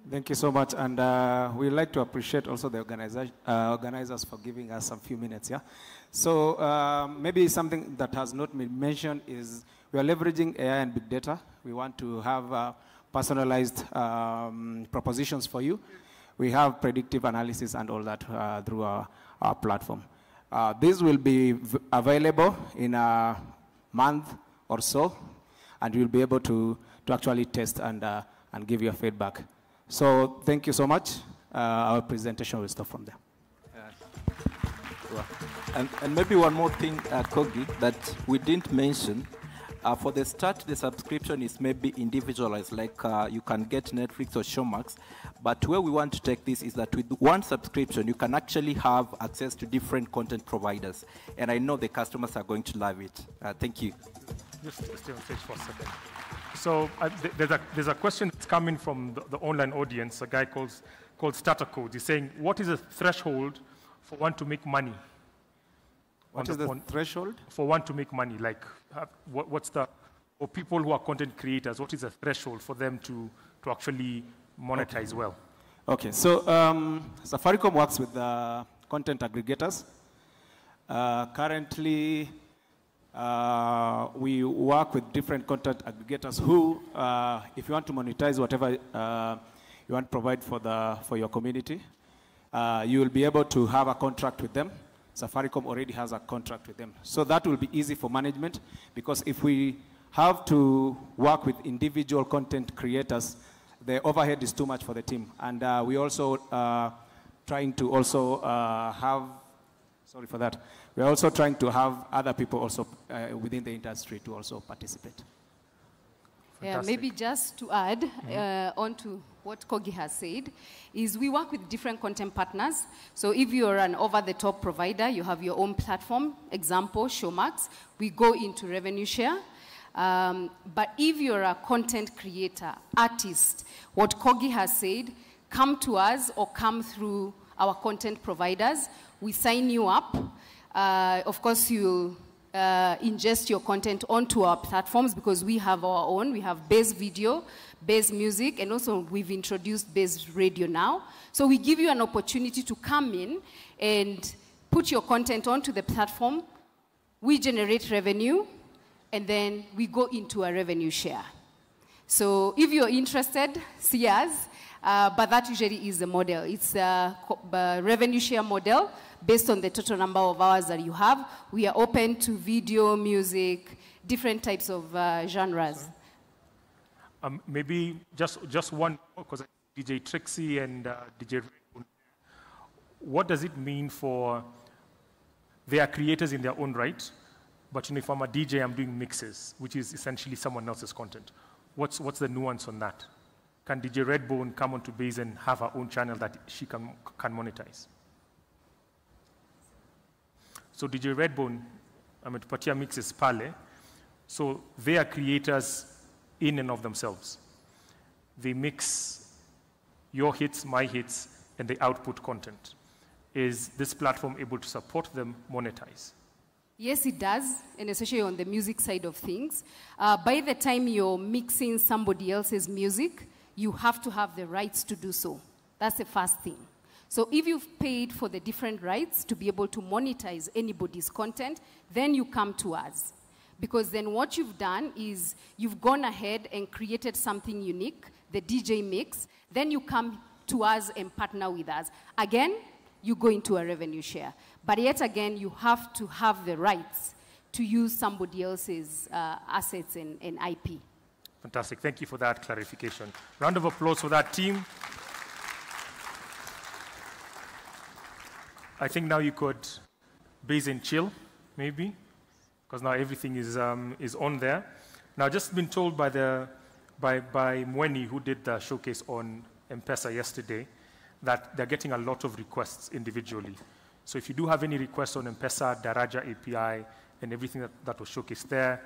Thank you so much, and we'd like to appreciate also the organizers for giving us a few minutes, yeah? So maybe something that has not been mentioned is we are leveraging AI and big data. We want to have personalized propositions for you. We have predictive analysis and all that through our platform. This will be available in a month or so, and you'll be able to actually test and give your feedback. So thank you so much. Our presentation will stop from there. And maybe one more thing, Kogi, that we didn't mention. For the start, the subscription is maybe individualized, like you can get Netflix or Showmax. But where we want to take this is that with one subscription, you can actually have access to different content providers. And I know the customers are going to love it. Thank you. Just stay on stage for a second. So there's a question that's coming from the online audience, a guy called Starter Code. He's saying, what is the threshold for one to make money? What is the threshold? For one to make money, like what's the, for people who are content creators, what is the threshold for them to actually monetize well? Okay, so Safaricom works with content aggregators. Currently, we work with different content aggregators who, if you want to monetize whatever you want to provide for your community, you will be able to have a contract with them. Safaricom already has a contract with them. So that will be easy for management, because if we have to work with individual content creators, the overhead is too much for the team. And we also trying to also have, sorry for that, we're also trying to have other people also within the industry to also participate. Yeah, maybe just to add on to what Kogi has said, is we work with different content partners. So if you're an over-the-top provider, you have your own platform, example, Showmax, we go into revenue share. But if you're a content creator, artist, what Kogi has said, come to us or come through our content providers. We sign you up. Of course, you'll ingest your content onto our platforms, because we have our own. We have Base Video, Base Music, and also we've introduced Base Radio now. So we give you an opportunity to come in and put your content onto the platform. We generate revenue, and then we go into a revenue share. So if you're interested, see us. But that usually is the model. It's a revenue share model based on the total number of hours that you have. We are open to video, music, different types of genres. Maybe just one, because DJ Trixie and DJ Redbone, what does it mean for, they are creators in their own right, but if I'm a DJ, I'm doing mixes, which is essentially someone else's content. What's the nuance on that? Can DJ Redbone come onto Base and have her own channel that she can monetize? So DJ Redbone, ametupatia mixes pale, so they are creators in and of themselves. They mix your hits, my hits, and they output content. Is this platform able to support them monetize? Yes, it does, and especially on the music side of things. By the time you're mixing somebody else's music, you have to have the rights to do so. That's the first thing. So if you've paid for the different rights to be able to monetize anybody's content, then you come to us. Because then what you've done is you've gone ahead and created something unique, the DJ mix, then you come to us and partner with us. Again, you go into a revenue share. But yet again, you have to have the rights to use somebody else's assets and IP. Fantastic. Thank you for that clarification. Round of applause for that team. I think now you could base and chill, maybe, because now everything is on there. Now, just been told by Mweni, who did the showcase on M-Pesa yesterday, that they're getting a lot of requests individually. So if you do have any requests on M-Pesa, Daraja API, and everything that was showcased there,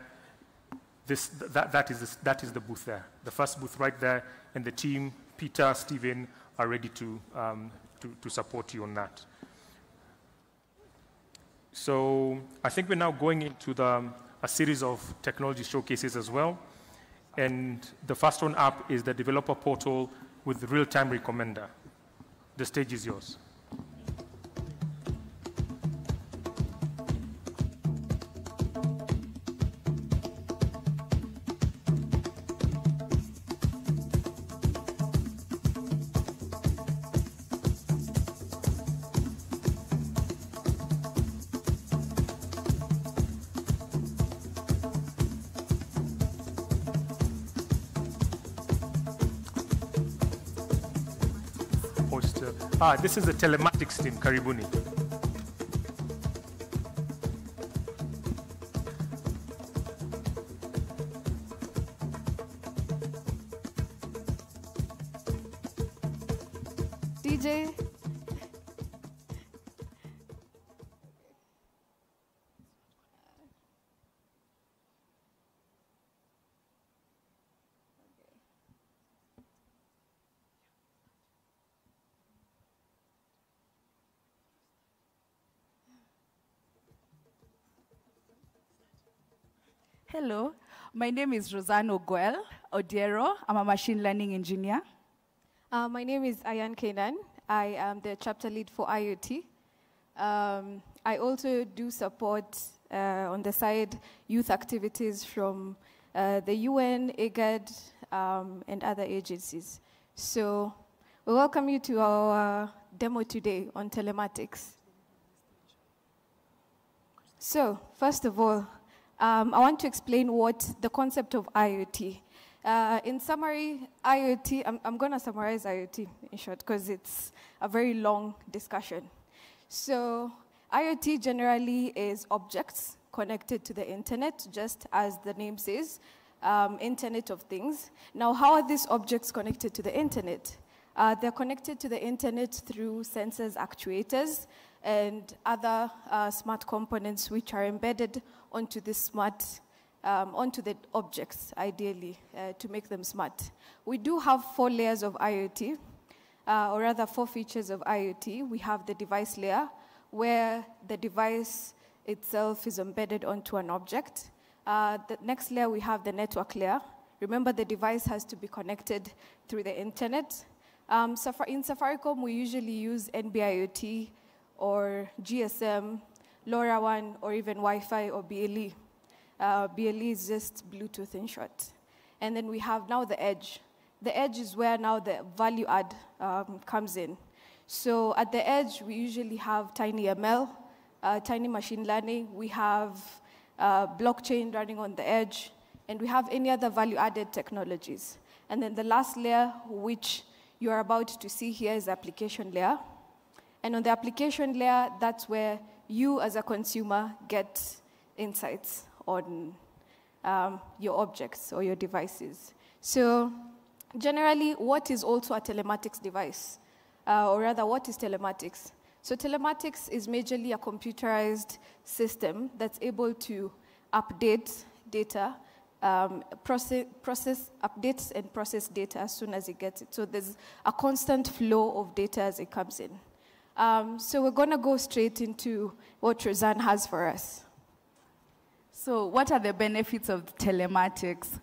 that is the booth there. The first booth right there, and the team, Peter, Stephen, are ready to support you on that. So I think we're now going into a series of technology showcases as well. And the first one up is the developer portal with the real-time recommender. The stage is yours. This is the telematics team. Karibuni. DJ. Hello, my name is Rosanne Oguel Odiero. I'm a machine learning engineer. My name is Ayan Kenan. I am the chapter lead for IoT. I also do support on the side youth activities from the UN, IGAD, and other agencies. So we welcome you to our demo today on telematics. So first of all, I want to explain what the concept of IoT. In summary, IoT, I'm going to summarize IoT in short because it's a very long discussion. So IoT generally is objects connected to the internet, just as the name says, Internet of Things. Now, how are these objects connected to the internet? They're connected to the internet through sensors, actuators, and other smart components which are embedded onto the onto the objects, ideally, to make them smart. We do have 4 layers of IoT, or rather 4 features of IoT. We have the device layer, where the device itself is embedded onto an object. The next layer, we have the network layer. Remember, the device has to be connected through the internet. In Safaricom, we usually use NB-IoT, or GSM, LoRaWAN, or even Wi-Fi or BLE. BLE is just Bluetooth in short. And then we have now the edge. The edge is where now the value add comes in. So at the edge, we usually have tiny ML, tiny machine learning. We have blockchain running on the edge, and we have any other value-added technologies. And then the last layer, which you are about to see here, is the application layer. And on the application layer, that's where you as a consumer get insights on your objects or your devices. So generally, what is also a telematics device? Or rather, what is telematics? So telematics is majorly a computerized system that's able to update data, process updates and process data as soon as it gets it. So there's a constant flow of data as it comes in. So we're going to go straight into what Rosanne has for us. So what are the benefits of telematics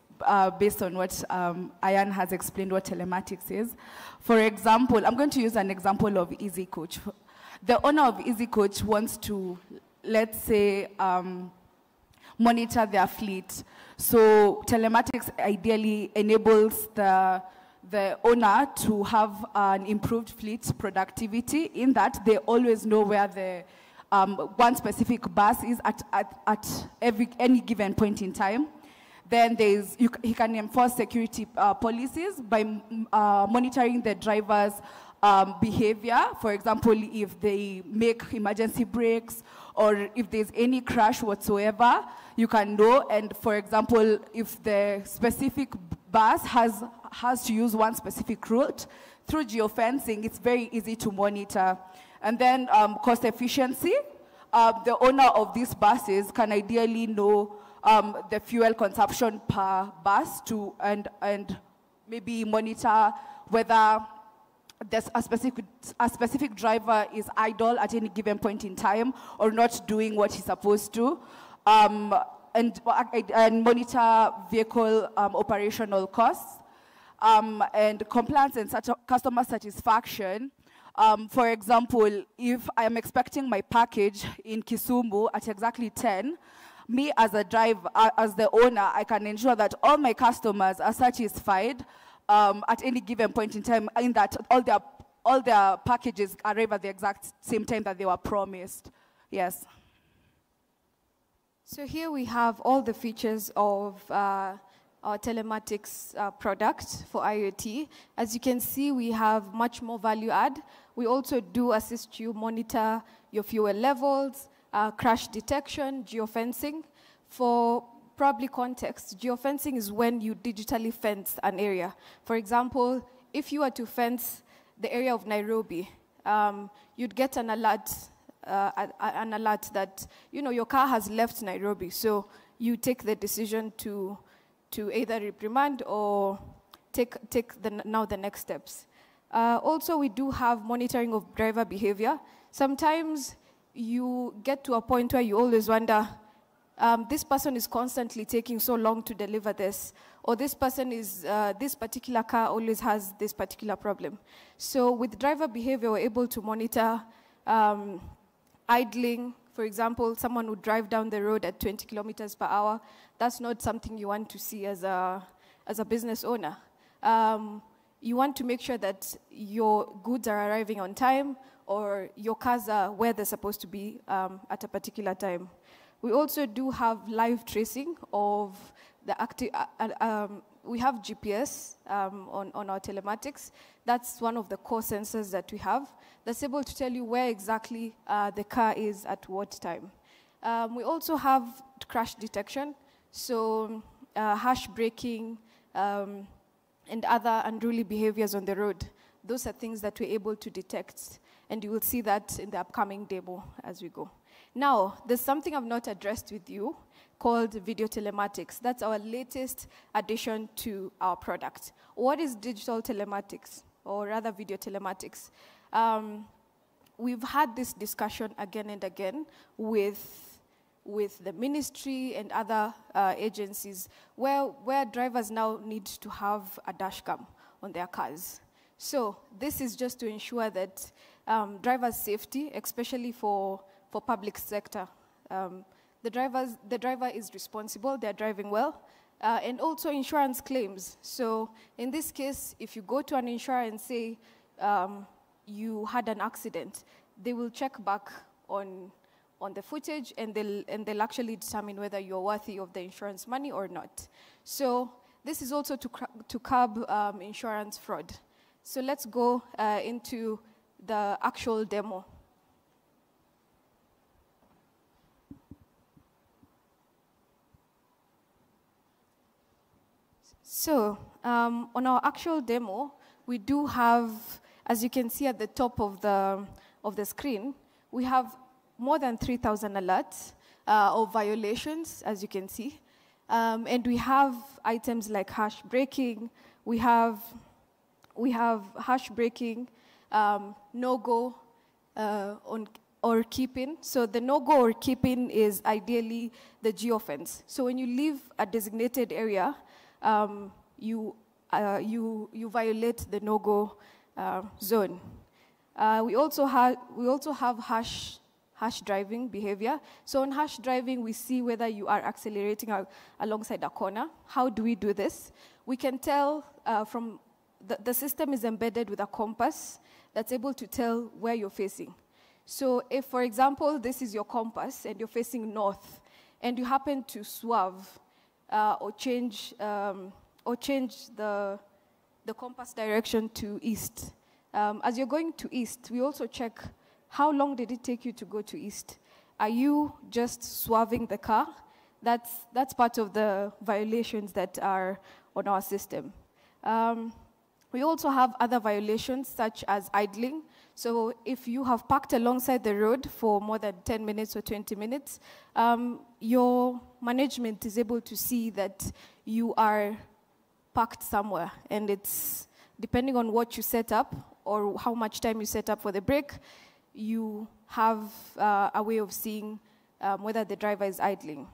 based on what Ayan has explained what telematics is? For example, I'm going to use an example of EasyCoach. The owner of EasyCoach wants to, let's say, monitor their fleet. So telematics ideally enables the owner to have an improved fleet productivity in that they always know where the one specific bus is at any given point in time. Then he can enforce security policies by monitoring the driver's behavior. For example, if they make emergency brakes or if there's any crash whatsoever, you can know. And for example, if the specific bus has to use one specific route, through geofencing, it's very easy to monitor. And then cost efficiency. The owner of these buses can ideally know the fuel consumption per bus and maybe monitor whether there's a specific driver is idle at any given point in time or not doing what he's supposed to, and monitor vehicle operational costs, and compliance and customer satisfaction. For example, if I am expecting my package in Kisumu at exactly 10, me as a driver, as the owner, I can ensure that all my customers are satisfied at any given point in time, in that all their packages arrive at the exact same time that they were promised. Yes. So here we have all the features of telematics product for IoT. As you can see, we have much more value add. We also do assist you monitor your fuel levels, crash detection, geofencing. For probably context, geofencing is when you digitally fence an area. For example, if you were to fence the area of Nairobi, you'd get an alert that your car has left Nairobi. So you take the decision to either reprimand or take the next steps. Also, we do have monitoring of driver behavior. Sometimes you get to a point where you always wonder, this person is constantly taking so long to deliver this, or this person is, this particular car always has this particular problem. So with driver behavior, we're able to monitor idling. For example, someone would drive down the road at 20 kilometers per hour. That's not something you want to see as a business owner. You want to make sure that your goods are arriving on time, or your cars are where they're supposed to be at a particular time. We also do have live tracing of the active, we have GPS on our telematics. That's one of the core sensors that we have that's able to tell you where exactly the car is at what time. We also have crash detection, so harsh braking and other unruly behaviors on the road. Those are things that we're able to detect, and you will see that in the upcoming demo as we go. Now, there's something I've not addressed with you called video telematics. That's our latest addition to our product. What is digital telematics, or rather video telematics? We've had this discussion again and again with the ministry and other agencies where drivers now need to have a dash cam on their cars. So this is just to ensure that drivers' safety, especially for public sector. The driver is responsible, they're driving well, and also insurance claims. So in this case, if you go to an insurer and say you had an accident, they will check back on the footage, and they'll actually determine whether you're worthy of the insurance money or not. So this is also to curb insurance fraud. So let's go into the actual demo. So on our actual demo, we do have, as you can see at the top of the screen, we have more than 3,000 alerts of violations, as you can see. And we have items like harsh braking. We have harsh braking, no-go or keep-in. So the no-go or keep-in is ideally the geofence. So when you leave a designated area, you violate the no-go zone. We also have harsh driving behavior. So on harsh driving, we see whether you are accelerating alongside a corner. How do we do this? We can tell from the system is embedded with a compass that's able to tell where you're facing. So if, for example, this is your compass and you're facing north, and you happen to swerve or change the compass direction to east. As you're going to east, we also check how long did it take you to go to east. Are you just swerving the car? That's part of the violations that are on our system. We also have other violations such as idling. So if you have parked alongside the road for more than 10 minutes or 20 minutes, your management is able to see that you are parked somewhere. And it's depending on what you set up or how much time you set up for the break, you have a way of seeing whether the driver is idling.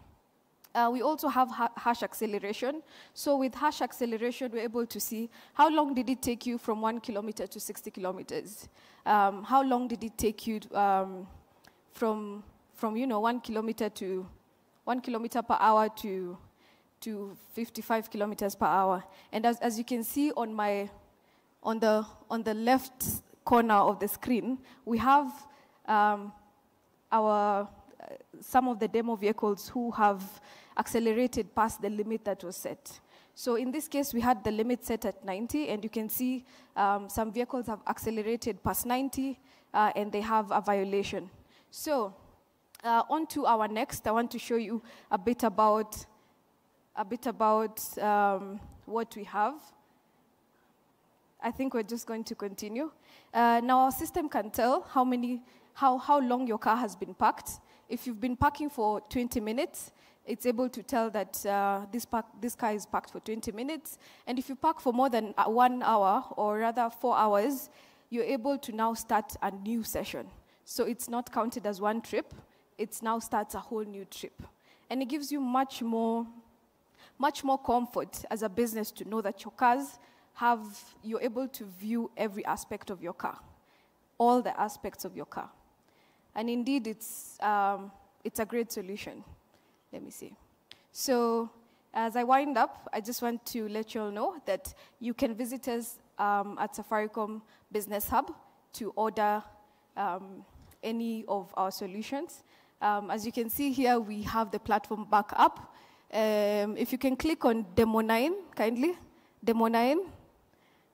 We also have harsh acceleration. So with harsh acceleration, we're able to see how long did it take you from 1 kilometer to 60 kilometers. How long did it take you from 1 kilometer per hour to 55 kilometers per hour. And as you can see on the left corner of the screen, we have some of the demo vehicles who have accelerated past the limit that was set. So in this case, we had the limit set at 90, and you can see some vehicles have accelerated past 90, and they have a violation. So on to our next, I want to show you a bit about what we have. I think we're just going to continue. Now our system can tell how long your car has been parked. If you've been parking for 20 minutes, it's able to tell that this car is parked for 20 minutes. And if you park for more than 1 hour, or rather 4 hours, you're able to now start a new session. So it's not counted as one trip. It now starts a whole new trip. And it gives you much more comfort as a business to know that your cars you're able to view every aspect of your car, all the aspects of your car. And indeed, it's a great solution. Let me see. So as I wind up, I just want to let you all know that you can visit us at Safaricom Business Hub to order any of our solutions. As you can see here, we have the platform back up. If you can click on Demo 9, kindly. Demo 9.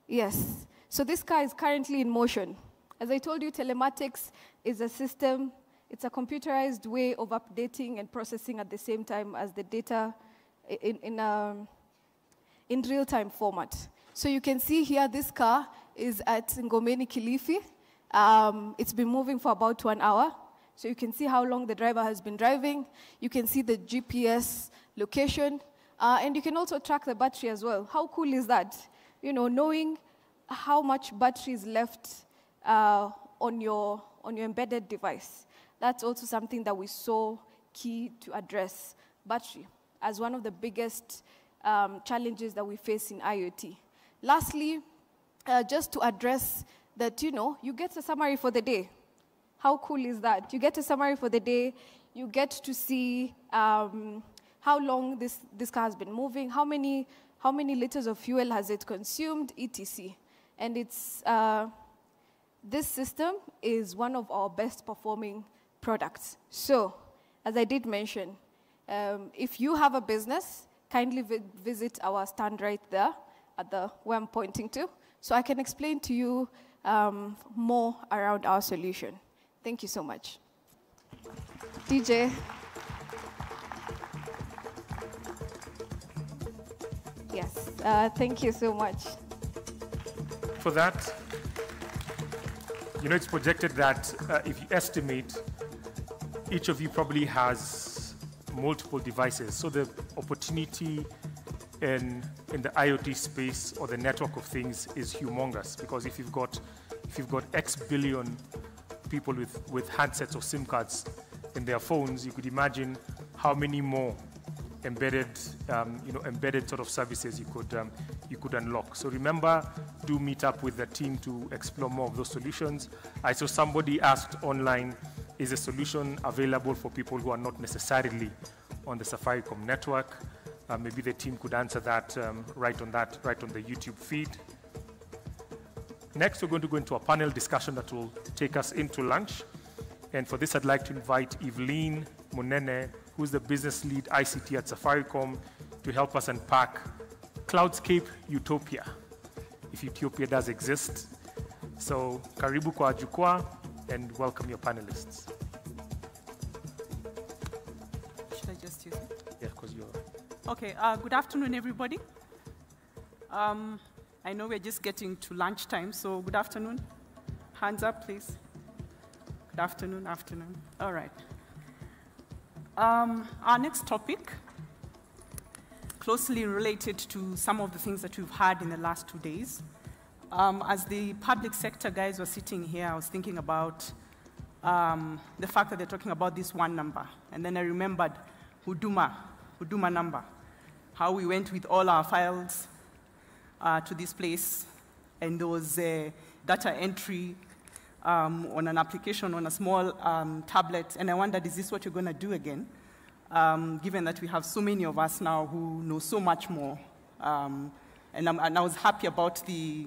Yes. So this car is currently in motion. As I told you, telematics is a system. It's a computerized way of updating and processing at the same time as the data in real-time format. So you can see here, this car is at Ngomeni Kilifi. It's been moving for about 1 hour. So you can see how long the driver has been driving. You can see the GPS location. And you can also track the battery as well. How cool is that? You know, knowing how much battery is left on your embedded device. That's also something that we saw key to address battery as one of the biggest challenges that we face in IoT. Lastly, just to address that, you get a summary for the day. How cool is that? You get a summary for the day. You get to see how long this car has been moving, how many liters of fuel has it consumed, etc. And this system is one of our best performing products. So, as I did mention, if you have a business, kindly visit our stand right there at where I'm pointing to, so I can explain to you more around our solution. Thank you so much. DJ. Yes, thank you so much. For that, it's projected that if you estimate, each of you probably has multiple devices. So the opportunity in the IoT space or the network of things is humongous, because if you've got X billion people with handsets or SIM cards in their phones, you could imagine how many more embedded sort of services you could unlock. So remember, do meet up with the team to explore more of those solutions. I saw somebody asked online, is a solution available for people who are not necessarily on the Safaricom network? Maybe the team could answer that right on the YouTube feed. Next, we're going to go into a panel discussion that will take us into lunch. And for this, I'd like to invite Evelyn Munene, who's the business lead ICT at Safaricom, to help us unpack Cloudscape Utopia, if Utopia does exist. So, karibu kwa jukwaa, and welcome your panelists. Should I just use it? Yeah, because you're... Okay, good afternoon, everybody. I know we're just getting to lunchtime, so good afternoon. Hands up, please. Good afternoon, afternoon. All right. Our next topic, closely related to some of the things that we've had in the last 2 days. As the public sector guys were sitting here, I was thinking about the fact that they're talking about this one number. And then I remembered Huduma number, how we went with all our files to this place, and there was data entry on an application on a small tablet, and I wondered, is this what you're going to do again? Given that we have so many of us now who know so much more. And I was happy about the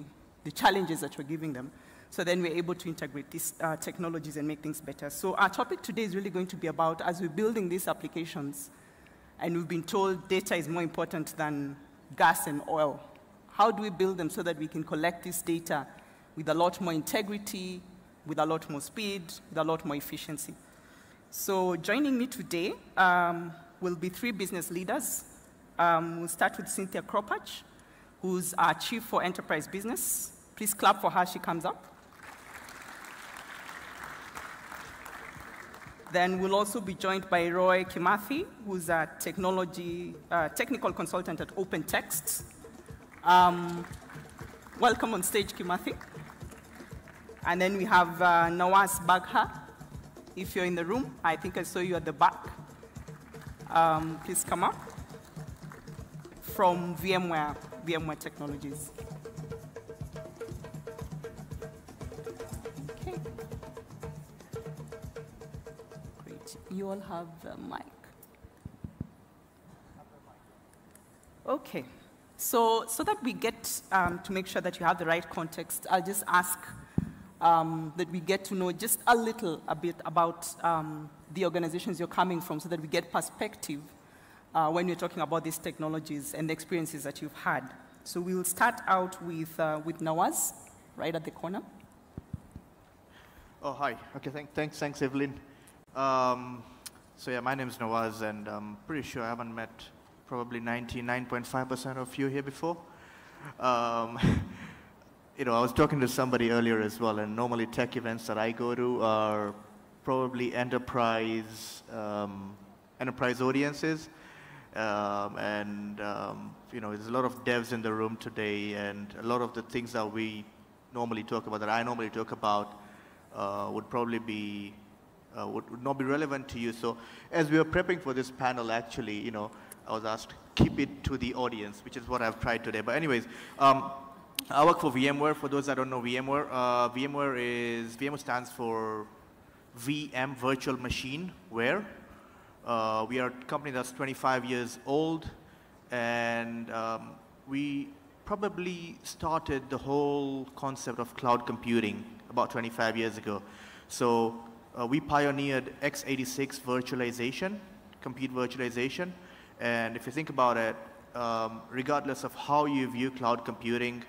challenges that we're giving them. So then we're able to integrate these technologies and make things better. So our topic today is really going to be about, as we're building these applications, And we've been told data is more important than gas and oil. How do we build them so that we can collect this data with a lot more integrity, with a lot more speed, with a lot more efficiency? So joining me today will be 3 business leaders. We'll start with Cynthia Kropacz, who's our Chief for Enterprise Business. Please clap for her, she comes up. Then we'll also be joined by Roy Kimathi, who's a technical consultant at OpenText. Welcome on stage, Kimathi. And then we have Nawaz Bagha. If you're in the room, I think I saw you at the back. Please come up. From VMware Technologies. Okay. Great. You all have the mic. Okay. So that we get to make sure that you have the right context, I'll just ask that we get to know just a bit about the organizations you're coming from so that we get perspective when you're talking about these technologies and the experiences that you've had. So we'll start out with Nawaz, right at the corner. Oh, hi. Okay, thanks, Evelyn. So yeah, my name is Nawaz, and I'm pretty sure I haven't met probably 99.5% of you here before. You know, I was talking to somebody earlier as well, and normally tech events that I go to are probably enterprise audiences. You know, there's a lot of devs in the room today, and a lot of the things that we normally talk about, that I normally talk about, would probably be, would not be relevant to you. So as we were prepping for this panel, actually, you know, I was asked, keep it to the audience, which is what I've tried today. But anyways, I work for VMware. For those that don't know VMware, VMware stands for VM, Virtual Machine Ware. We are a company that's 25 years old, and we probably started the whole concept of cloud computing about 25 years ago. So we pioneered x86 virtualization, compute virtualization, and if you think about it, regardless of how you view cloud computing,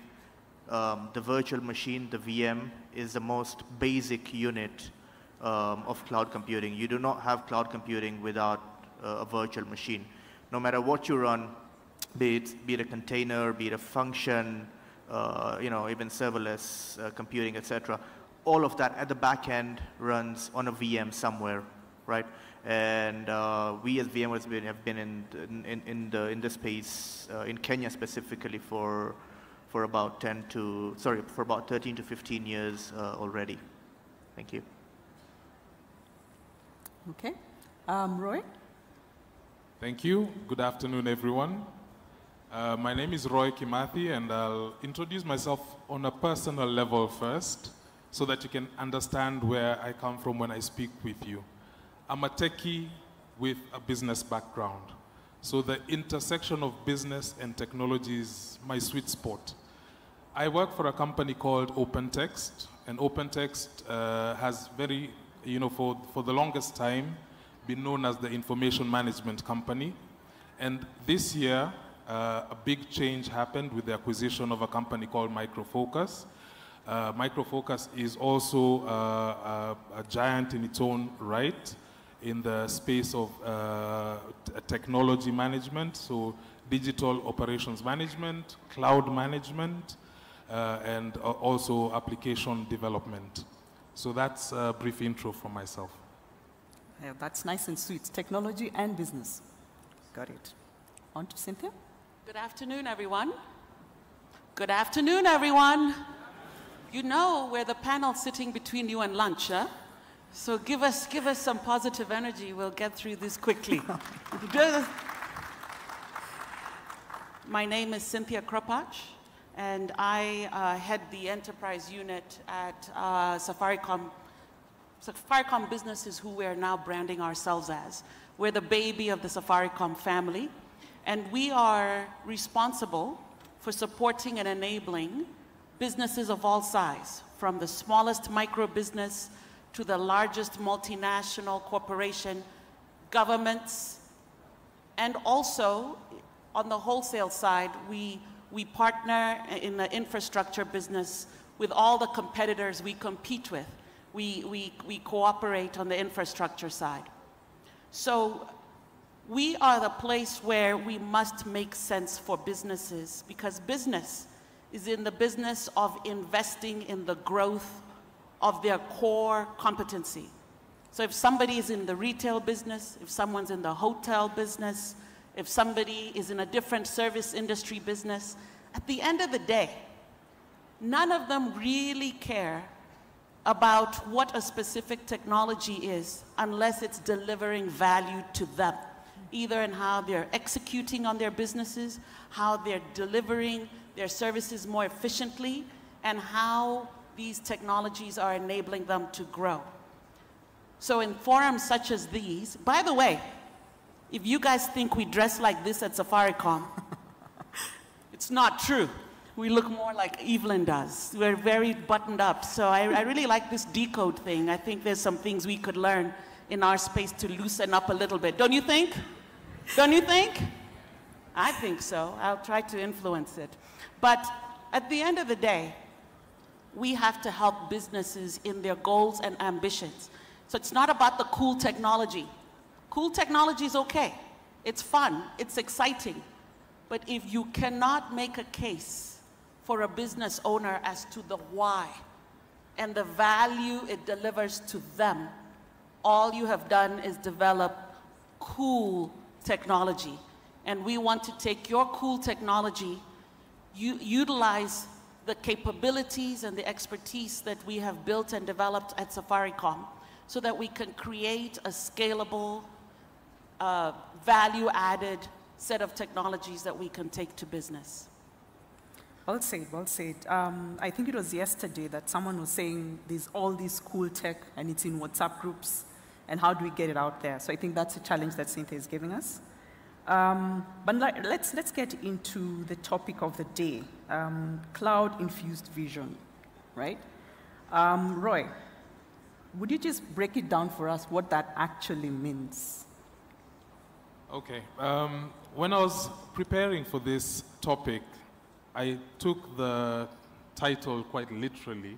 the virtual machine, the VM, is the most basic unit of cloud computing. You do not have cloud computing without a virtual machine. No matter what you run, be it a container, be it a function, you know, even serverless computing, etc. All of that at the back end runs on a VM somewhere, right? And we as VMware have been in this space in Kenya specifically for about 13 to 15 years already. Thank you. Okay. Roy? Thank you. Good afternoon, everyone. My name is Roy Kimathi, and I'll introduce myself on a personal level first so that you can understand where I come from when I speak with you. I'm a techie with a business background. So the intersection of business and technology is my sweet spot. I work for a company called OpenText, and OpenText has very, you know, for the longest time, been known as the information management company. And this year, a big change happened with the acquisition of a company called Micro Focus. Micro Focus is also a giant in its own right in the space of technology management, so digital operations management, cloud management, and also application development. So that's a brief intro from myself. Yeah, that's nice and sweet. Technology and business. Got it. On to Cynthia. Good afternoon, everyone. Good afternoon, everyone. You know we're the panel sitting between you and lunch, huh? So give us some positive energy. We'll get through this quickly. My name is Cynthia Kropacz, and I head the enterprise unit at Safaricom. Safaricom Business is who we're now branding ourselves as. We're the baby of the Safaricom family, and we are responsible for supporting and enabling businesses of all size, from the smallest micro business to the largest multinational corporation, governments, And also, on the wholesale side, we partner in the infrastructure business with all the competitors we compete with. We cooperate on the infrastructure side. So we are the place where we must make sense for businesses, because business is in the business of investing in the growth of their core competency. So if somebody is in the retail business, if someone's in the hotel business, if somebody is in a different service industry business, at the end of the day, none of them really care about what a specific technology is unless it's delivering value to them, either in how they're executing on their businesses, how they're delivering their services more efficiently, and how these technologies are enabling them to grow. So in forums such as these, by the way, if you guys think we dress like this at Safaricom, it's not true. We look more like Evelyn does. We're very buttoned up. So I really like this decode thing. I think there's some things we could learn in our space to loosen up a little bit. Don't you think? Don't you think? I think so. I'll try to influence it. But at the end of the day, we have to help businesses in their goals and ambitions. So it's not about the cool technology. Cool technology is okay. It's fun, it's exciting. But if you cannot make a case for a business owner as to the why and the value it delivers to them, all you have done is develop cool technology. And we want to take your cool technology, utilize the capabilities and the expertise that we have built and developed at Safaricom, so that we can create a scalable, value-added set of technologies that we can take to business. Well said, well said. I think it was yesterday that someone was saying there's all this cool tech and it's in WhatsApp groups, and how do we get it out there? So I think that's a challenge that Cynthia is giving us. But let's get into the topic of the day, cloud-infused vision, right? Roy, would you just break it down for us what that actually means? Okay. When I was preparing for this topic, I took the title quite literally,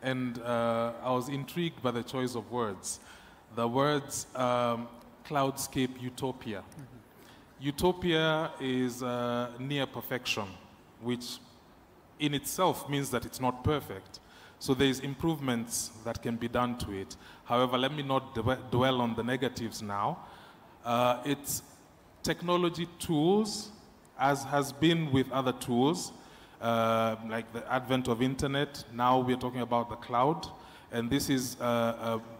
and I was intrigued by the choice of words. The words cloudscape utopia. Utopia is near perfection, which in itself means that it's not perfect. So there's improvements that can be done to it. However, let me not dwell on the negatives now. It's technology tools, as has been with other tools, like the advent of internet. Now we're talking about the cloud. And this is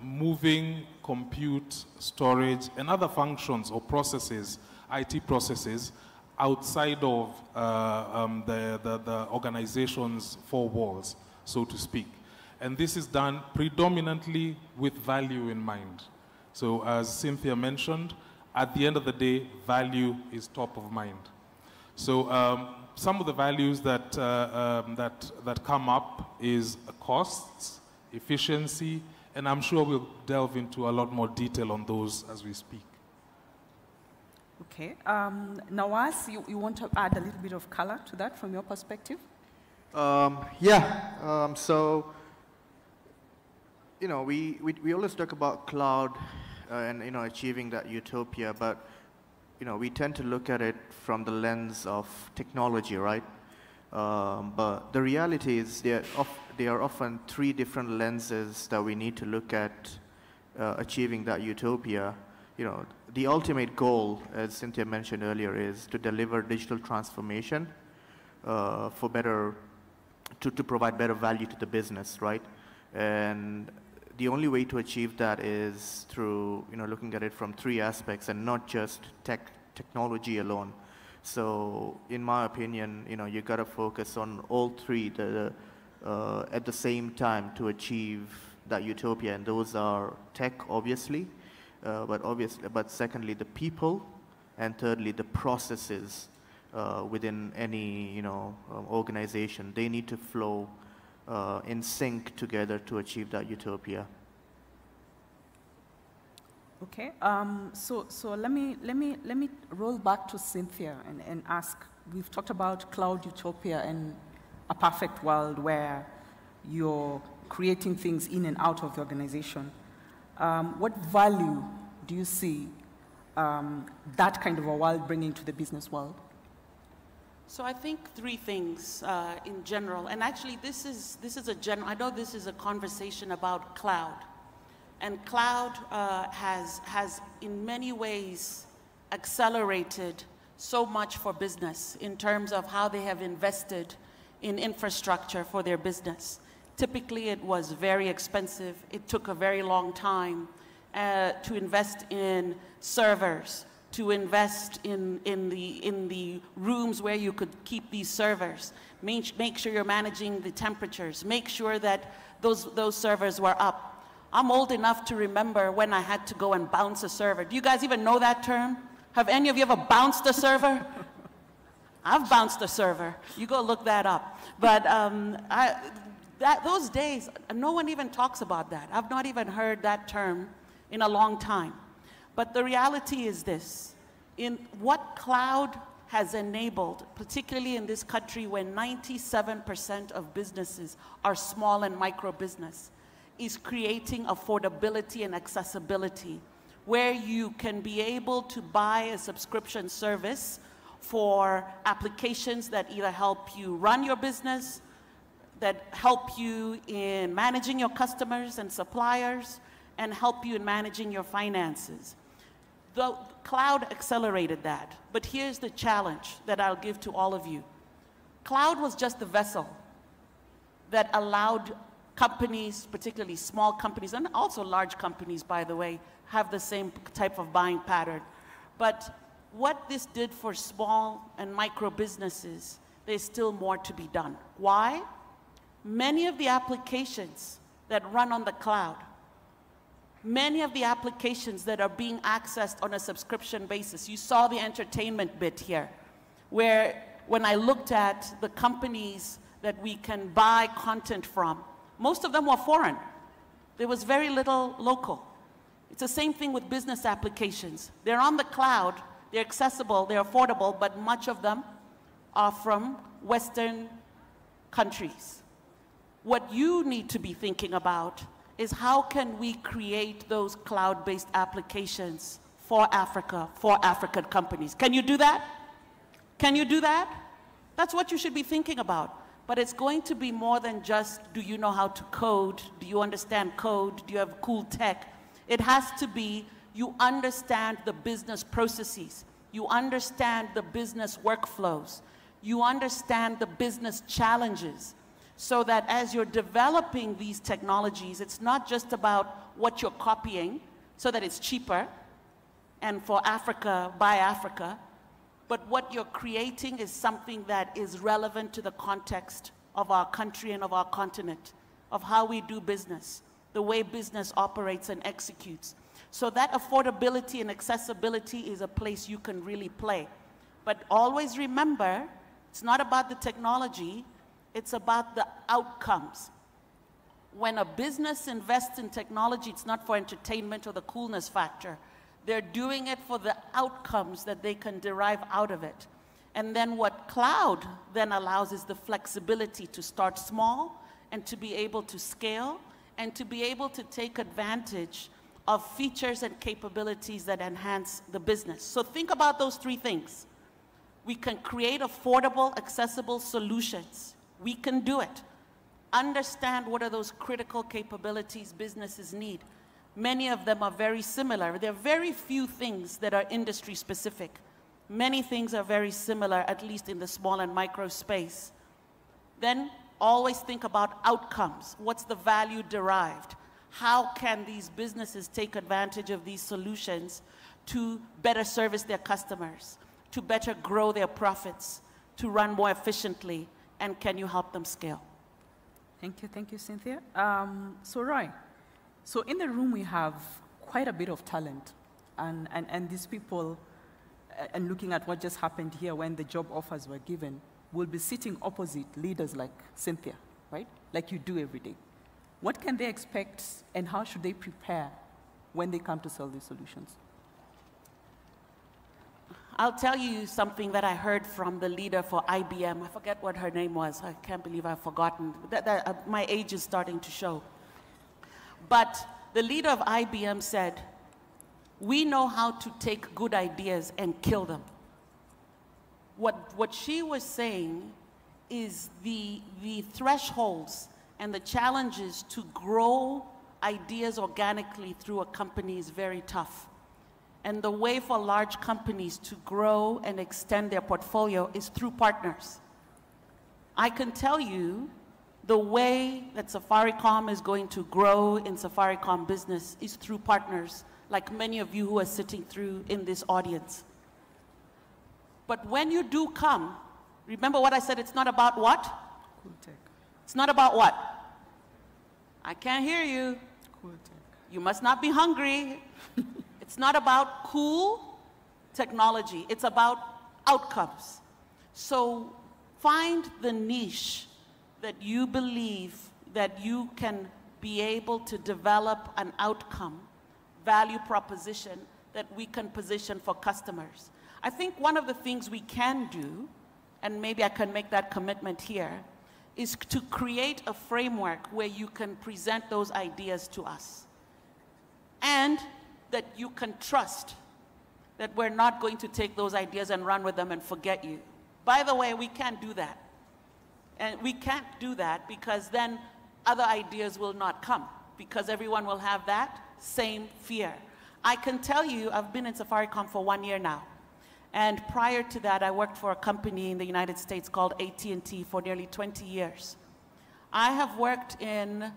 moving compute, storage, and other functions or processes, IT processes, outside of the organization's four walls, so to speak. And this is done predominantly with value in mind. So as Cynthia mentioned, at the end of the day, value is top of mind. So some of the values that, that come up is costs, efficiency, and I'm sure we'll delve into a lot more detail on those as we speak. Okay. Nawaz, you want to add a little bit of color to that from your perspective? Yeah. So, you know, we always talk about cloud and, you know, achieving that utopia, but, you know, we tend to look at it from the lens of technology, right? But the reality is there are often three different lenses that we need to look at achieving that utopia. You know, the ultimate goal, as Cynthia mentioned earlier, is to deliver digital transformation for better, to provide better value to the business, right? And the only way to achieve that is through, you know, looking at it from three aspects and not just technology alone. So, in my opinion, you know, you got to focus on all three at the same time to achieve that utopia, and those are tech, obviously, but secondly, the people, and thirdly, the processes within any, you know, organization. They need to flow in sync together to achieve that utopia. Okay, so let me roll back to Cynthia and ask, we've talked about cloud utopia and a perfect world where you're creating things in and out of the organization. What value do you see that kind of a world bringing to the business world? So I think three things in general, and actually this is a general, I know this is a conversation about cloud. And cloud has in many ways accelerated so much for business in terms of how they have invested in infrastructure for their business. Typically, it was very expensive. It took a very long time to invest in servers, to invest in the rooms where you could keep these servers. Make sure you're managing the temperatures. Make sure that those servers were up. I'm old enough to remember when I had to go and bounce a server. Do you guys even know that term? Have any of you ever bounced a server? I've bounced a server. You go look that up. But those days, no one even talks about that. I've not even heard that term in a long time. But the reality is this. In what cloud has enabled, particularly in this country where 97% of businesses are small and micro business, is creating affordability and accessibility, where you can be able to buy a subscription service for applications that either help you run your business, that help you in managing your customers and suppliers, and help you in managing your finances. The cloud accelerated that, but here's the challenge that I'll give to all of you. Cloud was just the vessel that allowed companies, particularly small companies, and also large companies, by the way, have the same type of buying pattern. But what this did for small and micro businesses, there's still more to be done. Why? Many of the applications that run on the cloud, many of the applications that are being accessed on a subscription basis, you saw the entertainment bit here, where when I looked at the companies that we can buy content from, most of them were foreign. There was very little local. It's the same thing with business applications. They're on the cloud, they're accessible, they're affordable, but much of them are from Western countries. What you need to be thinking about is how can we create those cloud-based applications for Africa, for African companies. Can you do that? Can you do that? That's what you should be thinking about. But it's going to be more than just, do you know how to code? Do you understand code? Do you have cool tech? It has to be, you understand the business processes. You understand the business workflows. You understand the business challenges. So that as you're developing these technologies, it's not just about what you're copying so that it's cheaper and for Africa, by Africa, but what you're creating is something that is relevant to the context of our country and of our continent, of how we do business, the way business operates and executes. So that affordability and accessibility is a place you can really play. But always remember, it's not about the technology, it's about the outcomes. When a business invests in technology, it's not for entertainment or the coolness factor. They're doing it for the outcomes that they can derive out of it. And then what cloud then allows is the flexibility to start small and to be able to scale and to be able to take advantage of features and capabilities that enhance the business. So think about those three things. We can create affordable, accessible solutions. We can do it. Understand what are those critical capabilities businesses need. Many of them are very similar. There are very few things that are industry specific. Many things are very similar, at least in the small and micro space. Then always think about outcomes. What's the value derived? How can these businesses take advantage of these solutions to better service their customers, to better grow their profits, to run more efficiently, and can you help them scale? Thank you, Cynthia. So Roy, so in the room we have quite a bit of talent, and these people, and looking at what just happened here when the job offers were given, will be sitting opposite leaders like Cynthia, right? Like you do every day. What can they expect and how should they prepare when they come to sell these solutions? I'll tell you something that I heard from the leader for IBM. I forget what her name was. I can't believe I've forgotten. My age is starting to show. But the leader of IBM said, we know how to take good ideas and kill them. What she was saying is the thresholds and the challenges to grow ideas organically through a company is very tough. And the way for large companies to grow and extend their portfolio is through partners. I can tell you the way that Safaricom is going to grow in Safaricom business is through partners, like many of you who are sitting through in this audience. But when you do come, remember what I said, it's not about what? Cool tech. It's not about what? I can't hear you. Cool tech. You must not be hungry. It's not about cool technology. It's about outcomes. So find the niche that you believe that you can be able to develop an outcome, value proposition that we can position for customers. I think one of the things we can do, and maybe I can make that commitment here, is to create a framework where you can present those ideas to us. And that you can trust that we're not going to take those ideas and run with them and forget you. By the way, we can't do that. And we can't do that because then other ideas will not come, because everyone will have that same fear. I can tell you, I've been in Safaricom for 1 year now. And prior to that, I worked for a company in the United States called AT&T for nearly 20 years. I have worked in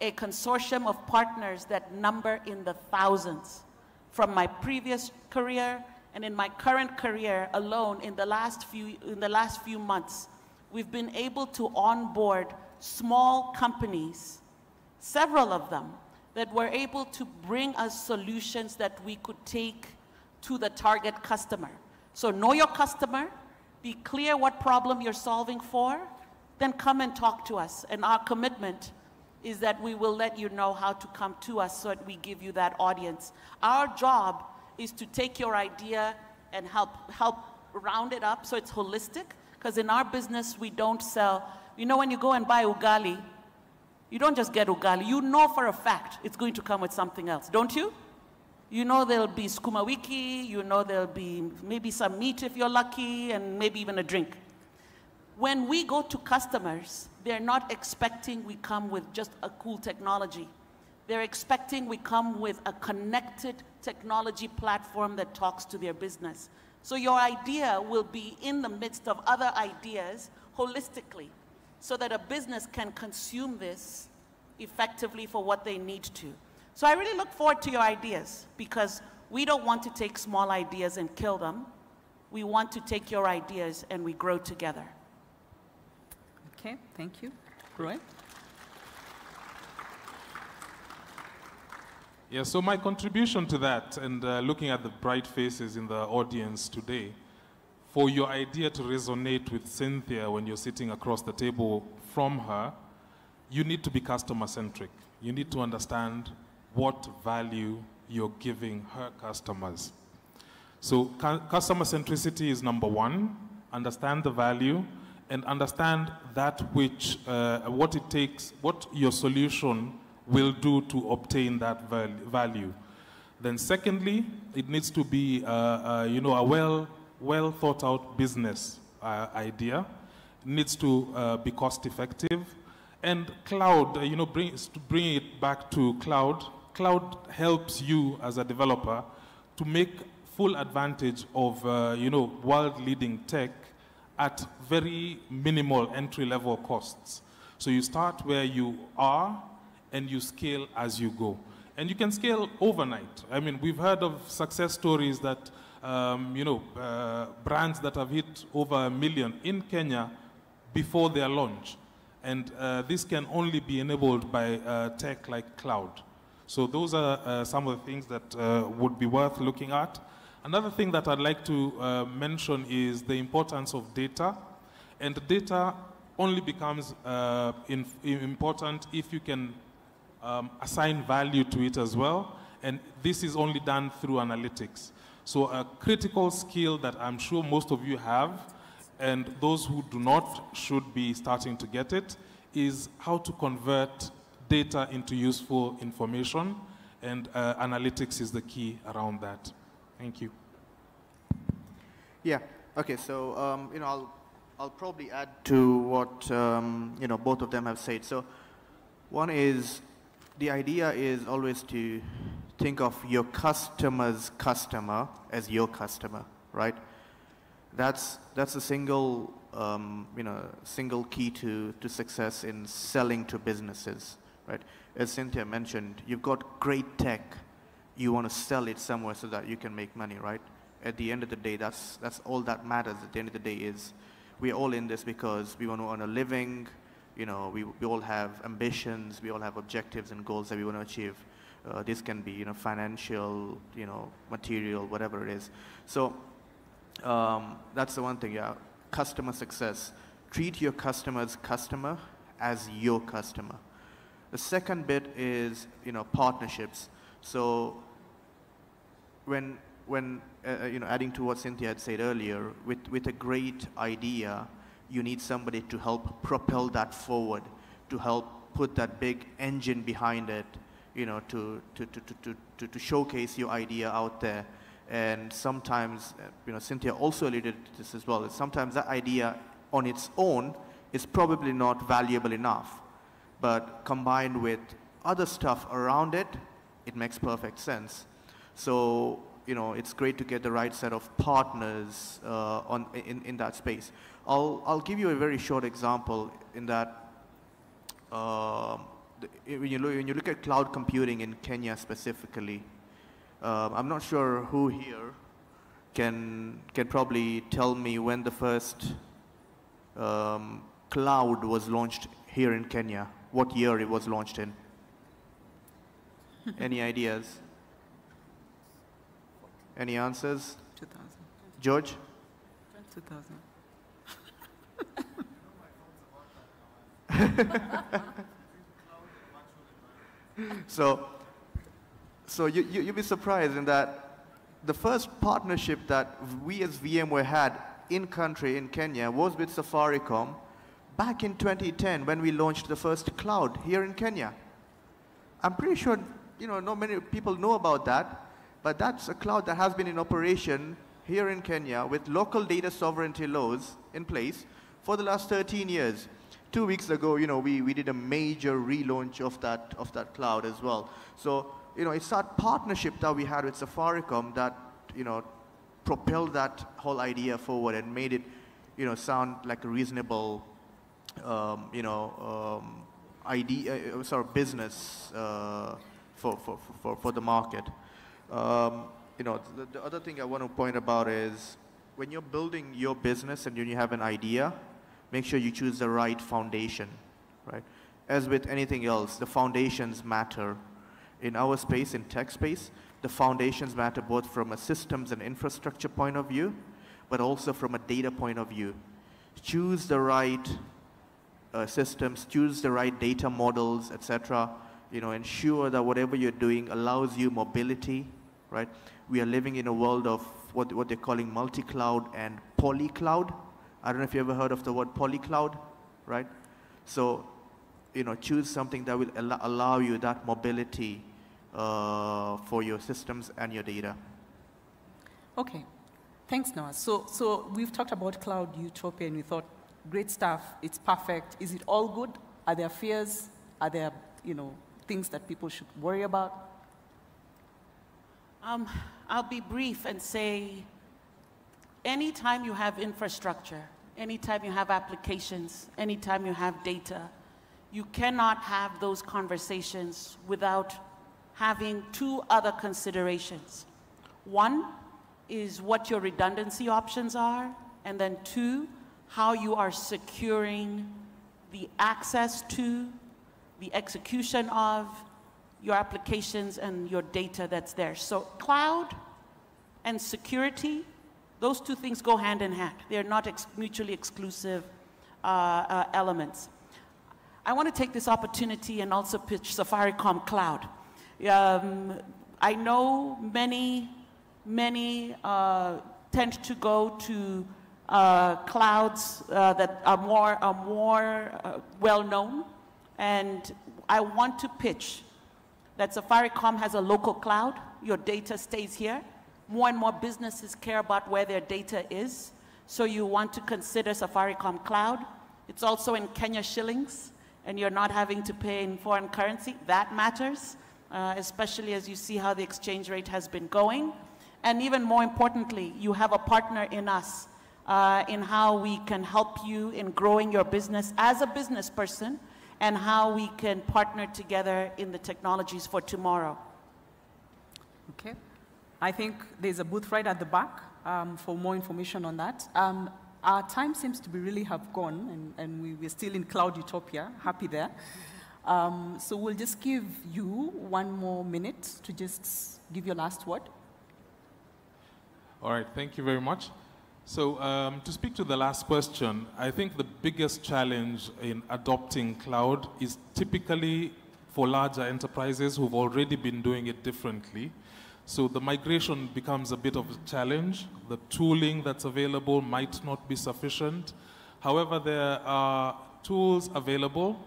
a consortium of partners that number in the thousands. From my previous career and in my current career alone, in the last few months, we've been able to onboard small companies, several of them, that were able to bring us solutions that we could take to the target customer. So know your customer, be clear what problem you're solving for, then come and talk to us. And our commitment is that we will let you know how to come to us so that we give you that audience. Our job is to take your idea and help round it up so it's holistic, because in our business we don't sell. You know, when you go and buy ugali, you don't just get ugali. You know for a fact it's going to come with something else, don't you? You know there'll be skuma wiki, you know there'll be maybe some meat if you're lucky, and maybe even a drink. When we go to customers, they're not expecting we come with just a cool technology. They're expecting we come with a connected technology platform that talks to their business. So your idea will be in the midst of other ideas holistically, so that a business can consume this effectively for what they need to. So I really look forward to your ideas, because we don't want to take small ideas and kill them. We want to take your ideas and we grow together. Okay, thank you. Roy? Yeah, so my contribution to that, and looking at the bright faces in the audience today, for your idea to resonate with Cynthia when you're sitting across the table from her, you need to be customer-centric. You need to understand what value you're giving her customers. So customer centricity is number one. Understand the value and understand that which, what it takes, what your solution will do to obtain that value. Then secondly, it needs to be a well thought out business idea. It needs to be cost effective. And cloud, bring it back to cloud. Cloud helps you as a developer to make full advantage of world-leading tech at very minimal entry-level costs. So you start where you are and you scale as you go. And you can scale overnight. I mean, we've heard of success stories that, brands that have hit over 1 million in Kenya before their launch. And this can only be enabled by tech like cloud. So those are some of the things that would be worth looking at. Another thing that I'd like to mention is the importance of data. And data only becomes important if you can assign value to it as well. And this is only done through analytics. So a critical skill that I'm sure most of you have, and those who do not should be starting to get it, is how to convert data into useful information, and analytics is the key around that. Thank you. Yeah. Okay. So I'll probably add to what both of them have said. So one is, the idea is always to think of your customer's customer as your customer, right? That's a single single key to success in selling to businesses, right? As Cynthia mentioned, you've got great tech, you want to sell it somewhere so that you can make money, right? At the end of the day, that's all that matters. At the end of the day is we're all in this because we want to earn a living. We all have ambitions, we all have objectives and goals that we want to achieve. This can be financial, material, whatever it is. So that's the one thing, yeah. Customer success. Treat your customer's customer as your customer. The second bit is partnerships. So when adding to what Cynthia had said earlier, with a great idea, you need somebody to help propel that forward, to help put that big engine behind it, to showcase your idea out there. And sometimes, Cynthia also alluded to this as well, sometimes that idea on its own is probably not valuable enough. But combined with other stuff around it, it makes perfect sense. So, it's great to get the right set of partners in that space. I'll give you a very short example in that when you look at cloud computing in Kenya specifically, I'm not sure who here can probably tell me when the first cloud was launched here in Kenya, what year it was launched in. Any ideas? Any answers? 2000. George? 2000. So you'll be surprised in that the first partnership that we as VMware had in country in Kenya was with Safaricom back in 2010 when we launched the first cloud here in Kenya. I'm pretty sure not many people know about that, but that's a cloud that has been in operation here in Kenya with local data sovereignty laws in place for the last 13 years. 2 weeks ago, we did a major relaunch of that cloud as well. So, it's that partnership that we had with Safaricom that, propelled that whole idea forward and made it, sound like a reasonable, business for the market. The other thing I want to point about is when you're building your business and when you have an idea, make sure you choose the right foundation, right? As with anything else, the foundations matter. In our space, in tech space, the foundations matter both from a systems and infrastructure point of view, but also from a data point of view. Choose the right systems, choose the right data models, etc. Ensure that whatever you're doing allows you mobility, right? We are living in a world of what they're calling multi-cloud and poly-cloud. I don't know if you ever heard of the word poly-cloud, right? So, choose something that will allow you that mobility for your systems and your data. Okay, thanks, Noah. So we've talked about cloud utopia, and we thought, great stuff, it's perfect. Is it all good? Are there fears? Are there, things that people should worry about? I'll be brief and say, anytime you have infrastructure, anytime you have applications, anytime you have data, you cannot have those conversations without having two other considerations. One is what your redundancy options are, and then two, how you are securing the access to, the execution of your applications and your data that's there. So cloud and security, those two things go hand in hand. They're not mutually exclusive elements. I want to take this opportunity and also pitch Safaricom Cloud. I know many tend to go to clouds that are more well-known, and I want to pitch that Safaricom has a local cloud. Your data stays here. More and more businesses care about where their data is, so you want to consider Safaricom Cloud. It's also in Kenya shillings, and you're not having to pay in foreign currency. That matters, especially as you see how the exchange rate has been going. And even more importantly, you have a partner in us in how we can help you in growing your business as a business person, and how we can partner together in the technologies for tomorrow. Okay. I think there's a booth right at the back for more information on that. Our time seems to be really have gone, and we're still in cloud utopia, happy there. So we'll just give you 1 more minute to just give your last word. All right, thank you very much. So to speak to the last question, I think the biggest challenge in adopting cloud is typically for larger enterprises who've already been doing it differently. So the migration becomes a bit of a challenge. The tooling that's available might not be sufficient. However, there are tools available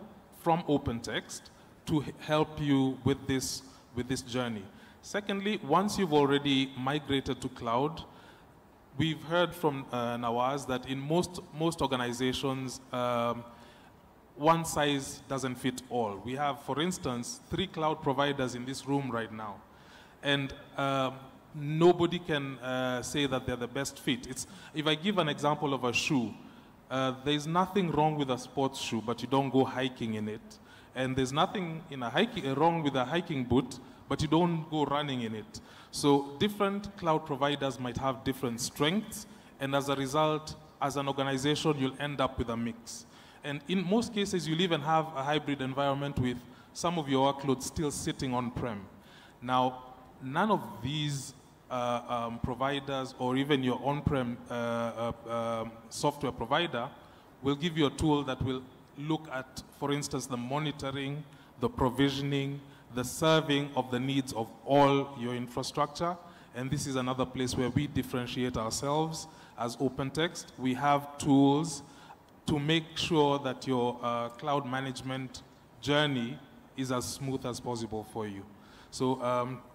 from OpenText to help you with this journey. Secondly, once you've already migrated to cloud, we've heard from Nawaz that in most organizations, one size doesn't fit all. We have, for instance, 3 cloud providers in this room right now. And nobody can say that they're the best fit. If I give an example of a shoe, there's nothing wrong with a sports shoe, but you don't go hiking in it. And there's nothing wrong with a hiking boot, but you don't go running in it. So different cloud providers might have different strengths, and as a result, as an organization, you'll end up with a mix. And in most cases, you'll even have a hybrid environment with some of your workloads still sitting on-prem. Now, none of these providers or even your on-prem software provider will give you a tool that will look at, for instance, the monitoring, the provisioning, the serving of the needs of all your infrastructure. And this is another place where we differentiate ourselves as OpenText. We have tools to make sure that your cloud management journey is as smooth as possible for you. So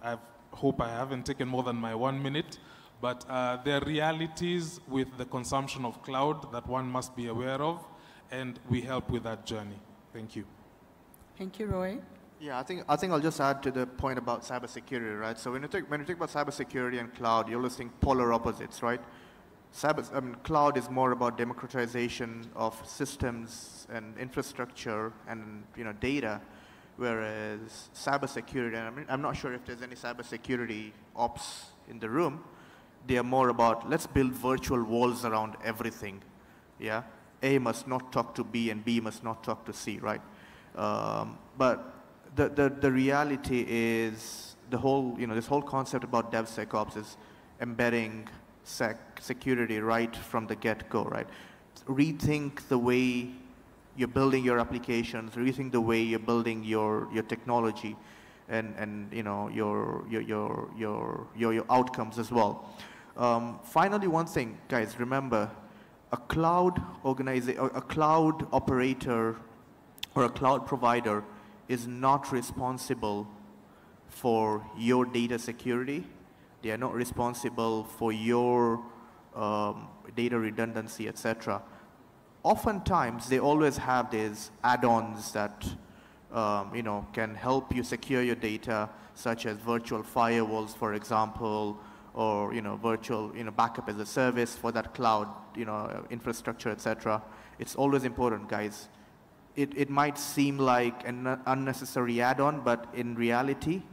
I hope I haven't taken more than my 1 minute, but there are realities with the consumption of cloud that one must be aware of, and we help with that journey. Thank you. Thank you, Roy. Yeah, I think I'll just add to the point about cybersecurity, right? So when you think about cybersecurity and cloud, you always think polar opposites, right? Cloud is more about democratization of systems and infrastructure and data, whereas cybersecurity, and I'm not sure if there's any cybersecurity ops in the room, they are more about let's build virtual walls around everything. Yeah, A must not talk to B and B must not talk to C, right? But the reality is the whole, this whole concept about DevSecOps is embedding security right from the get-go, right? Rethink the way you're building your applications, rethink the way you're building your technology, and your outcomes as well. Finally, one thing, guys, remember, a cloud operator or a cloud provider is not responsible for your data security. They are not responsible for your data redundancy, etc. Oftentimes, they always have these add-ons that can help you secure your data, such as virtual firewalls, for example, or virtual backup as a service for that cloud infrastructure, etc. It's always important, guys. It might seem like an unnecessary add-on, but in reality,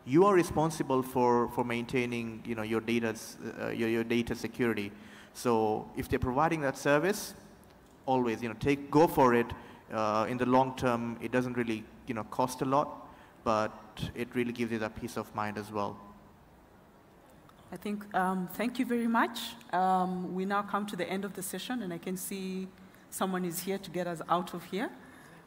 you are responsible for maintaining your data security. So if they're providing that service, always go for it. In the long term, it doesn't really cost a lot, but it really gives you that peace of mind as well. I think thank you very much. We now come to the end of the session, and I can see someone is here to get us out of here.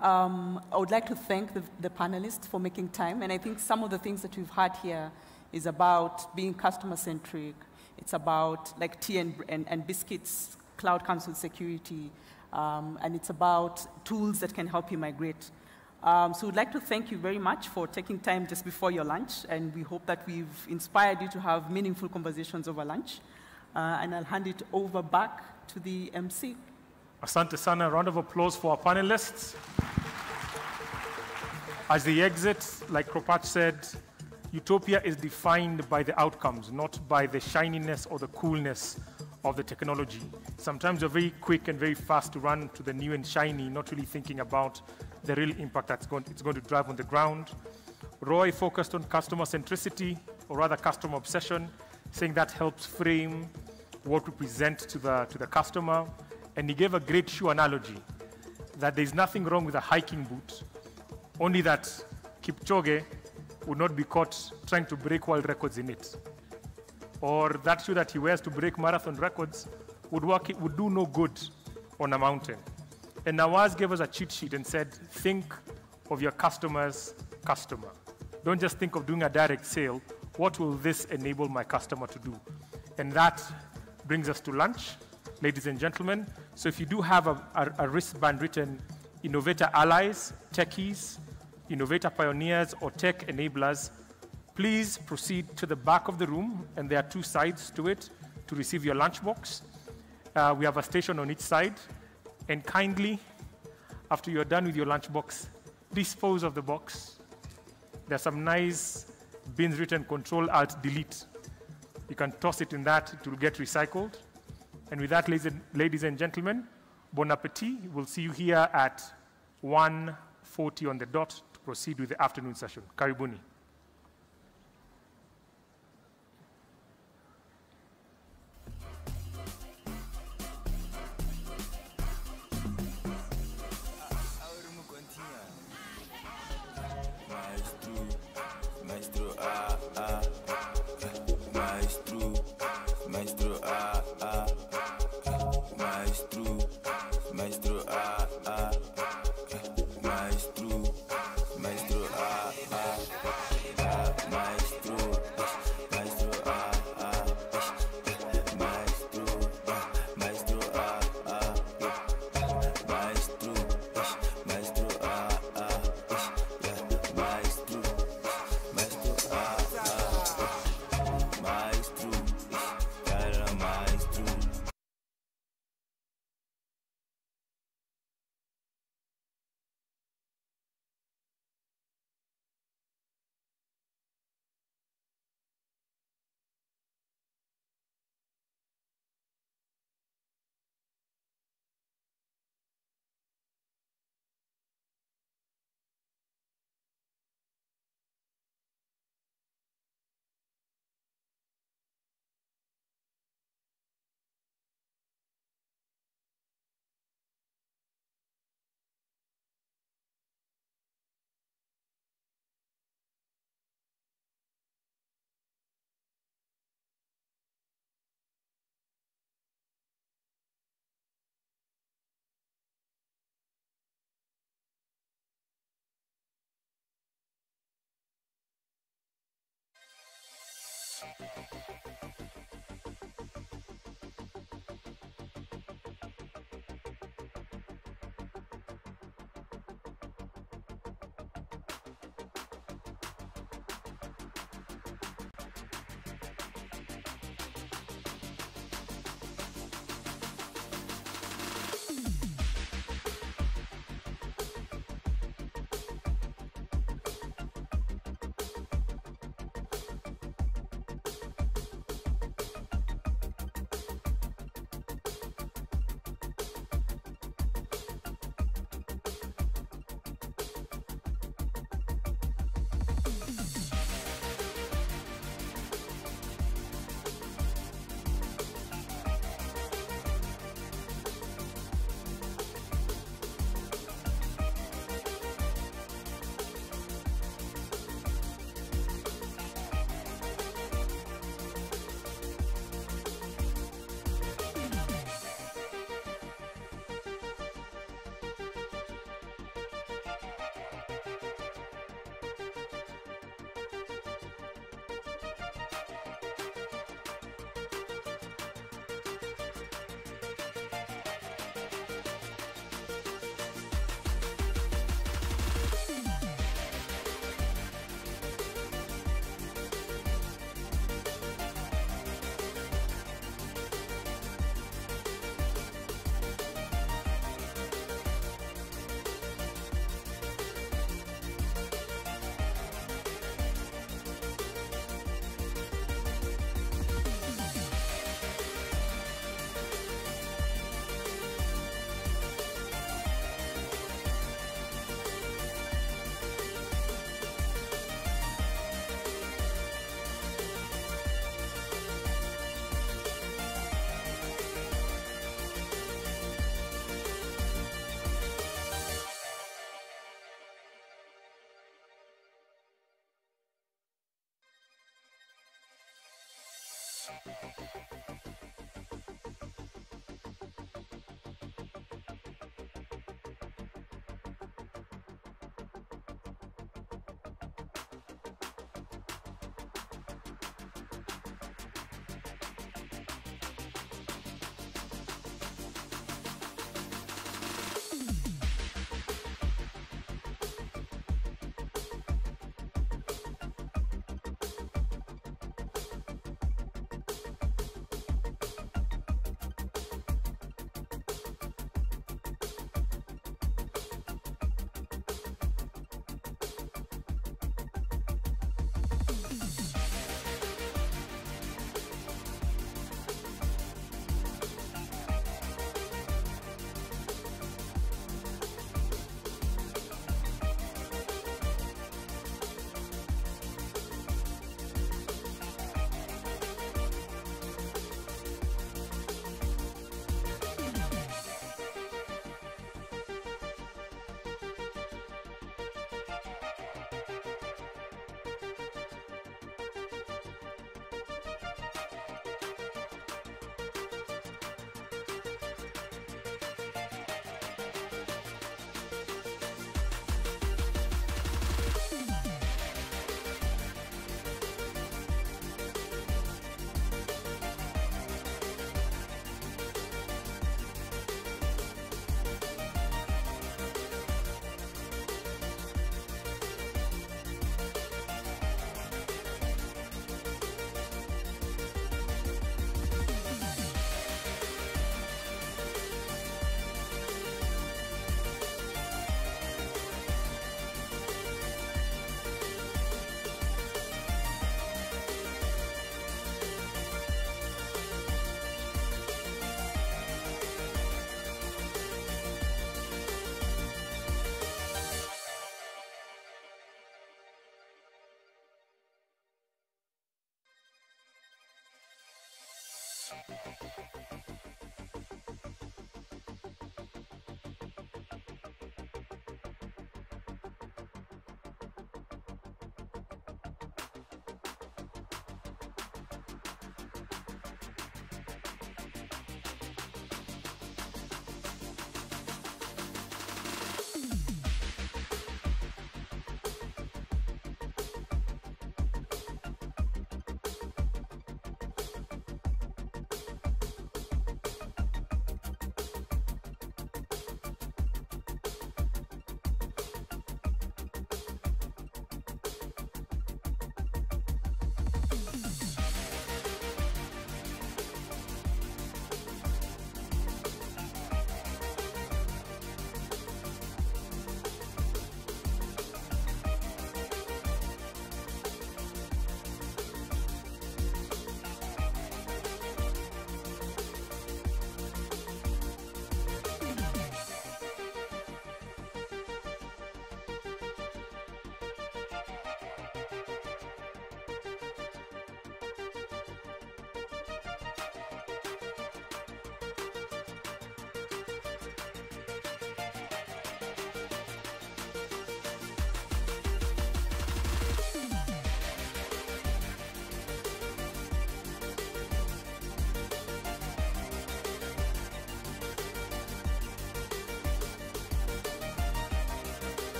I would like to thank the panelists for making time, and I think some of the things that we've had here is about being customer-centric. It's about like tea and biscuits, cloud console security, and it's about tools that can help you migrate. So we'd like to thank you very much for taking time just before your lunch, and we hope that we've inspired you to have meaningful conversations over lunch. And I'll hand it over back to the MC. Asante sana. A round of applause for our panelists. As they exit, like Kropacz said, utopia is defined by the outcomes, not by the shininess or the coolness of the technology. Sometimes we're very quick and very fast to run to the new and shiny, not really thinking about the real impact it's going to drive on the ground. Roy focused on customer centricity, or rather customer obsession, saying that helps frame what we present to the customer. And he gave a great shoe analogy, that there's nothing wrong with a hiking boot, only that Kipchoge would not be caught trying to break world records in it. Or that shoe that he wears to break marathon records would do no good on a mountain. And Nawaz gave us a cheat sheet and said, think of your customer's customer. Don't just think of doing a direct sale. What will this enable my customer to do? And that brings us to lunch, ladies and gentlemen. So if you do have a wristband written Innovator Allies, Techies, Innovator Pioneers, or Tech Enablers, please proceed to the back of the room, and there are 2 sides to it to receive your lunchbox. We have a station on each side, and kindly, after you're done with your lunchbox, dispose of the box. There's some nice bins written Control-Alt-Delete. You can toss it in that, it will get recycled. And with that, ladies and gentlemen, bon appetit. We'll see you here at 1:40 on the dot to proceed with the afternoon session. Karibuni. Maestro,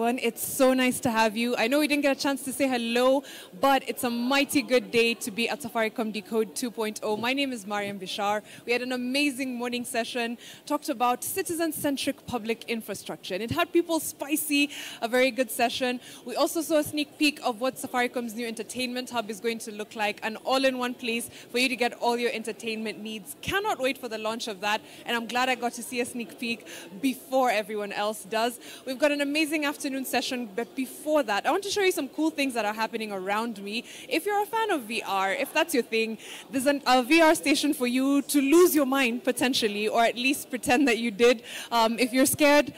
It's so nice to have you. I know we didn't get a chance to say hello, but it's a mighty good day to be at Safaricom Decode 2.0. My name is Mariam Bishar. We had an amazing morning session, talked about citizen-centric public infrastructure, and it had people spicy, a very good session. We also saw a sneak peek of what Safaricom's new entertainment hub is going to look like, an all-in-one place for you to get all your entertainment needs. Cannot wait for the launch of that, and I'm glad I got to see a sneak peek before everyone else does. We've got an amazing afternoon session, but before that, I want to show you some cool things that are happening around me. If you're a fan of VR, if that's your thing, there's a VR station for you to lose your mind, potentially, or at least pretend that you did. If you're scared,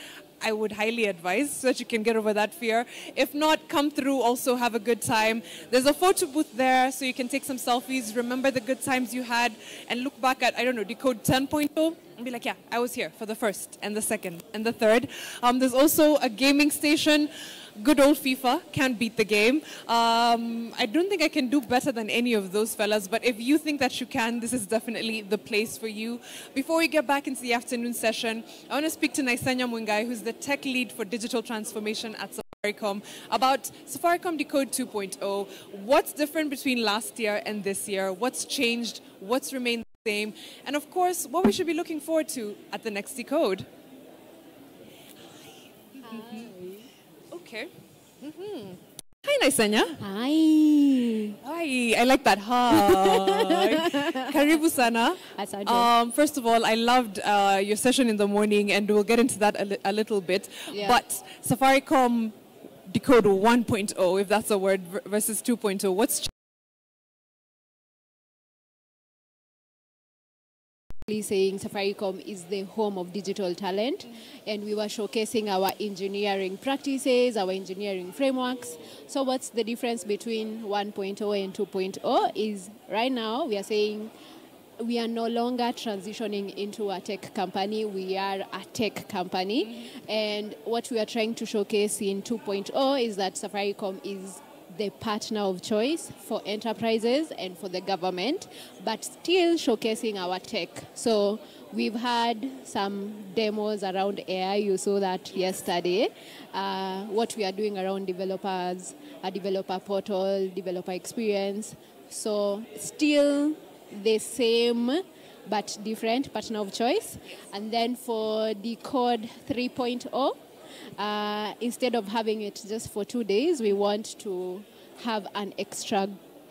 I would highly advise so that you can get over that fear. If not, come through, also have a good time. There's a photo booth there so you can take some selfies, remember the good times you had, and look back at, I don't know, Decode 10.0 and be like, yeah, I was here for the first and the second and the third. There's also a gaming station. Good old FIFA, can't beat the game. I don't think I can do better than any of those fellas, but if you think that you can, this is definitely the place for you. Before we get back into the afternoon session, I want to speak to Naisanya Mungai, who's the tech lead for digital transformation at Safaricom, about Safaricom Decode 2.0. What's different between last year and this year? What's changed? What's remained the same? And of course, what we should be looking forward to at the next Decode. Okay. Hi, Naisanya. Hi. Hi, I like that. Hi. Karibu sana. First of all, I loved your session in the morning, and we'll get into that a little bit. Yeah. But Safaricom Decode 1.0, if that's a word, versus 2.0, what's saying Safaricom is the home of digital talent, and we were showcasing our engineering practices, our engineering frameworks. So what's the difference between 1.0 and 2.0 is right now we are saying we are no longer transitioning into a tech company, we are a tech company. And what we are trying to showcase in 2.0 is that Safaricom is the partner of choice for enterprises and for the government, but still showcasing our tech. So we've had some demos around AI. You saw that yesterday. What we are doing around developers, a developer portal, developer experience. So still the same but different partner of choice. And then for Decode 3.0, instead of having it just for 2 days, we want to have an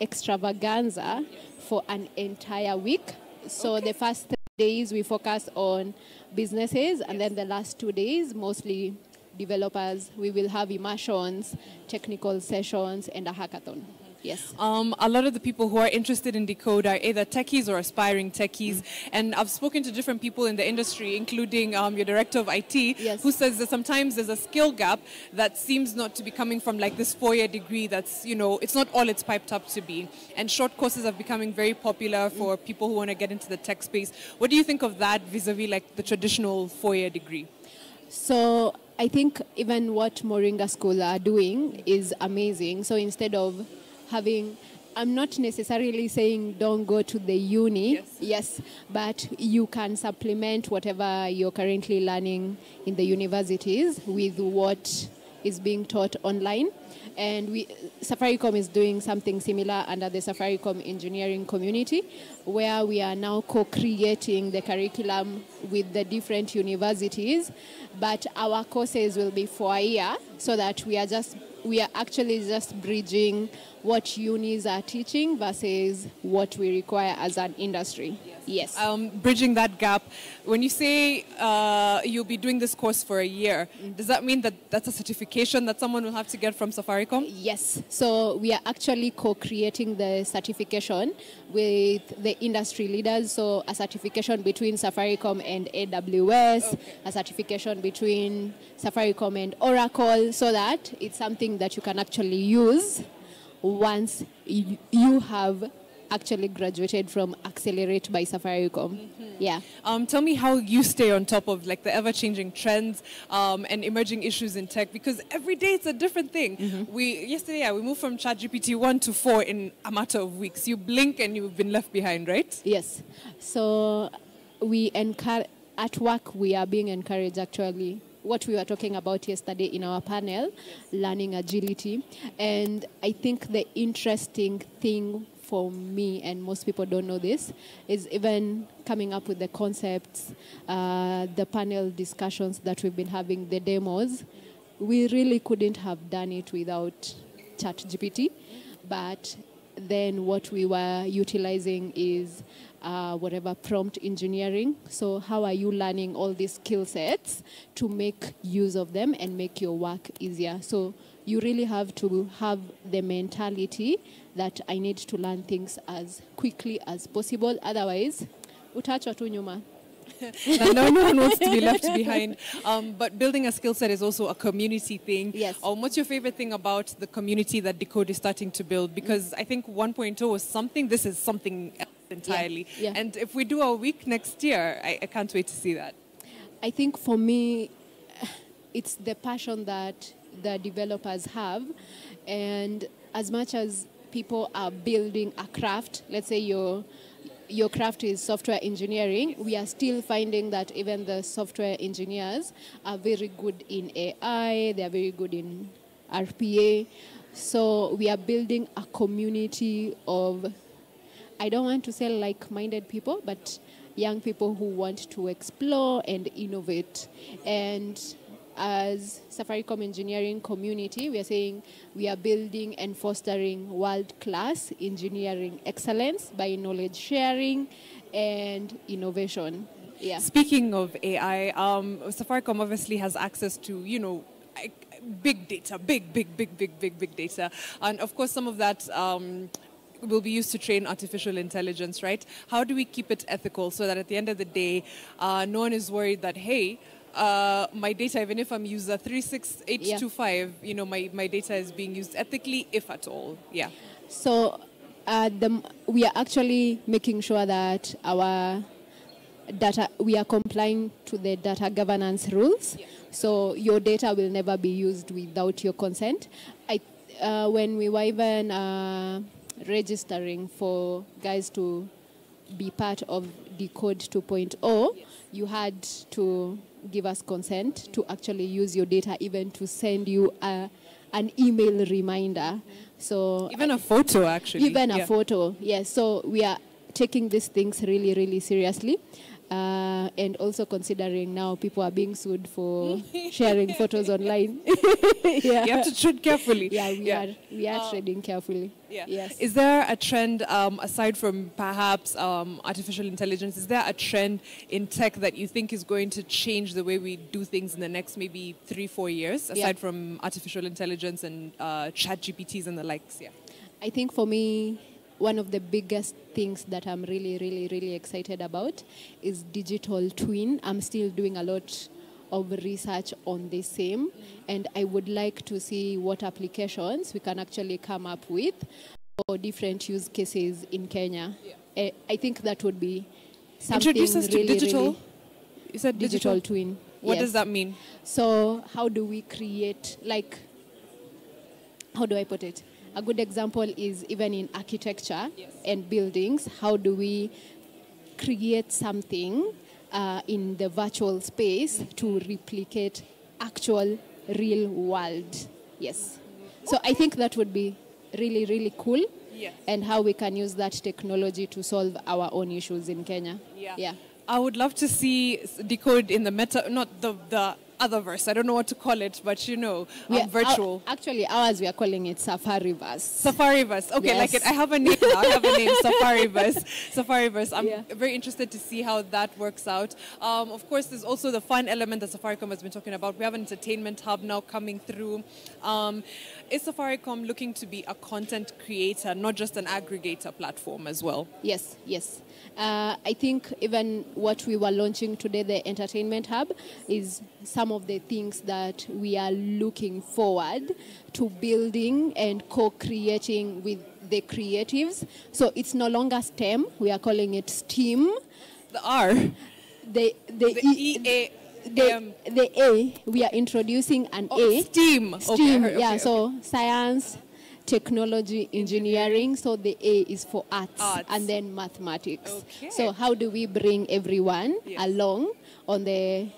extravaganza for an entire week. So the first 3 days we focus on businesses, and then the last 2 days mostly developers. We will have immersions, technical sessions, and a hackathon. Yes. A lot of the people who are interested in Decode are either techies or aspiring techies. And I've spoken to different people in the industry, including your director of IT, who says that sometimes there's a skill gap that seems not to be coming from like this 4-year degree that's, you know, it's not all it's piped up to be. And short courses are becoming very popular for people who want to get into the tech space. What do you think of that vis-a-vis like the traditional 4-year degree? So I think even what Moringa School are doing is amazing. So instead of having, I'm not necessarily saying don't go to the uni, yes, but you can supplement whatever you're currently learning in the universities with what is being taught online. And Safaricom is doing something similar under the Safaricom engineering community, where we are now co-creating the curriculum with the different universities, but our courses will be for a year, so that we are actually just bridging what unis are teaching versus what we require as an industry. Yes. Bridging that gap. When you say you'll be doing this course for a year, does that mean that that's a certification that someone will have to get from Safaricom? Yes. So we are actually co-creating the certification with the industry leaders. So a certification between Safaricom and AWS, a certification between Safaricom and Oracle, so that it's something that you can actually use once you have actually graduated from Accelerate by Safaricom. Yeah. Tell me how you stay on top of like the ever-changing trends and emerging issues in tech, because every day it's a different thing. Yesterday we moved from ChatGPT 1 to 4 in a matter of weeks. You blink and you've been left behind, right? Yes. So at work we are being encouraged actually. What we were talking about yesterday in our panel, learning agility. And I think the interesting thing for me, and most people don't know this, is even coming up with the concepts, the panel discussions that we've been having, the demos. We really couldn't have done it without ChatGPT. But then what we were utilizing is whatever prompt engineering. So how are you learning all these skill sets to make use of them and make your work easier? So you really have to have the mentality that I need to learn things as quickly as possible. Otherwise, utachwa tu nyuma. No one wants to be left behind. But building a skill set is also a community thing. Yes. What's your favorite thing about the community that Decode is starting to build? Because I think 1.0 was something, this is something else entirely. Yeah. And if we do a week next year, I can't wait to see that. I think for me, it's the passion that the developers have. And as much as people are building a craft, let's say your craft is software engineering, we are still finding that even the software engineers are very good in AI, they are very good in RPA. So we are building a community of, I don't want to say like-minded people, but young people who want to explore and innovate. And as Safaricom engineering community, we are saying we are building and fostering world-class engineering excellence by knowledge sharing and innovation. Yeah. Speaking of AI, Safaricom obviously has access to, big data, big data. And of course, some of that will be used to train artificial intelligence, right? How do we keep it ethical so that at the end of the day, no one is worried that, hey, my data, even if I'm user 36825, my data is being used ethically, if at all. Yeah. So we are actually making sure that our data, we are complying to the data governance rules. Yeah. So your data will never be used without your consent. When we were even registering for guys to be part of Decode 2.0, yes, you had to give us consent to actually use your data, even to send you an email reminder. So even a photo, actually. Even a photo, yes. So we are taking these things really, really seriously. And also considering now people are being sued for sharing photos online. Yeah. You have to tread carefully. Yeah, we are treading carefully. Yeah. Yes. Is there a trend, aside from perhaps artificial intelligence, is there a trend in tech that you think is going to change the way we do things in the next maybe 3-4 years, aside from artificial intelligence and chat GPTs and the likes? Yeah. I think for me, one of the biggest things that I'm really, really, really excited about is digital twin. I'm still doing a lot of research on the same, and I would like to see what applications we can actually come up with for different use cases in Kenya. Yeah. I think that would be something Introduce us really, to digital. Really You said digital twin. What Yes. does that mean? So how do we create, how do I put it? A good example is even in architecture and buildings, how do we create something in the virtual space to replicate actual real world? Yes. So I think that would be really, really cool. Yes. And how we can use that technology to solve our own issues in Kenya. Yeah. I would love to see Decode in the meta, not the otherverse. I don't know what to call it, but virtual. Actually, ours we are calling it Safariverse. Safariverse. Okay, Yes. like it. I have a name now. I have a name, Safariverse. Safariverse. I'm very interested to see how that works out. Of course, there's also the fun element that Safaricom has been talking about. We have an entertainment hub now coming through. Is Safaricom looking to be a content creator, not just an aggregator platform as well? Yes, yes. I think even what we were launching today, the entertainment hub, is some of the things that we are looking forward to building and co-creating with the creatives. So it's no longer STEM, we are calling it STEAM. The R. The A, we are introducing an A. STEAM. STEAM, Okay, yeah, okay. so science, technology, engineering. So the A is for arts. And then mathematics. Okay. So how do we bring everyone along on the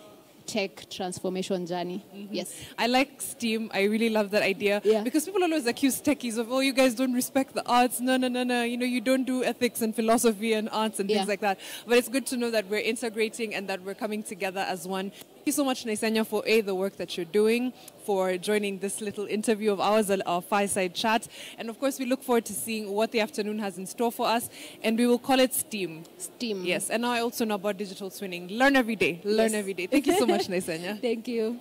tech transformation journey? Yes. I like STEAM. I really love that idea. Because people always accuse techies of, oh, you guys don't respect the arts. No. You don't do ethics and philosophy and arts and things like that. But it's good to know that we're integrating and that we're coming together as one. Thank you so much, Naisanya, for the work that you're doing, for joining this little interview of ours, our fireside chat. And of course, we look forward to seeing what the afternoon has in store for us. And we will call it STEAM. STEAM. Yes. And now I also know about digital twinning. Learn every day. Learn every day. Thank you so much, Naisanya. Thank you.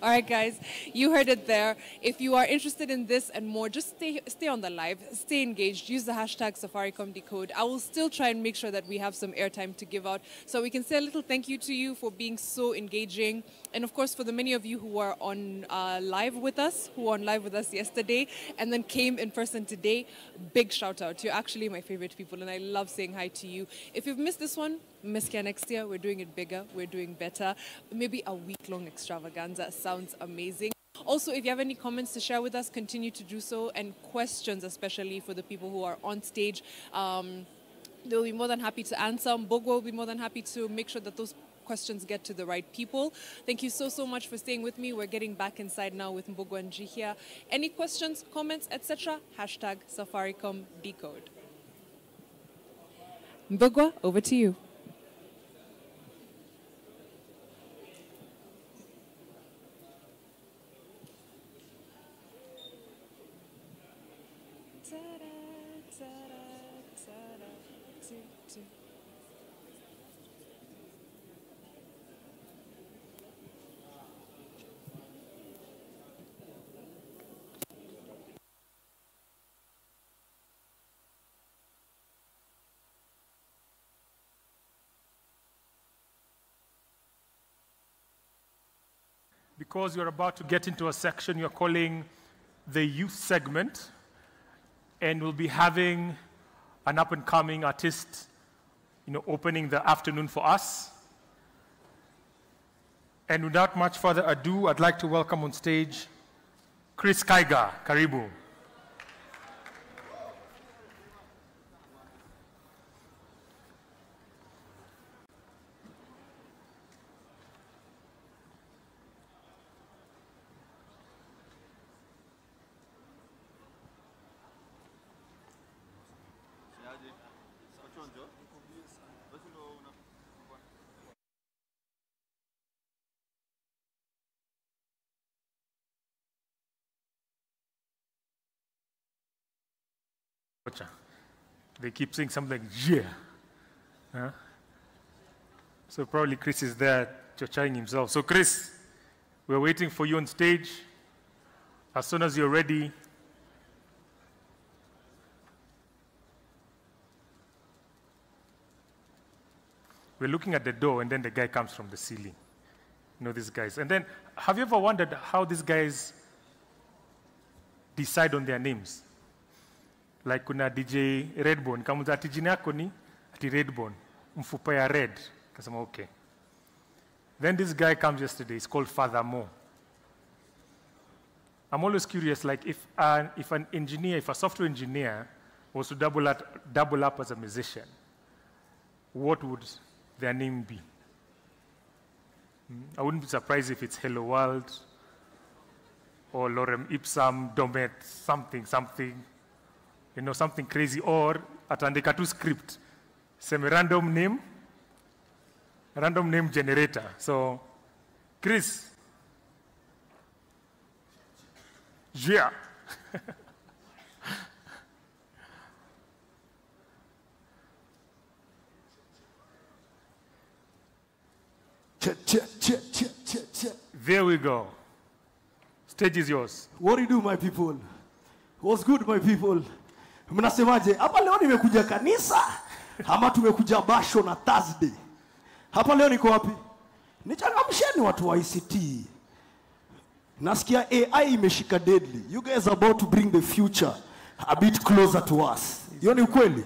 All right, guys, you heard it there. If you are interested in this and more, just stay on the live, stay engaged, use the hashtag SafaricomDecode. I will still try and make sure that we have some airtime to give out so we can say a little thank you to you for being so engaging. And of course, for the many of you who are on live with us, who were on live with us yesterday and then came in person today, big shout out. You're actually my favorite people and I love saying hi to you. If you've missed this one, miss Kia next year. We're doing it bigger. We're doing better. Maybe a week-long extravaganza. Sounds amazing. Also, if you have any comments to share with us, continue to do so. And questions, especially for the people who are on stage, they'll be more than happy to answer. Mbogwa will be more than happy to make sure that those questions get to the right people. Thank you so much for staying with me. We're getting back inside now with Mbogwa and G here. Any questions, comments, etc.? Hashtag SafaricomDecode. Mbogwa, over to you. Because you're about to get into a section you're calling the youth segment, and we'll be having an up-and-coming artist, opening the afternoon for us. And without much further ado, I'd like to welcome on stage Chris Kaiga. Karibu. They keep saying something like, yeah. Huh? So probably Chris is there chochaing himself. So Chris, we're waiting for you on stage. As soon as you're ready, we're looking at the door, and then the guy comes from the ceiling. These guys. And then, have you ever wondered how these guys decide on their names? Like kuna DJ Redbone, kamuza ati jina yako ni ati Redbone, mfupa ya red. Kasema okay. Then this guy comes yesterday, he's called Father Mo. I'm always curious, like if a software engineer was to double up as a musician, what would their name be? I wouldn't be surprised if it's Hello World or Lorem Ipsum, Domet, something. Something crazy, or atandika tu script, some random name generator. So, Chris, yeah. There we go. Stage is yours. What do you do, my people? What's good, my people? Mnasemaje? Hapa leo nimekuja kanisa ama tumekuja basho na Thursday? Hapa leo niko wapi? Nichangamsheni watu wa ICT. Nasikia AI imeshika deadly. You guys are about to bring the future a bit closer to us. Hiyo ni ukweli?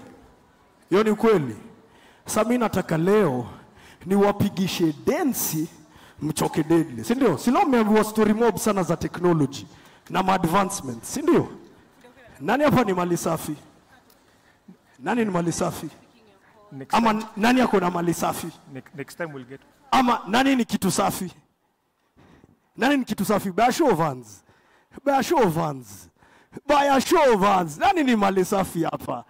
Hiyo ni ukweli? Sasa mimi nataka leo niwapigishe densi mchoke deadly. Si ndio? Silo mmeambiwa story mob sana za technology na advancements, si ndio? Nani hapa ni mali safi? Nani ni mali safi? Ama nani yako na mali safi? Next time we'll get. Ama nani ni kitu safi? Nani ni kitu safi? Bashovans. Nani ni mali safi hapa?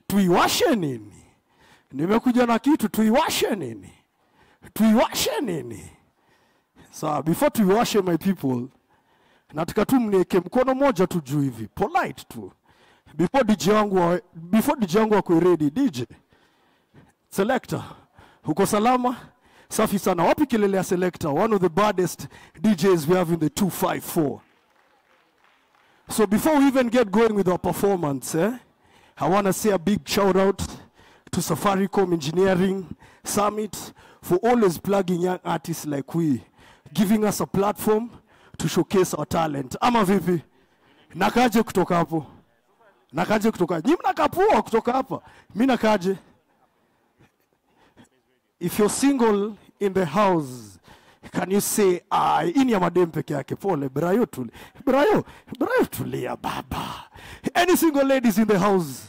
Tuiwashe nini? Nimekuja na kitu, tuiwashe nini? So before tuiwashe, my people, nataka tu mnieke mkono moja tu juu hivi, polite tu. Before DJ wangu wako ready, DJ. Selector, uko salama? Safi sana. Wapi kelele ya Selector? One of the baddest DJs we have in the 254. So before we even get going with our performance, I want to say a big shout out to Safaricom Engineering Summit for always plugging young artists like we, giving us a platform to showcase our talent. Ama vipi? Nakaje kutoka hapo? Nakaje kutoka? Nyinyi mnakapua kutoka hapa. Mimi nakaje? If you're single in the house, can you say ini ya madem peke yake? Pole, Brayo tuli. Brayo tulia baba. Any single ladies in the house?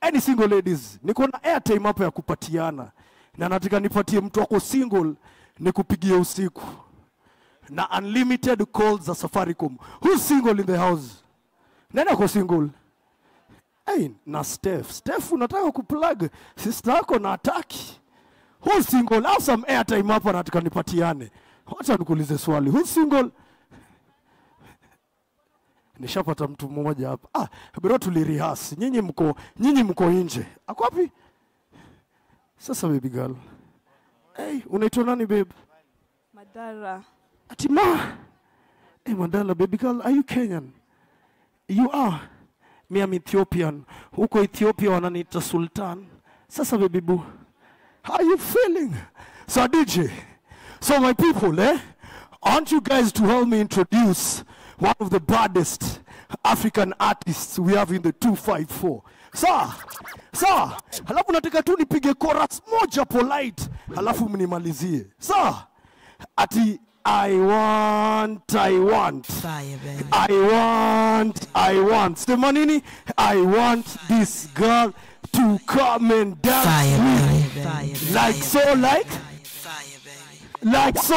Any single ladies? Niko na airtime hapa ya kupatiana. Na nataka nipatie mtu wako single nikupigie usiku. Na unlimited calls za Safaricom. Who's single in the house? Nani ako single? Hey, na Steph unataka kuplug sister yako na ataki. Who's single? Have some airtime hapa nataka nipatiane. Wacha nikuulize swali. Who's single? Nishapata mtu mmoja hapa. Bro tulirihasi. Nyinyi mko nje. Ako wapi? Sasa baby girl. Hey, unaitwa nani babe? Madara. Atima. Hey Madala, baby girl, are you Kenyan? You are. Me am Ethiopian. Huko Ethiopia wananiita Sultan. Sasa baby boo. How are you feeling? So DJ. So my people, I want you guys to help me introduce one of the baddest African artists we have in the 254. Sawa, halafu nataka tu nipige chorus moja polite, halafu mnimalizie. Sawa? Ati I want. Fire, baby. I want. Sema nini? I want this girl to come and dance with me. Like so.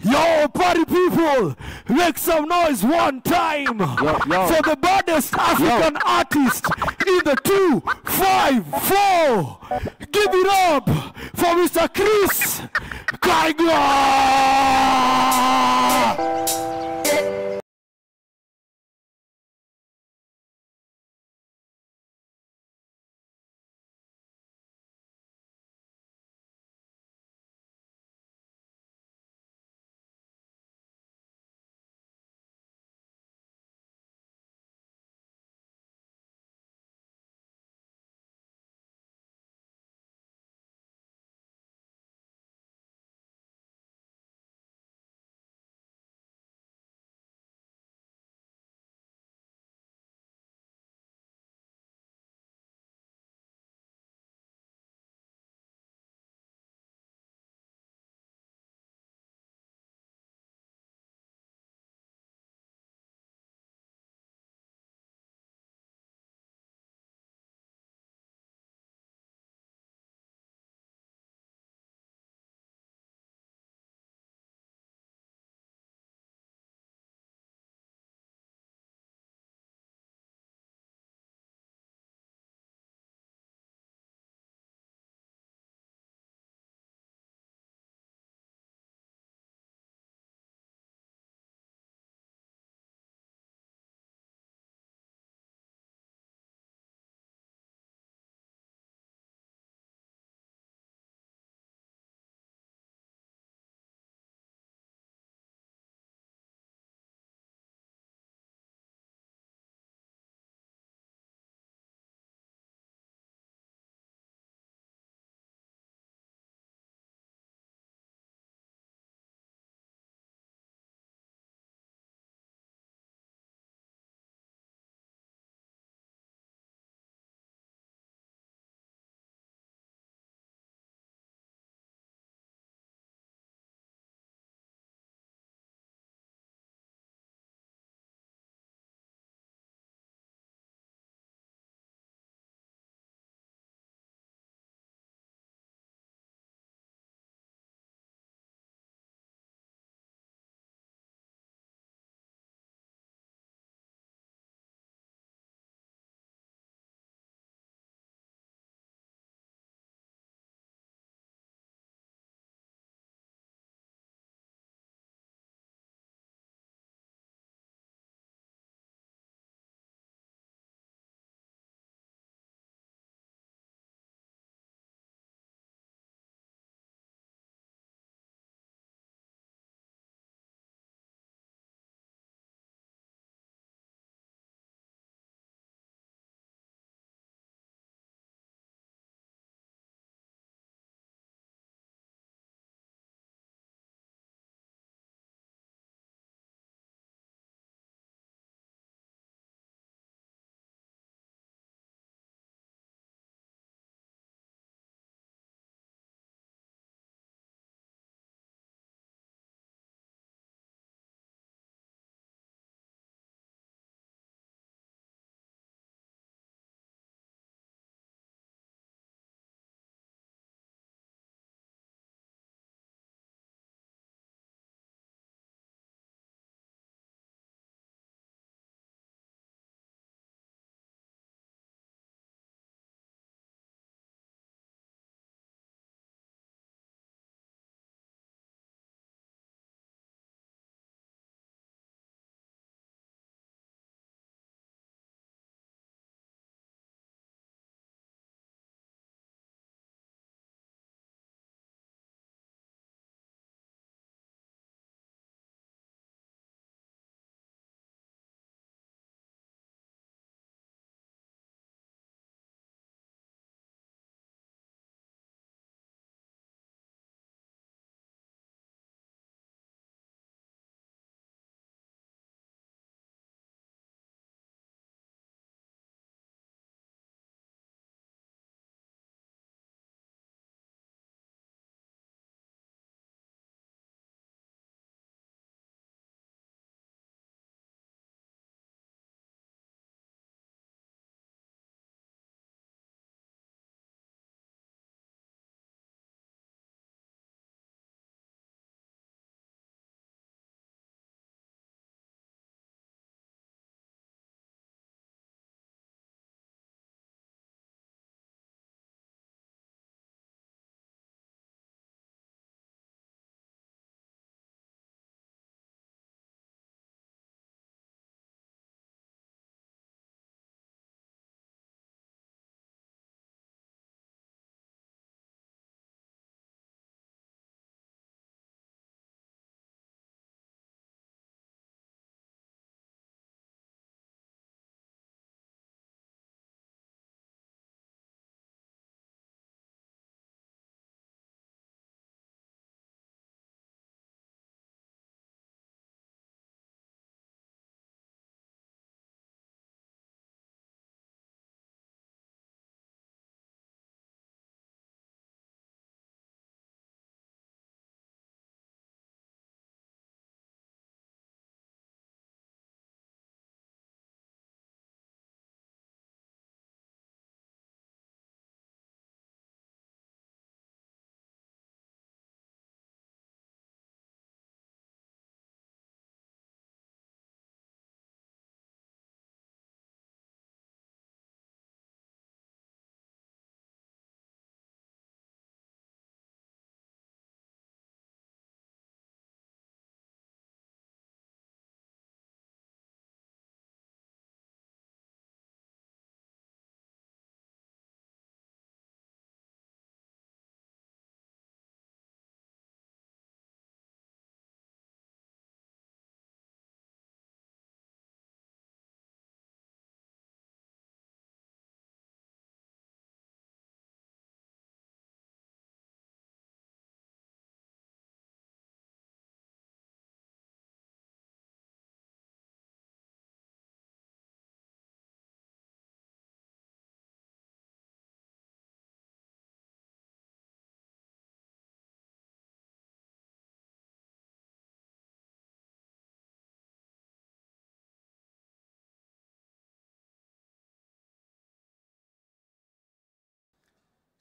Yo, party people, make some noise one time for the baddest African artist in the 254. Give it up for Mr. Chris Kaigwa.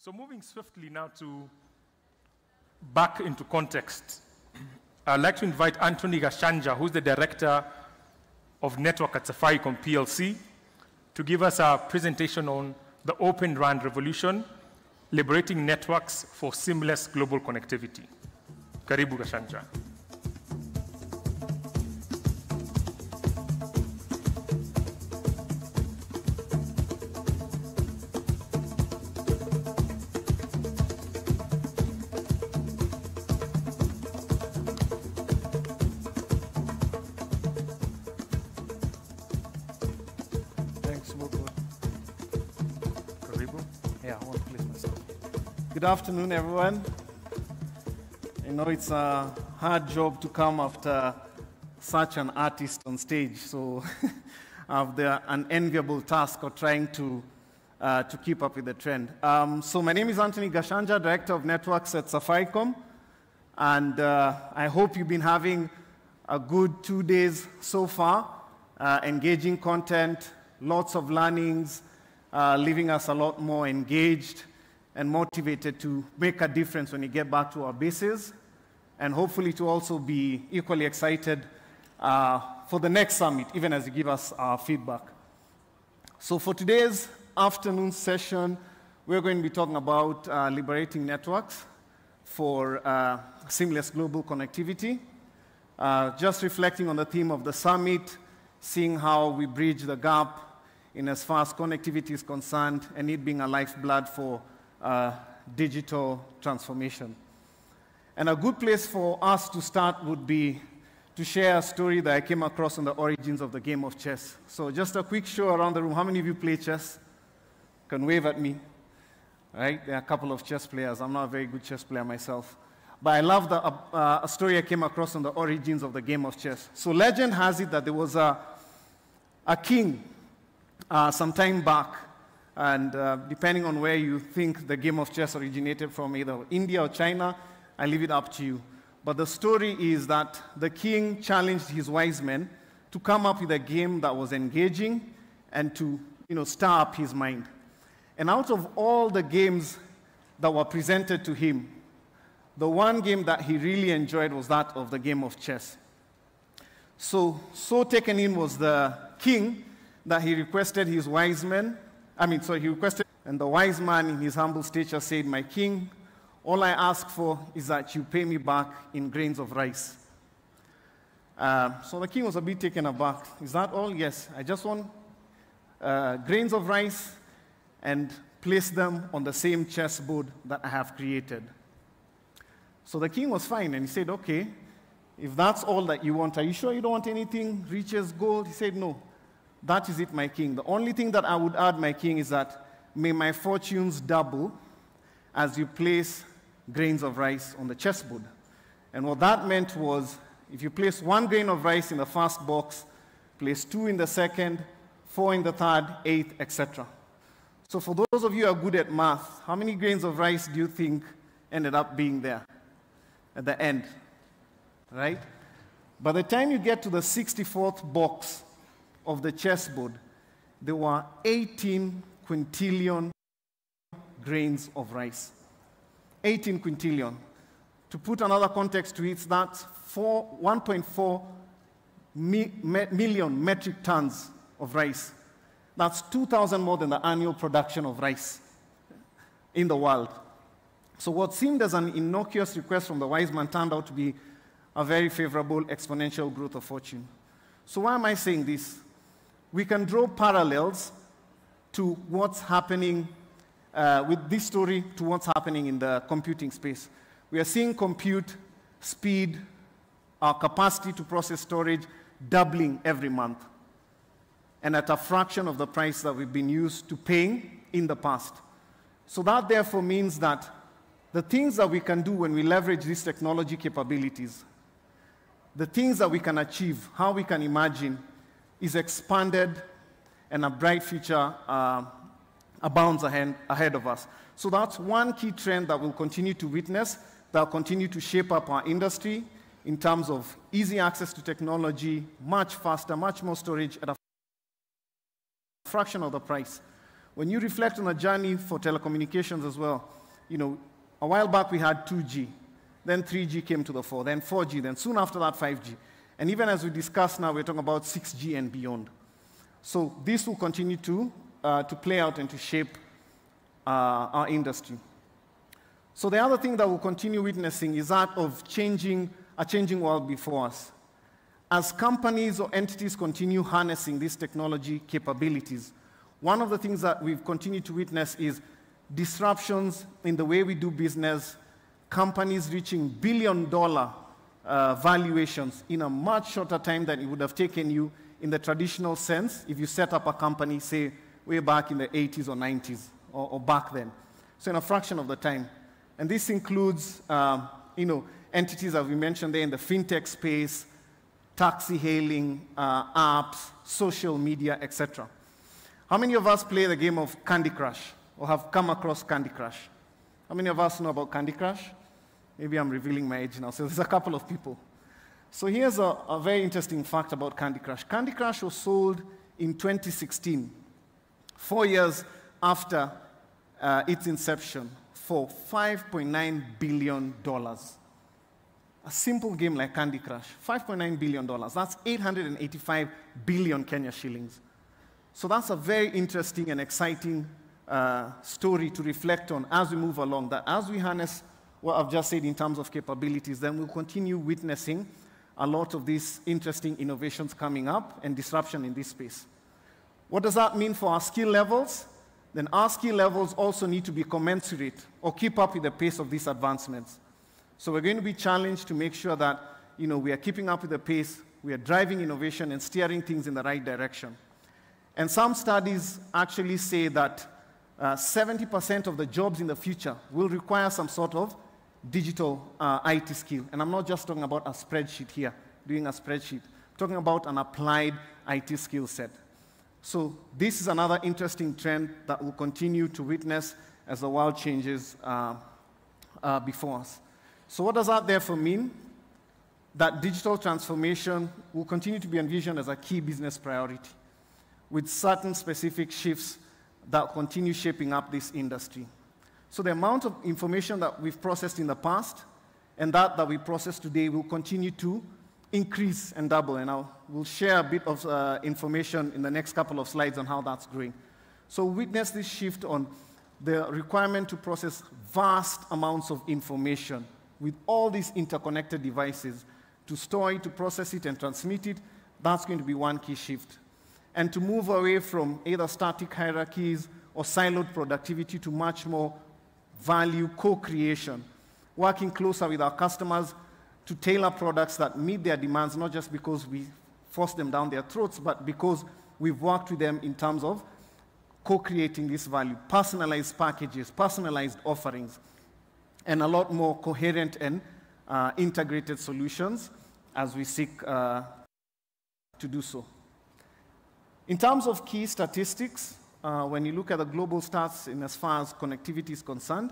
So moving swiftly now to back into context, I'd like to invite Anthony Gashanja, who's the Director of Network at Safaricom PLC, to give us a presentation on the Open RAN revolution, liberating networks for seamless global connectivity. Karibu Gashanja. Good afternoon, everyone. I know it's a hard job to come after such an artist on stage, so I have the unenviable task of trying to keep up with the trend. So my name is Anthony Gashanja, Director of Networks at Safaricom, and I hope you've been having a good 2 days so far, engaging content, lots of learnings, leaving us a lot more engaged and motivated to make a difference when we get back to our bases, and hopefully to also be equally excited for the next summit, even as you give us our feedback. So for today's afternoon session, we're going to be talking about liberating networks for seamless global connectivity, just reflecting on the theme of the summit, seeing how we bridge the gap in as far as connectivity is concerned, and it being a lifeblood for digital transformation. And a good place for us to start would be to share a story that I came across on the origins of the game of chess. So just a quick show around the room. How many of you play chess? Can wave at me. All right? There are a couple of chess players. I'm not a very good chess player myself. But I love a story I came across on the origins of the game of chess. So legend has it that there was a king some time back, and depending on where you think the game of chess originated from, either India or China, I leave it up to you. But the story is that the king challenged his wise men to come up with a game that was engaging and to, stir up his mind. And out of all the games that were presented to him, the one game that he really enjoyed was that of the game of chess. So taken in was the king that he requested his wise men, and the wise man in his humble stature said, "My king, all I ask for is that you pay me back in grains of rice." So the king was a bit taken aback. "Is that all?" "Yes, I just want grains of rice and place them on the same chessboard that I have created." So the king was fine, and he said, "Okay, if that's all that you want, are you sure you don't want anything, riches, gold?" He said, "No. That is it, my king. The only thing that I would add, my king, is that may my fortunes double as you place grains of rice on the chessboard." And what that meant was, if you place 1 grain of rice in the first box, place 2 in the second, 4 in the third, 8, etc. So for those of you who are good at math, how many grains of rice do you think ended up being there at the end? Right? By the time you get to the 64th box of the chessboard, there were 18 quintillion grains of rice. 18 quintillion. To put another context to it, that's 1.4 million metric tons of rice. That's 2,000 more than the annual production of rice in the world. So what seemed as an innocuous request from the wise man turned out to be a very favorable exponential growth of fortune. So why am I saying this? We can draw parallels to what's happening with this story to what's happening in the computing space. We are seeing compute speed, our capacity to process storage doubling every month, and at a fraction of the price that we've been used to paying in the past. So that therefore means that the things that we can do when we leverage these technology capabilities, the things that we can achieve, how we can imagine, is expanded, and a bright future abounds ahead of us. So that's one key trend that we'll continue to witness, that will continue to shape up our industry in terms of easy access to technology, much faster, much more storage at a fraction of the price. When you reflect on a journey for telecommunications as well, you know, a while back we had 2G, then 3G came to the fore, then 4G, then soon after that 5G. And even as we discuss now, we're talking about 6G and beyond. So this will continue to play out and to shape our industry. So the other thing that we'll continue witnessing is that of a changing world before us. As companies or entities continue harnessing these technology capabilities, one of the things that we've continued to witness is disruptions in the way we do business, companies reaching billion-dollar valuations in a much shorter time than it would have taken you in the traditional sense if you set up a company, say, way back in the 80s or 90s, or back then. So in a fraction of the time. And this includes, you know, entities, as we mentioned there, in the fintech space, taxi hailing, apps, social media, etc. How many of us play the game of Candy Crush or have come across Candy Crush? How many of us know about Candy Crush? Maybe I'm revealing my age now, so there's a couple of people. So here's a very interesting fact about Candy Crush. Candy Crush was sold in 2016, 4 years after its inception, for $5.9 billion. A simple game like Candy Crush, $5.9 billion. That's 885 billion Kenya shillings. So that's a very interesting and exciting story to reflect on as we move along, that as we harness what I've just said in terms of capabilities, then we'll continue witnessing a lot of these interesting innovations coming up and disruption in this space. What does that mean for our skill levels? Then our skill levels also need to be commensurate or keep up with the pace of these advancements. So we're going to be challenged to make sure that, you know, we are keeping up with the pace, we are driving innovation and steering things in the right direction. And some studies actually say that 70% of the jobs in the future will require some sort of digital IT skill. And I'm not just talking about a spreadsheet here, doing a spreadsheet. I'm talking about an applied IT skill set. So this is another interesting trend that we'll continue to witness as the world changes before us. So what does that therefore mean? That digital transformation will continue to be envisioned as a key business priority, with certain specific shifts that continue shaping up this industry. So the amount of information that we've processed in the past and that we process today will continue to increase and double. And we'll share a bit of information in the next couple of slides on how that's growing. So witness this shift on the requirement to process vast amounts of information with all these interconnected devices to store it, to process it, and transmit it. That's going to be one key shift. And to move away from either static hierarchies or siloed productivity to much more value co-creation, working closer with our customers to tailor products that meet their demands, not just because we force them down their throats, but because we've worked with them in terms of co-creating this value, personalized packages, personalized offerings, and a lot more coherent and integrated solutions as we seek to do so. In terms of key statistics, when you look at the global stats in as far as connectivity is concerned,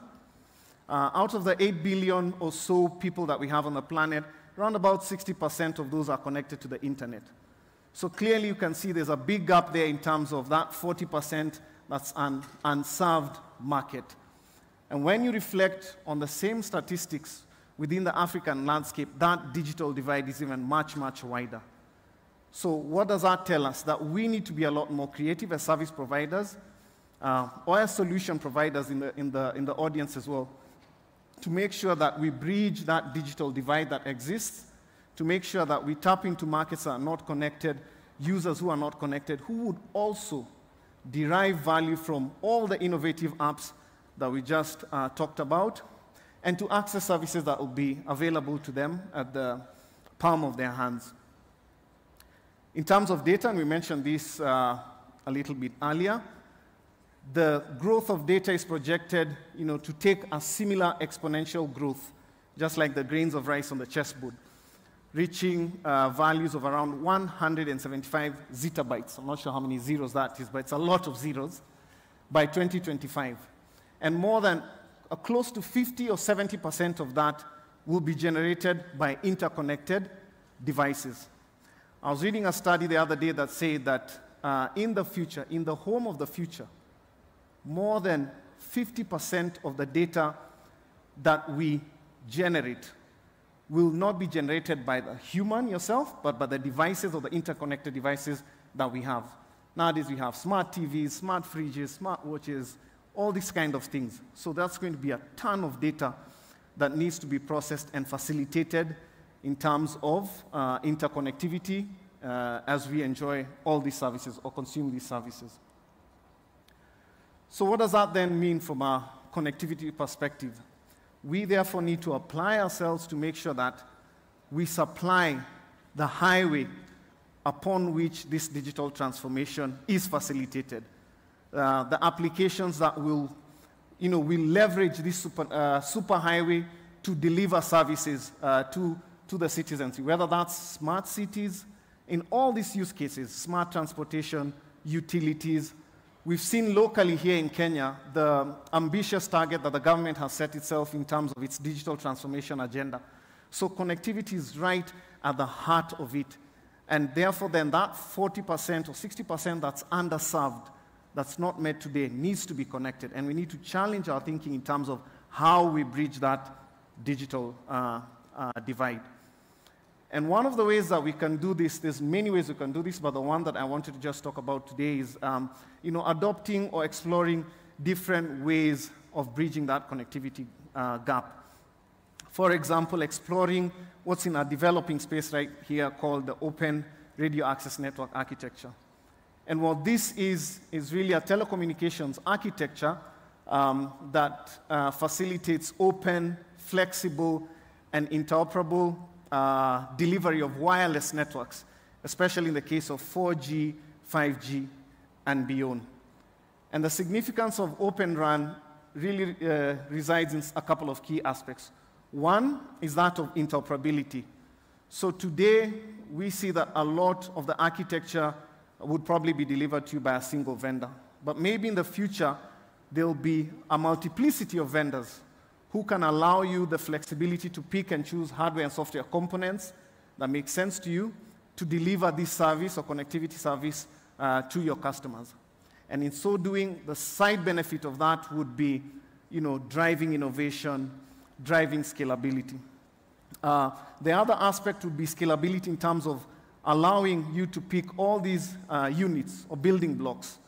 out of the 8 billion or so people that we have on the planet, around about 60% of those are connected to the internet. So clearly you can see there's a big gap there in terms of that 40% that's an unserved market. And when you reflect on the same statistics within the African landscape, that digital divide is even much, much wider. So what does that tell us? That we need to be a lot more creative as service providers or as solution providers in the audience as well, to make sure that we bridge that digital divide that exists, to make sure that we tap into markets that are not connected, users who are not connected, who would also derive value from all the innovative apps that we just talked about, and to access services that will be available to them at the palm of their hands. In terms of data, and we mentioned this a little bit earlier, the growth of data is projected, to take a similar exponential growth, just like the grains of rice on the chessboard, reaching values of around 175 zettabytes. I'm not sure how many zeros that is, but it's a lot of zeros by 2025. And more than close to 50 or 70% of that will be generated by interconnected devices. I was reading a study the other day that said that in the future, in the home of the future, more than 50% of the data that we generate will not be generated by the human yourself, but by the devices or the interconnected devices that we have. Nowadays, we have smart TVs, smart fridges, smart watches, all these kind of things. So that's going to be a ton of data that needs to be processed and facilitated in terms of interconnectivity as we enjoy all these services or consume these services. So what does that then mean from a connectivity perspective? We therefore need to apply ourselves to make sure that we supply the highway upon which this digital transformation is facilitated. The applications that will leverage this superhighway to deliver services to the citizens, whether that's smart cities, in all these use cases, smart transportation, utilities. We've seen locally here in Kenya the ambitious target that the government has set itself in terms of its digital transformation agenda. So connectivity is right at the heart of it. And therefore, then that 40% or 60% that's underserved, that's not met today, needs to be connected. And we need to challenge our thinking in terms of how we bridge that digital divide. And one of the ways that we can do this, there's many ways we can do this, but the one that I wanted to just talk about today is adopting or exploring different ways of bridging that connectivity gap. For example, exploring what's in a developing space right here called the Open Radio Access Network architecture. And what this is really a telecommunications architecture that facilitates open, flexible, and interoperable delivery of wireless networks, especially in the case of 4G, 5G, and beyond. And the significance of Open RAN really resides in a couple of key aspects. One is that of interoperability. So today, we see that a lot of the architecture would probably be delivered to you by a single vendor. But maybe in the future, there'll be a multiplicity of vendors who can allow you the flexibility to pick and choose hardware and software components that make sense to you to deliver this service or connectivity service to your customers. And in so doing, the side benefit of that would be, driving innovation, driving scalability. The other aspect would be scalability in terms of allowing you to pick all these units or building blocks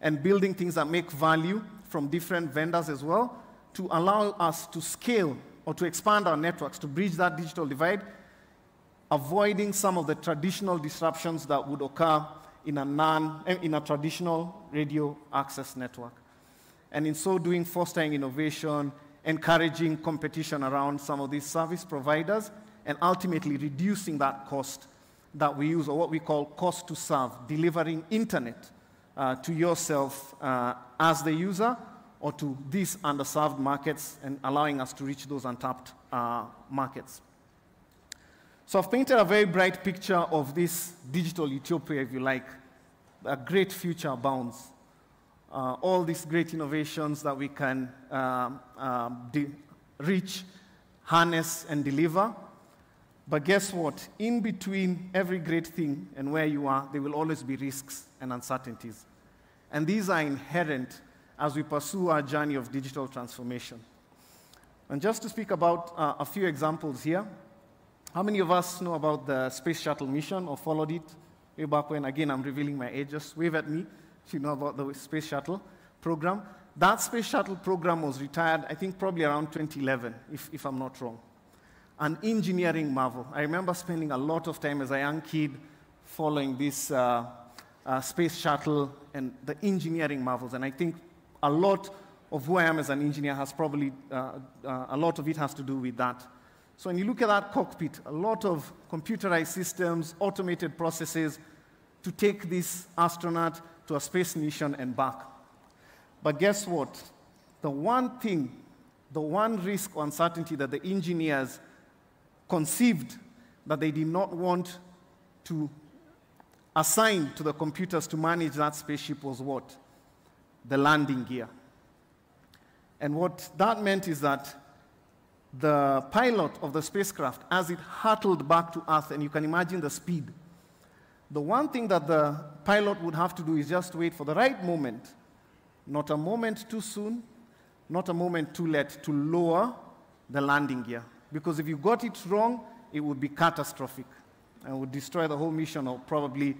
and building things that make value from different vendors as well, to allow us to scale or to expand our networks, to bridge that digital divide, avoiding some of the traditional disruptions that would occur in a traditional radio access network. And in so doing, fostering innovation, encouraging competition around some of these service providers, and ultimately reducing that cost that we use, or what we call cost to serve, delivering internet to yourself as the user, or to these underserved markets, and allowing us to reach those untapped markets. So I've painted a very bright picture of this digital utopia, if you like. A great future abounds. All these great innovations that we can reach, harness, and deliver. But guess what? In between every great thing and where you are, there will always be risks and uncertainties. And these are inherent as we pursue our journey of digital transformation. And just to speak about a few examples here, how many of us know about the Space Shuttle mission or followed it way back when? Again, I'm revealing my age. Just wave at me if you know about the Space Shuttle program. That Space Shuttle program was retired, I think, probably around 2011, if I'm not wrong. An engineering marvel. I remember spending a lot of time as a young kid following this Space Shuttle and the engineering marvels. And I think a lot of who I am as an engineer has probably, a lot of it has to do with that. So when you look at that cockpit, a lot of computerized systems, automated processes to take this astronaut to a space mission and back. But guess what? The one thing, the one risk or uncertainty that the engineers conceived that they did not want to assign to the computers to manage that spaceship was what? The landing gear. And what that meant is that the pilot of the spacecraft, as it hurtled back to Earth, and you can imagine the speed, the one thing that the pilot would have to do is just wait for the right moment not a moment too soon, not a moment too late to lower the landing gear. Because if you got it wrong, it would be catastrophic and would destroy the whole mission or probably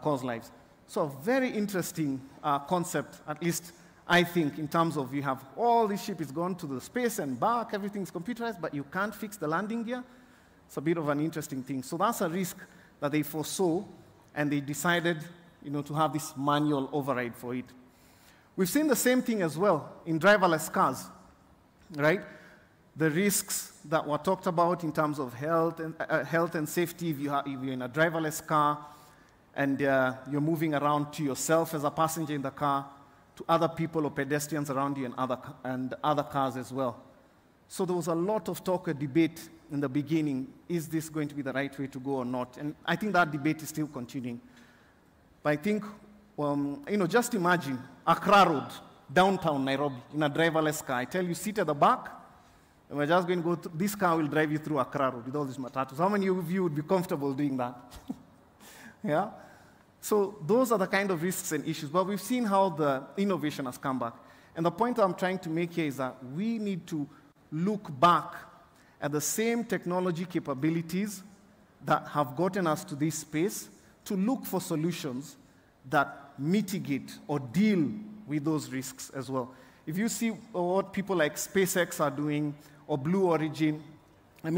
cause lives. So a very interesting concept, at least I think, in terms of you have all this ship is gone to the space and back, everything's computerized, but you can't fix the landing gear. It's a bit of an interesting thing. So that's a risk that they foresaw, and they decided, to have this manual override for it. We've seen the same thing as well in driverless cars, right? The risks that were talked about in terms of health and safety if you're in a driverless car and you're moving around to yourself as a passenger in the car, to other people or pedestrians around you and other cars as well. So there was a lot of talk and debate in the beginning, is this going to be the right way to go or not? And I think that debate is still continuing. But I think, just imagine Accra Road, downtown Nairobi, in a driverless car. I tell you, sit at the back, and we're just going to go, this car will drive you through Accra Road with all these matatus. How many of you would be comfortable doing that? Yeah? So those are the kind of risks and issues. But we've seen how the innovation has come back. And the point I'm trying to make here is that we need to look back at the same technology capabilities that have gotten us to this space to look for solutions that mitigate or deal with those risks as well. If you see what people like SpaceX are doing or Blue Origin,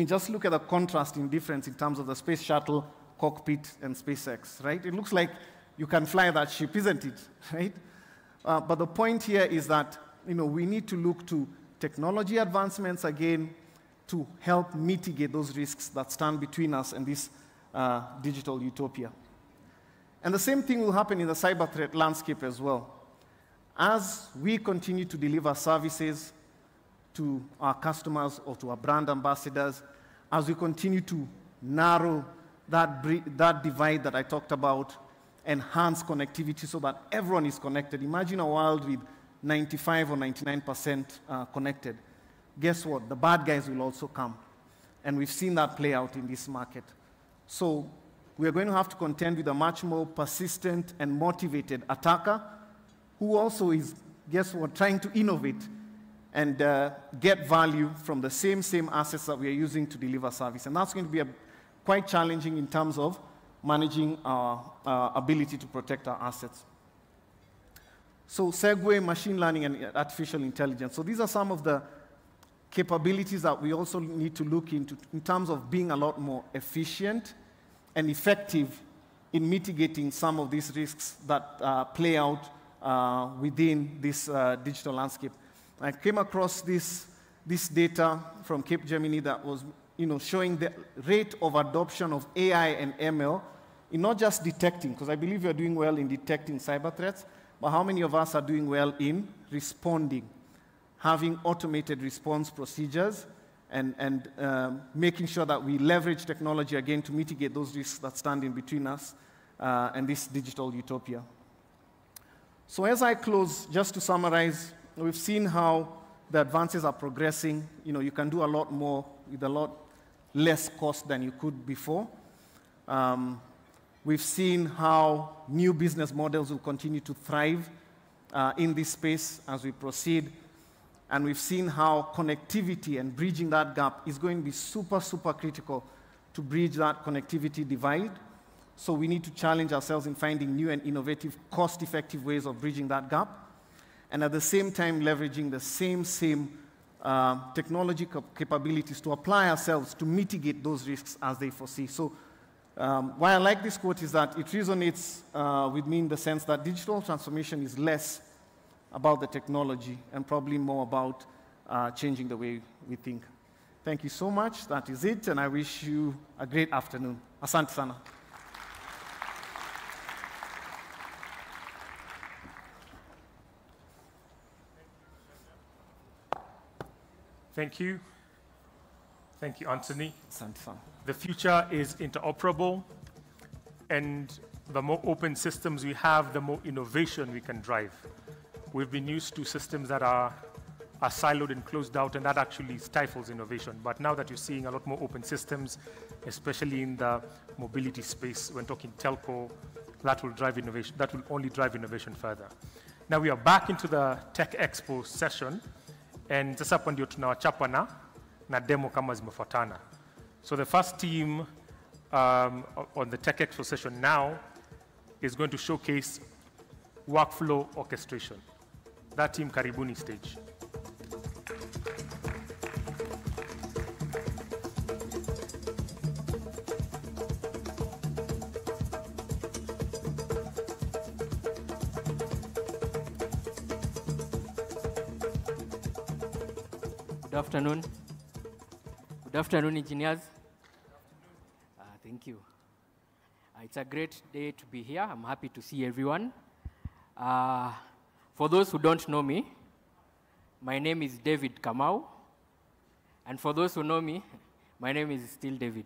just look at the contrasting difference in terms of the space shuttle, cockpit, and SpaceX, right? It looks like you can fly that ship, isn't it, right? But the point here is that, we need to look to technology advancements again to help mitigate those risks that stand between us and this digital utopia. And the same thing will happen in the cyber threat landscape as well. As we continue to deliver services to our customers or to our brand ambassadors, as we continue to narrow that divide that I talked about, enhance connectivity so that everyone is connected. Imagine a world with 95 or 99% connected. Guess what? The bad guys will also come. And we've seen that play out in this market. So we're going to have to contend with a much more persistent and motivated attacker who also is, guess what, trying to innovate and get value from the same assets that we are using to deliver service. And that's going to be quite challenging in terms of managing our ability to protect our assets. So Segway, machine learning, and artificial intelligence. So these are some of the capabilities that we also need to look into in terms of being a lot more efficient and effective in mitigating some of these risks that play out within this digital landscape. I came across this data from Capgemini that was showing the rate of adoption of AI and ML in not just detecting, because I believe you're doing well in detecting cyber threats, but how many of us are doing well in responding, having automated response procedures, and making sure that we leverage technology again to mitigate those risks that stand in between us and this digital utopia. So as I close, just to summarize, we've seen how the advances are progressing. You can do a lot more with a lot less cost than you could before. We've seen how new business models will continue to thrive in this space as we proceed. And we've seen how connectivity and bridging that gap is going to be super, super critical to bridge that connectivity divide. So we need to challenge ourselves in finding new and innovative, cost-effective ways of bridging that gap. And at the same time, leveraging the same technology capabilities to apply ourselves to mitigate those risks as they foresee. So why I like this quote is that it resonates with me in the sense that digital transformation is less about the technology and probably more about changing the way we think. Thank you so much. That is it, and I wish you a great afternoon. Asante sana. Thank you. Thank you, Anthony. The future is interoperable, and the more open systems we have, the more innovation we can drive. We've been used to systems that are siloed and closed out, and that actually stifles innovation. But now that you're seeing a lot more open systems, especially in the mobility space, when talking telco, that will drive innovation. That will only drive innovation further. Now we are back into the Tech Expo session, and sasa hapo ndio tunawachapa na demo kama zimefuatana. So the first team on the Tech Expo session now is going to showcase workflow orchestration. That team, karibuni stage. Good afternoon. Good afternoon, engineers. Thank you. It's a great day to be here. I'm happy to see everyone. For those who don't know me, my name is David Kamau. And for those who know me, my name is still David.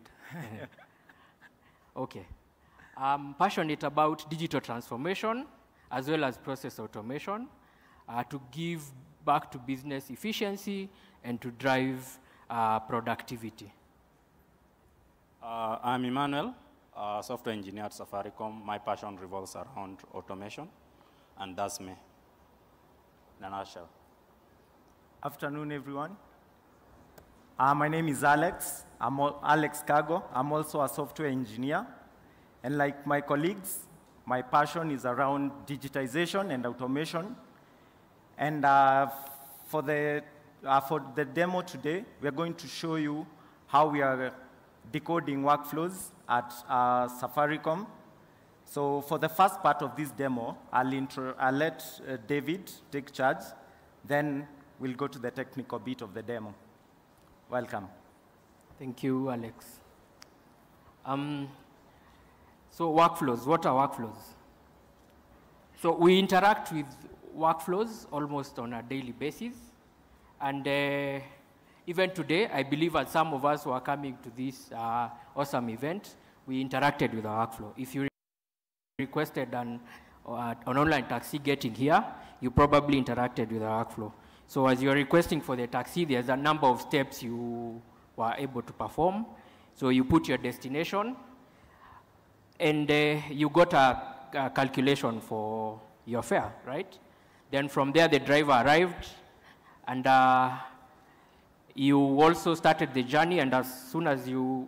Okay. I'm passionate about digital transformation as well as process automation to give back to business efficiency and to drive productivity. I'm Emmanuel, software engineer at Safaricom. My passion revolves around automation, and that's me, in a nutshell. Afternoon, everyone. My name is Alex. I'm Alex Kago. I'm also a software engineer. And like my colleagues, my passion is around digitization and automation. And for the demo today, we're going to show you how we are decoding workflows at Safaricom. So for the first part of this demo, I'll let David take charge. Then we'll go to the technical bit of the demo. Welcome. Thank you, Alex. So workflows, what are workflows? So we interact with workflows almost on a daily basis. And even today, I believe as some of us who are coming to this awesome event, we interacted with our workflow. If you requested an online taxi getting here, you probably interacted with our workflow. So as you're requesting for the taxi, there's a number of steps you were able to perform. So you put your destination, and you got a calculation for your fare, right? Then from there, the driver arrived, and you also started the journey, and as soon as you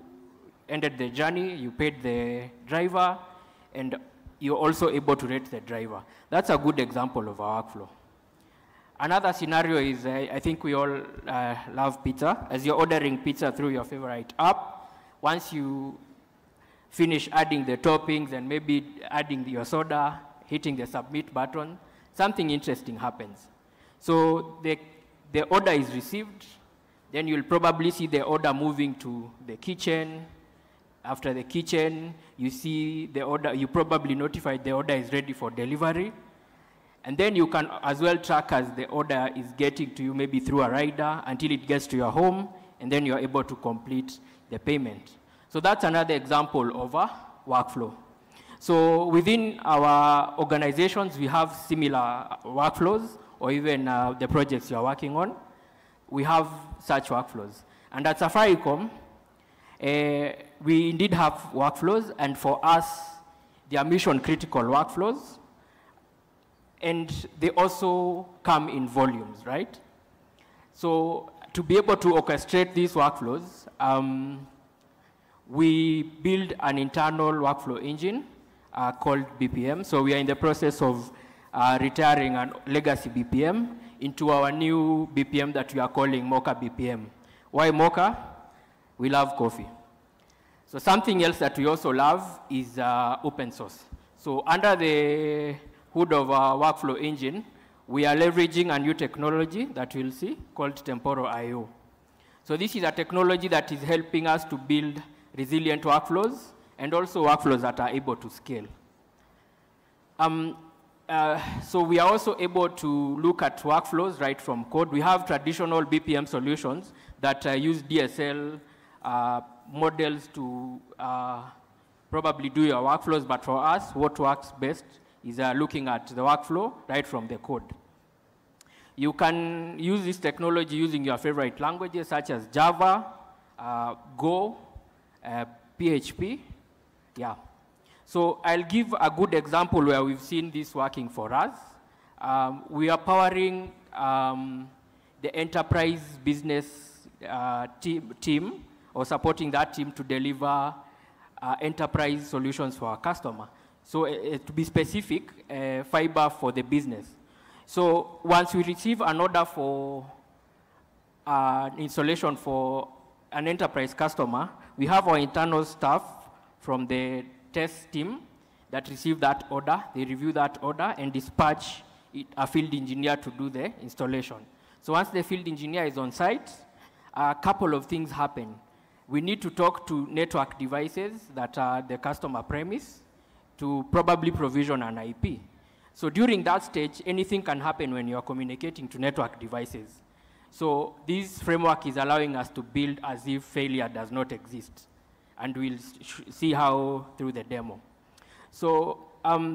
ended the journey, you paid the driver, and you're also able to rate the driver. That's a good example of our workflow. Another scenario is, I think we all love pizza. As you're ordering pizza through your favorite app, once you finish adding the toppings and maybe adding your soda, hitting the submit button, something interesting happens. So the order is received, then you'll probably see the order moving to the kitchen. After the kitchen, you see the order, you probably notified the order is ready for delivery. And then you can as well track as the order is getting to you, maybe through a rider, until it gets to your home, and then you're able to complete the payment. So that's another example of a workflow. So within our organizations, we have similar workflows, or even the projects you're working on. We have such workflows. And at Safaricom, we indeed have workflows, and for us, they are mission-critical workflows, and they also come in volumes, right? So to be able to orchestrate these workflows, we build an internal workflow engine called BPM. So we are in the process of retiring a legacy BPM into our new BPM that we are calling Mocha BPM. Why Mocha? We love coffee. So something else that we also love is open source. So under the hood of our workflow engine, we are leveraging a new technology that we'll see called Temporal IO. So this is a technology that is helping us to build resilient workflows and also workflows that are able to scale. So we are also able to look at workflows right from code. We have traditional BPM solutions that use DSL models to probably do your workflows, but for us, what works best is looking at the workflow right from the code. You can use this technology using your favorite languages such as Java, Go, PHP, yeah. So I'll give a good example where we've seen this working for us. We are powering the enterprise business team, or supporting that team to deliver enterprise solutions for our customer. So to be specific, fiber for the business. So once we receive an order for installation for an enterprise customer, we have our internal staff from the test team that receive that order. They review that order and dispatch a field engineer to do the installation. So once the field engineer is on site, a couple of things happen. We need to talk to network devices that are the customer premise to probably provision an IP. So during that stage, anything can happen when you are communicating to network devices. So this framework is allowing us to build as if failure does not exist. And we'll see how through the demo. So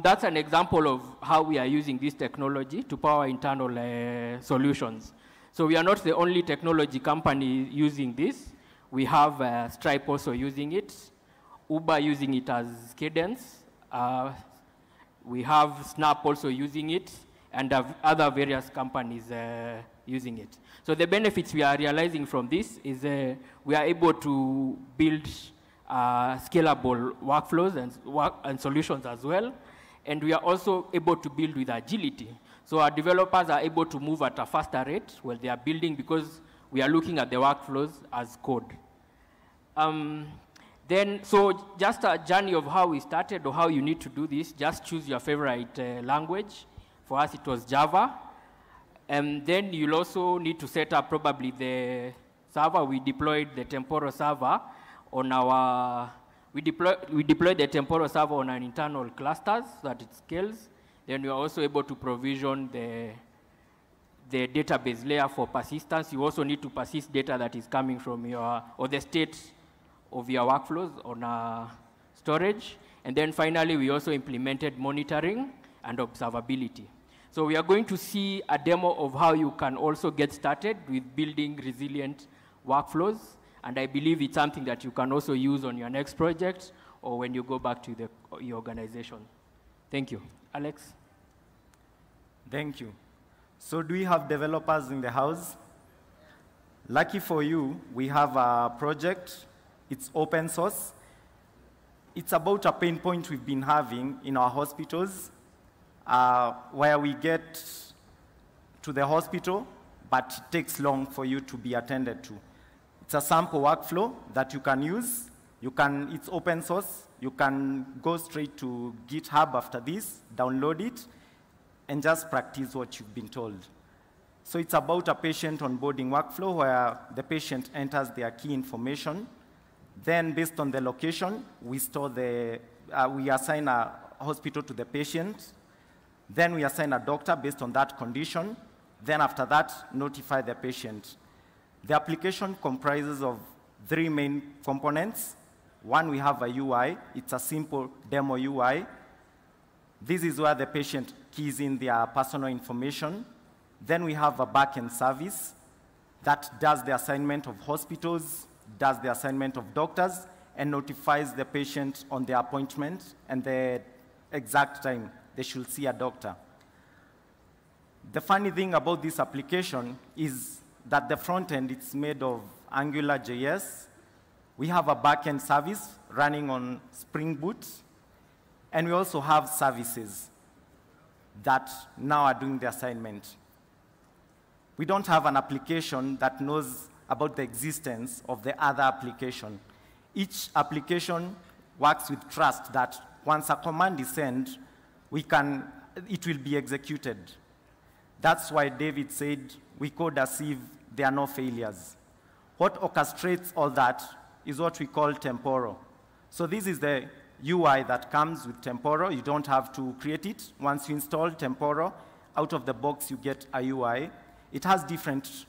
that's an example of how we are using this technology to power internal solutions. So we are not the only technology company using this. We have Stripe also using it, Uber using it as Cadence. We have Snap also using it, and other various companies using it. So the benefits we are realizing from this is we are able to build scalable workflows and solutions as well. And we are also able to build with agility. So our developers are able to move at a faster rate while they are building, because we are looking at the workflows as code. So just a journey of how we started or how you need to do this. Just choose your favorite language. For us, it was Java. And then you'll also need to set up probably the server. We deployed the Temporo server on our, we deployed the Temporo server on our internal clusters so that it scales. Then we are also able to provision the database layer for persistence. You also need to persist data that is coming from your, or the state of your workflows on storage. And then finally, we also implemented monitoring and observability. So we are going to see a demo of how you can also get started with building resilient workflows. And I believe it's something that you can also use on your next project or when you go back to your organization. Thank you. Alex? Thank you. So do we have developers in the house? Lucky for you, we have a project. It's open source. It's about a pain point we've been having in our hospitals, where we get to the hospital, but it takes long for you to be attended to. It's a sample workflow that you can use. It's open source. You can go straight to GitHub after this, download it, and just practice what you've been told. So it's about a patient onboarding workflow where the patient enters their key information. Then based on the location, we assign a hospital to the patient. Then we assign a doctor based on that condition. Then after that, notify the patient. The application comprises of 3 main components. One, we have a UI. It's a simple demo UI. This is where the patient keys in their personal information. Then we have a backend service that does the assignment of hospitals, does the assignment of doctors, and notifies the patient on the appointment and the exact time they should see a doctor. The funny thing about this application is that the front end, it's made of AngularJS. We have a backend service running on Spring Boot, and we also have services that now are doing the assignment. We don't have an application that knows about the existence of the other application. Each application works with trust that once a command is sent, it will be executed. That's why David said, we code as if there are no failures. What orchestrates all that is what we call Temporo. So this is the UI that comes with Temporo. You don't have to create it. Once you install Temporo, out of the box you get a UI. It has different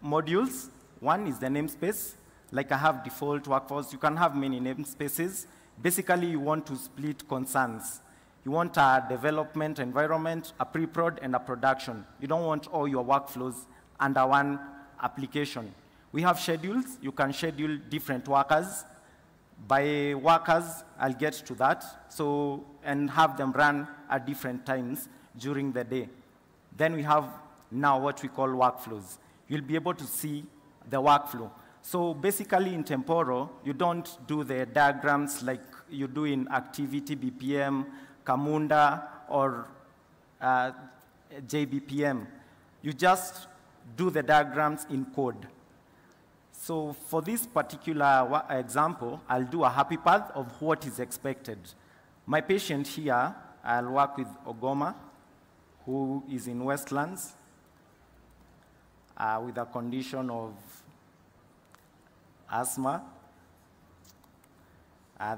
modules. One is the namespace. Like I have default workforce, you can have many namespaces. Basically, you want to split concerns. You want a development environment, a pre-prod, and a production. You don't want all your workflows under one application. We have schedules. You can schedule different workers. By workers, I'll get to that, and have them run at different times during the day. Then we have now what we call workflows. You'll be able to see the workflow. So basically in Temporo, you don't do the diagrams like you do in Activity, BPM, Camunda, or JBPM. You just do the diagrams in code. So for this particular example, I'll do a happy path of what is expected. My patient here, I'll work with Ogoma, who is in Westlands, with a condition of asthma,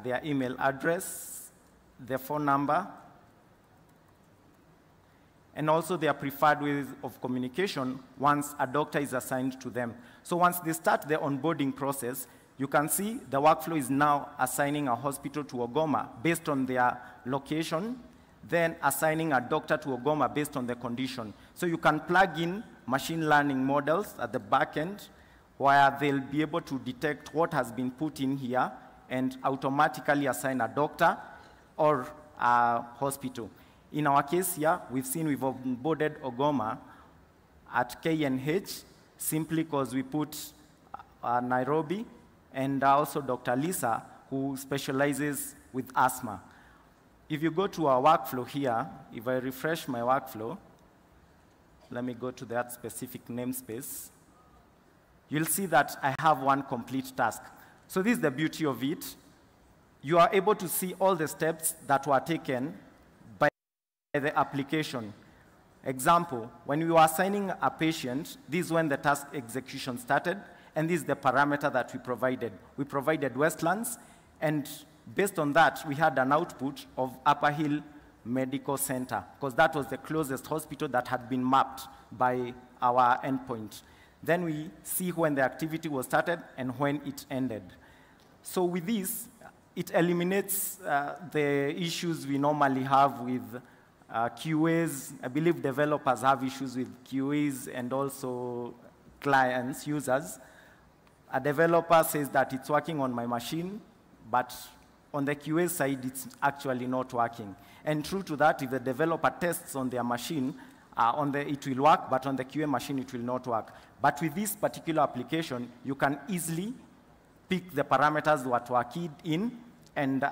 their email address, their phone number, and also their preferred ways of communication once a doctor is assigned to them. So once they start the onboarding process, you can see the workflow is now assigning a hospital to Ogoma based on their location, then assigning a doctor to Ogoma based on the condition. So you can plug in machine learning models at the back end where they'll be able to detect what has been put in here and automatically assign a doctor or a hospital. In our case here, we've onboarded Ogoma at KNH simply because we put Nairobi and also Dr. Lisa, who specializes with asthma. If you go to our workflow here, if I refresh my workflow, let me go to that specific namespace, you'll see that I have one complete task. So this is the beauty of it. You are able to see all the steps that were taken by the application. Example, when we were assigning a patient, this is when the task execution started, and this is the parameter that we provided. We provided Westlands, and based on that, we had an output of Upper Hill Medical Center, because that was the closest hospital that had been mapped by our endpoint. Then we see when the activity was started and when it ended. So with this, it eliminates the issues we normally have with QAs. I believe developers have issues with QAs and also clients, users. A developer says that it's working on my machine, but on the QA side, it's actually not working. And true to that, if the developer tests on their machine, it will work, but on the QA machine, it will not work. But with this particular application, you can easily pick the parameters that were keyed in and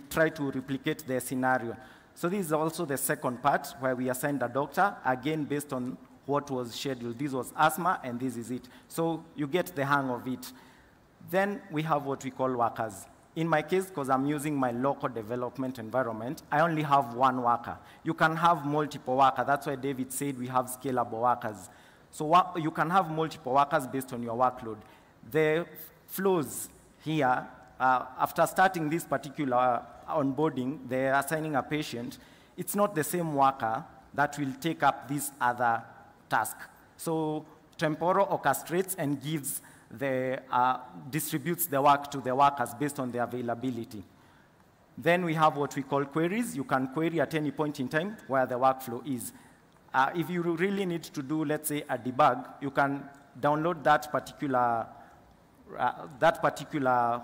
try to replicate the scenario. So this is also the second part where we assigned a doctor, again, based on what was scheduled. This was asthma, and this is it. So you get the hang of it. Then we have what we call workers. In my case, because I'm using my local development environment, I only have one worker. You can have multiple workers. That's why David said we have scalable workers. So you can have multiple workers based on your workload. The flows here, after starting this particular onboarding, they're assigning a patient. It's not the same worker that will take up this other task. So Temporo orchestrates and gives distributes the work to the workers based on the availability. Then we have what we call queries. You can query at any point in time where the workflow is. If you really need to do, let's say, a debug, you can download that particular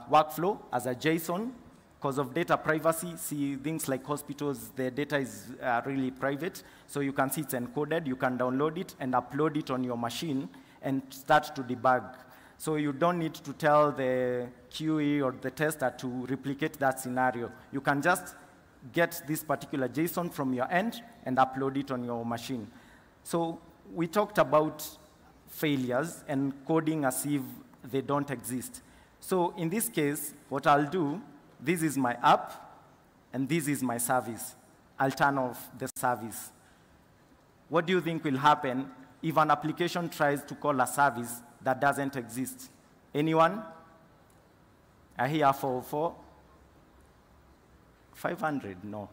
workflow as a JSON. Because of data privacy, see things like hospitals, the data is really private. So you can see it's encoded. You can download it and upload it on your machine and start to debug. So you don't need to tell the QE or the tester to replicate that scenario. You can just get this particular JSON from your end and upload it on your machine. So we talked about failures and coding as if they don't exist. So in this case, what I'll do, this is my app, and this is my service. I'll turn off the service. What do you think will happen if an application tries to call a service that doesn't exist? Anyone? I hear 404. 500, no.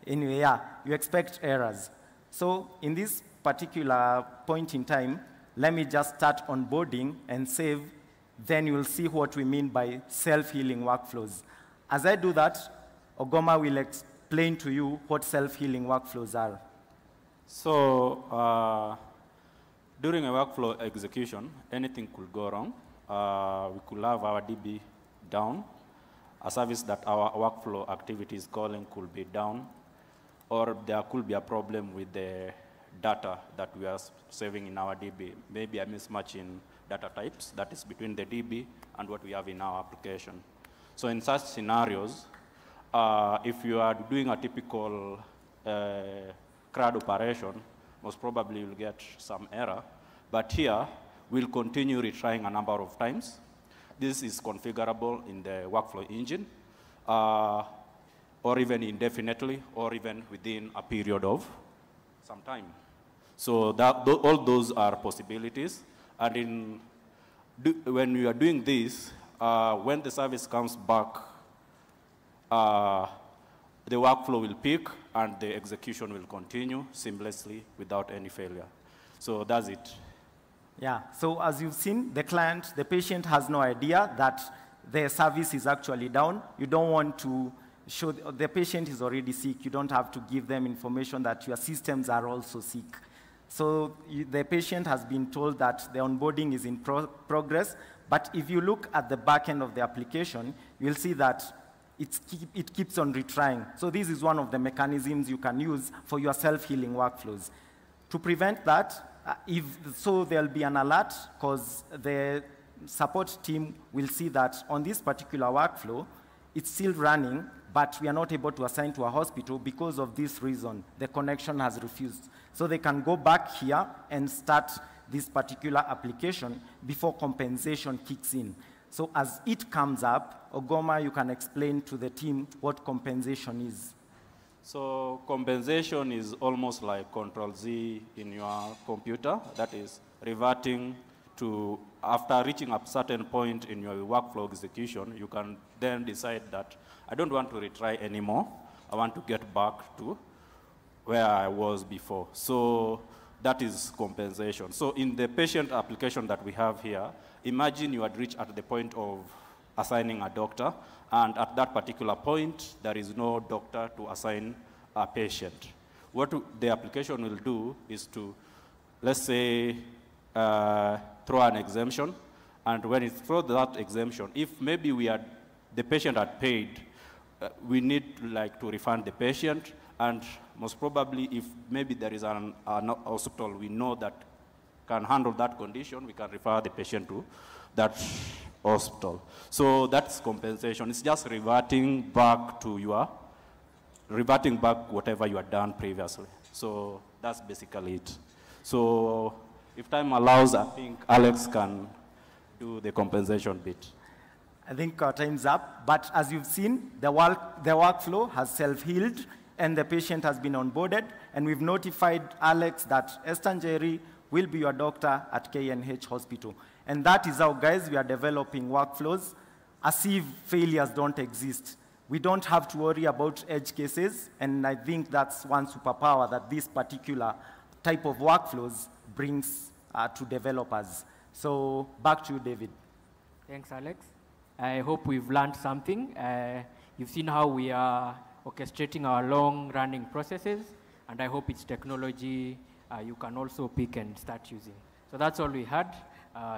Anyway, yeah, you expect errors. So in this particular point in time, let me just start onboarding and save. Then you'll see what we mean by self-healing workflows. As I do that, Ogoma will explain to you what self-healing workflows are. So during a workflow execution, anything could go wrong. We could have our DB down. A service that our workflow activity is calling could be down. Or there could be a problem with the data that we are saving in our DB. Maybe a mismatch in data types, that is between the DB and what we have in our application. So in such scenarios, if you are doing a typical CRUD operation, most probably you'll get some error. But here, we'll continue retrying a number of times. This is configurable in the workflow engine, or even indefinitely, or even within a period of some time. So all those are possibilities. And when you are doing this, when the service comes back, the workflow will peak and the execution will continue seamlessly without any failure. So that's it. Yeah, so as you've seen, the patient has no idea that the service is actually down. You don't want to show, the patient is already sick. You don't have to give them information that your systems are also sick. So the patient has been told that the onboarding is in progress, but if you look at the back end of the application, you'll see that it keeps on retrying. So this is one of the mechanisms you can use for your self-healing workflows. To prevent that, there'll be an alert, because the support team will see that on this particular workflow, it's still running, but we are not able to assign to a hospital because of this reason. The connection has refused. So they can go back here and start this particular application before compensation kicks in. So as it comes up, Ogoma, you can explain to the team what compensation is. So compensation is almost like Control-Z in your computer. That is reverting to, after reaching a certain point in your workflow execution, you can then decide that I don't want to retry anymore. I want to get back to where I was before. So that is compensation. So in the patient application that we have here, imagine you had reached at the point of assigning a doctor, and at that particular point, there is no doctor to assign a patient. What the application will do is to, let's say, throw an exemption, and when it throws that exemption, if maybe the patient had paid, we need to refund the patient, and most probably if maybe there is an hospital we know that can handle that condition, we can refer the patient to that hospital. So that's compensation. It's just reverting back whatever you had done previously. So that's basically it. So if time allows, I think Alex can do the compensation bit. I think our time's up, but as you've seen, the workflow has self-healed and the patient has been onboarded, and we've notified Alex that Esther Njeri will be your doctor at KNH Hospital. And that is how, guys, we are developing workflows as if failures don't exist. We don't have to worry about edge cases, and I think that's one superpower that this particular type of workflows brings to developers. So back to you, David. Thanks, Alex. I hope we've learned something. You've seen how we are orchestrating our long-running processes, and I hope it's technology you can also pick and start using. So that's all we had.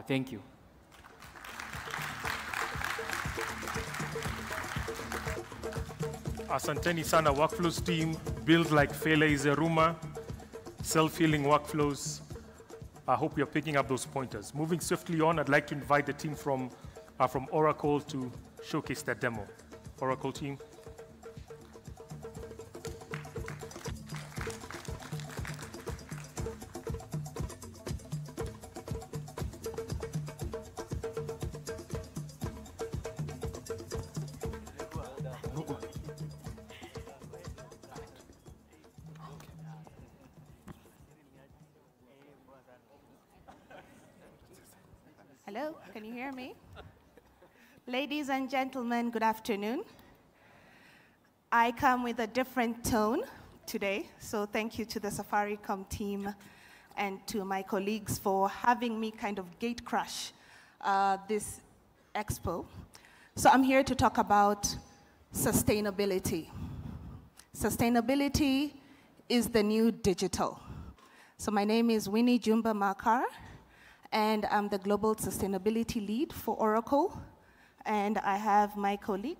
Thank you. Asanteni Sana Workflows team, build like Fela Izeruma, self-healing workflows. I hope you're picking up those pointers. Moving swiftly on, I'd like to invite the team from Oracle to showcase their demo. Oracle team. Hello, can you hear me? Ladies and gentlemen, good afternoon. I come with a different tone today, so thank you to the Safaricom team and to my colleagues for having me kind of gate crash this expo. So I'm here to talk about sustainability. Sustainability is the new digital. So my name is Winnie Jumba Makar, and I'm the Global Sustainability Lead for Oracle. And I have my colleague.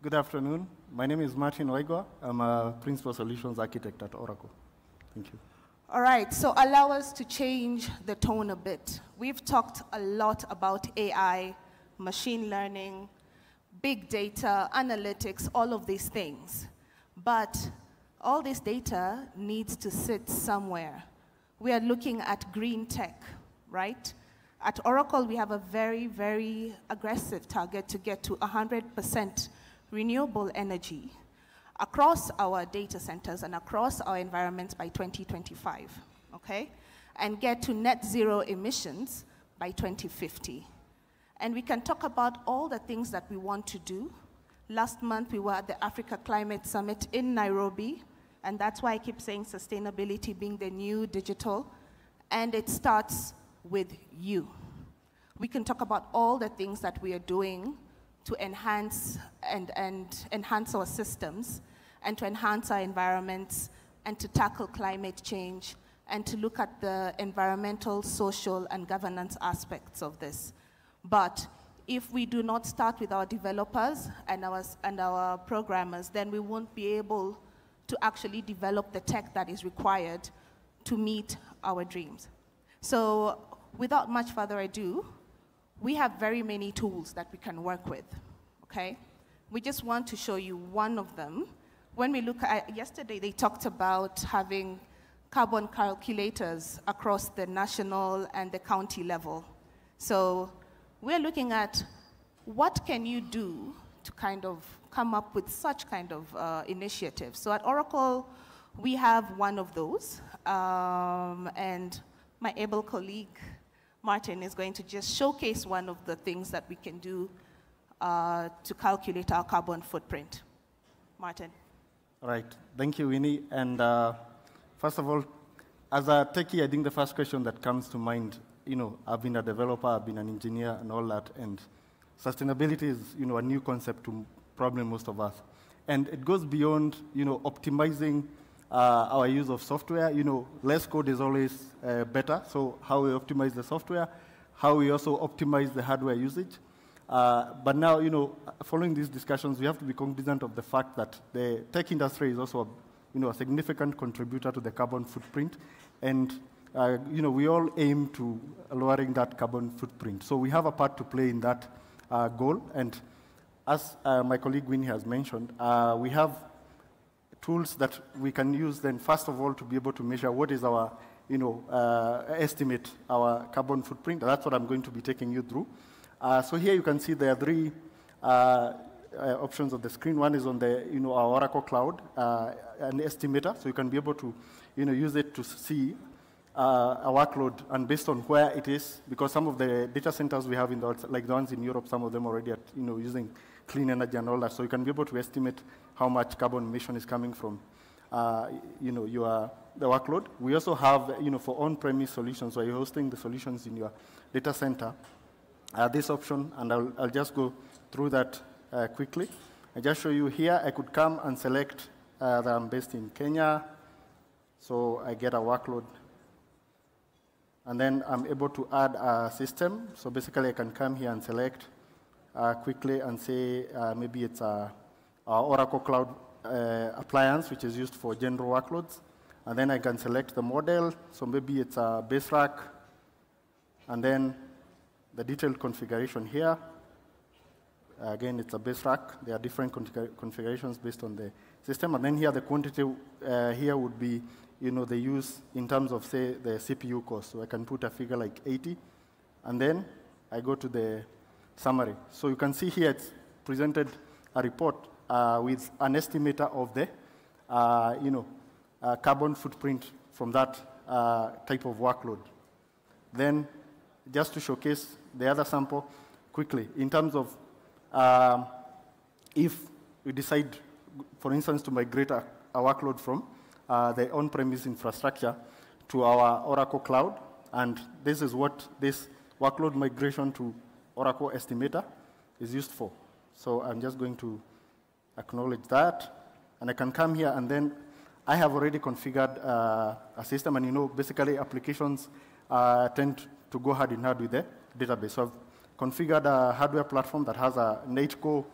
Good afternoon. My name is Martin Waigwa. I'm a Principal Solutions Architect at Oracle. Thank you. All right, so allow us to change the tone a bit. We've talked a lot about AI, machine learning, big data, analytics, all of these things. But all this data needs to sit somewhere. We are looking at green tech, right? At Oracle, we have a very, very aggressive target to get to 100% renewable energy across our data centers and across our environments by 2025, okay? And get to net zero emissions by 2050. And we can talk about all the things that we want to do. Last month, we were at the Africa Climate Summit in Nairobi, and that's why I keep saying sustainability being the new digital, and it starts with you. We can talk about all the things that we are doing to enhance and enhance our systems and to enhance our environments and to tackle climate change and to look at the environmental, social, and governance aspects of this. But if we do not start with our developers and our programmers, then we won't be able to actually develop the tech that is required to meet our dreams. So without much further ado, we have very many tools that we can work with, okay? We just want to show you one of them. When we look at, yesterday they talked about having carbon calculators across the national and the county level. So we're looking at what can you do to kind of come up with such kind of initiatives. So at Oracle, we have one of those, and my able colleague, Martin, is going to just showcase one of the things that we can do to calculate our carbon footprint. Martin. All right, thank you, Winnie. And first of all, as a techie, I think the first question that comes to mind, I've been a developer, I've been an engineer and all that, and sustainability is, a new concept to probably most of us. And it goes beyond, optimizing our use of software. Less code is always better. So how we optimize the software, how we also optimize the hardware usage. But now, following these discussions, we have to be cognizant of the fact that the tech industry is also, a significant contributor to the carbon footprint. And, we all aim to lowering that carbon footprint. So we have a part to play in that goal. And as my colleague Winnie has mentioned, we have tools that we can use then, first of all, to be able to measure what is our, estimate our carbon footprint. That's what I'm going to be taking you through. So here you can see there are three options on the screen. One is on the, our Oracle Cloud, an estimator. So you can be able to, use it to see a workload and based on where it is, because some of the data centers we have in the, like the ones in Europe, some of them already are, using clean energy and all that. So you can be able to estimate how much carbon emission is coming from, the workload. We also have, for on-premise solutions, so you're hosting the solutions in your data center, this option, and I'll just go through that quickly. I just show you here, I could come and select that I'm based in Kenya, so I get a workload. And then I'm able to add a system. So basically I can come here and select quickly and say maybe it's our Oracle Cloud appliance, which is used for general workloads. And then I can select the model. So maybe it's a base rack. And then the detailed configuration here. Again, it's a base rack. There are different configurations based on the system. And then here the quantity here would be the use in terms of, say, the CPU cost. So I can put a figure like 80, and then I go to the summary. So you can see here it's presented a report with an estimator of the, carbon footprint from that type of workload. Then, just to showcase the other sample quickly, in terms of if we decide, for instance, to migrate a workload from the on-premise infrastructure to our Oracle Cloud, and this is what this workload migration to Oracle Estimator is used for. So I'm just going to acknowledge that, and I can come here, and then I have already configured a system, and basically applications tend to go hand in hand with the database. So I've configured a hardware platform that has a 8-core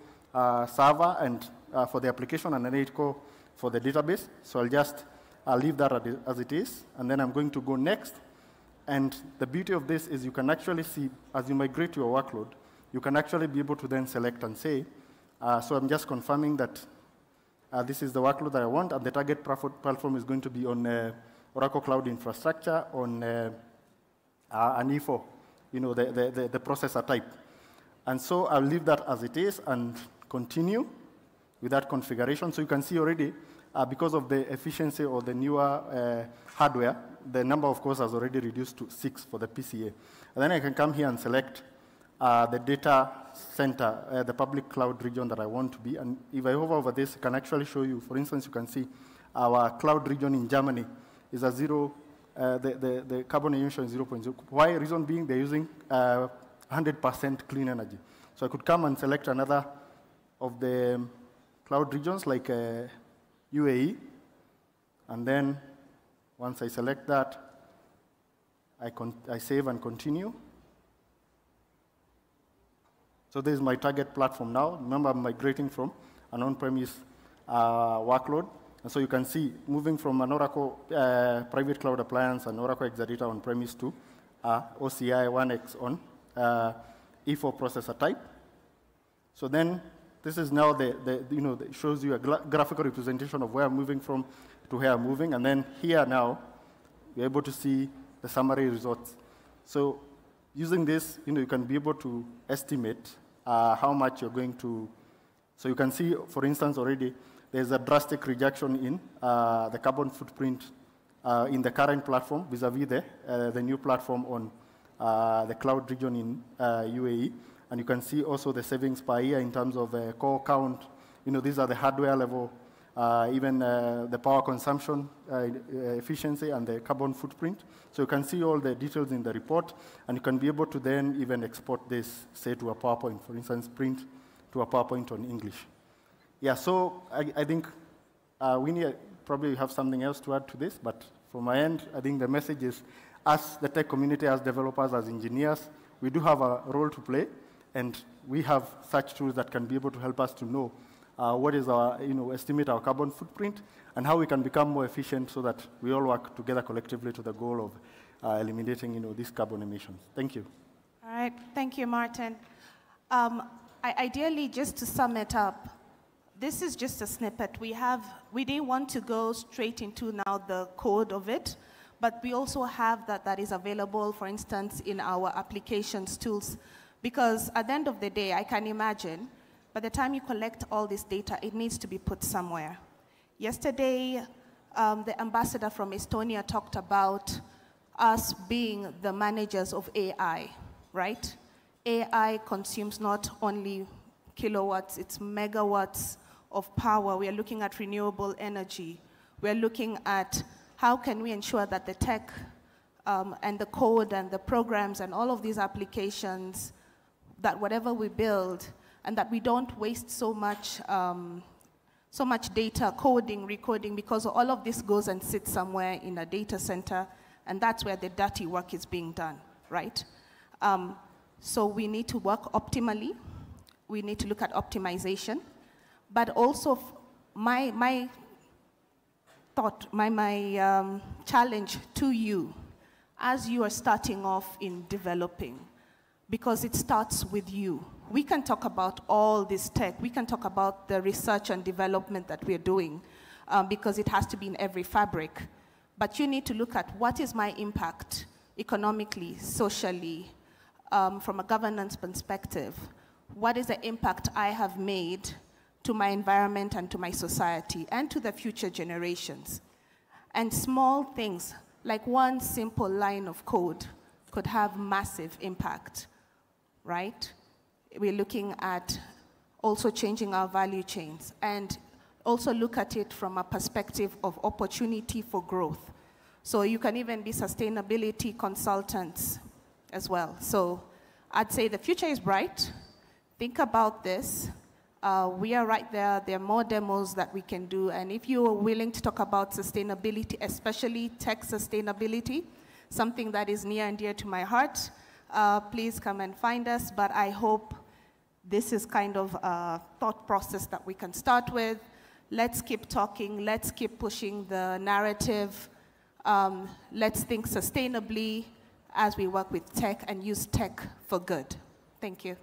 server and for the application and an 8-core for the database. So I'll just I'll leave that as it is, and then I'm going to go next. And the beauty of this is you can actually see, as you migrate your workload, you can actually be able to then select and say, so I'm just confirming that this is the workload that I want, and the target platform is going to be on Oracle Cloud Infrastructure on an E4, the processor type. And so I'll leave that as it is and continue with that configuration. So you can see already, because of the efficiency or the newer hardware, the number of cores has already reduced to 6 for the PCA. And then I can come here and select the data center, the public cloud region that I want to be. And if I hover over this, I can actually show you, for instance, you can see our cloud region in Germany is a 0, the carbon emission is 0.0. Why? Reason being they're using 100% clean energy. So I could come and select another of the cloud regions like UAE, and then once I select that, I save and continue. So this is my target platform now. Remember, I'm migrating from an on-premise workload. And so you can see, moving from an Oracle private cloud appliance and Oracle Exadata on-premise to OCI 1X on E4 processor type. So then this is now it shows you a graphical representation of where I'm moving from to where I'm moving. And then here now, you're able to see the summary results. So using this, you can be able to estimate how much you're going to. So you can see, for instance, already there's a drastic reduction in the carbon footprint in the current platform vis-a-vis the new platform on the cloud region in UAE. And you can see also the savings per year in terms of core count. These are the hardware level, even the power consumption efficiency and the carbon footprint. So you can see all the details in the report, and you can be able to then even export this, say, to a PowerPoint, for instance, print to a PowerPoint on English. Yeah, so I think we probably have something else to add to this, but from my end, I think the message is, as the tech community, as developers, as engineers, we do have a role to play, and we have such tools that can be able to help us to know what is our, estimate our carbon footprint and how we can become more efficient so that we all work together collectively to the goal of eliminating, these carbon emissions. Thank you. All right, thank you, Martin. Ideally, just to sum it up, this is just a snippet. We didn't want to go straight into now the code of it, but we also have that is available, for instance, in our applications tools, because at the end of the day, I can imagine, by the time you collect all this data, it needs to be put somewhere. Yesterday, the ambassador from Estonia talked about us being the managers of AI, right? AI consumes not only kilowatts, it's megawatts of power. We are looking at renewable energy. We're looking at how can we ensure that the tech and the code and the programs and all of these applications, that whatever we build, and that we don't waste so much data coding, recoding, because all of this goes and sits somewhere in a data center, and that's where the dirty work is being done, right? So we need to work optimally. We need to look at optimization, but also my challenge to you as you are starting off in developing, because it starts with you. We can talk about all this tech. We can talk about the research and development that we're doing because it has to be in every fabric. But you need to look at what is my impact economically, socially, from a governance perspective. What is the impact I have made to my environment and to my society and to the future generations? And small things, like one simple line of code, could have massive impact, right? We're looking at also changing our value chains and also look at it from a perspective of opportunity for growth. So you can even be sustainability consultants as well. So I'd say the future is bright. Think about this. We are right there. There are more demos that we can do. And if you are willing to talk about sustainability, especially tech sustainability, something that is near and dear to my heart, please come and find us. But I hope this is kind of a thought process that we can start with. Let's keep talking. Let's keep pushing the narrative. Let's think sustainably as we work with tech and use tech for good. Thank you.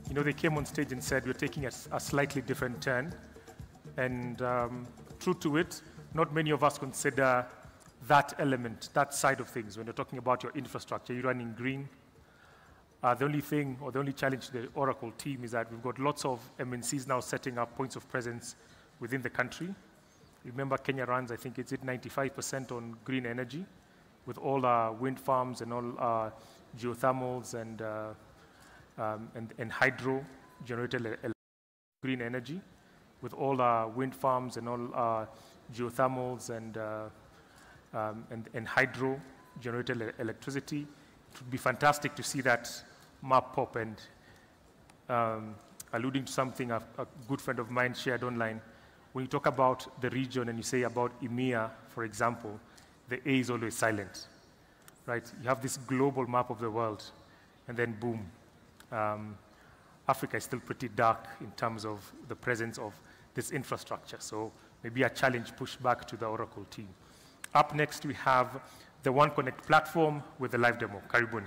You know, they came on stage and said, we're taking a slightly different turn. And true to it, not many of us consider that element, that side of things. When you're talking about your infrastructure, you're running green. The only thing, or the only challenge to the Oracle team is that we've got lots of MNCs now setting up points of presence within the country. Remember, Kenya runs, I think it's at 95% on green energy, with all our wind farms and all our geothermals and hydro generated green energy, with all our wind farms and all our geothermals and hydro generated electricity. It would be fantastic to see that map pop, and alluding to something a good friend of mine shared online. When you talk about the region and you say about EMEA, for example, the A is always silent, right? You have this global map of the world, and then boom. Africa is still pretty dark in terms of the presence of this infrastructure. So maybe a challenge pushed back to the Oracle team. Up next, we have the OneConnect platform with the live demo. Karibuni.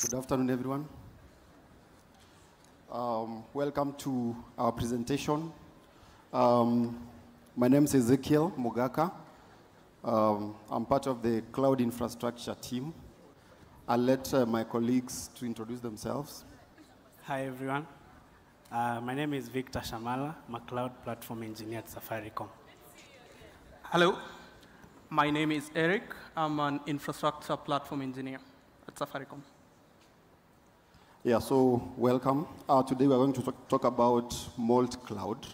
Good afternoon, everyone. Welcome to our presentation. My name is Ezekiel Mugaka. I'm part of the cloud infrastructure team. I'll let my colleagues to introduce themselves. Hi, everyone. My name is Victor Shamala. I'm a cloud platform engineer at Safaricom. Hello. My name is Eric. I'm an infrastructure platform engineer at Safaricom. Yeah, so welcome. Today we're going to talk about Molt Cloud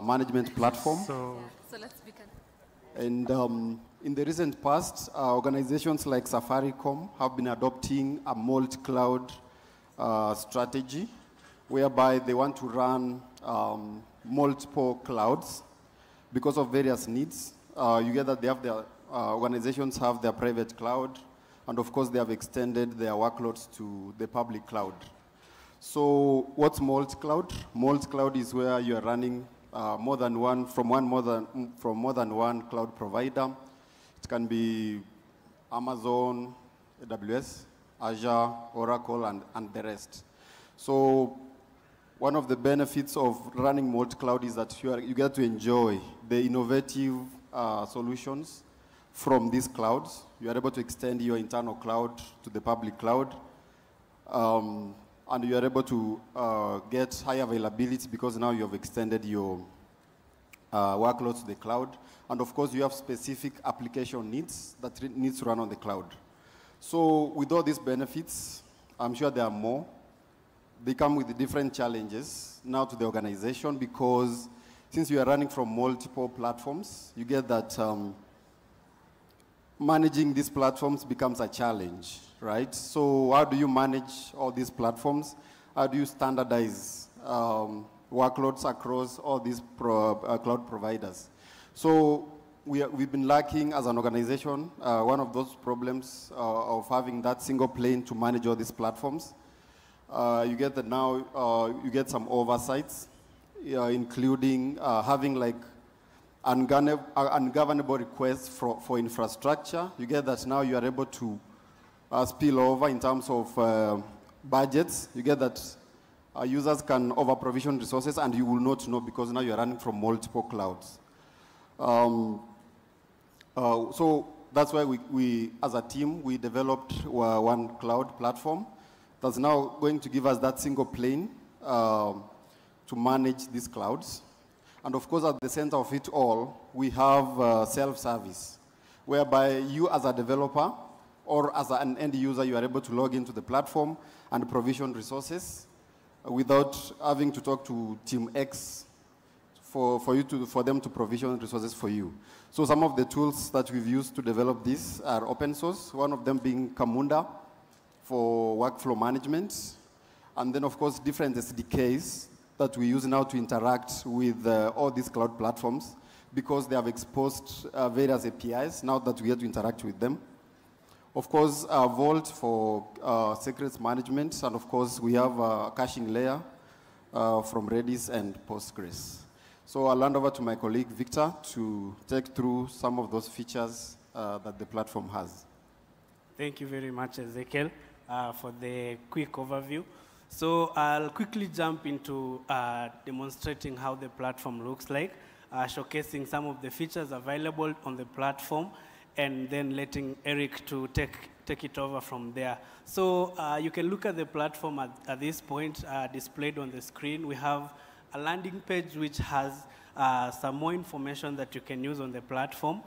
management platform. So let's begin. And in the recent past, organizations like Safaricom have been adopting a Molt Cloud strategy, whereby they want to run multiple clouds because of various needs. You get that they have their organizations have their private cloud, and of course, they have extended their workloads to the public cloud. So what's Molt Cloud? Molt Cloud is where you are running more than one cloud provider. It can be Amazon, AWS, Azure, Oracle, and the rest. So one of the benefits of running Molt Cloud is that you get to enjoy the innovative solutions from these clouds. You are able to extend your internal cloud to the public cloud. And you are able to get high availability because now you have extended your workloads to the cloud. And of course, you have specific application needs that needs to run on the cloud. So with all these benefits, I'm sure there are more. They come with different challenges now to the organization, because since you are running from multiple platforms, you get that managing these platforms becomes a challenge, right? So how do you manage all these platforms? How do you standardize workloads across all these cloud providers? So we've been lacking as an organization one of those problems of having that single plane to manage all these platforms. You get that now you get some oversights, including having like ungovernable requests for infrastructure. You get that now you are able to spill over in terms of budgets. You get that users can over-provision resources, and you will not know because now you are running from multiple clouds. So that's why we, as a team, we developed one cloud platform that's now going to give us that single plane to manage these clouds. And of course, at the center of it all, we have self-service, whereby you as a developer or as an end user, you are able to log into the platform and provision resources without having to talk to Team X for them to provision resources for you. So some of the tools that we've used to develop this are open source, one of them being Camunda for workflow management, and then of course different SDKs that we use now to interact with all these cloud platforms because they have exposed various APIs now that we have to interact with them. Of course, Vault for secrets management, and of course we have a caching layer from Redis and Postgres. So I'll hand over to my colleague Victor to take through some of those features that the platform has. Thank you very much, Ezekiel, for the quick overview. So I'll quickly jump into demonstrating how the platform looks like, showcasing some of the features available on the platform, and then letting Eric to take it over from there. So you can look at the platform at this point displayed on the screen. We have a landing page which has some more information that you can use on the platform.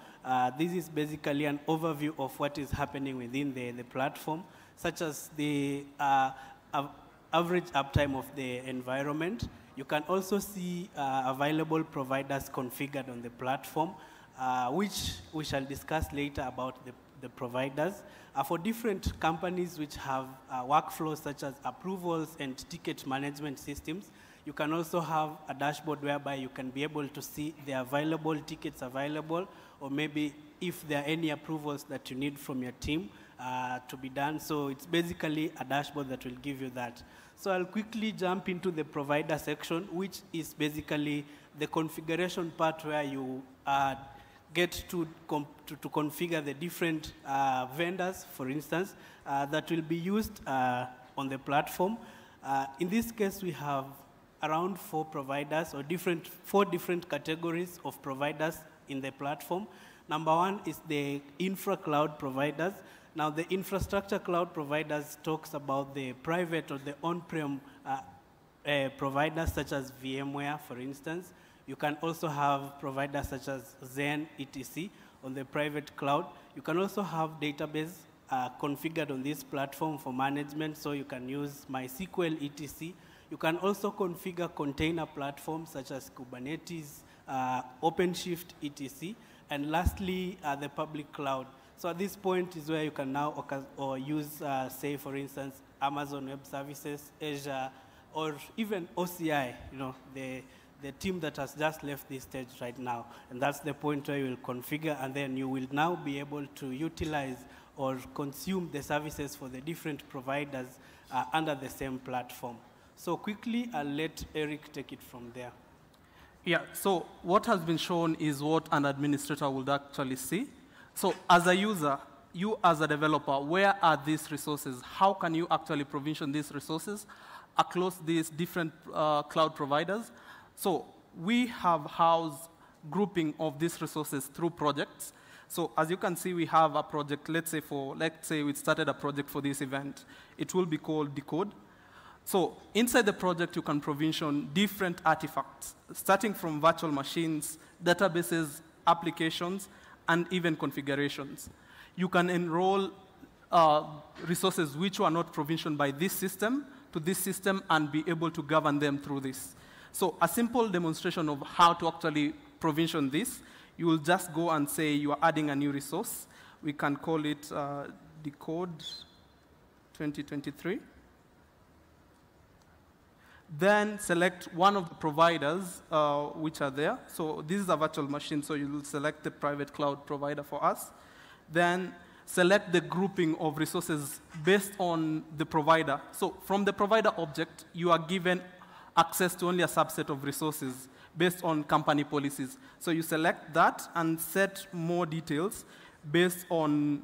This is basically an overview of what is happening within the platform, such as the average uptime of the environment. You can also see available providers configured on the platform, which we shall discuss later about the providers. For different companies which have workflows such as approvals and ticket management systems, you can also have a dashboard whereby you can be able to see the available tickets available, or maybe if there are any approvals that you need from your team to be done. So it's basically a dashboard that will give you that. So I'll quickly jump into the provider section, which is basically the configuration part where you get to configure the different vendors, for instance, that will be used on the platform. In this case, we have around 4 providers, or 4 different categories of providers in the platform. Number 1 is the infra cloud providers. Now, the infrastructure cloud providers talks about the private or the on-prem providers such as VMware, for instance. You can also have providers such as Zen, etc. on the private cloud. You can also have database configured on this platform for management, so you can use MySQL, etc. You can also configure container platforms such as Kubernetes, OpenShift, etc. And lastly, the public cloud. So at this point is where you can now use, say, for instance, Amazon Web Services, Azure, or even OCI, you know, the team that has just left this stage right now. And that's the point where you will configure, and then you will now be able to utilize or consume the services for the different providers under the same platform. So quickly, I'll let Eric take it from there. Yeah, so what has been shown is what an administrator would actually see. So as a user, you as a developer, where are these resources? How can you actually provision these resources across these different cloud providers? So we have housed grouping of these resources through projects. So as you can see, we have a project, let's say we started a project for this event. It will be called Decode. So inside the project, you can provision different artifacts, starting from virtual machines, databases, applications, and even configurations. You can enroll resources which were not provisioned by this system to this system and be able to govern them through this. So a simple demonstration of how to actually provision this, you will just go and say you are adding a new resource. We can call it Decode 2023. Then select one of the providers which are there. So this is a virtual machine, so you will select the private cloud provider for us. Then select the grouping of resources based on the provider. So from the provider object, you are given access to only a subset of resources based on company policies. So you select that and set more details based on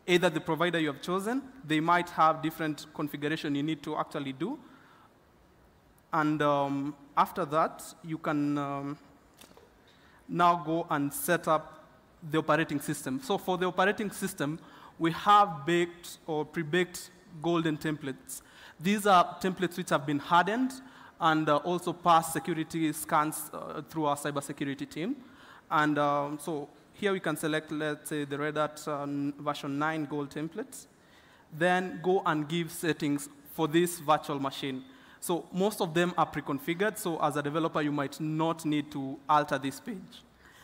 either the provider you have chosen. They might have different configuration you need to actually do. And after that, you can now go and set up the operating system. So for the operating system, we have baked or pre-baked golden templates. These are templates which have been hardened and also pass security scans through our cybersecurity team. And so here we can select, let's say, the Red Hat version 9 Gold templates. Then go and give settings for this virtual machine. So most of them are pre-configured, so as a developer, you might not need to alter this page.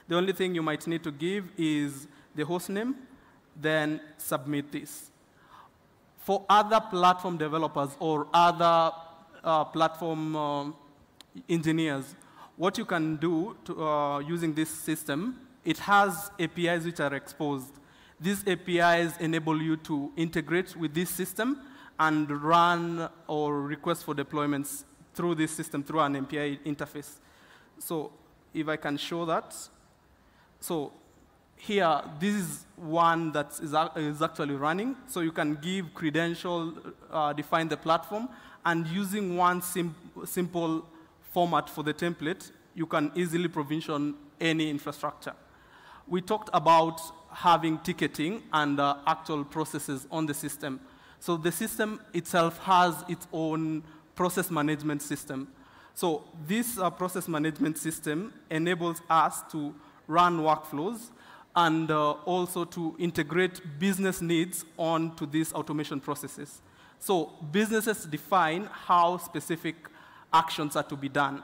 The only thing you might need to give is the host name, then submit this. For other platform developers or other platform engineers, what you can do to, using this system, it has APIs which are exposed. These APIs enable you to integrate with this system and run or request for deployments through this system, through an API interface. So if I can show that. So here, this is one that is actually running. So you can give credential, define the platform, and using one simple format for the template, you can easily provision any infrastructure. We talked about having ticketing and actual processes on the system. So the system itself has its own process management system. So this process management system enables us to run workflows and also to integrate business needs onto these automation processes. So businesses define how specific actions are to be done.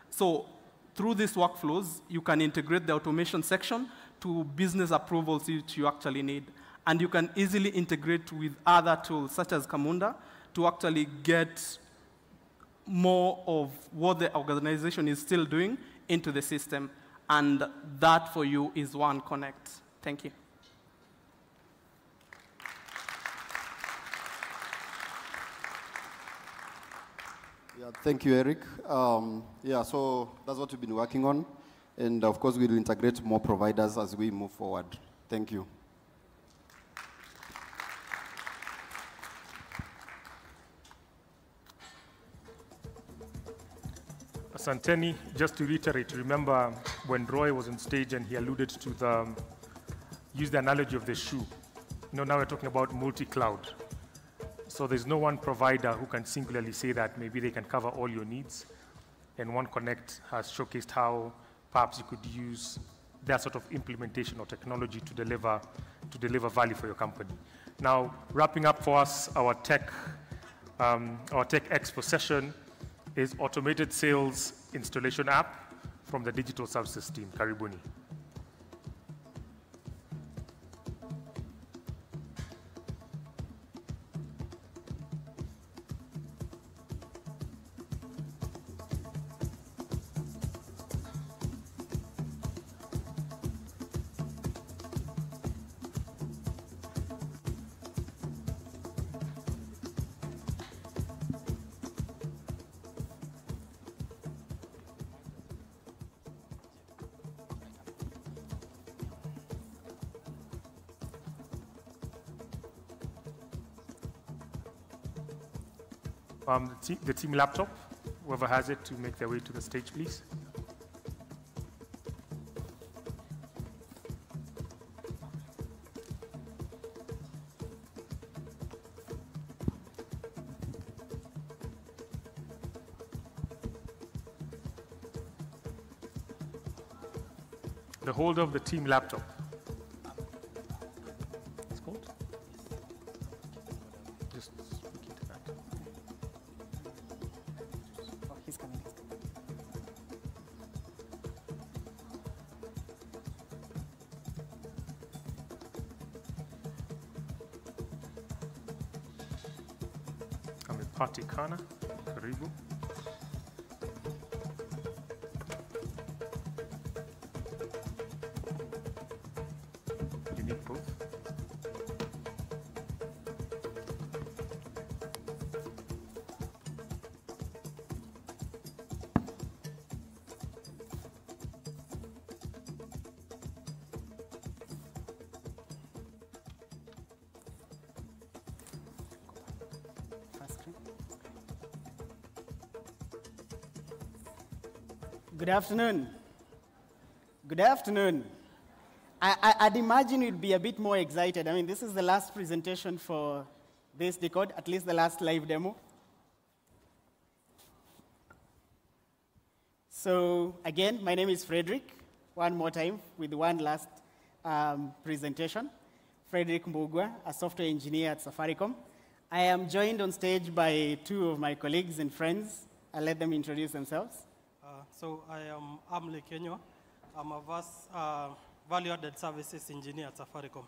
So through these workflows, you can integrate the automation section to business approvals which you actually need. And you can easily integrate with other tools, such as Camunda, to actually get more of what the organization is still doing into the system. And that, for you, is OneConnect. Thank you. Yeah, thank you, Eric. Yeah, so that's what we've been working on. And of course, we'll integrate more providers as we move forward. Thank you. Asanteni, just to reiterate, remember when Roy was on stage and he alluded to use the analogy of the shoe. Now we're talking about multi-cloud. So there's no one provider who can singularly say that maybe they can cover all your needs. And OneConnect has showcased how perhaps you could use that sort of implementation or technology to deliver value for your company. Now, wrapping up for us, our Tech Expo session is Automated Sales Installation App from the Digital Services team. Karibuni. The team laptop, whoever has it, to make their way to the stage, please. The holder of the team laptop. It's called? Just look into that. Oh, he's coming. I'm with Party Kana. Karibu. You need both. Good afternoon. Good afternoon. I'd imagine you'd be a bit more excited. I mean, this is the last presentation for this Decode, at least the last live demo. So again, my name is Frederick, one more time, with one last presentation. Frederick Mbugua, a software engineer at Safaricom. I am joined on stage by two of my colleagues and friends. I'll let them introduce themselves. So I am Amle Kenyo. I'm a value-added services engineer at Safaricom.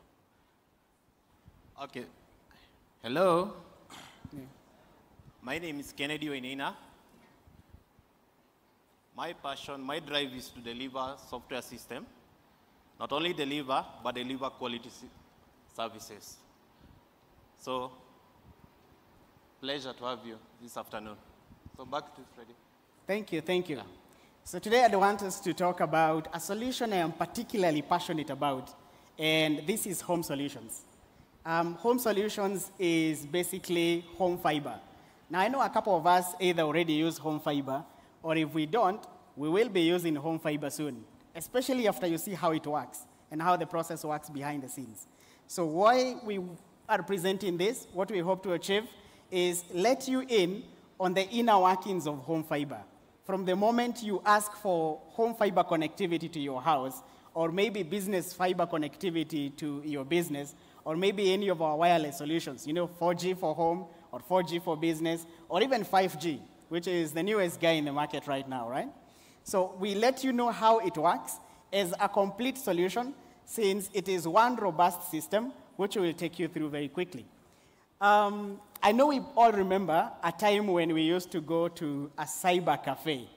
Okay. Hello. Yeah. My name is Kennedy Wainaina. My passion, my drive is to deliver software system. Not only deliver, but deliver quality services. So, pleasure to have you this afternoon. So back to Freddie. Thank you, thank you. Yeah. So today I want us to talk about a solution I am particularly passionate about, and this is home solutions. Home solutions is basically home fiber. Now I know a couple of us either already use home fiber, or if we don't, we will be using home fiber soon, especially after you see how it works and how the process works behind the scenes. So why we are presenting this, what we hope to achieve, is let you in on the inner workings of home fiber. From the moment you ask for home fiber connectivity to your house, or maybe business fiber connectivity to your business, or maybe any of our wireless solutions, 4G for home, or 4G for business, or even 5G, which is the newest guy in the market right now, right? So we let you know how it works as a complete solution, since it is one robust system, which we will take you through very quickly. I know we all remember a time when we used to go to a cyber cafe,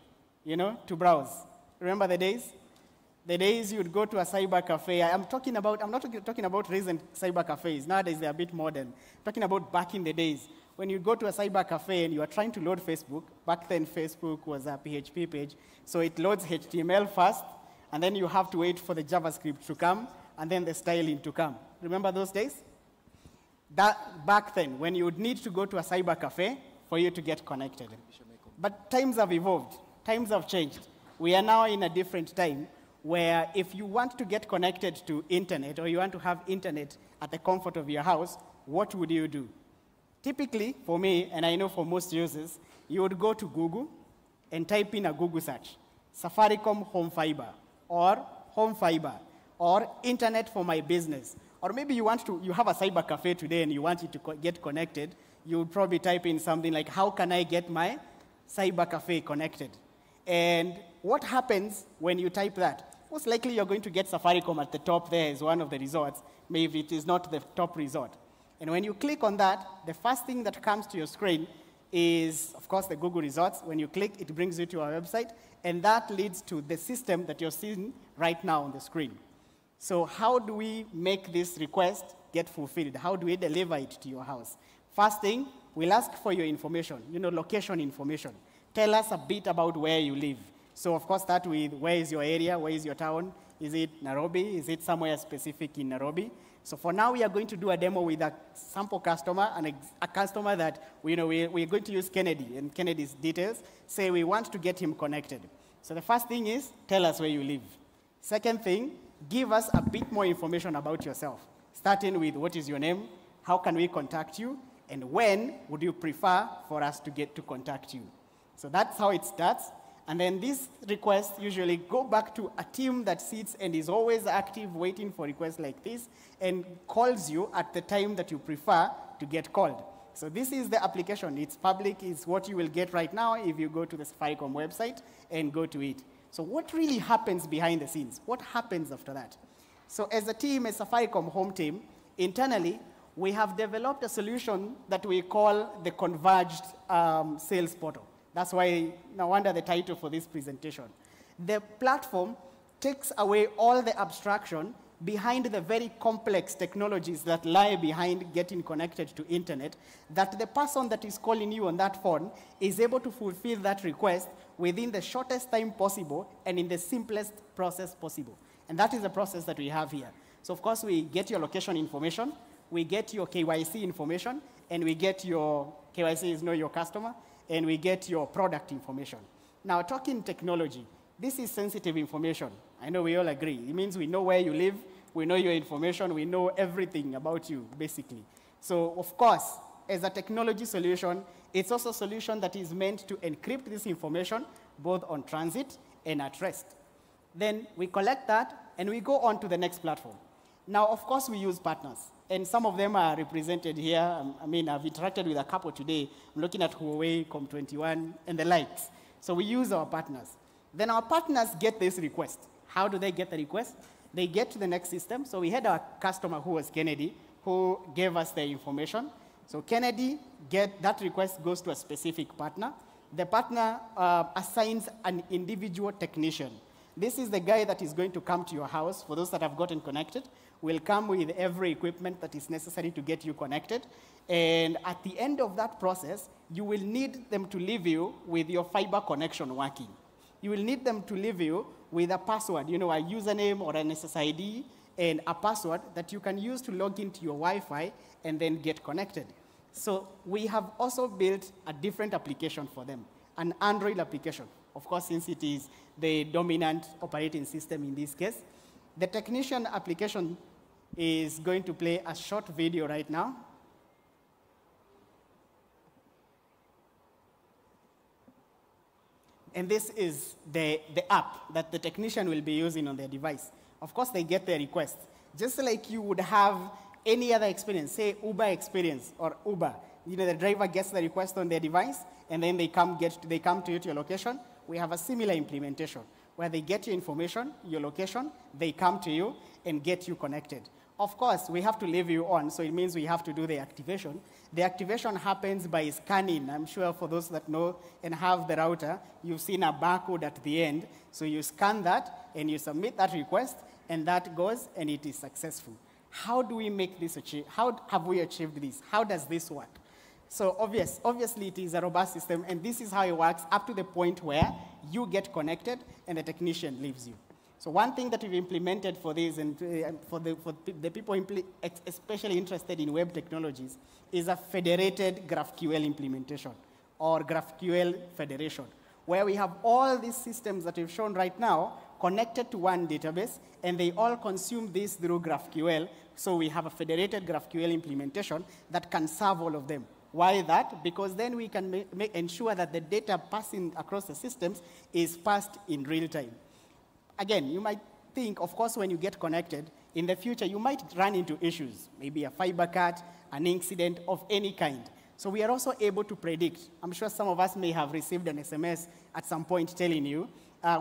to browse. Remember the days? The days you'd go to a cyber cafe. I'm not talking about recent cyber cafes. Nowadays, they're a bit modern. I'm talking about back in the days. When you go to a cyber cafe and you are trying to load Facebook, back then Facebook was a PHP page, so it loads HTML first, and then you have to wait for the JavaScript to come, and then the styling to come. Remember those days? That back then, when you would need to go to a cyber cafe for you to get connected. But times have evolved. Times have changed. We are now in a different time where if you want to get connected to internet, or you want to have internet at the comfort of your house, what would you do? Typically, for me, and I know for most users, you would go to Google and type in a Google search, Safaricom Home Fiber, or Home Fiber, or Internet for my business. Or maybe you have a cyber cafe today and you want it to get connected, you would probably type in something like, how can I get my cyber cafe connected? And what happens when you type that? Most likely you're going to get Safaricom at the top there as one of the resorts, maybe it is not the top resort. And when you click on that, the first thing that comes to your screen is, of course, the Google results. When you click, it brings you to our website, and that leads to the system that you're seeing right now on the screen. So how do we make this request get fulfilled? How do we deliver it to your house? First thing, we'll ask for your information, location information. Tell us a bit about where you live. So of course, start with where is your area, where is your town? Is it Nairobi? Is it somewhere specific in Nairobi? So for now, we are going to do a demo with a sample customer, and a customer that we're going to use Kennedy and Kennedy's details. Say we want to get him connected. So the first thing is, tell us where you live. Second thing, give us a bit more information about yourself, starting with what is your name, how can we contact you, and when would you prefer for us to get to contact you. So that's how it starts. And then these requests usually go back to a team that sits and is always active, waiting for requests like this, and calls you at the time that you prefer to get called. So this is the application. It's public. It's what you will get right now if you go to the Safaricom website and go to it. So what really happens behind the scenes? What happens after that? So as a team, as Safaricom home team, internally, we have developed a solution that we call the Converged Sales Portal. That's why, no wonder the title for this presentation. The platform takes away all the abstraction behind the very complex technologies that lie behind getting connected to internet, that the person that is calling you on that phone is able to fulfill that request within the shortest time possible and in the simplest process possible. And that is the process that we have here. So of course, we get your location information, we get your KYC information, and we get your, KYC is know your customer, and we get your product information. Now, talking technology, this is sensitive information. I know we all agree. It means we know where you live, we know your information, we know everything about you, basically. So, of course, as a technology solution, it's also a solution that is meant to encrypt this information, both on transit and at rest. Then we collect that, and we go on to the next platform. Now, of course, we use partners, and some of them are represented here. I mean, I've interacted with a couple today. I'm looking at Huawei, Com21, and the likes. So we use our partners. Then our partners get this request. How do they get the request? They get to the next system. So we had our customer who was Kennedy, who gave us the information. So Kennedy, that request goes to a specific partner. The partner assigns an individual technician. This is the guy that is going to come to your house. For those that have gotten connected, will come with every equipment that is necessary to get you connected. And at the end of that process, you will need them to leave you with your fiber connection working. You will need them to leave you with a password, a username or an SSID, and a password that you can use to log into your Wi-Fi and then get connected. So we have also built a different application for them, an Android application. Of course, since it is the dominant operating system in this case. The technician application is going to play a short video right now. And this is the app that the technician will be using on their device. Of course, they get their request. Just like you would have any other experience, say Uber experience or Uber. The driver gets the request on their device, and then they come to you to your location. We have a similar implementation where they get your information, your location, they come to you and get you connected. Of course, we have to leave you on, so it means we have to do the activation. The activation happens by scanning. I'm sure for those that know and have the router, you've seen a barcode at the end. So you scan that, and you submit that request, and that goes, and it is successful. How do we make this achieve? How have we achieved this? How does this work? So obviously, it is a robust system, and this is how it works up to the point where you get connected, and the technician leaves you. So one thing that we've implemented for this, and for the people especially interested in web technologies, is a federated GraphQL implementation, or GraphQL federation, where we have all these systems that we've shown right now connected to one database, and they all consume this through GraphQL. So we have a federated GraphQL implementation that can serve all of them. Why that? Because then we can ensure that the data passing across the systems is passed in real time. Again, you might think, of course, when you get connected, in the future, you might run into issues, maybe a fiber cut, an incident of any kind. So we are also able to predict. I'm sure some of us may have received an SMS at some point telling you,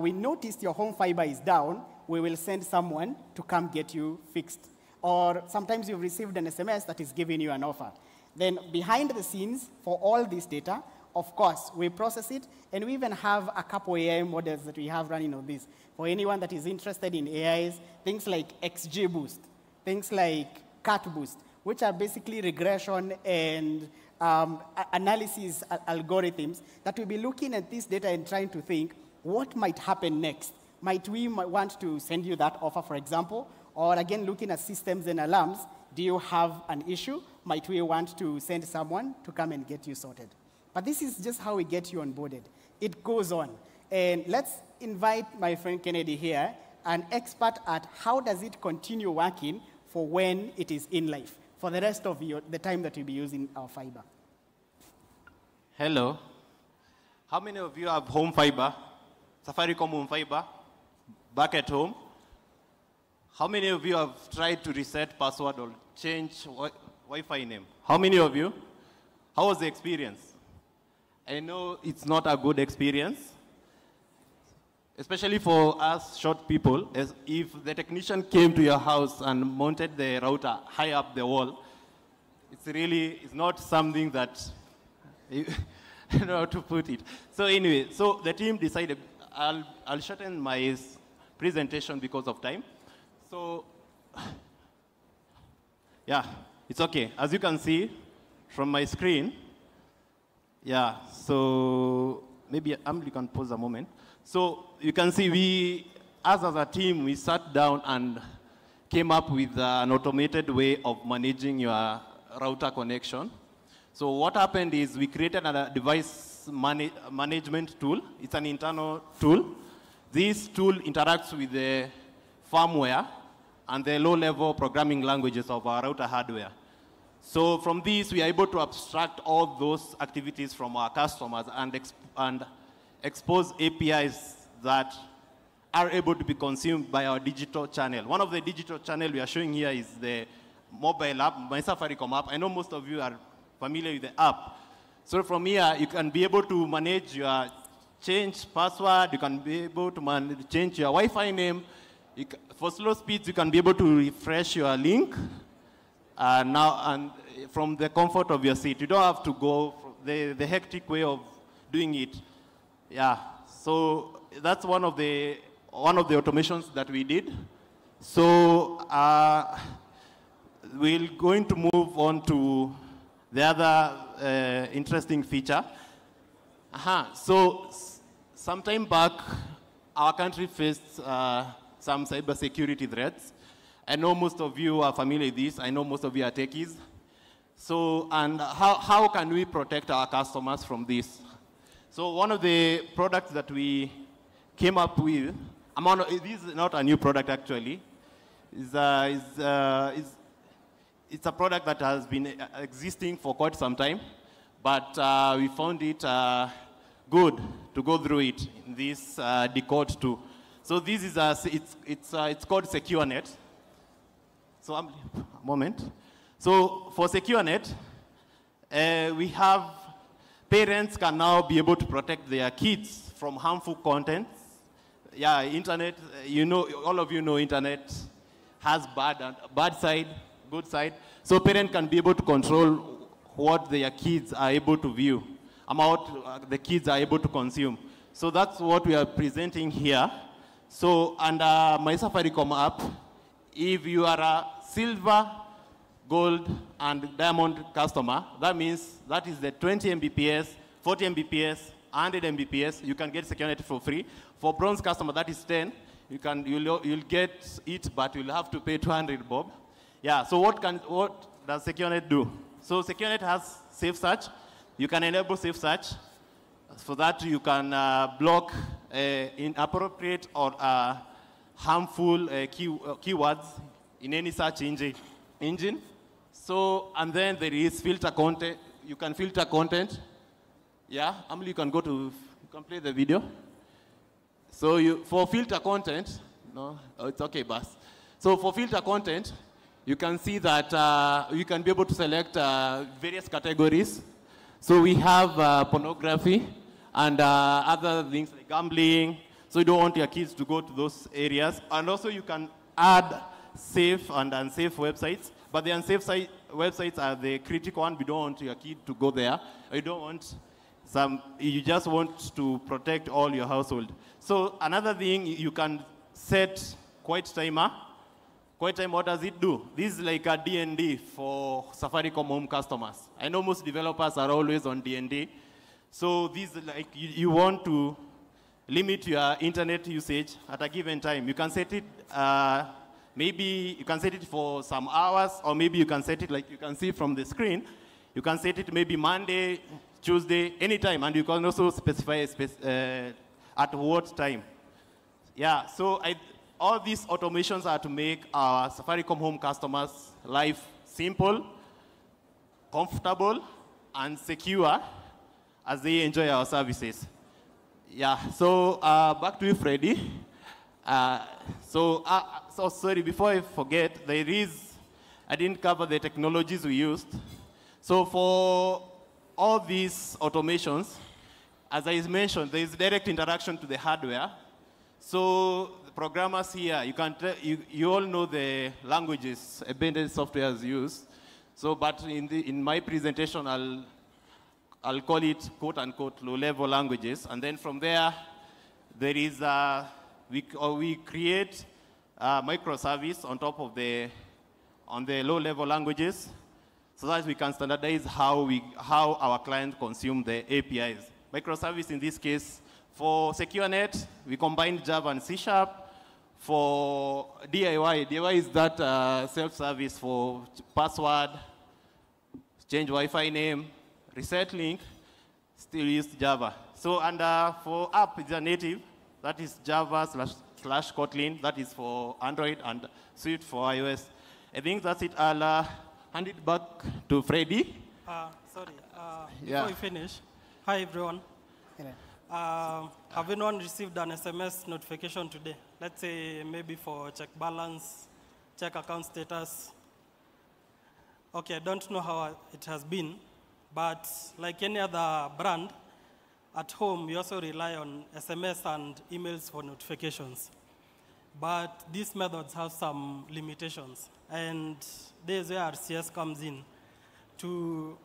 we noticed your home fiber is down, we will send someone to come get you fixed. Or sometimes you've received an SMS that is giving you an offer. Then behind the scenes, for all this data, of course, we process it, and we even have a couple AI models that we have running on this. For anyone that is interested in AIs, things like XGBoost, things like CatBoost, which are basically regression and analysis algorithms that will be looking at this data and trying to think, what might happen next? Might we want to send you that offer, for example? Or again, looking at systems and alarms, do you have an issue? Might we want to send someone to come and get you sorted? But this is just how we get you onboarded. It goes on. And let's invite my friend Kennedy here, an expert at how does it continue working for when it is in life, for the rest of the time that you'll be using our fiber. Hello. How many of you have home fiber? Safaricom home fiber? Back at home? How many of you have tried to reset password or change Wi-Fi name? How many of you? How was the experience? I know it's not a good experience, especially for us short people. As if the technician came to your house and mounted the router high up the wall, it's not something that, I don't know how to put it. So anyway, so the team decided, I'll shorten my presentation because of time. So, yeah, it's okay. As you can see from my screen, yeah, so maybe you can pause a moment. So you can see as a team, we sat down and came up with an automated way of managing your router connection. So what happened is we created a device management tool. It's an internal tool. This tool interacts with the firmware and the low-level programming languages of our router hardware. So from this, we are able to abstract all those activities from our customers and expose APIs that are able to be consumed by our digital channel. One of the digital channel we are showing here is the mobile app, My Safaricom app. I know most of you are familiar with the app. So from here, you can be able to manage your change password, you can be able to change your Wi-Fi name. For slow speeds, you can be able to refresh your link now and from the comfort of your seat. You don't have to go the hectic way of doing it. Yeah, so that's one of the automations that we did. So we're going to move on to the other interesting feature. So some time back, our country faced some cybersecurity threats. I know most of you are familiar with this. I know most of you are techies. So, and how can we protect our customers from this? So one of the products that we came up with, this is not a new product actually, it's a product that has been existing for quite some time, but we found it good to go through it in this Decode 2. So this is it's called SecureNet. So a moment. So for SecureNet, we have parents can now be able to protect their kids from harmful content. Yeah, internet, you know, all of you know internet has bad side, good side. So parents can be able to control what their kids are able to view, what the kids are able to consume. So that's what we are presenting here. So under My Safaricom app, if you are a silver, gold, and diamond customer, that means that is the 20 Mbps, 40 Mbps, 100 Mbps, you can get SecureNet for free. For bronze customer, that is 10. You'll get it, but you'll have to pay 200 bob. Yeah, so what does SecureNet do? So SecureNet has safe search. You can enable safe search so that you can block inappropriate or harmful keywords in any search engine. So, and then there is filter content. You can filter content. Yeah, Emily, you can play the video. So for filter content, it's okay, boss. So for filter content, you can see that you can be able to select various categories. So we have pornography and other things like gambling. So you don't want your kids to go to those areas. And also you can add safe and unsafe websites. But the unsafe websites are the critical one. We don't want your kid to go there. You don't want you just want to protect all your household. So another thing, you can set quiet timer. Quiet time, what does it do? This is like a DND for Safaricom home customers. I know most developers are always on DND. So this is like you want to limit your internet usage at a given time. You can set it, maybe you can set it for some hours, or maybe you can set it like you can see from the screen. You can set it maybe Monday, Tuesday, anytime, and you can also specify at what time. Yeah, so all these automations are to make our Safaricom home customers' life simple, comfortable, and secure as they enjoy our services. Yeah, so back to you, Freddie. So sorry, before I forget, I didn't cover the technologies we used. So for all these automations, as I mentioned, there is direct interaction to the hardware. So the programmers here, you all know the languages embedded software is used. So, but in my presentation, I'll call it quote unquote low-level languages, and then from there, there is we create a microservice on top of the low-level languages, so that we can standardize how our clients consume the APIs. Microservice in this case, for SecureNet, we combined Java and C#. For DIY is that self-service for password, change Wi-Fi name, reset link, still use Java. So, and for app, it's a native, that is Java / Kotlin, that is for Android, and Swift for iOS. I think that's it. I'll hand it back to Freddie. Sorry, before we finish, hi everyone. Have anyone received an SMS notification today? Let's say maybe for check balance, check account status. Okay, I don't know how it has been, but like any other brand, at home we also rely on SMS and emails for notifications. But these methods have some limitations, and this is where RCS comes in to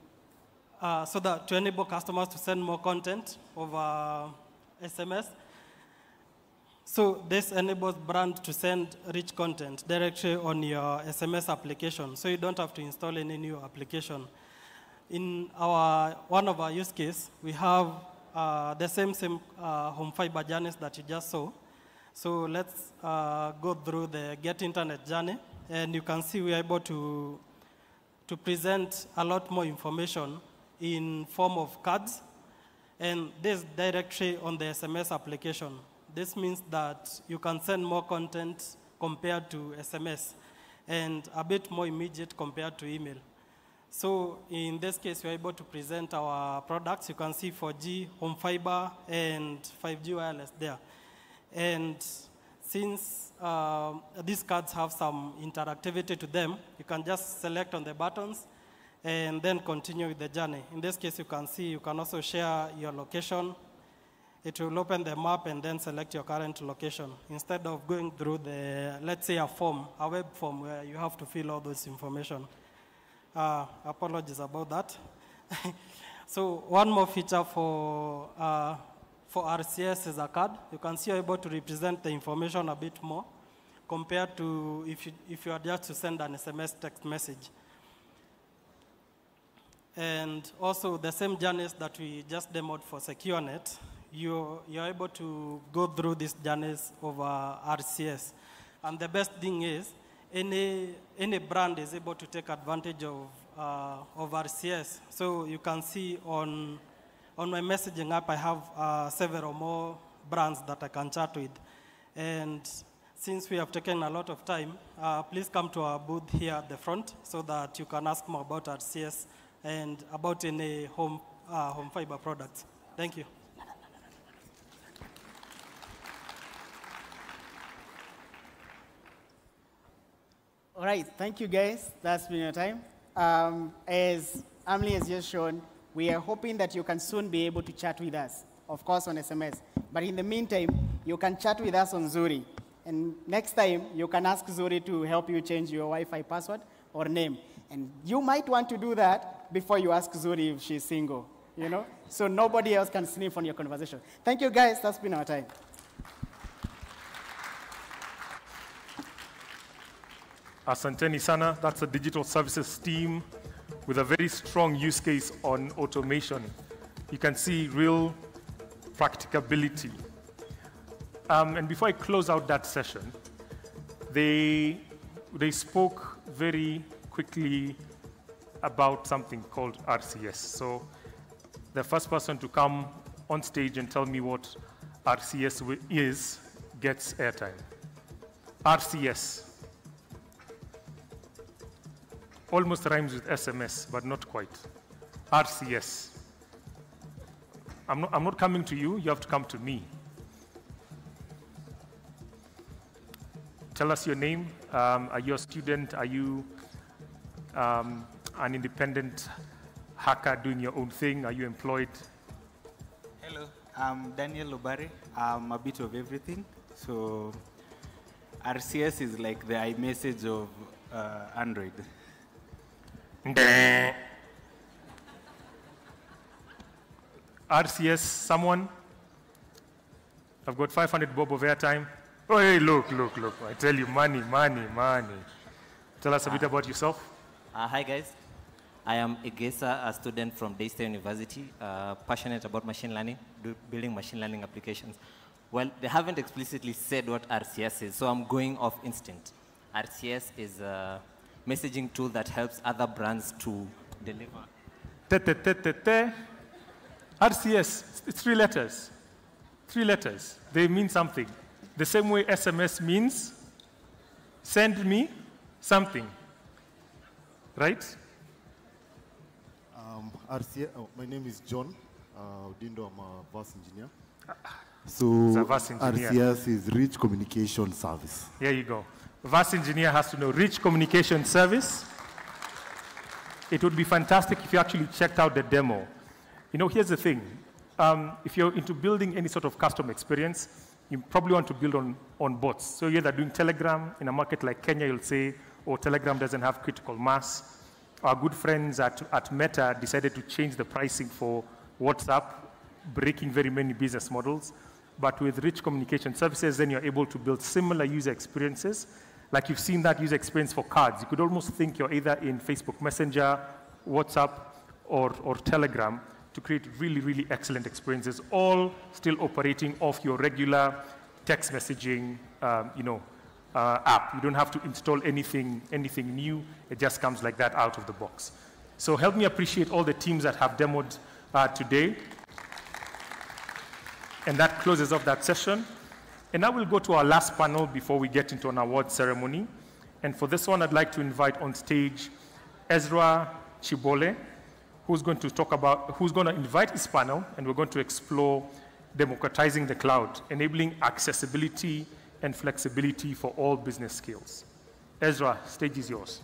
to enable customers to send more content over SMS. So this enables brand to send rich content directly on your SMS application, so you don't have to install any new application. In one of our use cases, we have the same home fiber journeys that you just saw. So let's go through the Get Internet journey, and you can see we are able to present a lot more information in form of cards, and this directly on the SMS application. This means that you can send more content compared to SMS, and a bit more immediate compared to email. So in this case, we're able to present our products. You can see 4G, home fiber, and 5G wireless there. And since these cards have some interactivity to them, you can just select on the buttons and then continue with the journey. In this case, you can see you can also share your location. It will open the map and then select your current location instead of going through the, let's say, a web form where you have to fill all this information. Apologies about that. So one more feature for RCS is a card. You can see you're able to represent the information a bit more compared to if you are just to send an SMS text message. And also the same journeys that we just demoed for SecureNet, you're able to go through these journeys over RCS. And the best thing is, any brand is able to take advantage of RCS. So you can see on my messaging app, I have several more brands that I can chat with. And since we have taken a lot of time, please come to our booth here at the front so that you can ask more about RCS and about any home fiber products. Thank you. All right, thank you guys. That's been your time. As Amli has just shown, we are hoping that you can soon be able to chat with us, of course on SMS. But in the meantime, you can chat with us on Zuri. And next time, you can ask Zuri to help you change your Wi-Fi password or name. And you might want to do that before you ask Zuri if she's single, you know? So nobody else can sniff on your conversation. Thank you guys, that's been our time. Asanteni sana, that's a digital services team with a very strong use case on automation. You can see real practicability. And before I close out that session, they spoke very quickly about something called RCS. So the first person to come on stage and tell me what RCS is gets airtime. RCS. Almost rhymes with SMS, but not quite. RCS. I'm not coming to you, you have to come to me. Tell us your name. Are you a student? Are you an independent hacker doing your own thing? Are you employed? Hello, I'm Daniel Lobare. I'm a bit of everything. So RCS is like the iMessage of Android. RCS, someone? I've got 500 bob of airtime. Oh, hey, look. I tell you, money. Tell us a bit about yourself. Hi, guys. I am Egesa, a student from Daystar University, passionate about machine learning, building machine learning applications. Well, they haven't explicitly said what RCS is, so I'm going off instinct. RCS is a messaging tool that helps other brands to deliver. RCS, it's 3 letters. 3 letters. They mean something. The same way SMS means send me something. Right? RCS, my name is John Dindo. I'm a VAS engineer. So VAS engineer. RCS is Rich Communication Service. Here you go. VAS engineer has to know Rich Communication Service. It would be fantastic if you actually checked out the demo. You know, here's the thing. If you're into building any sort of custom experience, you probably want to build on bots. So you're either doing Telegram. In a market like Kenya, you'll say, oh, Telegram doesn't have critical mass. Our good friends at Meta decided to change the pricing for WhatsApp, breaking very many business models. But with Rich Communication Services, then you're able to build similar user experiences. Like you've seen that user experience for cards. You could almost think you're either in Facebook Messenger, WhatsApp, or Telegram to create really, really excellent experiences, all still operating off your regular text messaging app. You don't have to install anything new. It just comes like that out of the box. So help me appreciate all the teams that have demoed today. And that closes off that session. And now we'll go to our last panel before we get into an award ceremony. And for this one, I'd like to invite on stage Ezra Chibole, who's going to invite his panel, and we're going to explore democratizing the cloud, enabling accessibility and flexibility for all business skills. Ezra, stage is yours.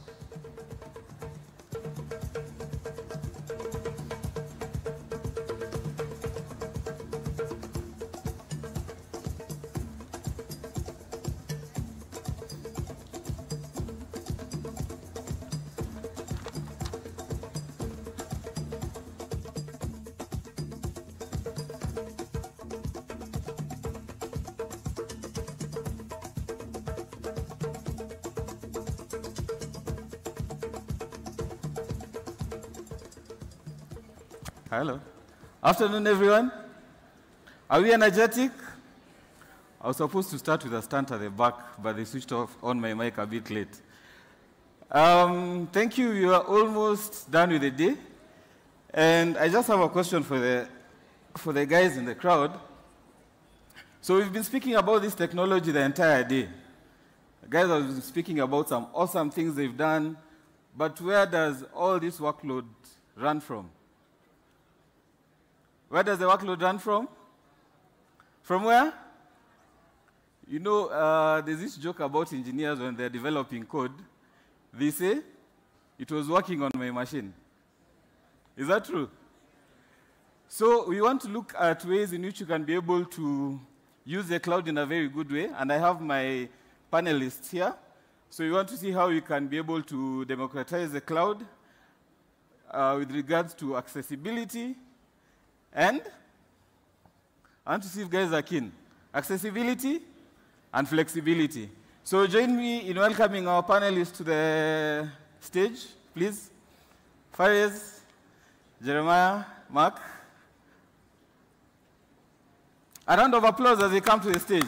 Hello. Afternoon, everyone. Are we energetic? I was supposed to start with a stunt at the back, but they switched on my mic a bit late. Thank you. You are almost done with the day. And I just have a question for the guys in the crowd. So we've been speaking about this technology the entire day. The guys have been speaking about some awesome things they've done, but where does all this workload run from? Where does the workload run from? From where? You know, there's this joke about engineers when they're developing code. They say, it was working on my machine. Is that true? So we want to look at ways in which you can be able to use the cloud in a very good way. And I have my panelists here. So we want to see how you can be able to democratize the cloud with regards to accessibility. And I want to see if guys are keen. Accessibility and flexibility. So join me in welcoming our panelists to the stage, please. Fares, Jeremiah, Mark. A round of applause as they come to the stage.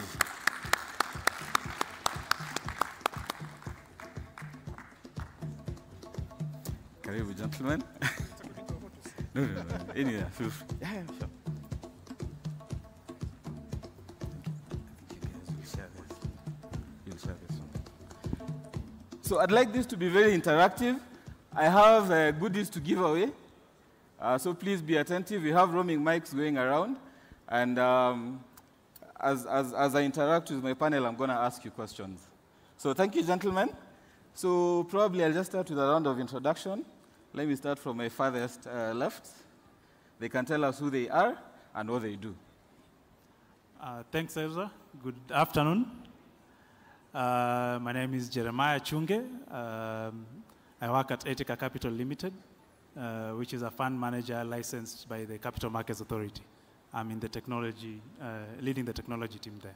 Karibu, gentlemen. No. Anyway, feel free. Yeah, sure. You'll share this one. So I'd like this to be very interactive. I have goodies to give away. So please be attentive. We have roaming mics going around. And as I interact with my panel, I'm going to ask you questions. So thank you, gentlemen. So probably I'll just start with a round of introduction. Let me start from my farthest left. They can tell us who they are and what they do. Thanks, Ezra. Good afternoon. My name is Jeremiah Chunge. I work at Etika Capital Limited, which is a fund manager licensed by the Capital Markets Authority. I'm in the technology, leading the technology team there.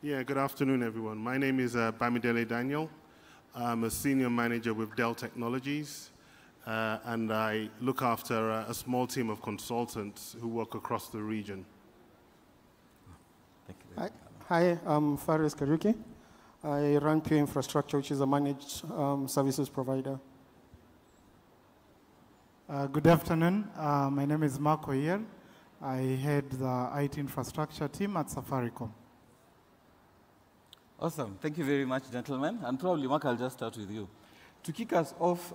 Yeah, good afternoon, everyone. My name is Bamidele Daniel. I'm a senior manager with Dell Technologies, and I look after a small team of consultants who work across the region. Thank you. Hi, I'm Fares Karuki. I run Pure Infrastructure, which is a managed services provider. Good afternoon. My name is Mark Oyer. I head the IT infrastructure team at Safaricom. Awesome. Thank you very much, gentlemen. And probably, Mark, I'll just start with you. To kick us off,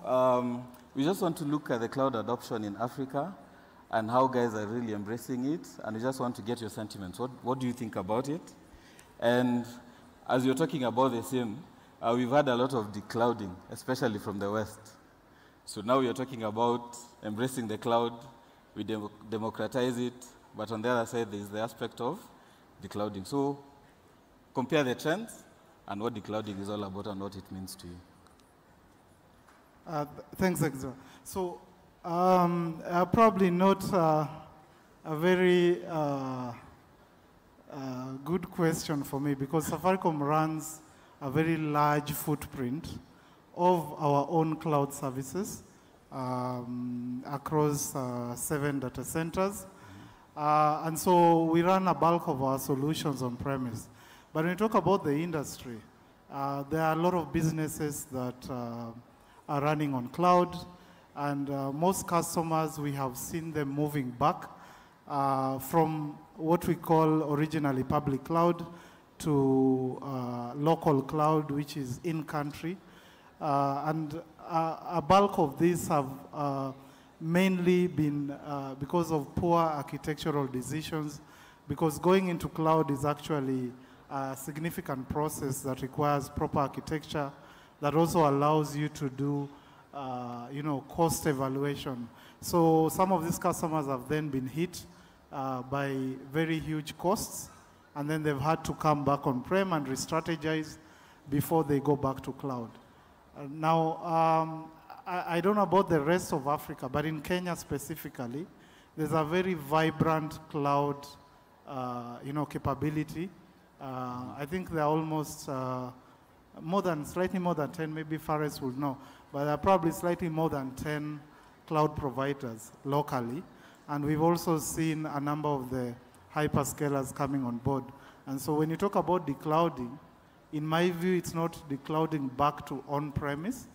we just want to look at the cloud adoption in Africa and how guys are really embracing it, and we just want to get your sentiments. What do you think about it? And as you're talking about the same, we've had a lot of declouding, especially from the West. So now you're talking about embracing the cloud, we democratize it, but on the other side, there's the aspect of declouding. So compare the trends and what declouding is all about and what it means to you. Thanks, Exo. So probably not a very good question for me, because Safaricom runs a very large footprint of our own cloud services across 7 data centers. And so we run a bulk of our solutions on premise. But when you talk about the industry, there are a lot of businesses that are running on cloud, and most customers, we have seen them moving back from what we call originally public cloud to local cloud, which is in-country. And a bulk of these have mainly been because of poor architectural decisions, because going into cloud is actually a significant process that requires proper architecture that also allows you to do cost evaluation. So some of these customers have then been hit by very huge costs, and then they've had to come back on-prem and re-strategize before they go back to cloud. Now, I don't know about the rest of Africa, but in Kenya specifically, there's a very vibrant cloud capability. I think there are almost slightly more than 10, maybe Fares will know, but there are probably slightly more than 10 cloud providers locally. And we've also seen a number of the hyperscalers coming on board. And so when you talk about declouding, in my view, it's not declouding back to on-premise.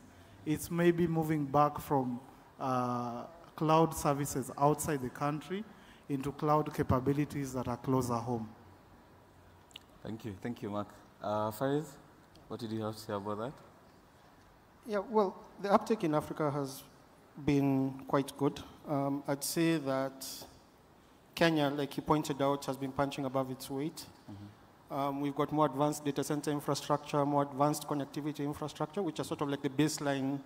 It's maybe moving back from cloud services outside the country into cloud capabilities that are closer home. Thank you, Mark. Faris, what did you have to say about that? Yeah, well, the uptake in Africa has been quite good. I'd say that Kenya, like you pointed out, has been punching above its weight. We've got more advanced data center infrastructure, more advanced connectivity infrastructure, which are sort of like the baseline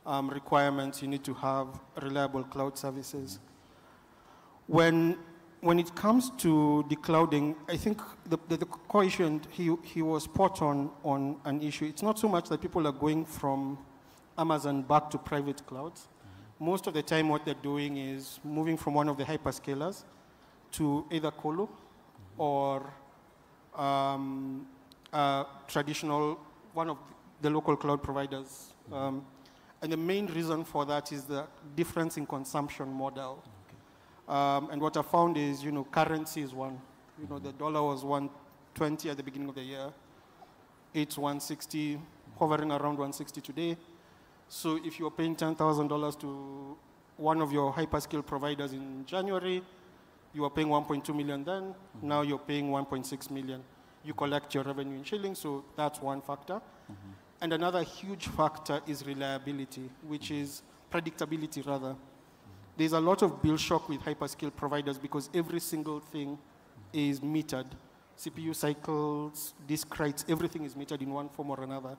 requirements you need to have reliable cloud services. When it comes to declouding, I think the core issue, and he was spot on an issue. It's not so much that people are going from Amazon back to private clouds. Most of the time what they're doing is moving from one of the hyperscalers to either colo or traditional, one of the local cloud providers. And the main reason for that is the difference in consumption model. And what I found is, currency is one. The dollar was 120 at the beginning of the year. It's 160, hovering around 160 today. So if you're paying $10,000 to one of your hyperscale providers in January, you were paying 1.2 million then, now you're paying 1.6 million. You collect your revenue in shillings, so that's one factor. And another huge factor is reliability, which is predictability rather. There's a lot of bill shock with hyperscale providers because every single thing is metered. CPU cycles, disk writes, everything is metered in one form or another.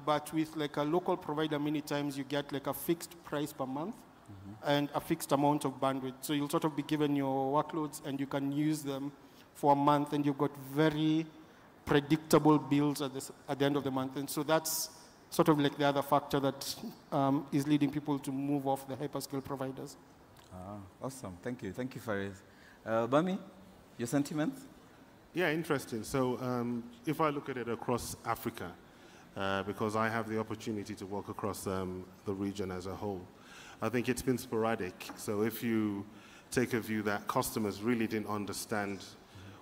But with like a local provider, many times you get like a fixed price per month and a fixed amount of bandwidth. So you'll sort of be given your workloads and you can use them for a month, and you've got very predictable bills at the end of the month. And so that's sort of like the other factor that is leading people to move off the hyperscale providers. Awesome. Thank you, Faris. Bami, your sentiments? Yeah, interesting. So if I look at it across Africa, because I have the opportunity to walk across the region as a whole, I think it's been sporadic. So if you take a view that customers really didn't understand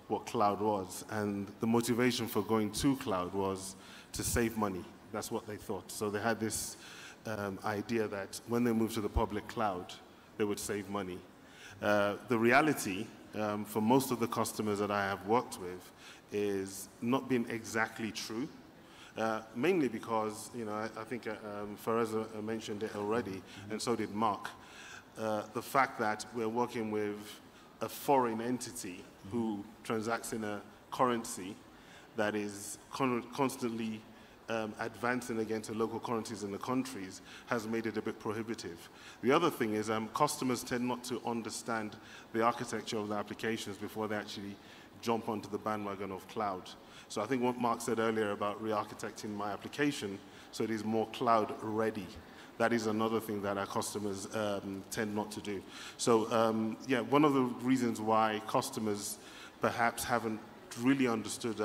what cloud was, and the motivation for going to cloud was to save money. That's what they thought. So they had this idea that when they moved to the public cloud, they would save money. The reality for most of the customers that I have worked with is not been exactly true, mainly because, I think Faraz mentioned it already, and so did Mark. the fact that we're working with a foreign entity who transacts in a currency that is constantly advancing against the local currencies in the countries has made it a bit prohibitive. The other thing is customers tend not to understand the architecture of the applications before they actually jump onto the bandwagon of cloud. So I think what Mark said earlier about re-architecting my application so it is more cloud ready, that is another thing that our customers tend not to do. So yeah, one of the reasons why customers perhaps haven't really understood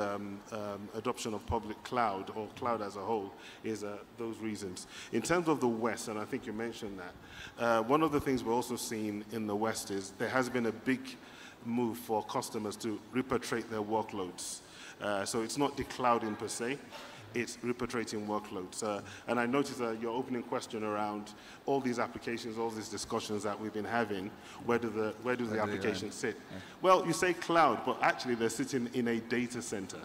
adoption of public cloud or cloud as a whole is those reasons. In terms of the West, and I think you mentioned that, one of the things we're also seeing in the West is there has been a big move for customers to repatriate their workloads. So it's not declouding per se, it's repatriating workloads. And I noticed your opening question around all these applications, all these discussions that we've been having, where do the applications sit? Yeah. Well, you say cloud, but actually they're sitting in a data center.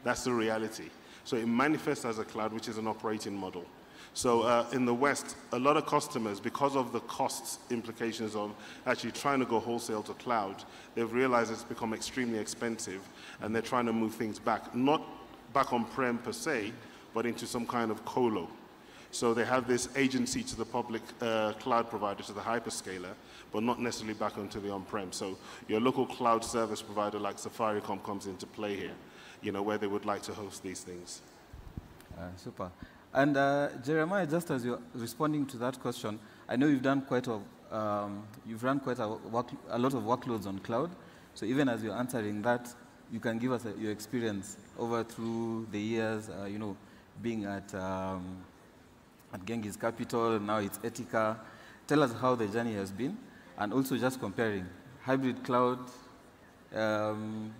That's the reality. So it manifests as a cloud, which is an operating model. So in the West, a lot of customers, because of the cost implications of actually trying to go wholesale to cloud, they've realized it's become extremely expensive, and they're trying to move things back, not back on-prem per se, but into some kind of colo. So they have this agency to the public cloud provider, to the hyperscaler, but not necessarily back onto the on-prem. So your local cloud service provider like Safaricom comes into play here, you know, where they would like to host these things. Super. And Jeremiah, just as you're responding to that question, I know you've done quite you've run quite a lot of workloads on cloud. So even as you're answering that, you can give us your experience over through the years, you know, being at Genghis Capital, now it's Etika. Tell us how the journey has been, and also just comparing hybrid cloud,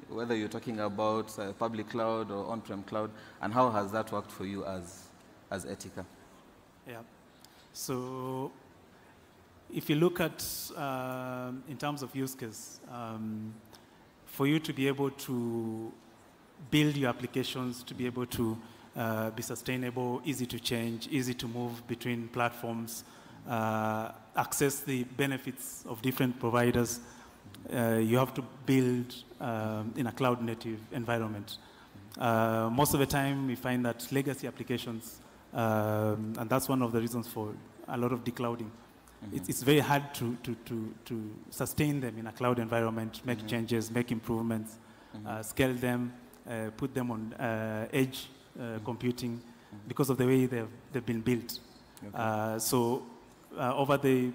whether you're talking about public cloud or on-prem cloud, and how has that worked for you as Etika? Yeah. So if you look at, in terms of use case, for you to be able to build your applications, to be able to be sustainable, easy to change, easy to move between platforms, access the benefits of different providers, you have to build in a cloud-native environment. Most of the time, we find that legacy applications, and that's one of the reasons for a lot of declouding. It's very hard to sustain them in a cloud environment, make changes, make improvements, scale them, put them on edge computing because of the way they've been built. Okay. So over the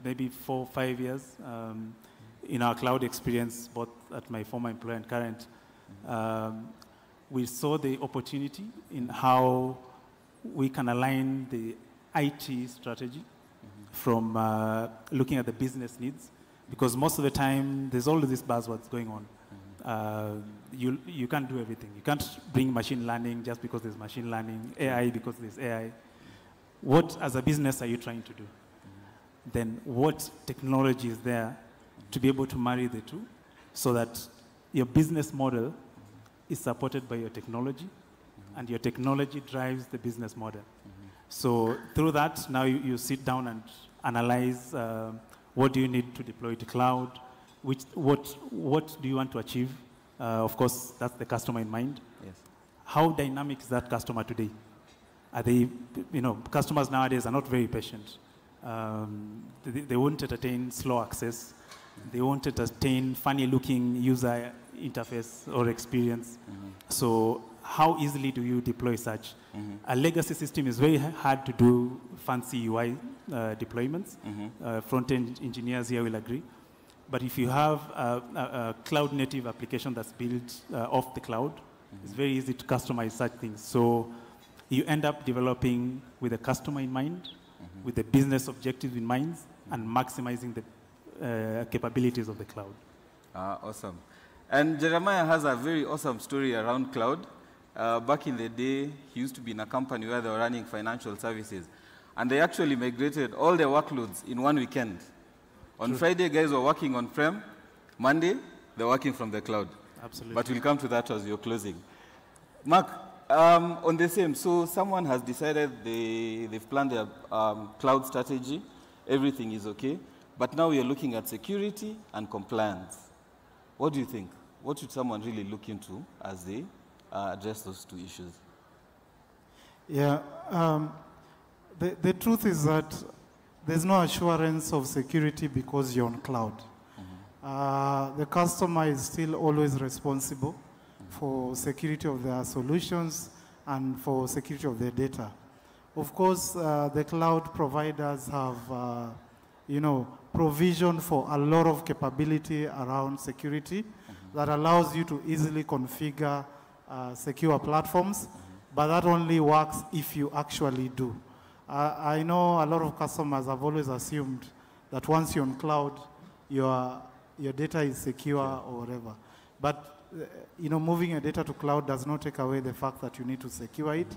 maybe 4 or 5 years, in our cloud experience, both at my former employer and current, we saw the opportunity in how we can align the IT strategy from looking at the business needs, because most of the time there's all of these buzzwords going on. You can't do everything. You can't bring machine learning just because there's machine learning, AI because there's AI. What, as a business, are you trying to do? Then what technology is there to be able to marry the two so that your business model is supported by your technology and your technology drives the business model? So through that, now you sit down and analyze what do you need to deploy to cloud, what do you want to achieve? Of course, that's the customer in mind. Yes. How dynamic is that customer today? Are they, customers nowadays are not very patient. They won't entertain slow access. They won't entertain funny-looking user interface or experience. So how easily do you deploy such? A legacy system is very hard to do fancy UI deployments. Front-end engineers here will agree. But if you have a cloud-native application that's built off the cloud, it's very easy to customize such things. So you end up developing with the customer in mind, with the business objectives in mind, and maximizing the capabilities of the cloud. Awesome. And Jeremiah has a very awesome story around cloud. Back in the day, he used to be in a company where they were running financial services. And they actually migrated all their workloads in one weekend. On Friday, guys were working on-prem. Monday, they're working from the cloud. Absolutely. But we'll come to that as you're closing. Mark, on the same, so someone has decided they've planned their cloud strategy. Everything is okay. But now we are looking at security and compliance. What do you think? What should someone really look into as they address those two issues? Yeah, the truth is that there's no assurance of security because you're on cloud. The customer is still always responsible for security of their solutions and for security of their data. Of course, the cloud providers have, provision for a lot of capability around security that allows you to easily configure secure platforms, but that only works if you actually do. I know a lot of customers have always assumed that once you're on cloud, your data is secure or whatever. But moving your data to cloud does not take away the fact that you need to secure it.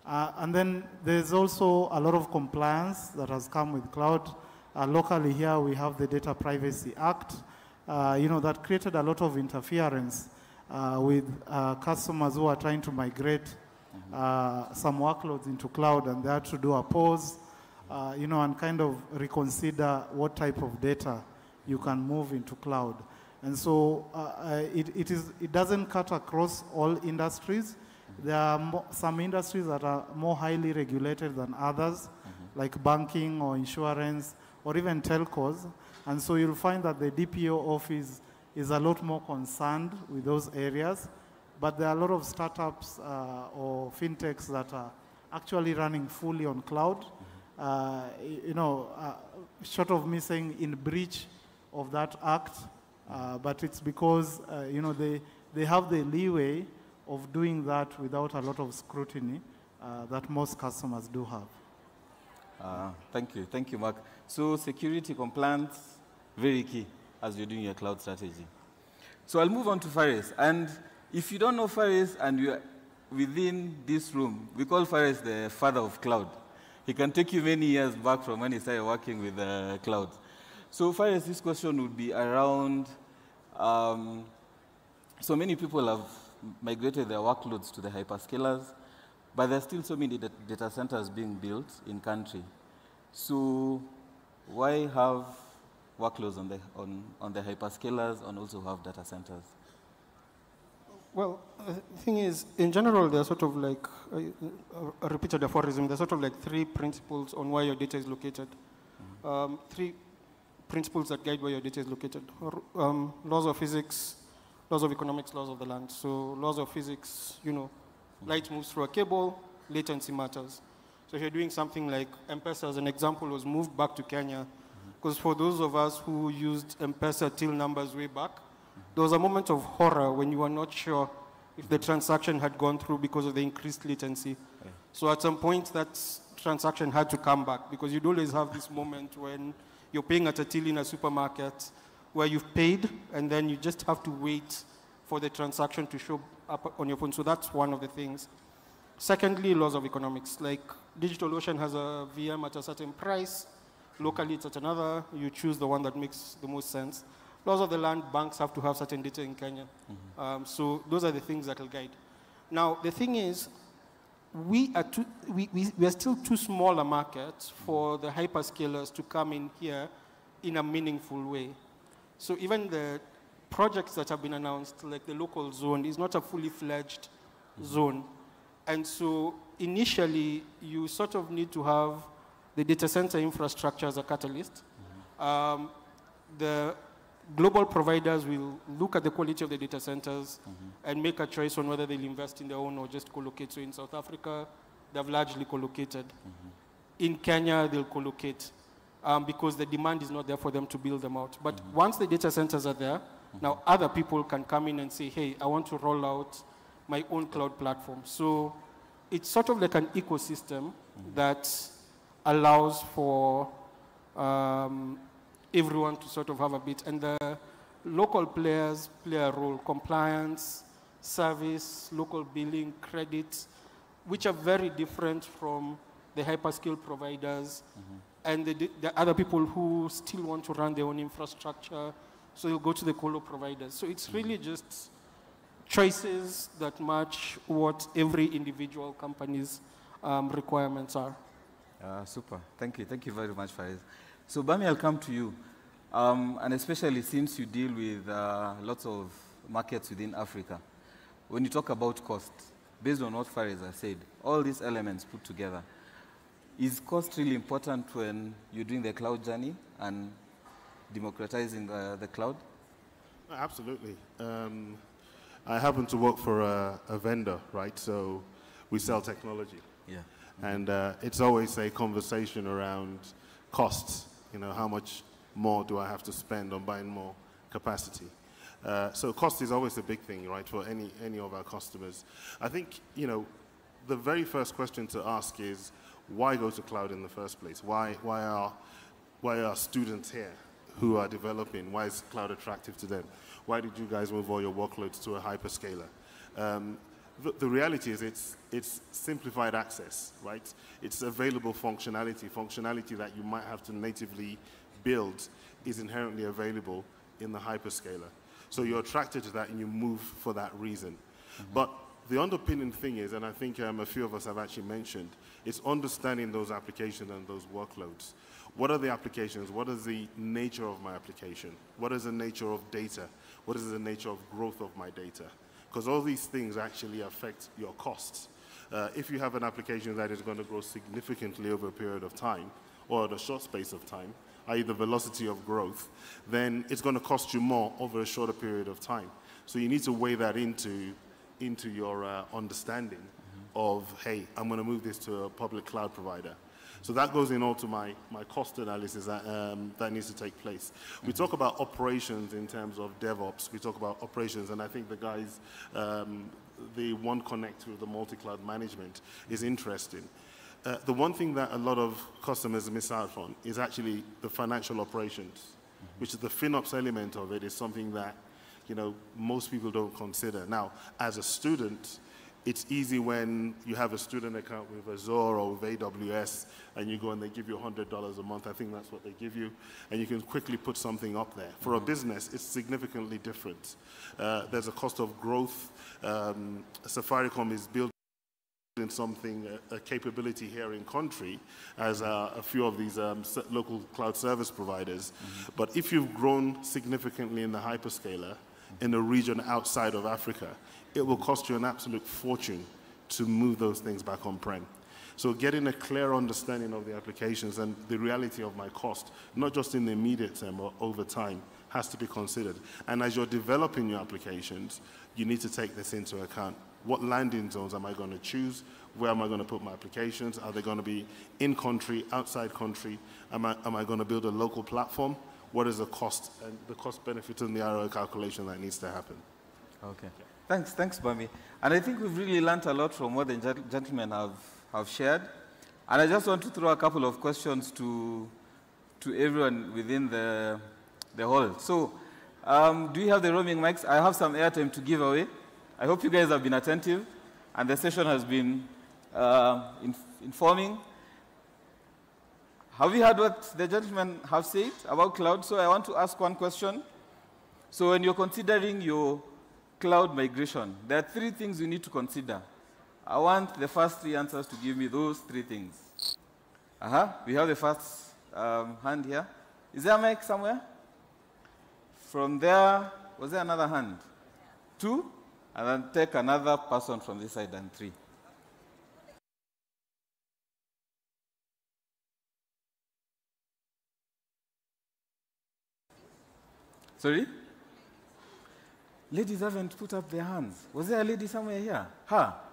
And then there's also a lot of compliance that has come with cloud. Locally here, we have the Data Privacy Act, that created a lot of interference with customers who are trying to migrate some workloads into cloud, and they had to do a pause, and kind of reconsider what type of data you can move into cloud. And so it doesn't cut across all industries. There are some industries that are more highly regulated than others, like banking or insurance or even telcos. And so you'll find that the DPO office is a lot more concerned with those areas. But there are a lot of startups or fintechs that are actually running fully on cloud. Short of me saying in breach of that act, but it's because they have the leeway of doing that without a lot of scrutiny that most customers do have. Thank you, Mark. So security compliance, very key as you're doing your cloud strategy. So I'll move on to Faris. And if you don't know Faris and you're within this room, we call Faris the father of cloud. He can take you many years back from when he started working with cloud. So Faris, this question would be around, so many people have migrated their workloads to the hyperscalers, but there are still so many data centers being built in country. So why have workloads on the hyperscalers and also have data centers? Well, the thing is, in general, there's sort of like a repeated aphorism. There's sort of like three principles on where your data is located. Three principles that guide where your data is located. Laws of physics, laws of economics, laws of the land. So laws of physics, light moves through a cable, latency matters. So if you're doing something like M-Pesa, as an example, was moved back to Kenya, because for those of us who used M-Pesa till numbers way back, there was a moment of horror when you were not sure if the transaction had gone through because of the increased latency. So at some point, that transaction had to come back, because you'd always have this moment when you're paying at a till in a supermarket where you've paid, and then you just have to wait for the transaction to show up on your phone. So that's one of the things. Secondly, laws of economics. Like DigitalOcean has a VM at a certain price. Locally, it's at another. You choose the one that makes the most sense. Laws of the land, banks have to have certain data in Kenya. So those are the things that will guide. Now, the thing is, we are still too small a market for the hyperscalers to come in here in a meaningful way. So even the projects that have been announced, like the local zone, is not a fully fledged zone. And so initially, you sort of need to have the data center infrastructure as a catalyst. The global providers will look at the quality of the data centers and make a choice on whether they'll invest in their own or just co-locate. So in South Africa, they've largely co-located. In Kenya, they'll co-locate because the demand is not there for them to build them out. But once the data centers are there, now other people can come in and say, hey, I want to roll out my own cloud platform. So it's sort of like an ecosystem that allows for everyone to sort of have a bit. And the local players play a role: compliance, service, local billing, credit, which are very different from the hyperscale providers and the other people who still want to run their own infrastructure. So you'll go to the colo providers. So it's really just choices that match what every individual company's requirements are. Super. Thank you. Thank you very much, Faris. So Bami, I'll come to you. And especially since you deal with lots of markets within Africa, when you talk about cost, based on what Faris has said, all these elements put together, is cost really important when you're doing the cloud journey and democratizing the cloud? Absolutely. I happen to work for a vendor, right? So we sell technology. Yeah. And it's always a conversation around costs. You know, how much more do I have to spend on buying more capacity? So cost is always a big thing, right, for any of our customers. I think, you know, the very first question to ask is, why go to cloud in the first place? Why are students here who are developing? Why is cloud attractive to them? Why did you guys move all your workloads to a hyperscaler? The reality is it's simplified access, right? It's available functionality that you might have to natively build is inherently available in the hyperscaler. So you're attracted to that and you move for that reason. But the underpinning thing is, and I think a few of us have actually mentioned, it's understanding those applications and those workloads. What are the applications? What is the nature of my application? What is the nature of data? What is the nature of growth of my data? Because all these things actually affect your costs. If you have an application that is going to grow significantly over a period of time, or at a short space of time, i.e. the velocity of growth, then it's going to cost you more over a shorter period of time. So you need to weigh that into your understanding of, hey, I'm going to move this to a public cloud provider. So that goes in also my cost analysis that needs to take place. We talk about operations in terms of DevOps. We talk about operations, and I think the guys, the One Connect with the multi-cloud management is interesting. The one thing that a lot of customers miss out on is actually the financial operations, which is the FinOps element of it is something that, you know, most people don't consider. Now, as a student, it's easy when you have a student account with Azure or with AWS and you go and they give you $100 a month. I think that's what they give you. And you can quickly put something up there. For a business, it's significantly different. There's a cost of growth. Safaricom is building something, a capability here in country as a few of these local cloud service providers. But if you've grown significantly in the hyperscaler in a region outside of Africa, it will cost you an absolute fortune to move those things back on-prem. So getting a clear understanding of the applications and the reality of my cost, not just in the immediate term or over time, has to be considered. And as you're developing your applications, you need to take this into account. What landing zones am I going to choose? Where am I going to put my applications? Are they going to be in country, outside country? Am I going to build a local platform? What is the cost and the cost benefit and the ROI calculation that needs to happen? Okay. Thanks, Bami. And I think we've really learned a lot from what the gentlemen have shared. And I just want to throw a couple of questions to everyone within the hall. So, do you have the roaming mics? I have some airtime to give away. I hope you guys have been attentive, and the session has been informing. Have you heard what the gentlemen have said about cloud? So I want to ask one question. So when you're considering your cloud migration, there are 3 things you need to consider. I want the first 3 answers to give me those 3 things. We have the first hand here. Is there a mic somewhere? From there, was there another hand? 2? And then take another person from this side and 3. Sorry? Ladies haven't put up their hands. Was there a lady somewhere here?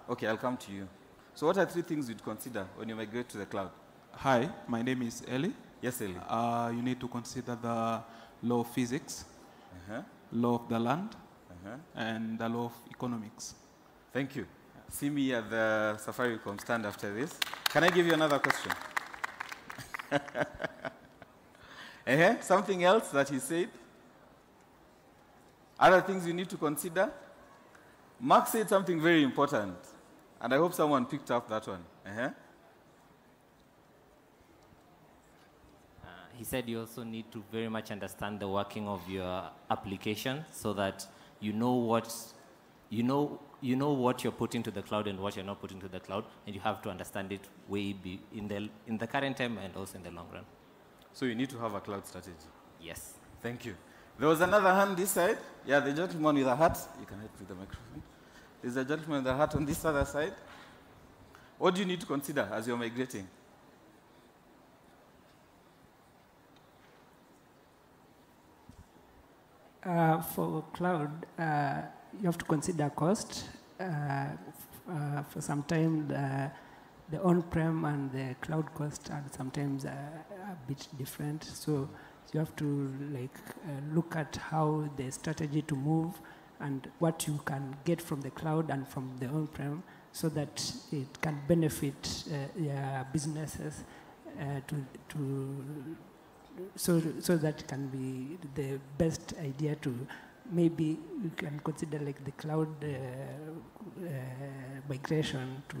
Okay, I'll come to you. So what are 3 things you'd consider when you migrate to the cloud? Hi, my name is Eli. Yes, Eli. You need to consider the law of physics, law of the land, and the law of economics. Thank you. See me at the Safaricom stand after this. Can I give you another question? Something else that he said? Other things you need to consider? Mark said something very important, and I hope someone picked up that one. He said you also need to very much understand the working of your application so that you know what you're putting to the cloud and what you're not putting to the cloud, and you have to understand it in the current time and also in the long run. So you need to have a cloud strategy. Yes. Thank you. There was another hand this side. Yeah, the gentleman with a hat. You can help with the microphone. There's a gentleman with a hat on this other side. What do you need to consider as you're migrating? For cloud, you have to consider cost. For some time, the on-prem and the cloud cost are sometimes a bit different. So you have to look at how the strategy to move and what you can get from the cloud and from the on-prem, so that it can benefit your businesses so that it can be the best idea to maybe you can consider like the cloud migration to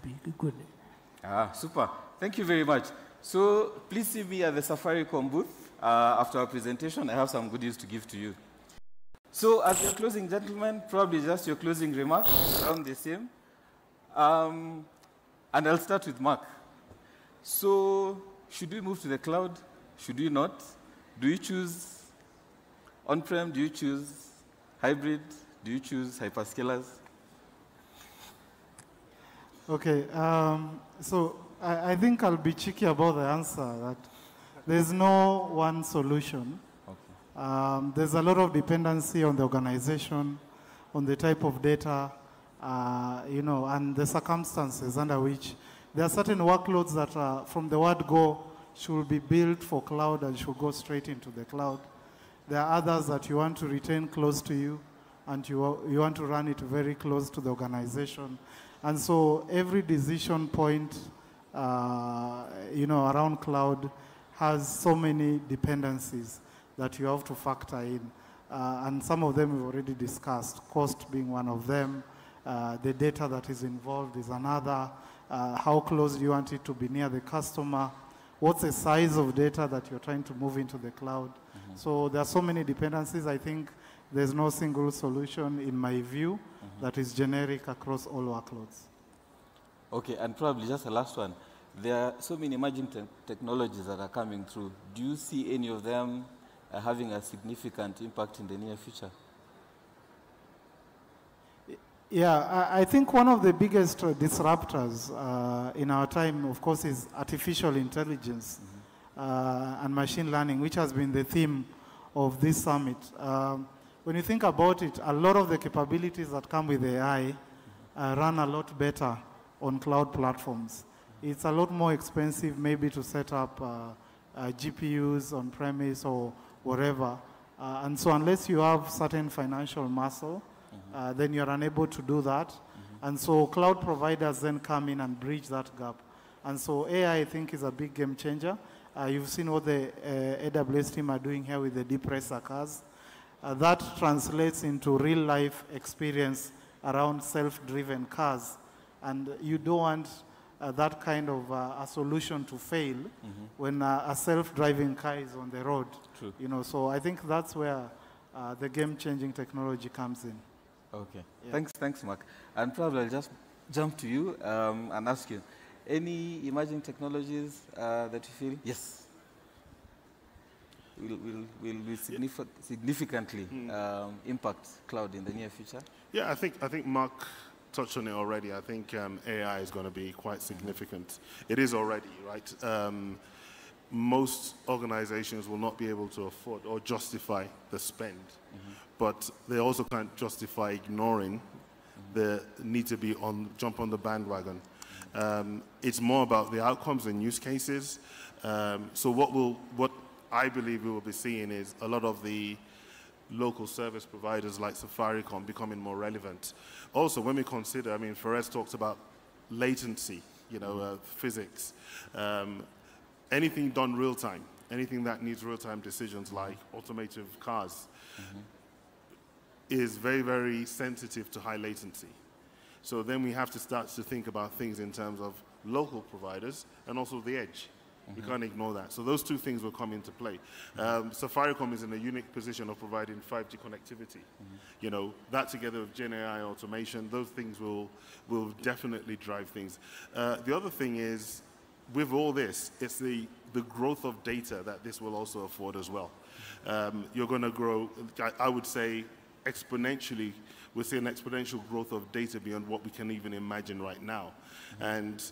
be good. Ah, super. Thank you very much. So please see me at the Safaricom booth. After our presentation, I have some goodies to give to you. So as your closing, gentlemen, probably just your closing remarks around the same. And I'll start with Mark. So should we move to the cloud? Should we not? Do you choose on-prem? Do you choose hybrid? Do you choose hyperscalers? Okay, so I think I'll be cheeky about the answer that there's no one solution. Okay. There's a lot of dependency on the organization, on the type of data, and the circumstances under which there are certain workloads that are, from the word go, should be built for cloud and should go straight into the cloud. There are others that you want to retain close to you and you want to run it very close to the organization. And so every decision point, around cloud has so many dependencies that you have to factor in. And some of them we've already discussed, cost being one of them, the data that is involved is another, how close do you want it to be near the customer, what's the size of data that you're trying to move into the cloud. So there are so many dependencies. I think there's no single solution, in my view, that is generic across all workloads. Okay, and probably just the last one. There are so many emerging technologies that are coming through. Do you see any of them having a significant impact in the near future? Yeah, I think one of the biggest disruptors in our time, of course, is artificial intelligence and machine learning, which has been the theme of this summit. When you think about it, a lot of the capabilities that come with AI run a lot better on cloud platforms. It's a lot more expensive maybe to set up GPUs on premise or whatever. And so unless you have certain financial muscle, then you're unable to do that. And so cloud providers then come in and bridge that gap. And so AI, I think, is a big game changer. You've seen what the AWS team are doing here with the deep racer cars. That translates into real-life experience around self-driven cars. And you don't want that kind of a solution to fail when a self-driving car is on the road. True. So I think that's where the game-changing technology comes in. Okay. Yeah. Thanks, Mark. And probably I'll just jump to you and ask you, any emerging technologies that you feel, yes, will significantly impact cloud in the near future? Yeah, I think Mark touched on it already. I think AI is going to be quite significant. It is already, right? Most organizations will not be able to afford or justify the spend, but they also can't justify ignoring the need to be jump on the bandwagon. It's more about the outcomes and use cases. So what I believe we will be seeing is a lot of the local service providers like Safaricom becoming more relevant. Also, when we consider, Ferez talks about latency, physics. Anything done real time, anything that needs real-time decisions like automotive cars is very, very sensitive to high latency. So then we have to start to think about things in terms of local providers and also the edge. You can't ignore that. So those two things will come into play. Safaricom is in a unique position of providing 5G connectivity. That together with Gen AI automation, those things will definitely drive things. The other thing is, with all this, it's the the growth of data that this will also afford as well. You're going to grow, I would say, exponentially. We're seeing exponential growth of data beyond what we can even imagine right now. And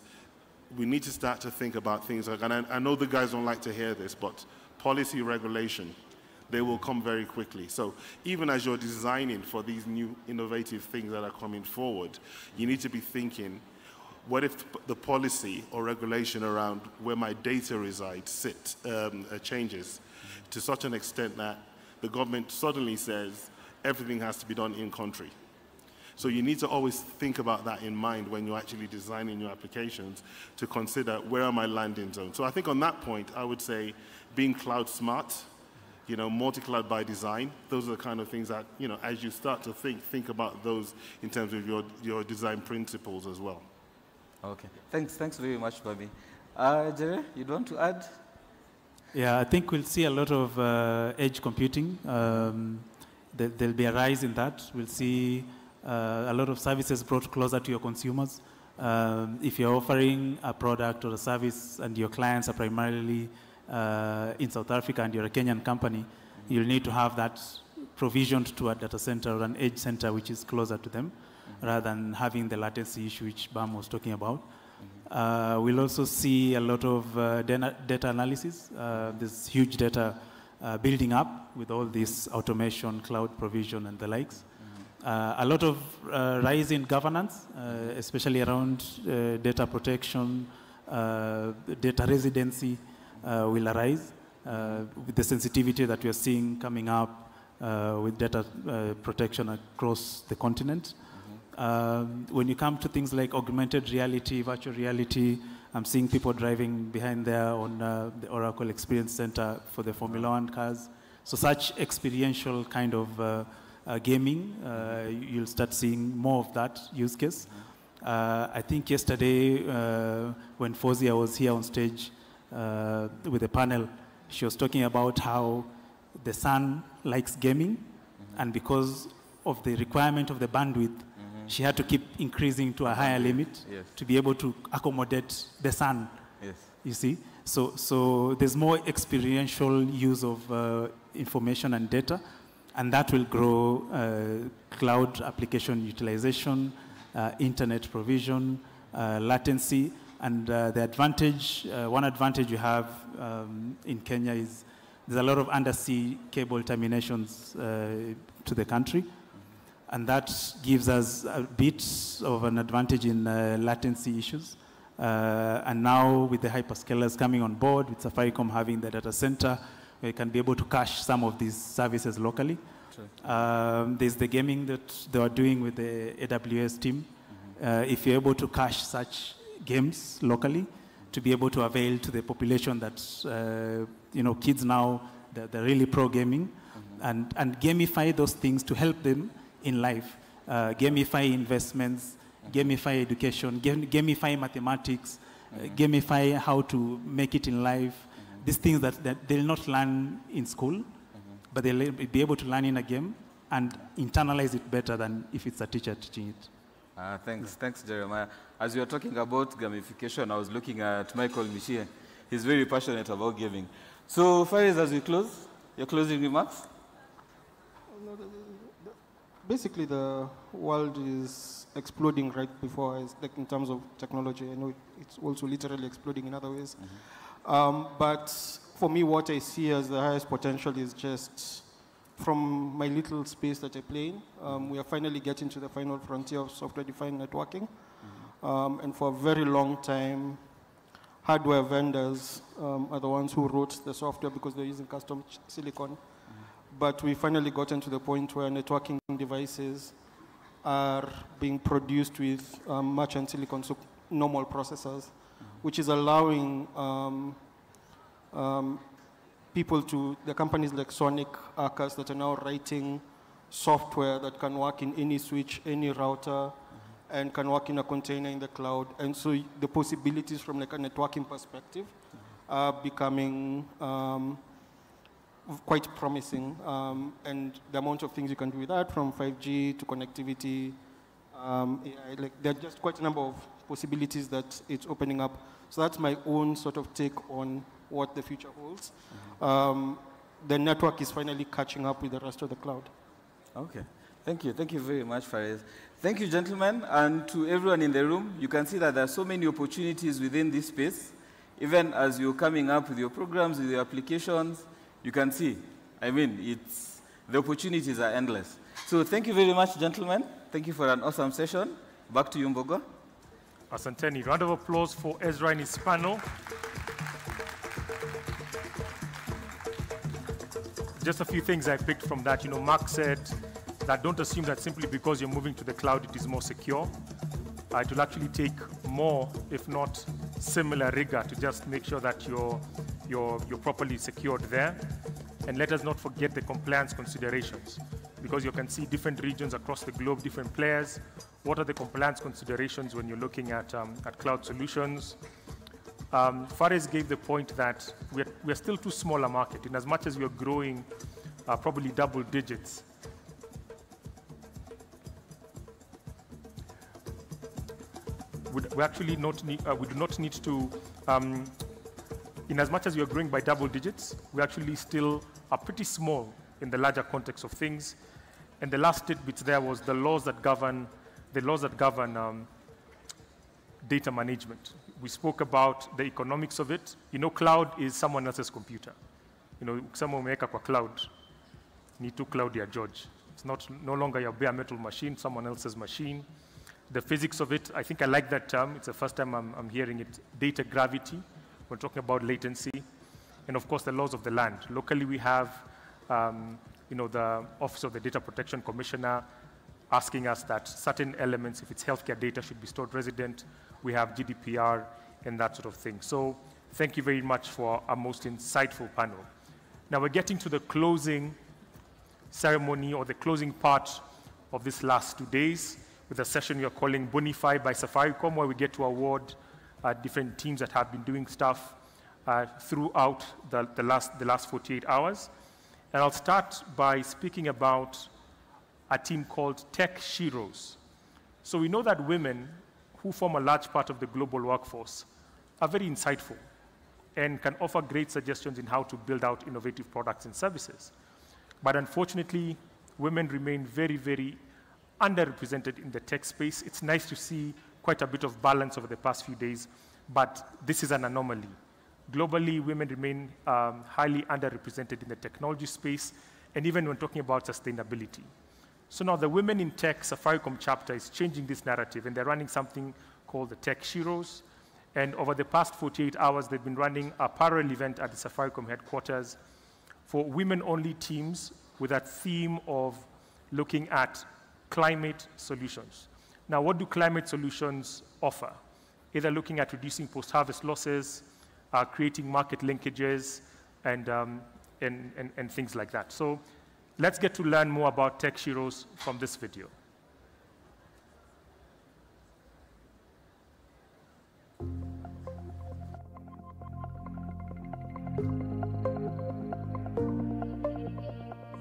we need to start to think about things like, and I know the guys don't like to hear this, but policy regulation, they will come very quickly. So even as you're designing for these new innovative things that are coming forward, you need to be thinking, what if the policy or regulation around where my data resides changes to such an extent that the government suddenly says everything has to be done in country? So you need to always think about that in mind when you're actually designing your applications to consider where are my landing zones. So I think on that point, I would say being cloud smart, multi-cloud by design, those are the kind of things that, as you start to think about those in terms of your design principles as well. Okay, thanks very much, Bobby. Jerry, you'd want to add? Yeah, I think we'll see a lot of edge computing. There'll be a rise in that. We'll see a lot of services brought closer to your consumers. If you're offering a product or a service and your clients are primarily in South Africa and you're a Kenyan company, you'll need to have that provisioned to a data center or an edge center which is closer to them, rather than having the latency issue which Bam was talking about. We'll also see a lot of data analysis. There's huge data building up with all this automation, cloud provision, and the likes. A lot of rise in governance, especially around data protection, data residency will arise with the sensitivity that we are seeing coming up with data protection across the continent. When you come to things like augmented reality, virtual reality, I'm seeing people driving behind there on the Oracle Experience Center for the Formula One cars. So such experiential kind of gaming, you'll start seeing more of that use case. I think yesterday when Fozia was here on stage with the panel, she was talking about how the son likes gaming, and because of the requirement of the bandwidth, she had to keep increasing to a higher limit to be able to accommodate the sun. You see? So there's more experiential use of information and data, and that will grow cloud application utilization, internet provision, latency, and the advantage, one advantage you have in Kenya is there's a lot of undersea cable terminations to the country, and that gives us a bit of an advantage in latency issues. And now with the hyperscalers coming on board, with Safaricom having the data center, we can be able to cache some of these services locally. There's the gaming that they are doing with the AWS team. If you're able to cache such games locally, to be able to avail to the population that, kids now, they're really pro gaming, and gamify those things to help them in life. Gamify investments, gamify education, gamify mathematics, gamify how to make it in life. These things that they'll not learn in school, but they'll be able to learn in a game and internalize it better than if it's a teacher teaching it. Thanks, Jeremiah. As you were talking about gamification, I was looking at Michael Michie. He's very passionate about gaming. So, Faris, as we close, your closing remarks? Basically, the world is exploding right before us, like in terms of technology. I know it's also literally exploding in other ways. But for me, what I see as the highest potential is just from my little space that I play in. We are finally getting to the final frontier of software-defined networking. And for a very long time, hardware vendors are the ones who wrote the software because they're using custom silicon. But we finally gotten to the point where networking devices are being produced with merchant silicon, so normal processors, which is allowing people the companies like Sonic, Arcus, that are now writing software that can work in any switch, any router, and can work in a container in the cloud. And so the possibilities from like a networking perspective are becoming quite promising. And the amount of things you can do with that, from 5G to connectivity, there are just quite a number of possibilities that it's opening up. So that's my own sort of take on what the future holds. The network is finally catching up with the rest of the cloud. Okay. Thank you. Thank you very much, Fares. Thank you, gentlemen, and to everyone in the room. You can see that there are so many opportunities within this space. Even as you're coming up with your programs, with your applications, you can see, I mean, the opportunities are endless. So thank you very much, gentlemen. Thank you for an awesome session. Back to you, Mbogo. Asanteni. Round of applause for Ezra and his panel. Just a few things I picked from that. You know, Mark said that don't assume that simply because you're moving to the cloud, it is more secure. It will actually take more, if not similar rigor, to just make sure that you're properly secured there. And let us not forget the compliance considerations, because you can see different regions across the globe, different players. What are the compliance considerations when you're looking at cloud solutions? Fares gave the point that we're still too small a market, in as much as we're growing probably double digits. We actually we do not need to, in as much as we are growing by double digits, we actually still are pretty small in the larger context of things. And the last tidbit there was the laws that govern data management. We spoke about the economics of it. You know, cloud is someone else's computer. You know, someone umeweka kwa cloud, need to cloud your George. It's no longer your bare metal machine, someone else's machine. The physics of it, I think I like that term. It's the first time I'm hearing it. Data gravity. We're talking about latency. And of course, the laws of the land. Locally, we have you know, the Office of the Data Protection Commissioner asking us that certain elements, if it's healthcare data, should be stored resident. We have GDPR and that sort of thing. So thank you very much for our most insightful panel. Now we're getting to the closing ceremony, or the closing part of this last 2 days, with a session we are calling Bonify by Safaricom, where we get to award different teams that have been doing stuff throughout the last 48 hours. And I'll start by speaking about a team called Tech Sheroes. So we know that women, who form a large part of the global workforce, are very insightful and can offer great suggestions in how to build out innovative products and services. But unfortunately, women remain very, very underrepresented in the tech space. It's nice to see quite a bit of balance over the past few days, but this is an anomaly. Globally, women remain highly underrepresented in the technology space, and even when talking about sustainability. So now the Women in Tech Safaricom chapter is changing this narrative, and they're running something called the Tech Sheroes. And over the past 48 hours, they've been running a parallel event at the Safaricom headquarters for women-only teams with a theme of looking at climate solutions. Now, what do climate solutions offer? Either looking at reducing post-harvest losses, creating market linkages, and things like that. So let's get to learn more about Tech Sheroes from this video.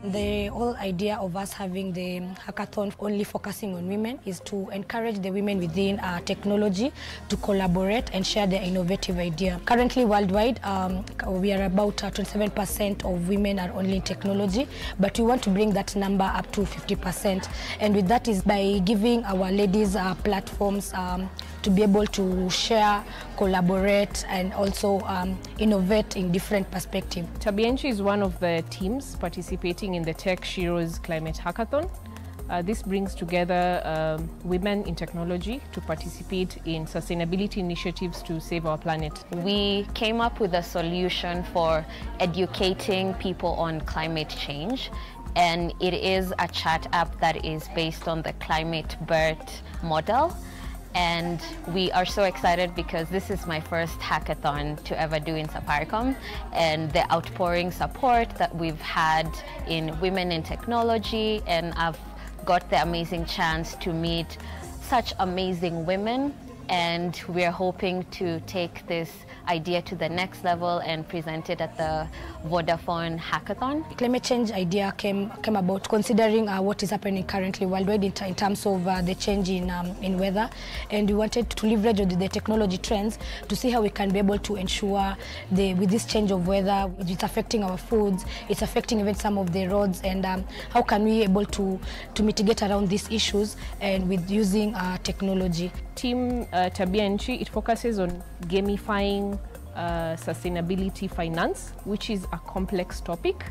The whole idea of us having the hackathon only focusing on women is to encourage the women within technology to collaborate and share their innovative idea. Currently worldwide, we are about 27% of women are only in technology, but we want to bring that number up to 50%. And with that is by giving our ladies platforms to be able to share, collaborate, and also innovate in different perspectives. Tabienchi is one of the teams participating in the Tech Sheroes Climate Hackathon. This brings together women in technology to participate in sustainability initiatives to save our planet. We came up with a solution for educating people on climate change, and it is a chat app that is based on the Climate BERT model. And we are so excited because this is my first hackathon to ever do in Safaricom, and the outpouring support that we've had in women in technology, and I've got the amazing chance to meet such amazing women, and we're hoping to take this idea to the next level and present it at the Vodafone Hackathon. Climate change idea came about considering what is happening currently worldwide in terms of the change in weather, and we wanted to leverage the technology trends to see how we can be able to ensure with this change of weather, it's affecting our foods, it's affecting even some of the roads, and how can we be able to mitigate around these issues and with using technology. Team Tabia Nchi, it focuses on gamifying sustainability finance, which is a complex topic,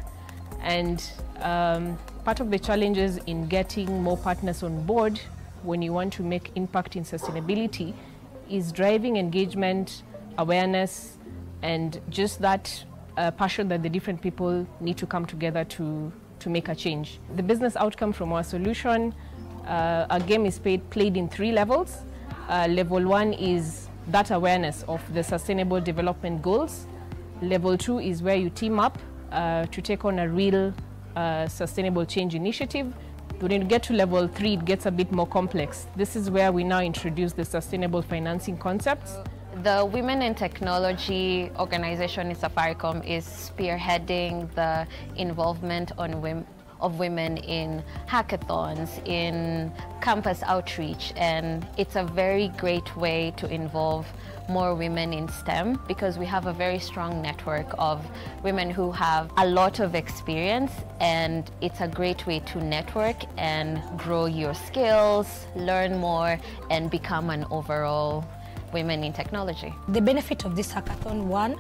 and part of the challenges in getting more partners on board when you want to make impact in sustainability is driving engagement, awareness, and just that passion that the different people need to come together to make a change. The business outcome from our solution, our game is played in 3 levels. Level 1 is that awareness of the Sustainable Development Goals. Level 2 is where you team up to take on a real sustainable change initiative. When you get to level 3, it gets a bit more complex. This is where we now introduce the sustainable financing concepts. The Women in Technology organization in Safaricom is spearheading the involvement of women in hackathons, in campus outreach, and it's a very great way to involve more women in STEM because we have a very strong network of women who have a lot of experience, and it's a great way to network and grow your skills, learn more, and become an overall women in technology. The benefit of this hackathon, one,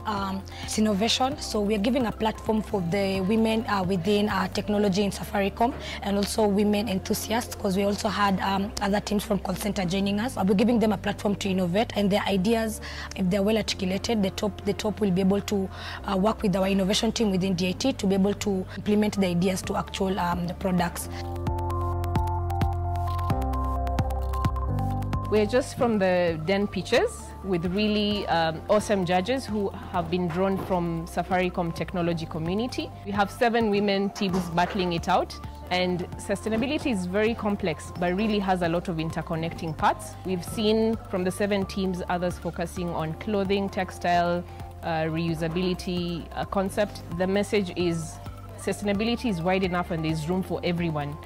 is innovation. So we are giving a platform for the women within technology in Safaricom, and also women enthusiasts, because we also had other teams from call center joining us. We're giving them a platform to innovate, and their ideas, if they're well articulated, the top will be able to work with our innovation team within DIT to be able to implement the ideas to actual the products. We're just from the Den pitches with really awesome judges who have been drawn from Safaricom technology community. We have 7 women teams battling it out, and sustainability is very complex but really has a lot of interconnecting parts. We've seen from the 7 teams others focusing on clothing, textile, reusability concept. The message is sustainability is wide enough and there's room for everyone.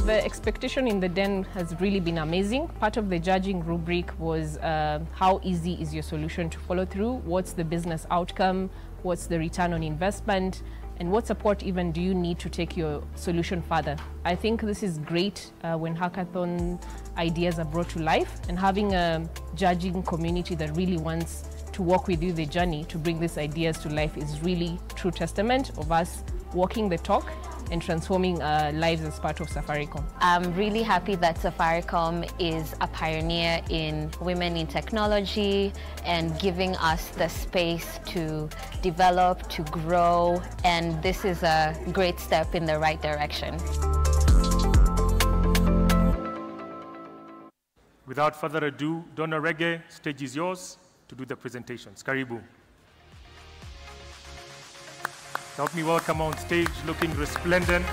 The expectation in the Den has really been amazing. Part of the judging rubric was how easy is your solution to follow through, what's the business outcome, what's the return on investment, and what support even do you need to take your solution further. I think this is great when hackathon ideas are brought to life, and having a judging community that really wants to walk with you the journey to bring these ideas to life is really true testament of us walking the talk and transforming lives as part of Safaricom. I'm really happy that Safaricom is a pioneer in women in technology and giving us the space to develop, to grow, and this is a great step in the right direction. Without further ado, Donna Reggae, stage is yours to do the presentations. Karibu. Help me welcome on stage, looking resplendent.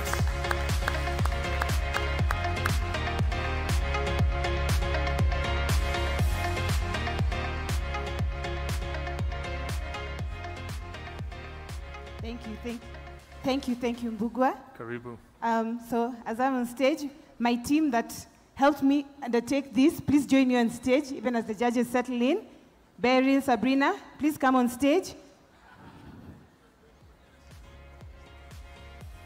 Thank you, Mbugua. Karibu. So as I'm on stage, my team that helped me undertake this, please join me on stage, even as the judges settle in. Beryl, Sabrina, please come on stage.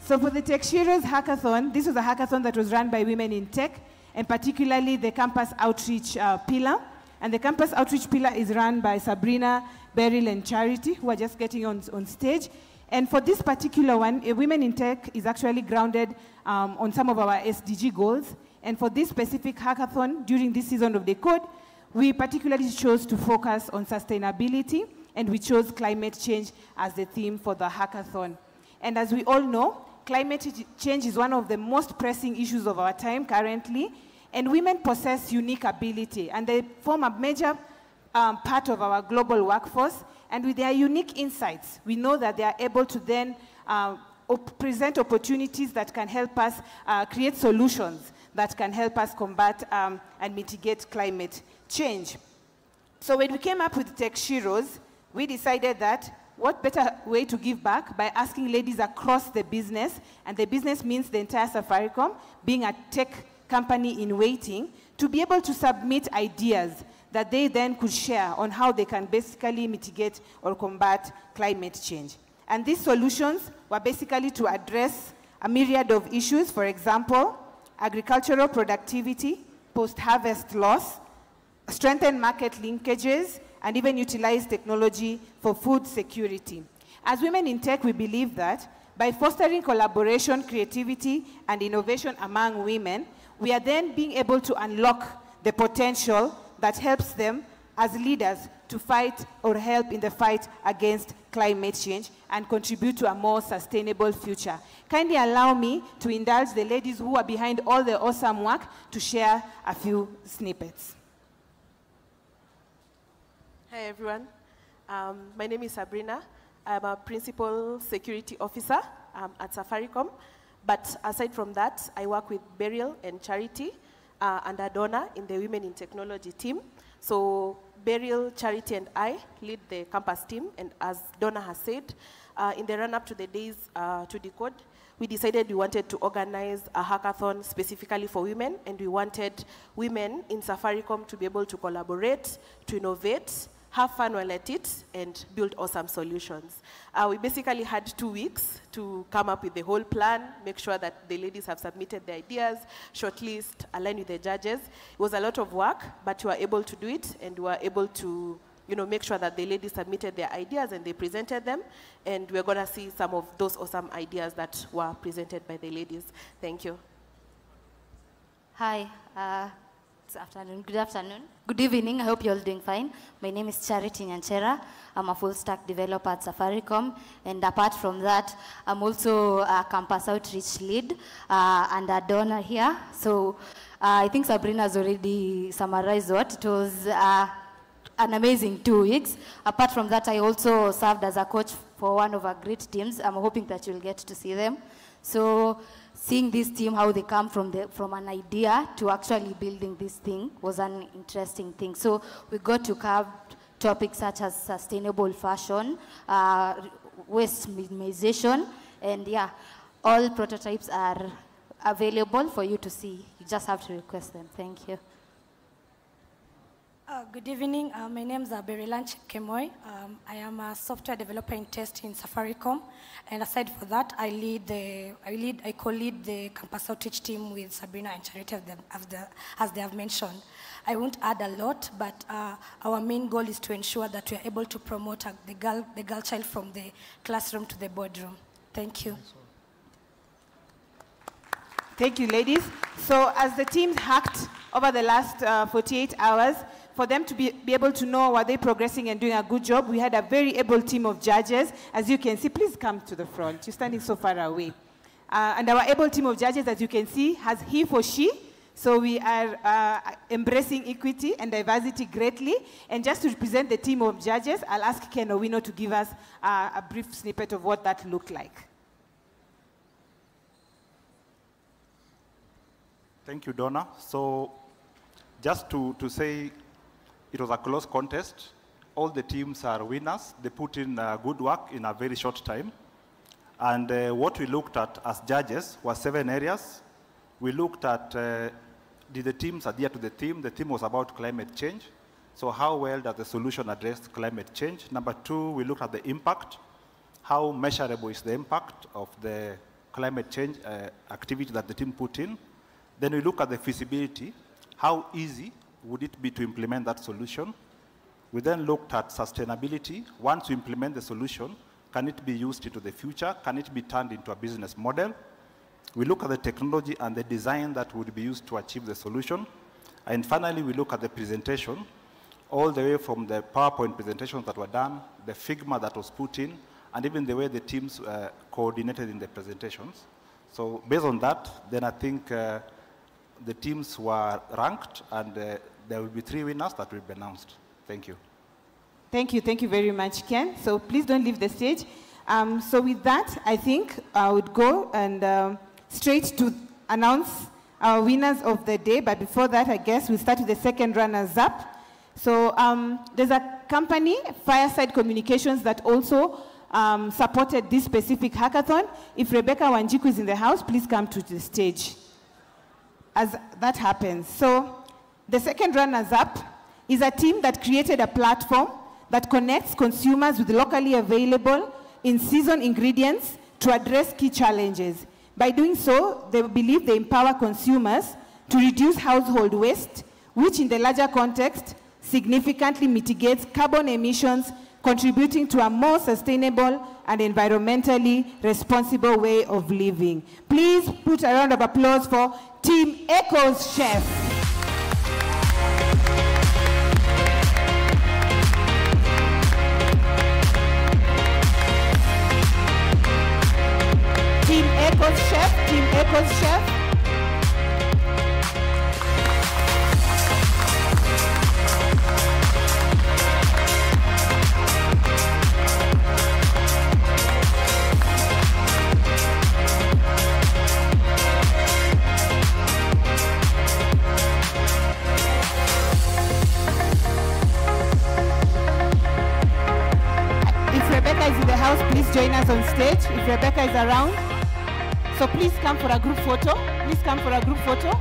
So for the Tech Sheroes Hackathon, this was a hackathon that was run by Women in Tech, and particularly the Campus Outreach Pillar. And the Campus Outreach Pillar is run by Sabrina, Beryl, and Charity, who are just getting on stage. And for this particular one, Women in Tech is actually grounded on some of our SDG goals. And for this specific hackathon, during this season of the code, we particularly chose to focus on sustainability, and we chose climate change as the theme for the hackathon. And as we all know, climate change is one of the most pressing issues of our time currently, and women possess unique ability, and they form a major part of our global workforce, and with their unique insights, we know that they are able to then present opportunities that can help us create solutions that can help us combat and mitigate climate change. So when we came up with Tech Sheroes, we decided that what better way to give back by asking ladies across the business, and the business means the entire Safaricom, being a tech company in waiting, to be able to submit ideas that they then could share on how they can basically mitigate or combat climate change. And these solutions were basically to address a myriad of issues, for example, agricultural productivity, post-harvest loss, strengthen market linkages, and even utilize technology for food security. As women in tech, we believe that by fostering collaboration, creativity, and innovation among women, we are then being able to unlock the potential that helps them as leaders to fight or help in the fight against climate change and contribute to a more sustainable future. Kindly allow me to indulge the ladies who are behind all the awesome work to share a few snippets. Hi, everyone. My name is Sabrina. I'm a Principal Security Officer at Safaricom. But aside from that, I work with Beryl and Charity and Adona in the Women in Technology team. So Beryl, Charity, and I lead the campus team. And as Donna has said, in the run-up to the Days to Decode, we decided we wanted to organize a hackathon specifically for women, and we wanted women in Safaricom to be able to collaborate, to innovate, have fun while at it, and build awesome solutions. We basically had 2 weeks to come up with the whole plan, make sure that the ladies have submitted their ideas, shortlist, align with the judges. It was a lot of work, but we were able to do it, and we were able to make sure that the ladies submitted their ideas and they presented them, and we're going to see some of those awesome ideas that were presented by the ladies. Thank you. Hi. Good afternoon. Good evening. I hope you're all doing fine. My name is Charity Nyanchera. I'm a full-stack developer at Safaricom. And apart from that, I'm also a campus outreach lead and a donor here. So I think Sabrina has already summarized what. It was an amazing 2 weeks. Apart from that, I also served as a coach for one of our great teams. I'm hoping that you'll get to see them. So seeing this team, how they come from an idea to actually building this thing was an interesting thing. So we got to cover topics such as sustainable fashion, waste minimization, and yeah, all prototypes are available for you to see. You just have to request them. Thank you. Good evening. My name is Berilanch Kemoy. I am a software developer in test in Safaricom, and aside for that, I co-lead the campus outreach team with Sabrina and Charity, as they have mentioned. I won't add a lot, but our main goal is to ensure that we are able to promote the girl child from the classroom to the boardroom. Thank you. Thank you, ladies. So as the teams hacked over the last 48 hours, for them to be able to know were they progressing and doing a good job, we had a very able team of judges. As you can see, please come to the front. You're standing so far away. And our able team of judges, as you can see, has he for she. So we are embracing equity and diversity greatly. And just to represent the team of judges, I'll ask Ken Owino to give us a brief snippet of what that looked like. Thank you, Donna. So just to say, it was a close contest. All the teams are winners. They put in good work in a very short time. And what we looked at as judges was 7 areas. We looked at, did the teams adhere to the theme? The theme was about climate change. So how well does the solution address climate change? Number 2, we looked at the impact. How measurable is the impact of the climate change activity that the team put in? Then we look at the feasibility. How easy would it be to implement that solution? We then looked at sustainability. Once you implement the solution, can it be used into the future? Can it be turned into a business model? We look at the technology and the design that would be used to achieve the solution. And finally, we look at the presentation, all the way from the PowerPoint presentations that were done, the Figma that was put in, and even the way the teams coordinated in the presentations. So based on that, then I think the teams were ranked, and there will be 3 winners that will be announced. Thank you. Thank you very much, Ken. So please don't leave the stage. So with that, I think I would go and straight to announce our winners of the day. But before that, I guess we'll start with the second runners-up. So there's a company, Fireside Communications, that also supported this specific hackathon. If Rebecca Wanjiku is in the house, please come to the stage as that happens. So the second runners-up is a team that created a platform that connects consumers with locally available in-season ingredients to address key challenges. By doing so, they believe they empower consumers to reduce household waste, which in the larger context significantly mitigates carbon emissions, contributing to a more sustainable and environmentally responsible way of living. Please put a round of applause for Team Echo's chef. Team Echo's chef, Team Echo's chef. Is in the house, please join us on stage if Rebecca is around. So please come for a group photo. Please come for a group photo.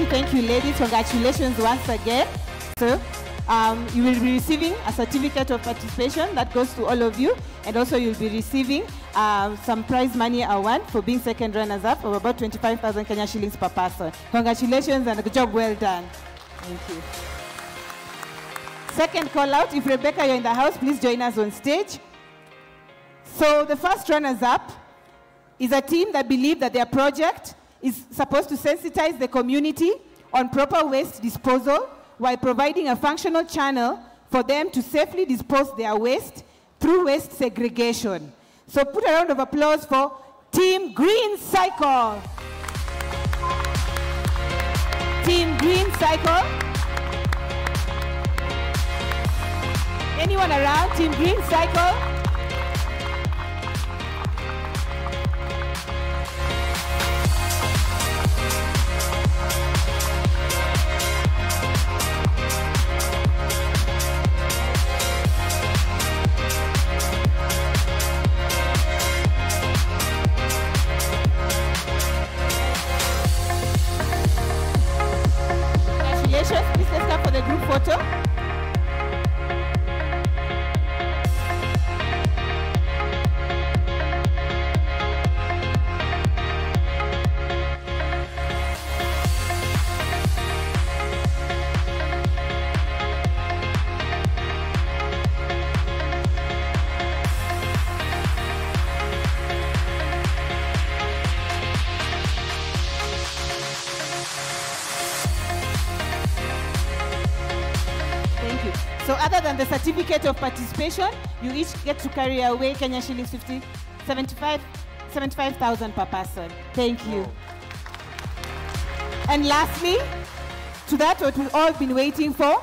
Thank you, ladies. Congratulations once again. So, you will be receiving a certificate of participation that goes to all of you, and also you'll be receiving some prize money award for being second runners-up of about 25,000 Kenya shillings per person. Congratulations and a good job well done. Thank you. Second call out, if Rebecca, you're in the house, please join us on stage. So the first runners-up is a team that believe that their project is supposed to sensitize the community on proper waste disposal while providing a functional channel for them to safely dispose their waste through waste segregation. So put a round of applause for Team Green Cycle. Team Green Cycle. Anyone around? Team Green Cycle. Please let's come for the group photo. So other than the certificate of participation, you each get to carry away Kenya shillings 75,000 per person. Thank you. And lastly, to that what we've all been waiting for,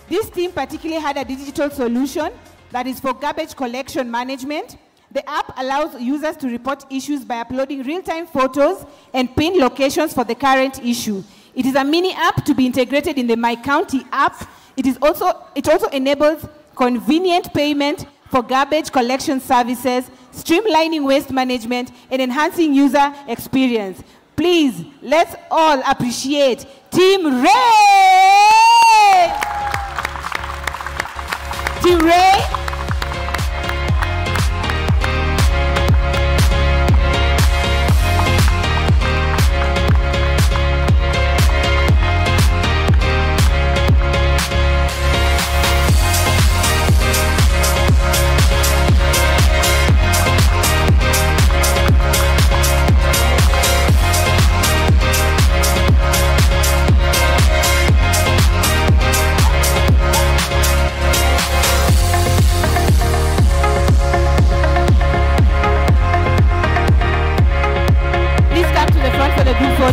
this team particularly had a digital solution that is for garbage collection management. The app allows users to report issues by uploading real-time photos and pin locations for the current issue. It is a mini app to be integrated in the My County app. It also enables convenient payment for garbage collection services, streamlining waste management, and enhancing user experience. Please, let's all appreciate Team Ray! Team Ray.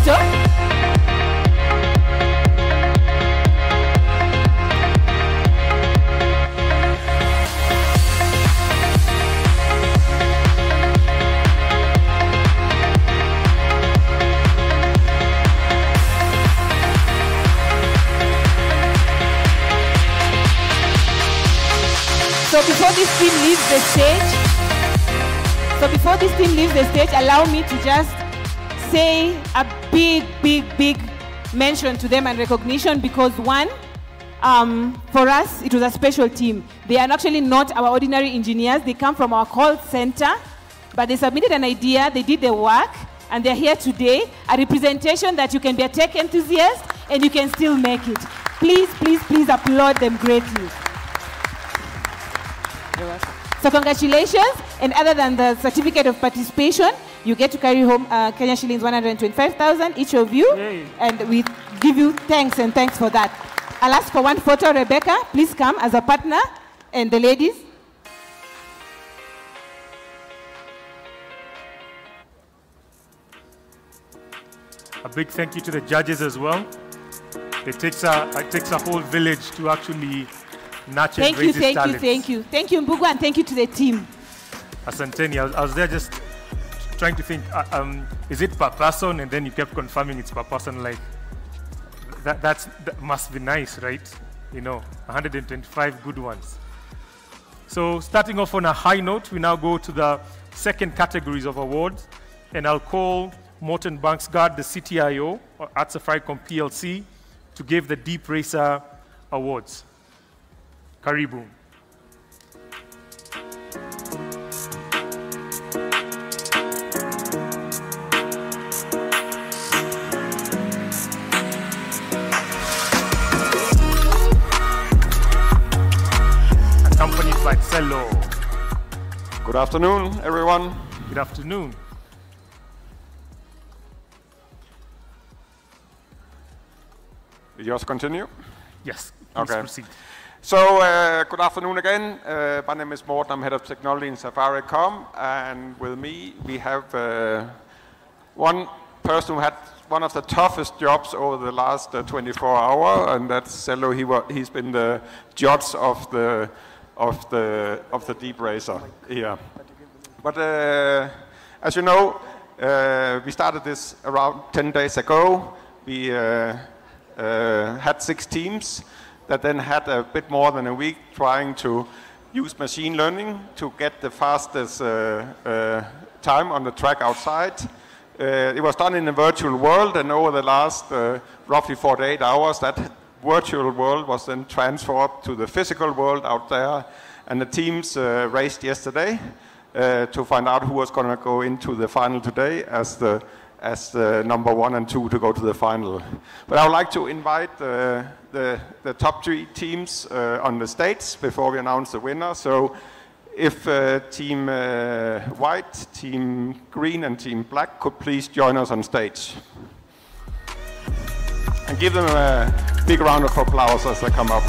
photo. So before this team leaves the stage, allow me to just say a big mention to them and recognition, because one, for us, it was a special team. They are actually not our ordinary engineers. They come from our call center, but they submitted an idea, they did the work, and they're here today, a representation that you can be a tech enthusiast and you can still make it. Please applaud them greatly. So congratulations, and other than the certificate of participation, you get to carry home Kenya shillings 125,000 each of you. Yay. And we give you thanks for that. I'll ask for one photo. Rebecca, please come as a partner, and the ladies. A big thank you to the judges as well. It takes a whole village to actually nurture and raise his talents. Thank you, Mbugu, and thank you to the team. Asanteni, I was there just trying to think, is it per person? And then you kept confirming it's per person. Like, that must be nice, right? You know, 125 good ones. So starting off on a high note, we now go to the second categories of awards. And I'll call Morton Banksgaard, the CTIO at Safaricom PLC, to give the Deep Racer Awards. Karibu. Accompanied by Cello. Good afternoon, everyone. Good afternoon. Did yours continue? Yes, please okay. Proceed. So, good afternoon again. My name is Morten. I'm head of technology in Safaricom, and with me we have one person who had one of the toughest jobs over the last 24 hours, and that's Cello. He's been the judge of the Deep Racer here. But as you know, we started this around 10 days ago. We had 6 teams that then had a bit more than a week trying to use machine learning to get the fastest time on the track outside. It was done in a virtual world, and over the last roughly 48 hours, that virtual world was then transferred to the physical world out there. And the teams raced yesterday to find out who was going to go into the final today as the number 1 and 2 to go to the final. But I would like to invite the top 3 teams on the stage before we announce the winner. So if Team White, Team Green, and Team Black could please join us on stage. And give them a big round of applause as they come up.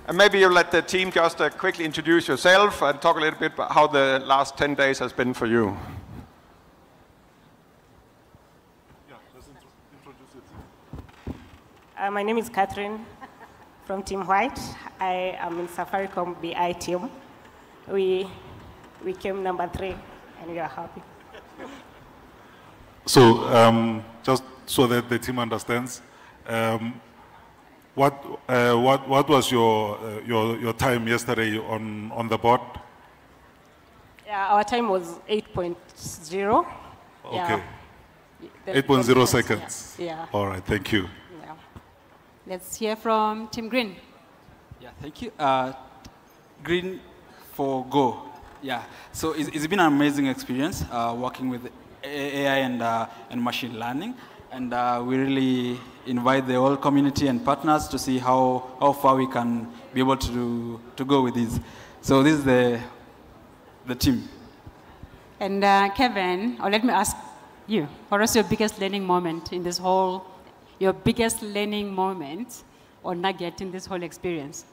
And maybe you let the team just quickly introduce yourself and talk a little bit about how the last 10 days has been for you. Yeah, let's introduce it. My name is Catherine from Team White. I am in Safaricom BI team. We came number 3, and we are happy. So just so that the team understands, what was your time yesterday on the board? Yeah, our time was 8.0. Okay. Yeah. 8.0 seconds. Yeah. All right, thank you. Yeah. Let's hear from Team Green. Yeah, thank you. Green for Go. Yeah, so it's been an amazing experience working with AI and machine learning. And we really invite the whole community and partners to see how far we can be able to go with this. So this is the the team. And Kevin, or let me ask you, what was your biggest learning moment in this whole, your biggest learning moment or nugget in this whole experience?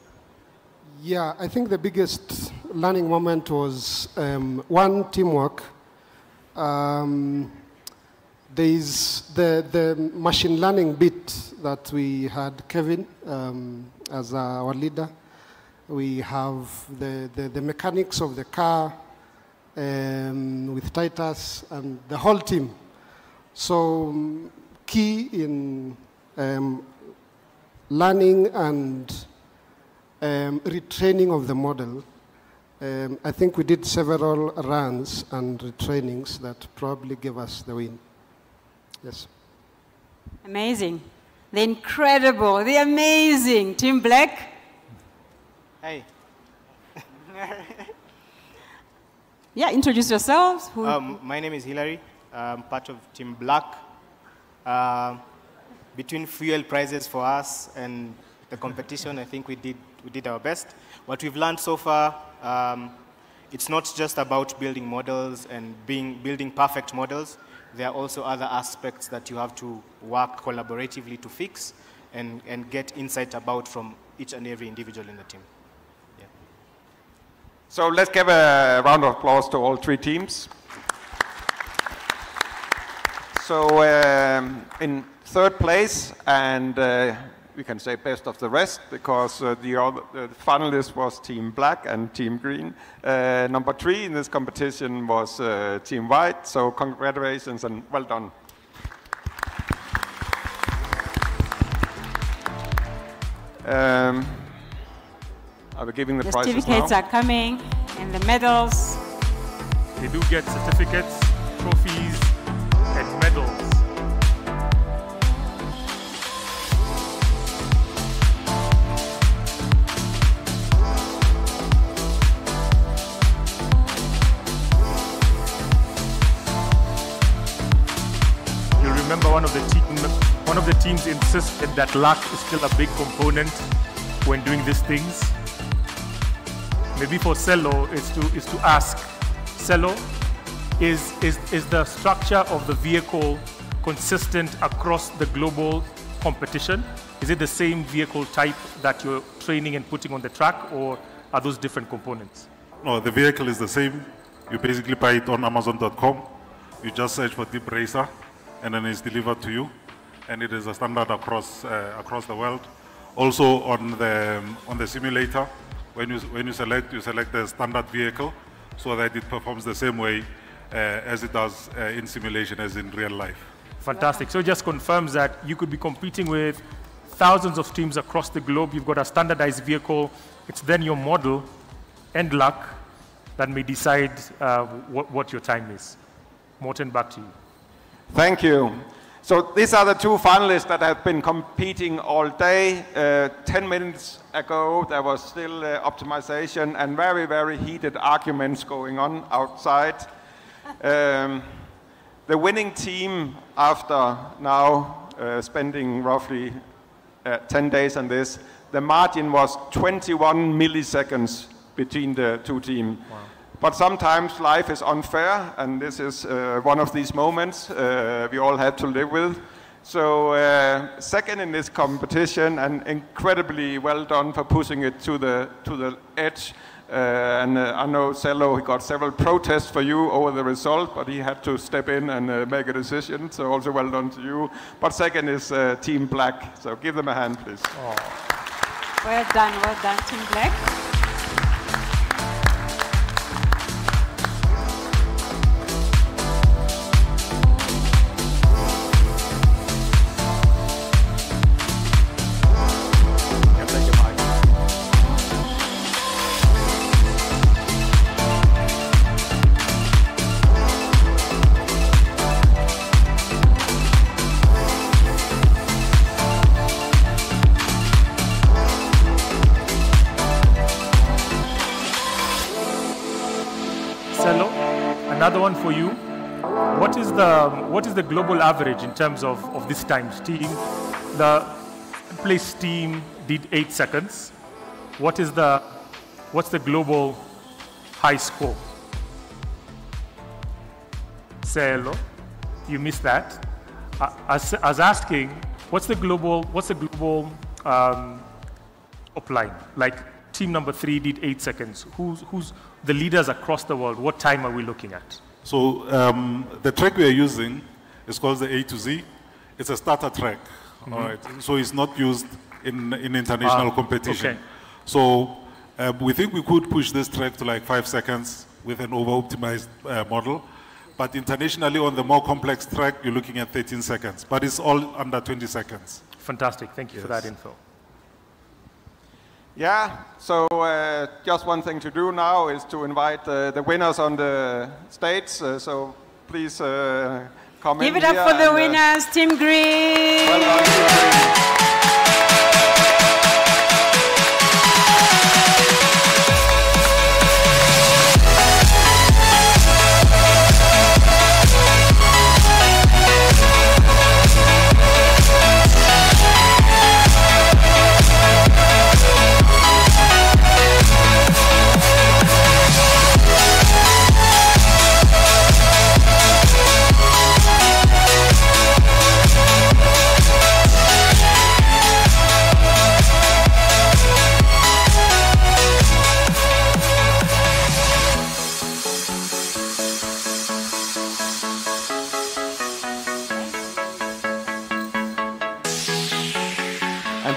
Yeah, I think the biggest learning moment was one, teamwork. There's the machine learning bit that we had Kevin as our leader. We have the mechanics of the car with Titus and the whole team. So key in learning and retraining of the model. I think we did several runs and retrainings that probably gave us the win. Yes. Amazing. The incredible, the amazing Team Black. Hey. Yeah, introduce yourselves. My name is Hilary. I'm part of Team Black. Between fuel prices for us and the competition, I think we did our best. What we've learned so far, it's not just about building models and building perfect models. There are also other aspects that you have to work collaboratively to fix and get insight about from each and every individual in the team. Yeah. So let's give a round of applause to all three teams. So in third place, and we can say best of the rest, because the finalist was Team Black and Team Green. Number 3 in this competition was Team White, so congratulations and well done. Are we giving the prizes now? Certificates are coming, and the medals. They do get certificates, trophies, and medals. Remember, one of the teams insisted that luck is still a big component when doing these things. Maybe for Cello is to ask, Cello, is the structure of the vehicle consistent across the global competition? Is it the same vehicle type that you're training and putting on the track, or are those different components? No, the vehicle is the same. You basically buy it on Amazon.com. You just search for Deep Racer, and then it's delivered to you, and it is a standard across the world. Also on the simulator, when you select the standard vehicle, so that it performs the same way as it does in simulation as in real life. Fantastic. So it just confirms that you could be competing with thousands of teams across the globe. You've got a standardized vehicle. It's then your model and luck that may decide what your time is. Morten, back to you. Thank you. So these are the two finalists that have been competing all day. 10 minutes ago, there was still optimization and very, very heated arguments going on outside. The winning team, after now spending roughly 10 days on this, the margin was 21 milliseconds between the two teams. Wow. But sometimes life is unfair, and this is one of these moments we all have to live with. So second in this competition, and incredibly well done for pushing it to the edge. And I know Cello, he got several protests for you over the result, but he had to step in and make a decision. So also well done to you. But second is Team Black. So give them a hand, please. Oh. Well done, Team Black. Another one for you. What is the global average in terms of this times? The place team did 8 seconds. What's the global high score? Selo. You missed that. I was asking, what's the global upline? Like team number 3 did 8 seconds. Who's the leaders across the world? What time are we looking at? So the track we are using is called the A to Z. It's a starter track, all right? So it's not used in international competition. Okay. So we think we could push this track to like 5 seconds with an over-optimized model. But internationally, on the more complex track, you're looking at 13 seconds. But it's all under 20 seconds. Fantastic. Thank you for that info. Yeah, so just one thing to do now is to invite the winners on the stage. So please come in. Give it up for the winners, Team Green. Well done, Team Green.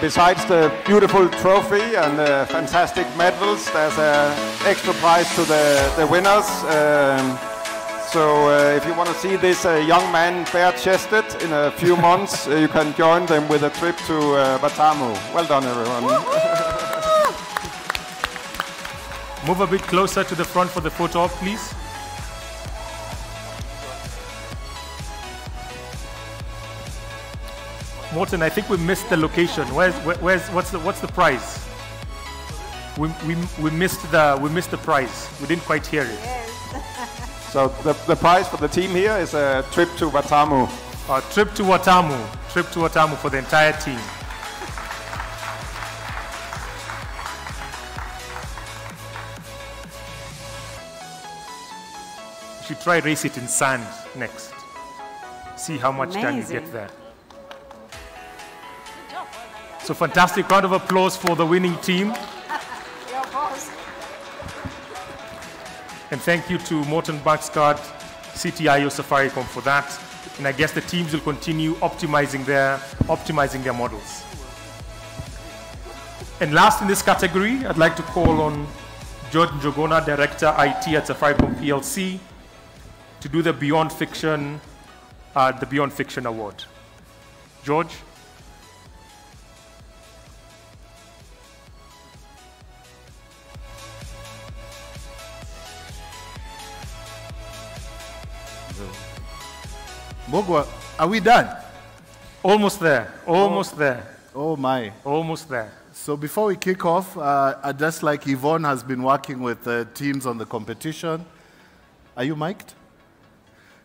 Besides the beautiful trophy and the fantastic medals, there's an extra prize to the winners. So if you want to see this young man bare-chested in a few months, you can join them with a trip to Watamu. Well done, everyone. Move a bit closer to the front for the photo op, please. Morten, I think we missed the location. What's the prize? We missed the prize. We didn't quite hear it. Yes. So the prize for the team here is a trip to Watamu. Trip to Watamu. Trip to Watamu for the entire team. You should try race it in sand next. See how much time you get there. So fantastic round of applause for the winning team. And thank you to Morten Baksgaard, CTIO Safaricom for that. And I guess the teams will continue optimizing their models. And last in this category, I'd like to call on George Njogona, Director IT at Safaricom PLC, to do the Beyond Fiction Award. George? Mbogwa, are we done? Almost there. Almost there. Oh my. Almost there. So before we kick off, just like Yvonne has been working with teams on the competition. Are you mic'd?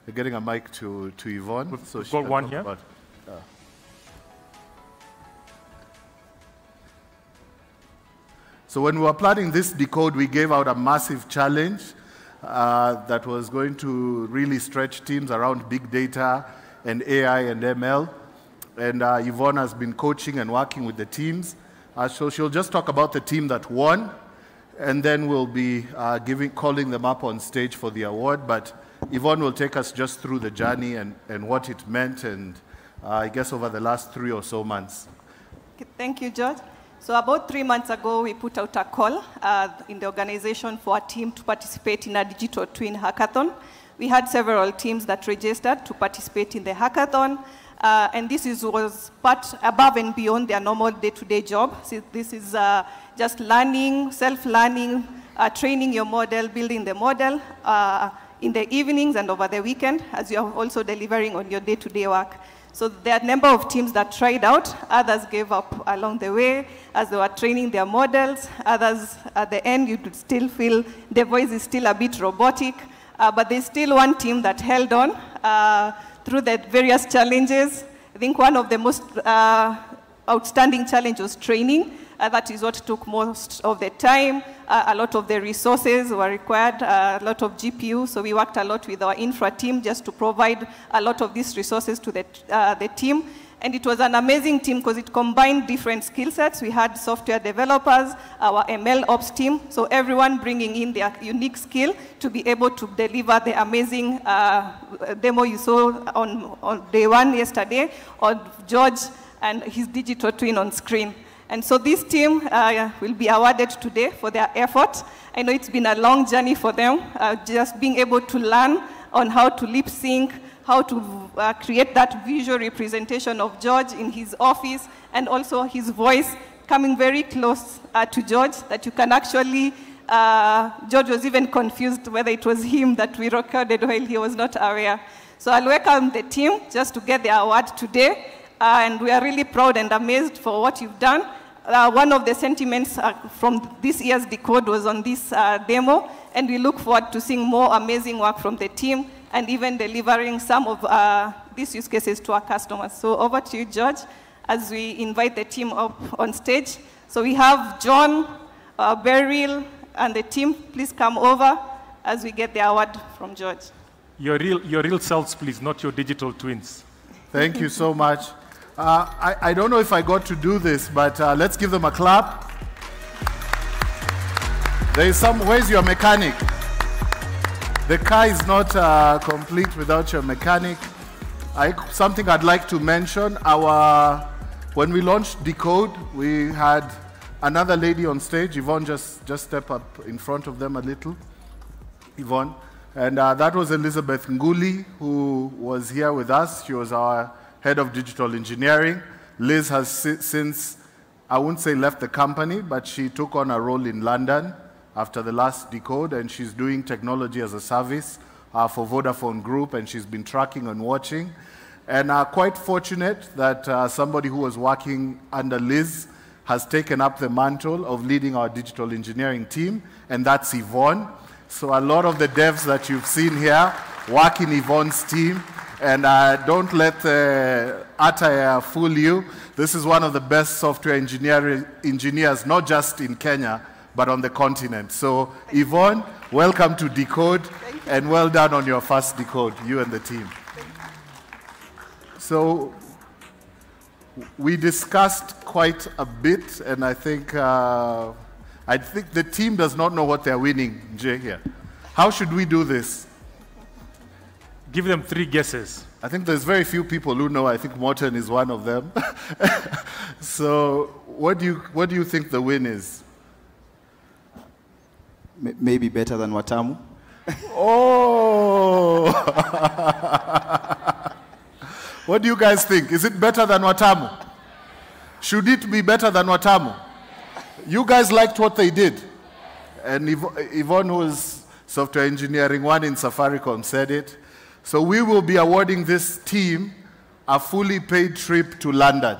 You're getting a mic to Yvonne. We've got one here. So when we were planning this decode, we gave out a massive challenge that was going to really stretch teams around big data and AI and ML. And Yvonne has been coaching and working with the teams. So she'll just talk about the team that won, and then we'll be calling them up on stage for the award. But Yvonne will take us just through the journey and what it meant, and I guess over the last 3 or so months. Okay, thank you, George. So about 3 months ago, we put out a call in the organization for a team to participate in a digital twin hackathon. We had several teams that registered to participate in the hackathon, and this was part above and beyond their normal day-to-day job. So this is just learning, self-learning, training your model, building the model in the evenings and over the weekend, as you are also delivering on your day-to-day work. So there are a number of teams that tried out. Others gave up along the way as they were training their models. Others, at the end, you could still feel the voice is still a bit robotic. But there's still one team that held on through the various challenges. I think one of the most outstanding challenges was training. That is what took most of the time. A lot of the resources were required, a lot of GPU. So we worked a lot with our infra team just to provide a lot of these resources to the team. And it was an amazing team because it combined different skill sets. We had software developers, our ML ops team, so everyone bringing in their unique skill to be able to deliver the amazing demo you saw on day one yesterday of George and his digital twin on screen. And so this team will be awarded today for their effort. I know it's been a long journey for them, just being able to learn on how to lip sync, how to create that visual representation of George in his office, and also his voice coming very close to George, that you can actually, George was even confused whether it was him that we recorded while he was not aware. So I'll welcome the team just to get the award today, and we are really proud and amazed for what you've done. One of the sentiments from this year's Decode was on this demo, and we look forward to seeing more amazing work from the team and even delivering some of these use cases to our customers. So over to you, George, as we invite the team up on stage. So we have John, Beryl, and the team. Please come over as we get the award from George. Your real selves, please, not your digital twins. Thank you so much. I don't know if I got to do this, but let's give them a clap. Where's your mechanic? The car is not complete without your mechanic. Something I'd like to mention, when we launched Decode, we had another lady on stage. Yvonne, just step up in front of them a little. Yvonne. And that was Elizabeth Nguli, who was here with us. She was our head of digital engineering. Liz has since, I wouldn't say left the company, but she took on a role in London after the last Decode, and she's doing technology as a service for Vodafone Group, and she's been tracking and watching. And quite fortunate that somebody who was working under Liz has taken up the mantle of leading our digital engineering team, and that's Yvonne. So a lot of the devs that you've seen here work in Yvonne's team, and don't let the attire fool you. This is one of the best software engineers, not just in Kenya, but on the continent. So Yvonne, welcome to Decode, and well done on your first Decode, you and the team. So we discussed quite a bit, and I think the team does not know what they're winning, Jay, here. How should we do this? Give them 3 guesses. I think there's very few people who know. I think Morten is one of them. So what do you think the win is? Maybe better than Watamu. Oh! What do you guys think? Is it better than Watamu? Should it be better than Watamu? You guys liked what they did. And Yvonne, who is software engineering 1 in Safaricom, said it. So we will be awarding this team a fully paid trip to London.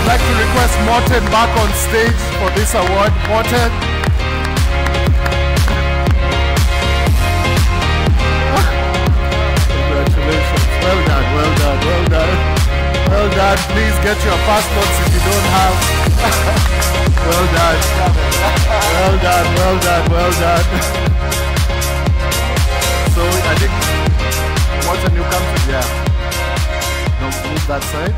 I'd like to request Morten back on stage for this award. Morten. Congratulations. Well done, well done, well done. Well done. Please get your passports if you don't have. Well done. Well done, well done, well done. So I think, Morten, you come to, yeah. No, move that side.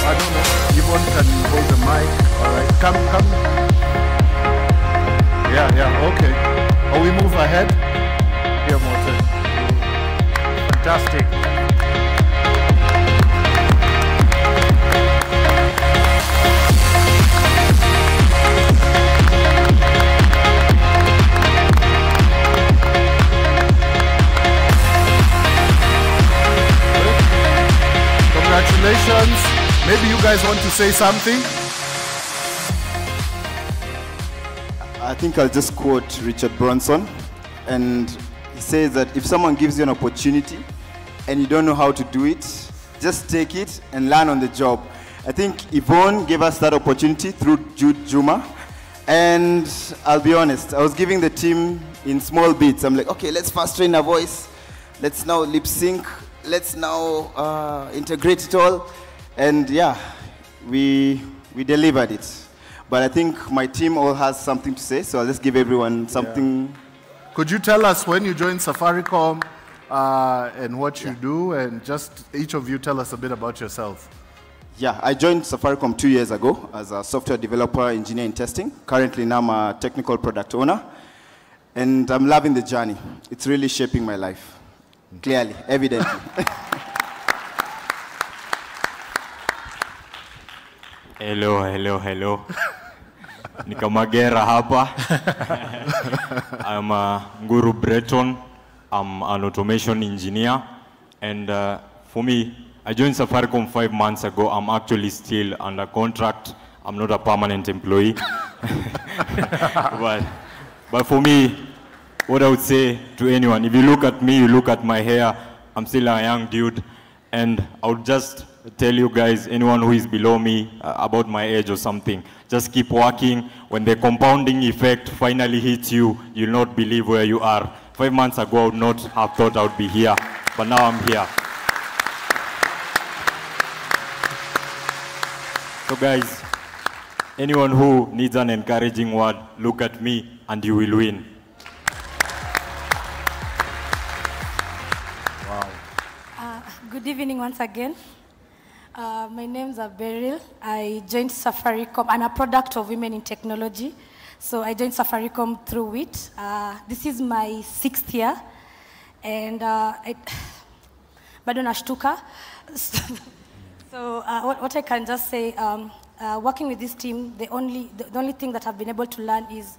I don't know. Yvonne can hold the mic. All right, come. Yeah, okay. Oh, we move ahead. Here, Morten. Fantastic. Congratulations. Maybe you guys want to say something? I think I'll just quote Richard Branson, and he says that if someone gives you an opportunity and you don't know how to do it, just take it and learn on the job. I think Yvonne gave us that opportunity through Jude Juma, and I'll be honest, I was giving the team in small bits. I'm like, okay, let's first train our voice, let's now lip sync, let's now integrate it all. And yeah, we delivered it. But I think my team all has something to say, so I'll just give everyone something. Could you tell us when you joined Safaricom and what you do, and just each of you tell us a bit about yourself? Yeah, I joined Safaricom 2 years ago as a software developer, engineer in testing. Currently now I'm a technical product owner, and I'm loving the journey. It's really shaping my life, clearly, evidently. Hello. Nikamagera hapa. I'm Nguru Breton. I'm an automation engineer. And for me, I joined Safaricom 5 months ago. I'm actually still under contract. I'm not a permanent employee. but for me, what I would say to anyone, if you look at me, you look at my hair, I'm still a young dude. And I would just tell you guys, anyone who is below me, about my age or something, just keep working. When the compounding effect finally hits you, you'll not believe where you are. 5 months ago, I would not have thought I would be here, but now I'm here. So guys, anyone who needs an encouraging word, look at me and you will win. Good evening once again. My name's Beryl. I joined Safaricom. I'm a product of Women in Technology. So I joined Safaricom through WIT. This is my 6th year. And bado nashtuka. So what I can just say, working with this team, the only thing that I've been able to learn is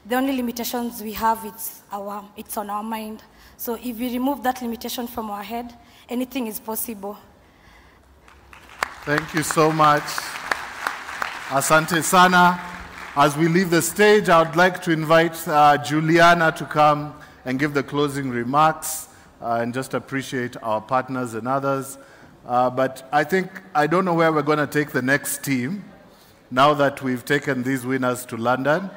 the only limitations we have, it's on our mind. So if we remove that limitation from our head, anything is possible. Thank you so much. Asante sana. As we leave the stage, I would like to invite Juliana to come and give the closing remarks and just appreciate our partners and others. But I don't know where we're going to take the next team now that we've taken these winners to London,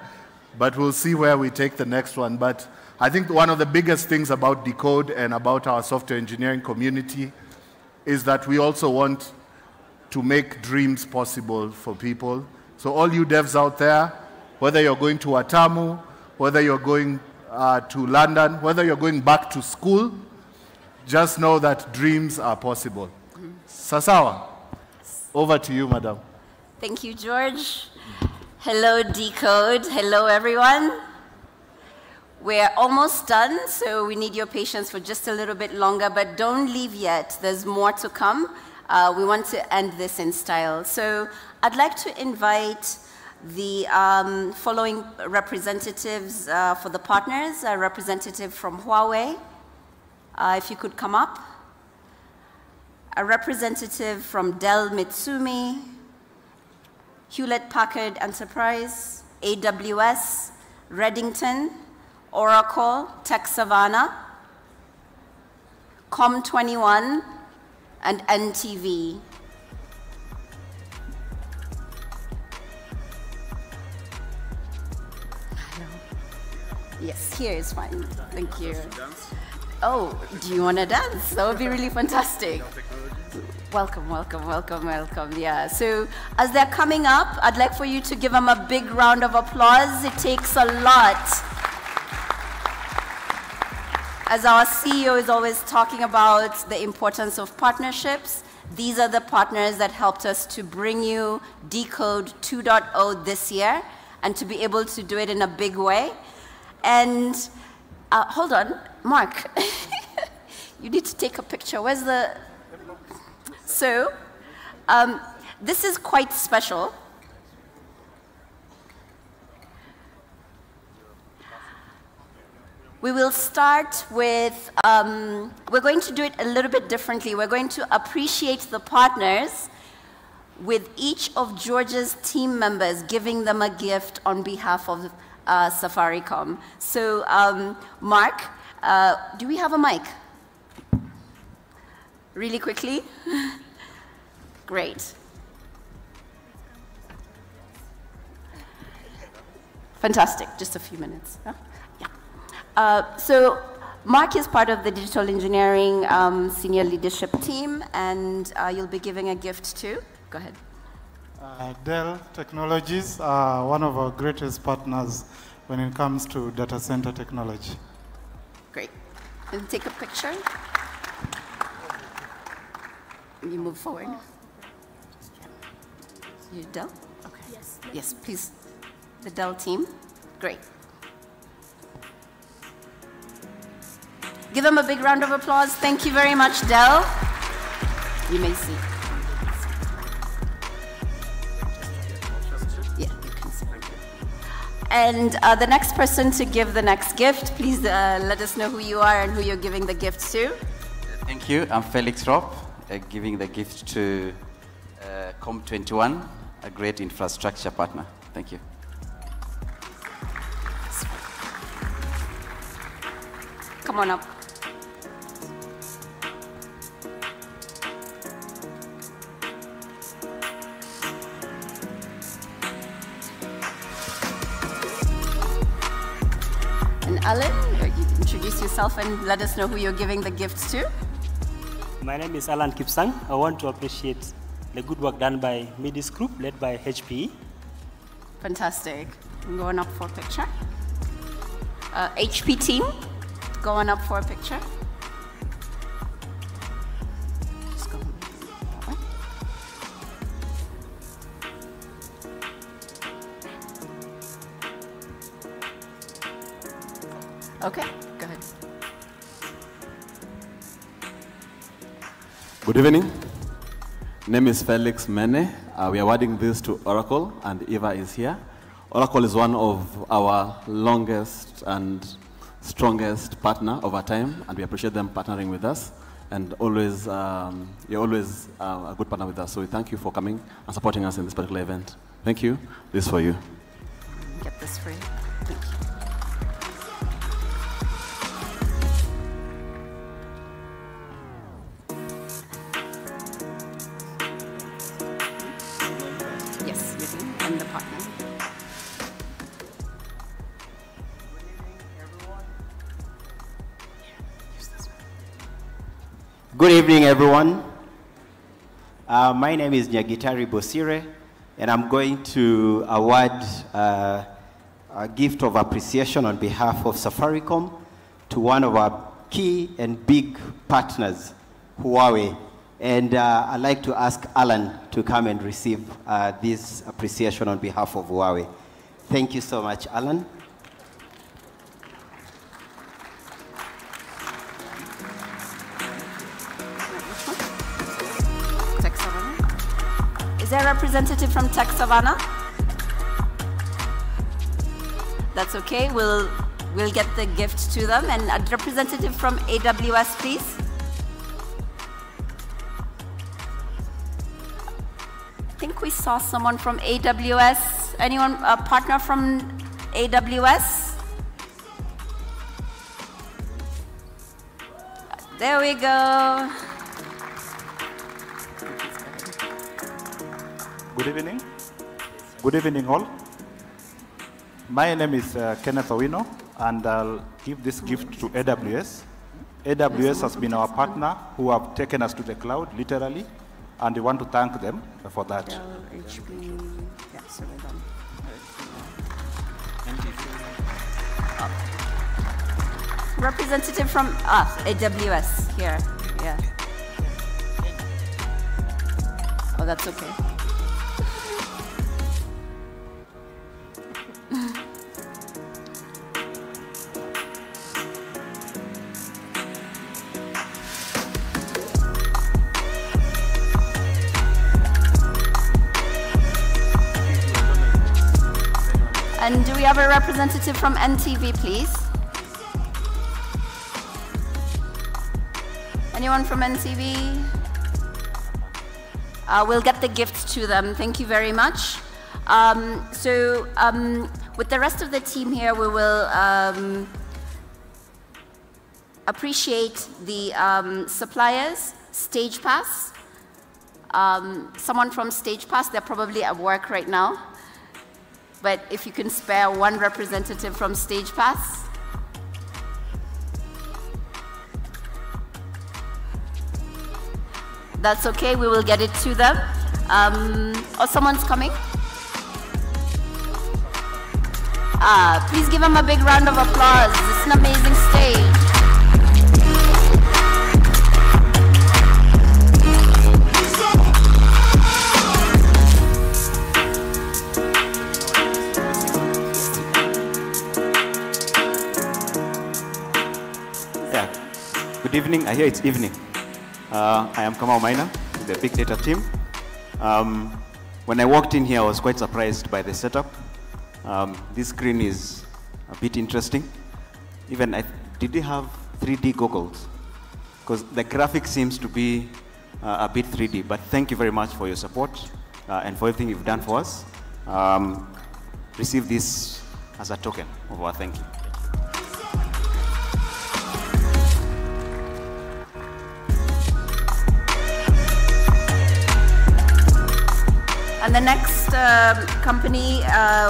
but we'll see where we take the next one. But I think one of the biggest things about Decode and about our software engineering community is that we also want to make dreams possible for people. So all you devs out there, whether you're going to Watamu, whether you're going to London, whether you're going back to school, just know that dreams are possible. Sasawa, over to you, madam. Thank you, George. Hello, Decode. Hello, everyone. We're almost done, so we need your patience for just a little bit longer, but don't leave yet. There's more to come. We want to end this in style. So I'd like to invite the following representatives for the partners. A representative from Huawei, if you could come up. A representative from Dell Mitsumi, Hewlett-Packard Enterprise, AWS, Reddington, Oracle, Tech Savannah, Com21, and NTV. Yes, here is fine. Thank you. Oh, do you want to dance? That would be really fantastic. Welcome, welcome, welcome, welcome. Yeah, so as they're coming up, I'd like for you to give them a big round of applause. It takes a lot. As our CEO is always talking about the importance of partnerships, these are the partners that helped us to bring you Decode 2.0 this year and to be able to do it in a big way. And hold on, Mark, you need to take a picture. Where's the... So, this is quite special. We will start with, we're going to do it a little bit differently. We're going to appreciate the partners with each of George's team members giving them a gift on behalf of Safaricom. So, Mark, do we have a mic? Really quickly? Great. Fantastic, just a few minutes. Huh? Yeah. So Mark is part of the digital engineering senior leadership team, and you'll be giving a gift too. Go ahead. Dell Technologies are one of our greatest partners when it comes to data center technology. Great. And take a picture. You move forward. You Dell? Okay. Yes. Yes, please. The Dell team. Great. Give them a big round of applause. Thank you very much, Dell. You may see. Yeah, you can see. And the next person to give the next gift, please let us know who you are and who you're giving the gift to. Thank you. I'm Felix Ropp, giving the gift to COM21, a great infrastructure partner. Thank you. Come on up. And Alan, you introduce yourself and let us know who you're giving the gifts to. My name is Alan Kipsang. I want to appreciate the good work done by MIDIS Group, led by HPE. Fantastic. Going up for a picture. HP team, going up for a picture. Just go that way. Okay, go ahead. Good evening. Name is Felix Mene. We are awarding this to Oracle, and Eva is here. Oracle is one of our longest and strongest partner over time, and we appreciate them partnering with us. And always, you're always a good partner with us. So we thank you for coming and supporting us in this particular event. Thank you. This is for you. Get this for you. Thank you. Yes, you do, and the partner. Good evening, everyone. My name is Nyagitari Bosire, and I'm going to award a gift of appreciation on behalf of Safaricom to one of our key and big partners, Huawei. And I'd like to ask Alan to come and receive this appreciation on behalf of Huawei. Thank you so much, Alan. Tech Savannah. Is there a representative from Tech Savannah? That's okay. We'll get the gift to them. And a representative from AWS, please. I think we saw someone from AWS. Anyone, a partner from AWS? There we go. Good evening. Good evening, all. My name is Kenneth Owino, and I'll give this gift to AWS. AWS has been our partner who have taken us to the cloud, literally, and we want to thank them for that. Representative from AWS here. Yeah. Oh, that's okay. And do we have a representative from NTV, please? Anyone from NTV? We'll get the gift to them. Thank you very much. With the rest of the team here, we will appreciate the suppliers, StagePass. Someone from StagePass, they're probably at work right now. But if you can spare one representative from StagePass. That's okay, we will get it to them. Or someone's coming? Please give them a big round of applause. It's an amazing stage. Good evening. I hear it's evening. I am Kamau Maina, with the big data team. When I walked in here, I was quite surprised by the setup. This screen is a bit interesting. Even, did they have 3D goggles? Because the graphic seems to be a bit 3D, but thank you very much for your support and for everything you've done for us. Receive this as a token of our thank you. And the next company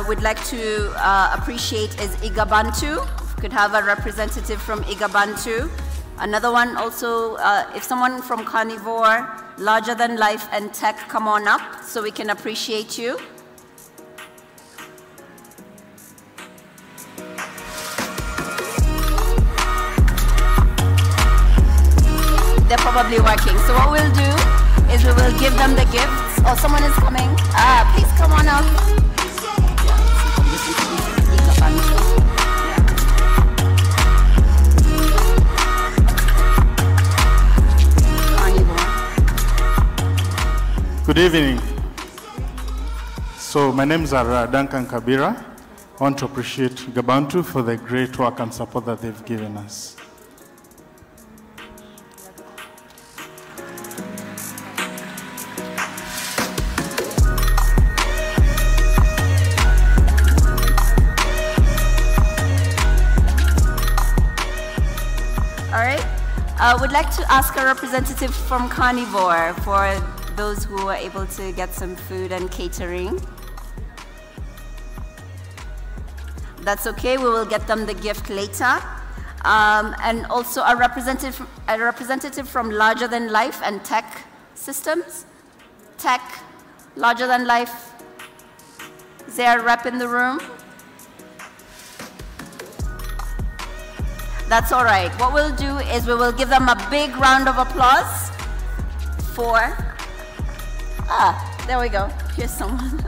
we'd like to appreciate is Igabantu. If we could have a representative from Igabantu. Another one also, if someone from Carnivore, Larger Than Life and Tech, come on up so we can appreciate you. They're probably working. So what we'll do is we will give them the gifts. Oh, someone is coming. Please come on up. Good evening. So my names are Duncan Kabira. I want to appreciate Gabantu for the great work and support that they've given us. Would like to ask a representative from Carnivore for those who are able to get some food and catering. That's okay, we will get them the gift later. And also a representative from Larger Than Life and Tech Systems. Tech, Larger Than Life. Is there a rep in the room? That's all right. What we'll do is we will give them a big round of applause for, there we go. Here's someone.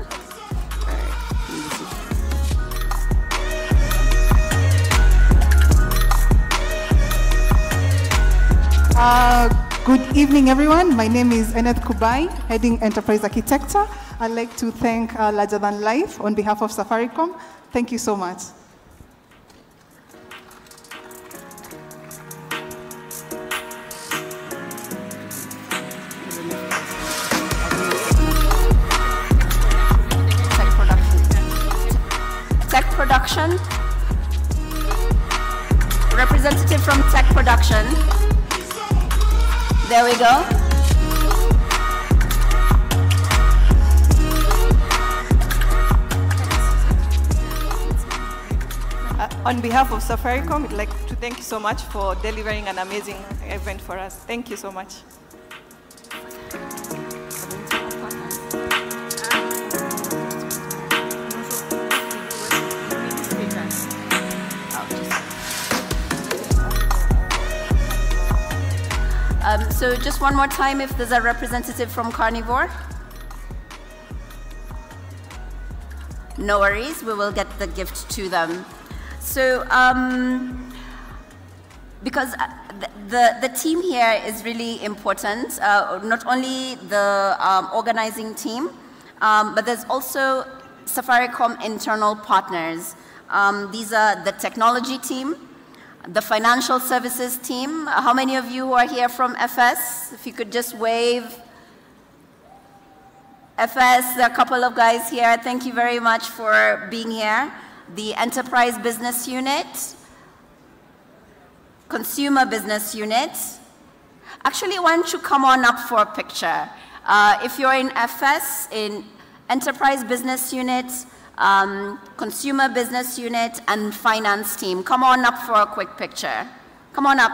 Good evening, everyone. My name is Eneth Kubai, heading Enterprise Architecture. I'd like to thank Larger Than Life on behalf of Safaricom. Thank you so much. Production. Representative from Tech Production. There we go. On behalf of Safaricom, I'd like to thank you so much for delivering an amazing event for us. Thank you so much. So just one more time, if there's a representative from Carnivore. No worries, we will get the gift to them. So, because the team here is really important, not only the organizing team, but there's also Safaricom internal partners. These are the technology team, the financial services team. How many of you who are here from FS? If you could just wave. FS, there are a couple of guys here. Thank you very much for being here. The Enterprise Business Unit, Consumer Business Unit. Actually, why don't you come on up for a picture? If you're in FS, in Enterprise Business Unit, Consumer Business Unit, and Finance Team, come on up for a quick picture. Come on up.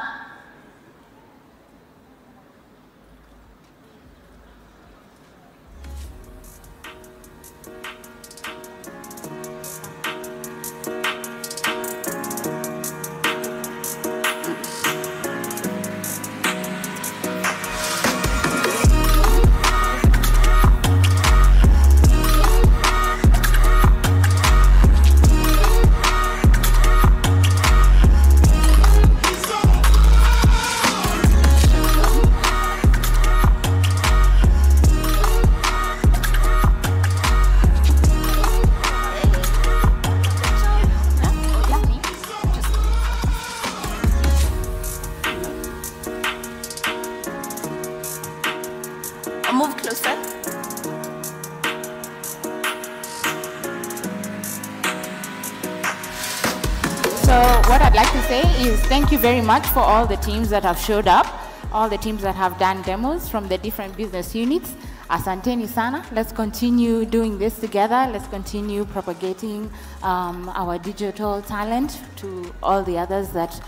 So what I'd like to say is thank you very much for all the teams that have showed up, all the teams that have done demos from the different business units. Asanteni sana. Let's continue doing this together. Let's continue propagating our digital talent to all the others that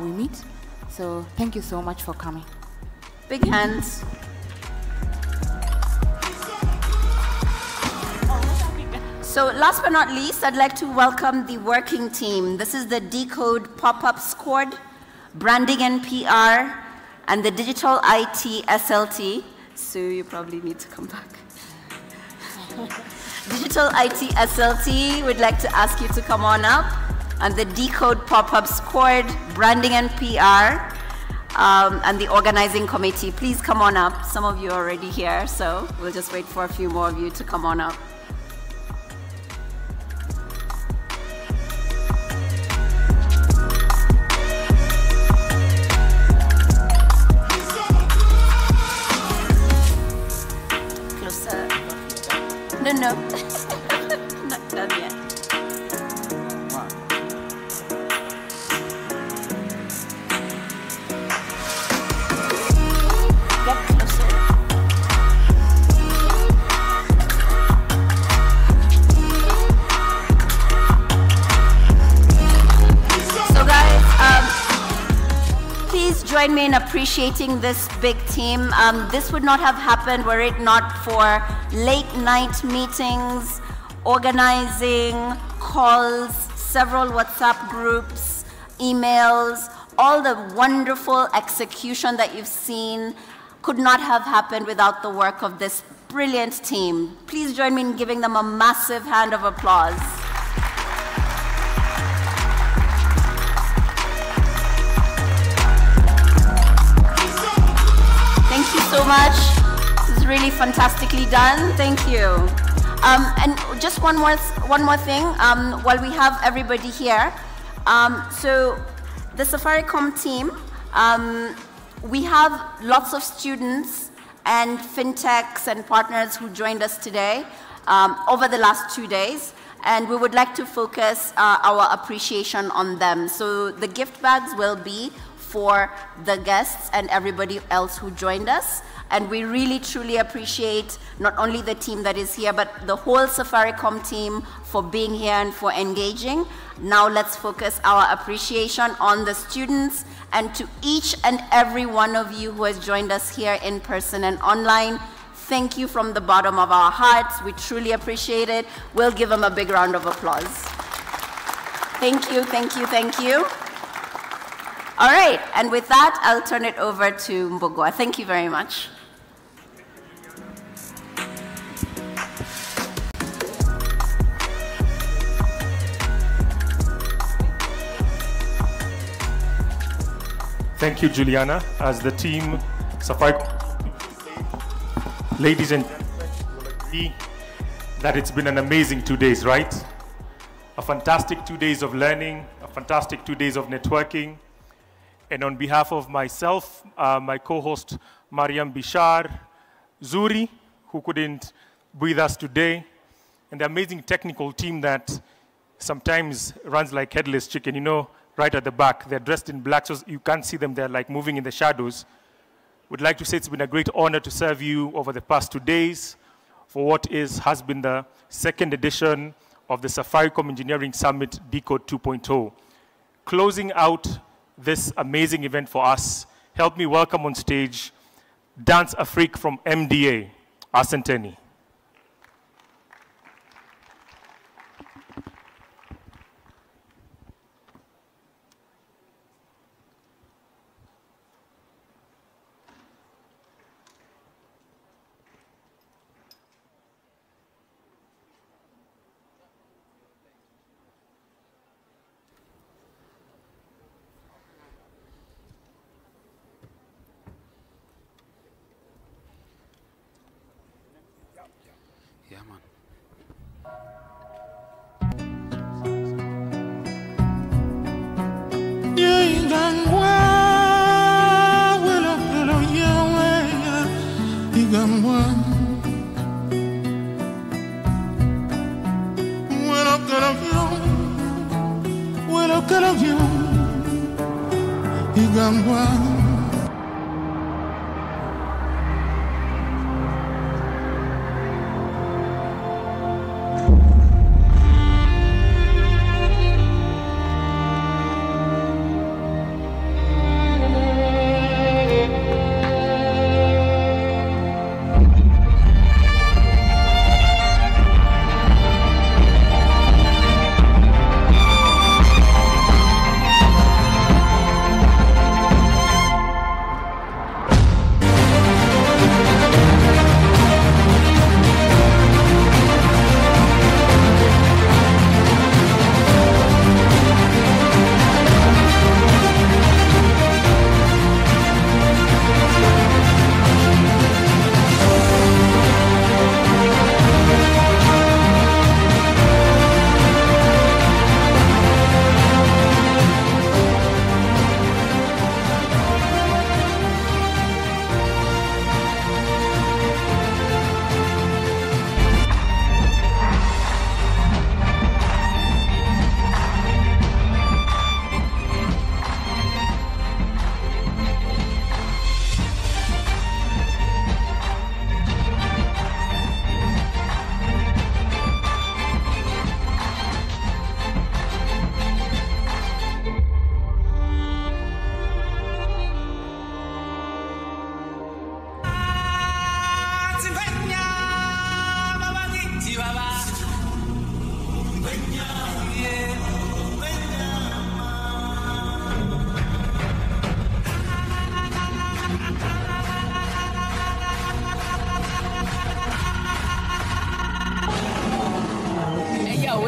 we meet. So thank you so much for coming. Big hands. So last but not least, I'd like to welcome the working team. This is the Decode Pop-Up Squad, Branding and PR, and the Digital IT SLT. So you probably need to come back. Digital IT SLT, we'd like to ask you to come on up. And the Decode Pop-Up Squad, Branding and PR, and the organizing committee. Please come on up. Some of you are already here, so we'll just wait for a few more of you to come on up. No, not done yet. Get closer. So guys, please join me in appreciating this big team. This would not have happened were it not for late night meetings, organizing, calls, several WhatsApp groups, emails, all the wonderful execution that you've seen could not have happened without the work of this brilliant team. Please join me in giving them a massive hand of applause. Thank you so much. Really fantastically done. Thank you. And just one more thing while we have everybody here. So the Safaricom team, we have lots of students and fintechs and partners who joined us today over the last 2 days, and we would like to focus our appreciation on them. So the gift bags will be for the guests and everybody else who joined us. And we really, truly appreciate not only the team that is here, but the whole Safaricom team for being here and for engaging. Now let's focus our appreciation on the students and to each and every one of you who has joined us here in person and online. Thank you from the bottom of our hearts. We truly appreciate it. We'll give them a big round of applause. Thank you, thank you, thank you. All right, and with that, I'll turn it over to Mbogwa. Thank you very much. Thank you, Juliana. As the team, Safaricom, ladies and gentlemen, will agree that it's been an amazing 2 days, right? A fantastic 2 days of learning, a fantastic 2 days of networking. And on behalf of myself, my co-host, Mariam Bishar, Zuri, who couldn't be with us today, and the amazing technical team that sometimes runs like headless chicken, you know, right at the back. They're dressed in black, so you can't see them. They're like moving in the shadows. Would like to say it's been a great honor to serve you over the past 2 days for what has been the second edition of the Safaricom Engineering Summit Decode 2.0. Closing out this amazing event for us, help me welcome on stage Dance Afrique from MDA, Asanteni. Teleview, Igangwa.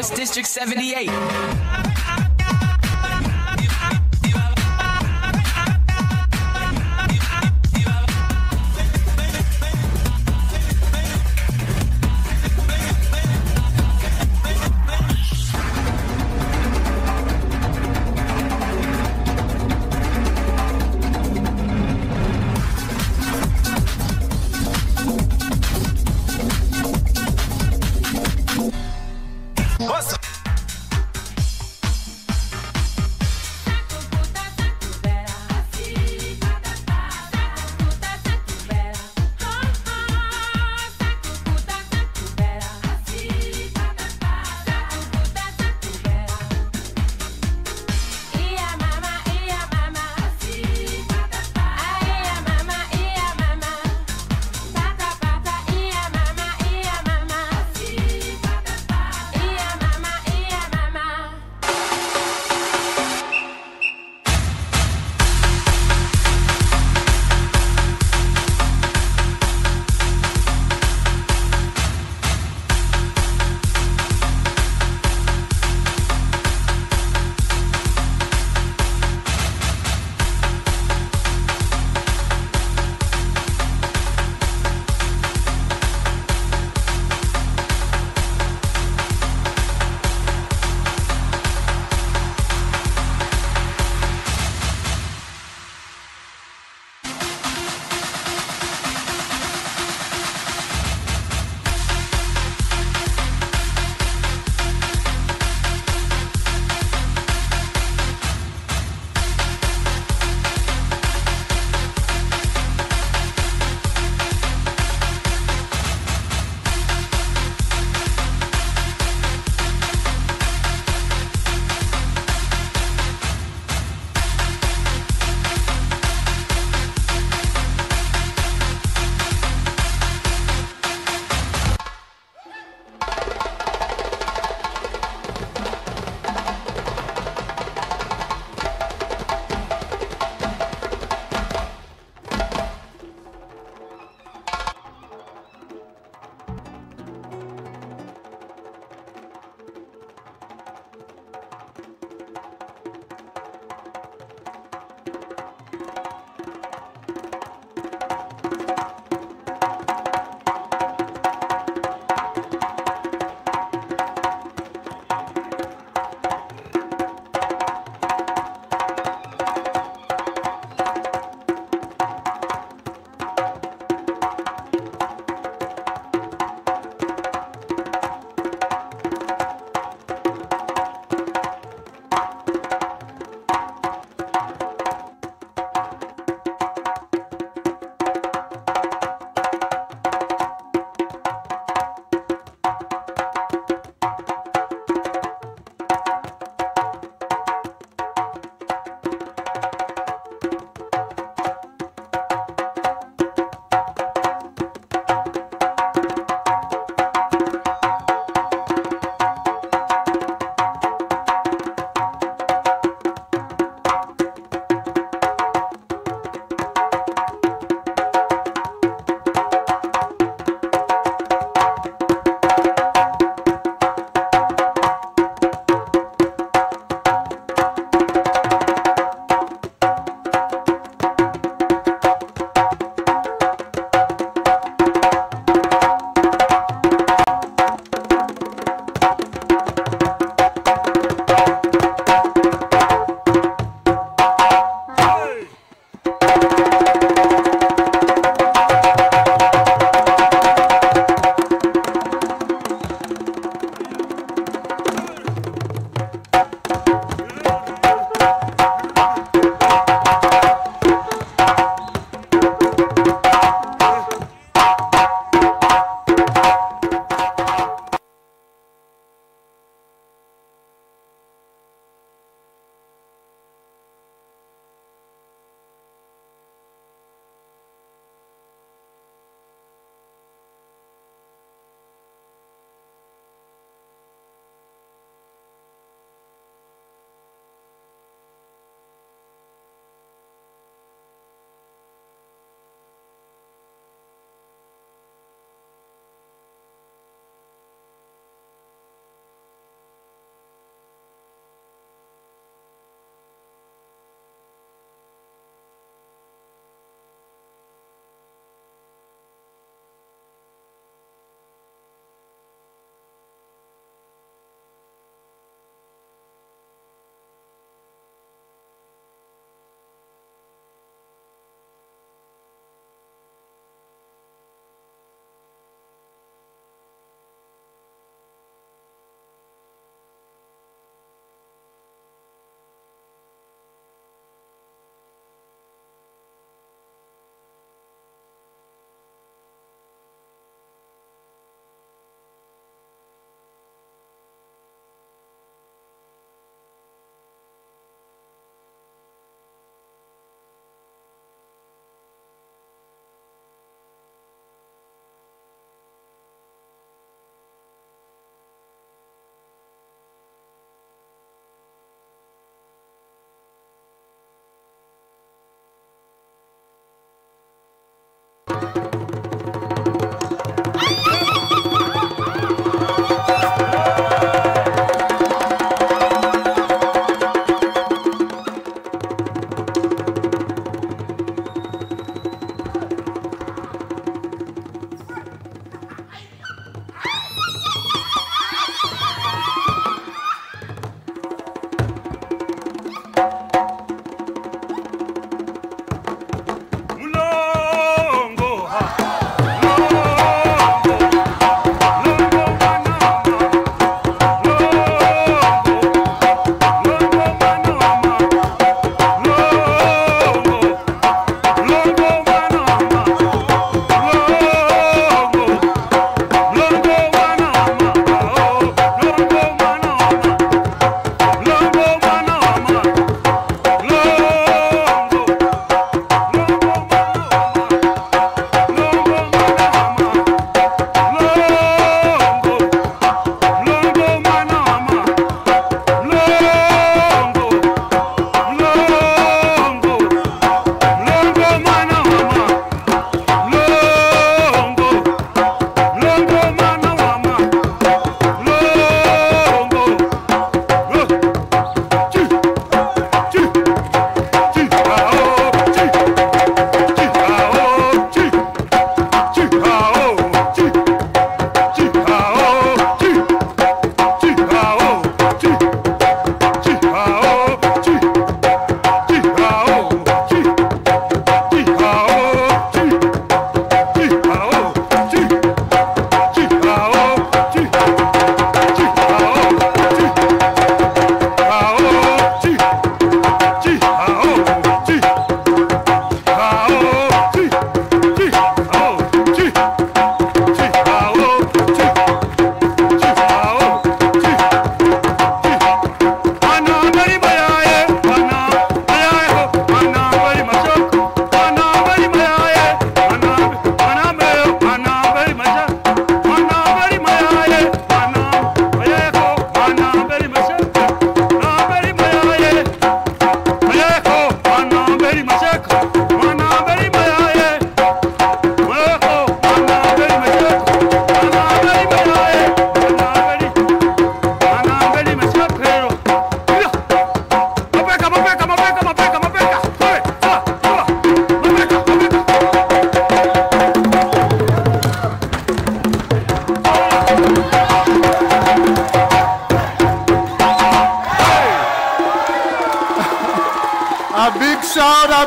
It's District 78.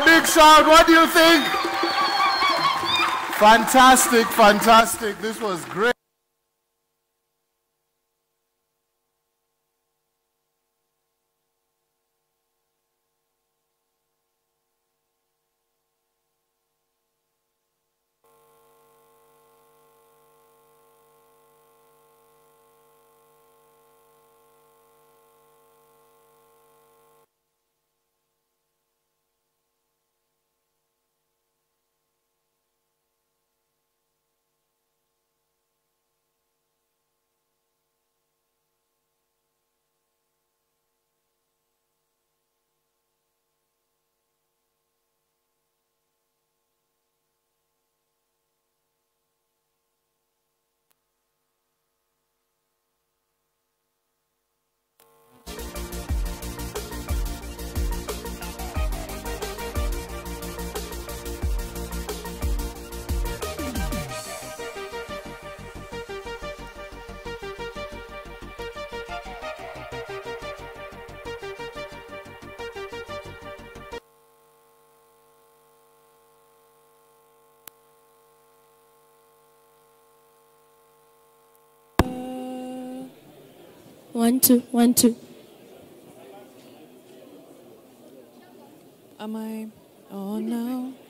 a big shout. What do you think? Fantastic, fantastic. This was great. One, two, 1, 2. Am I on now?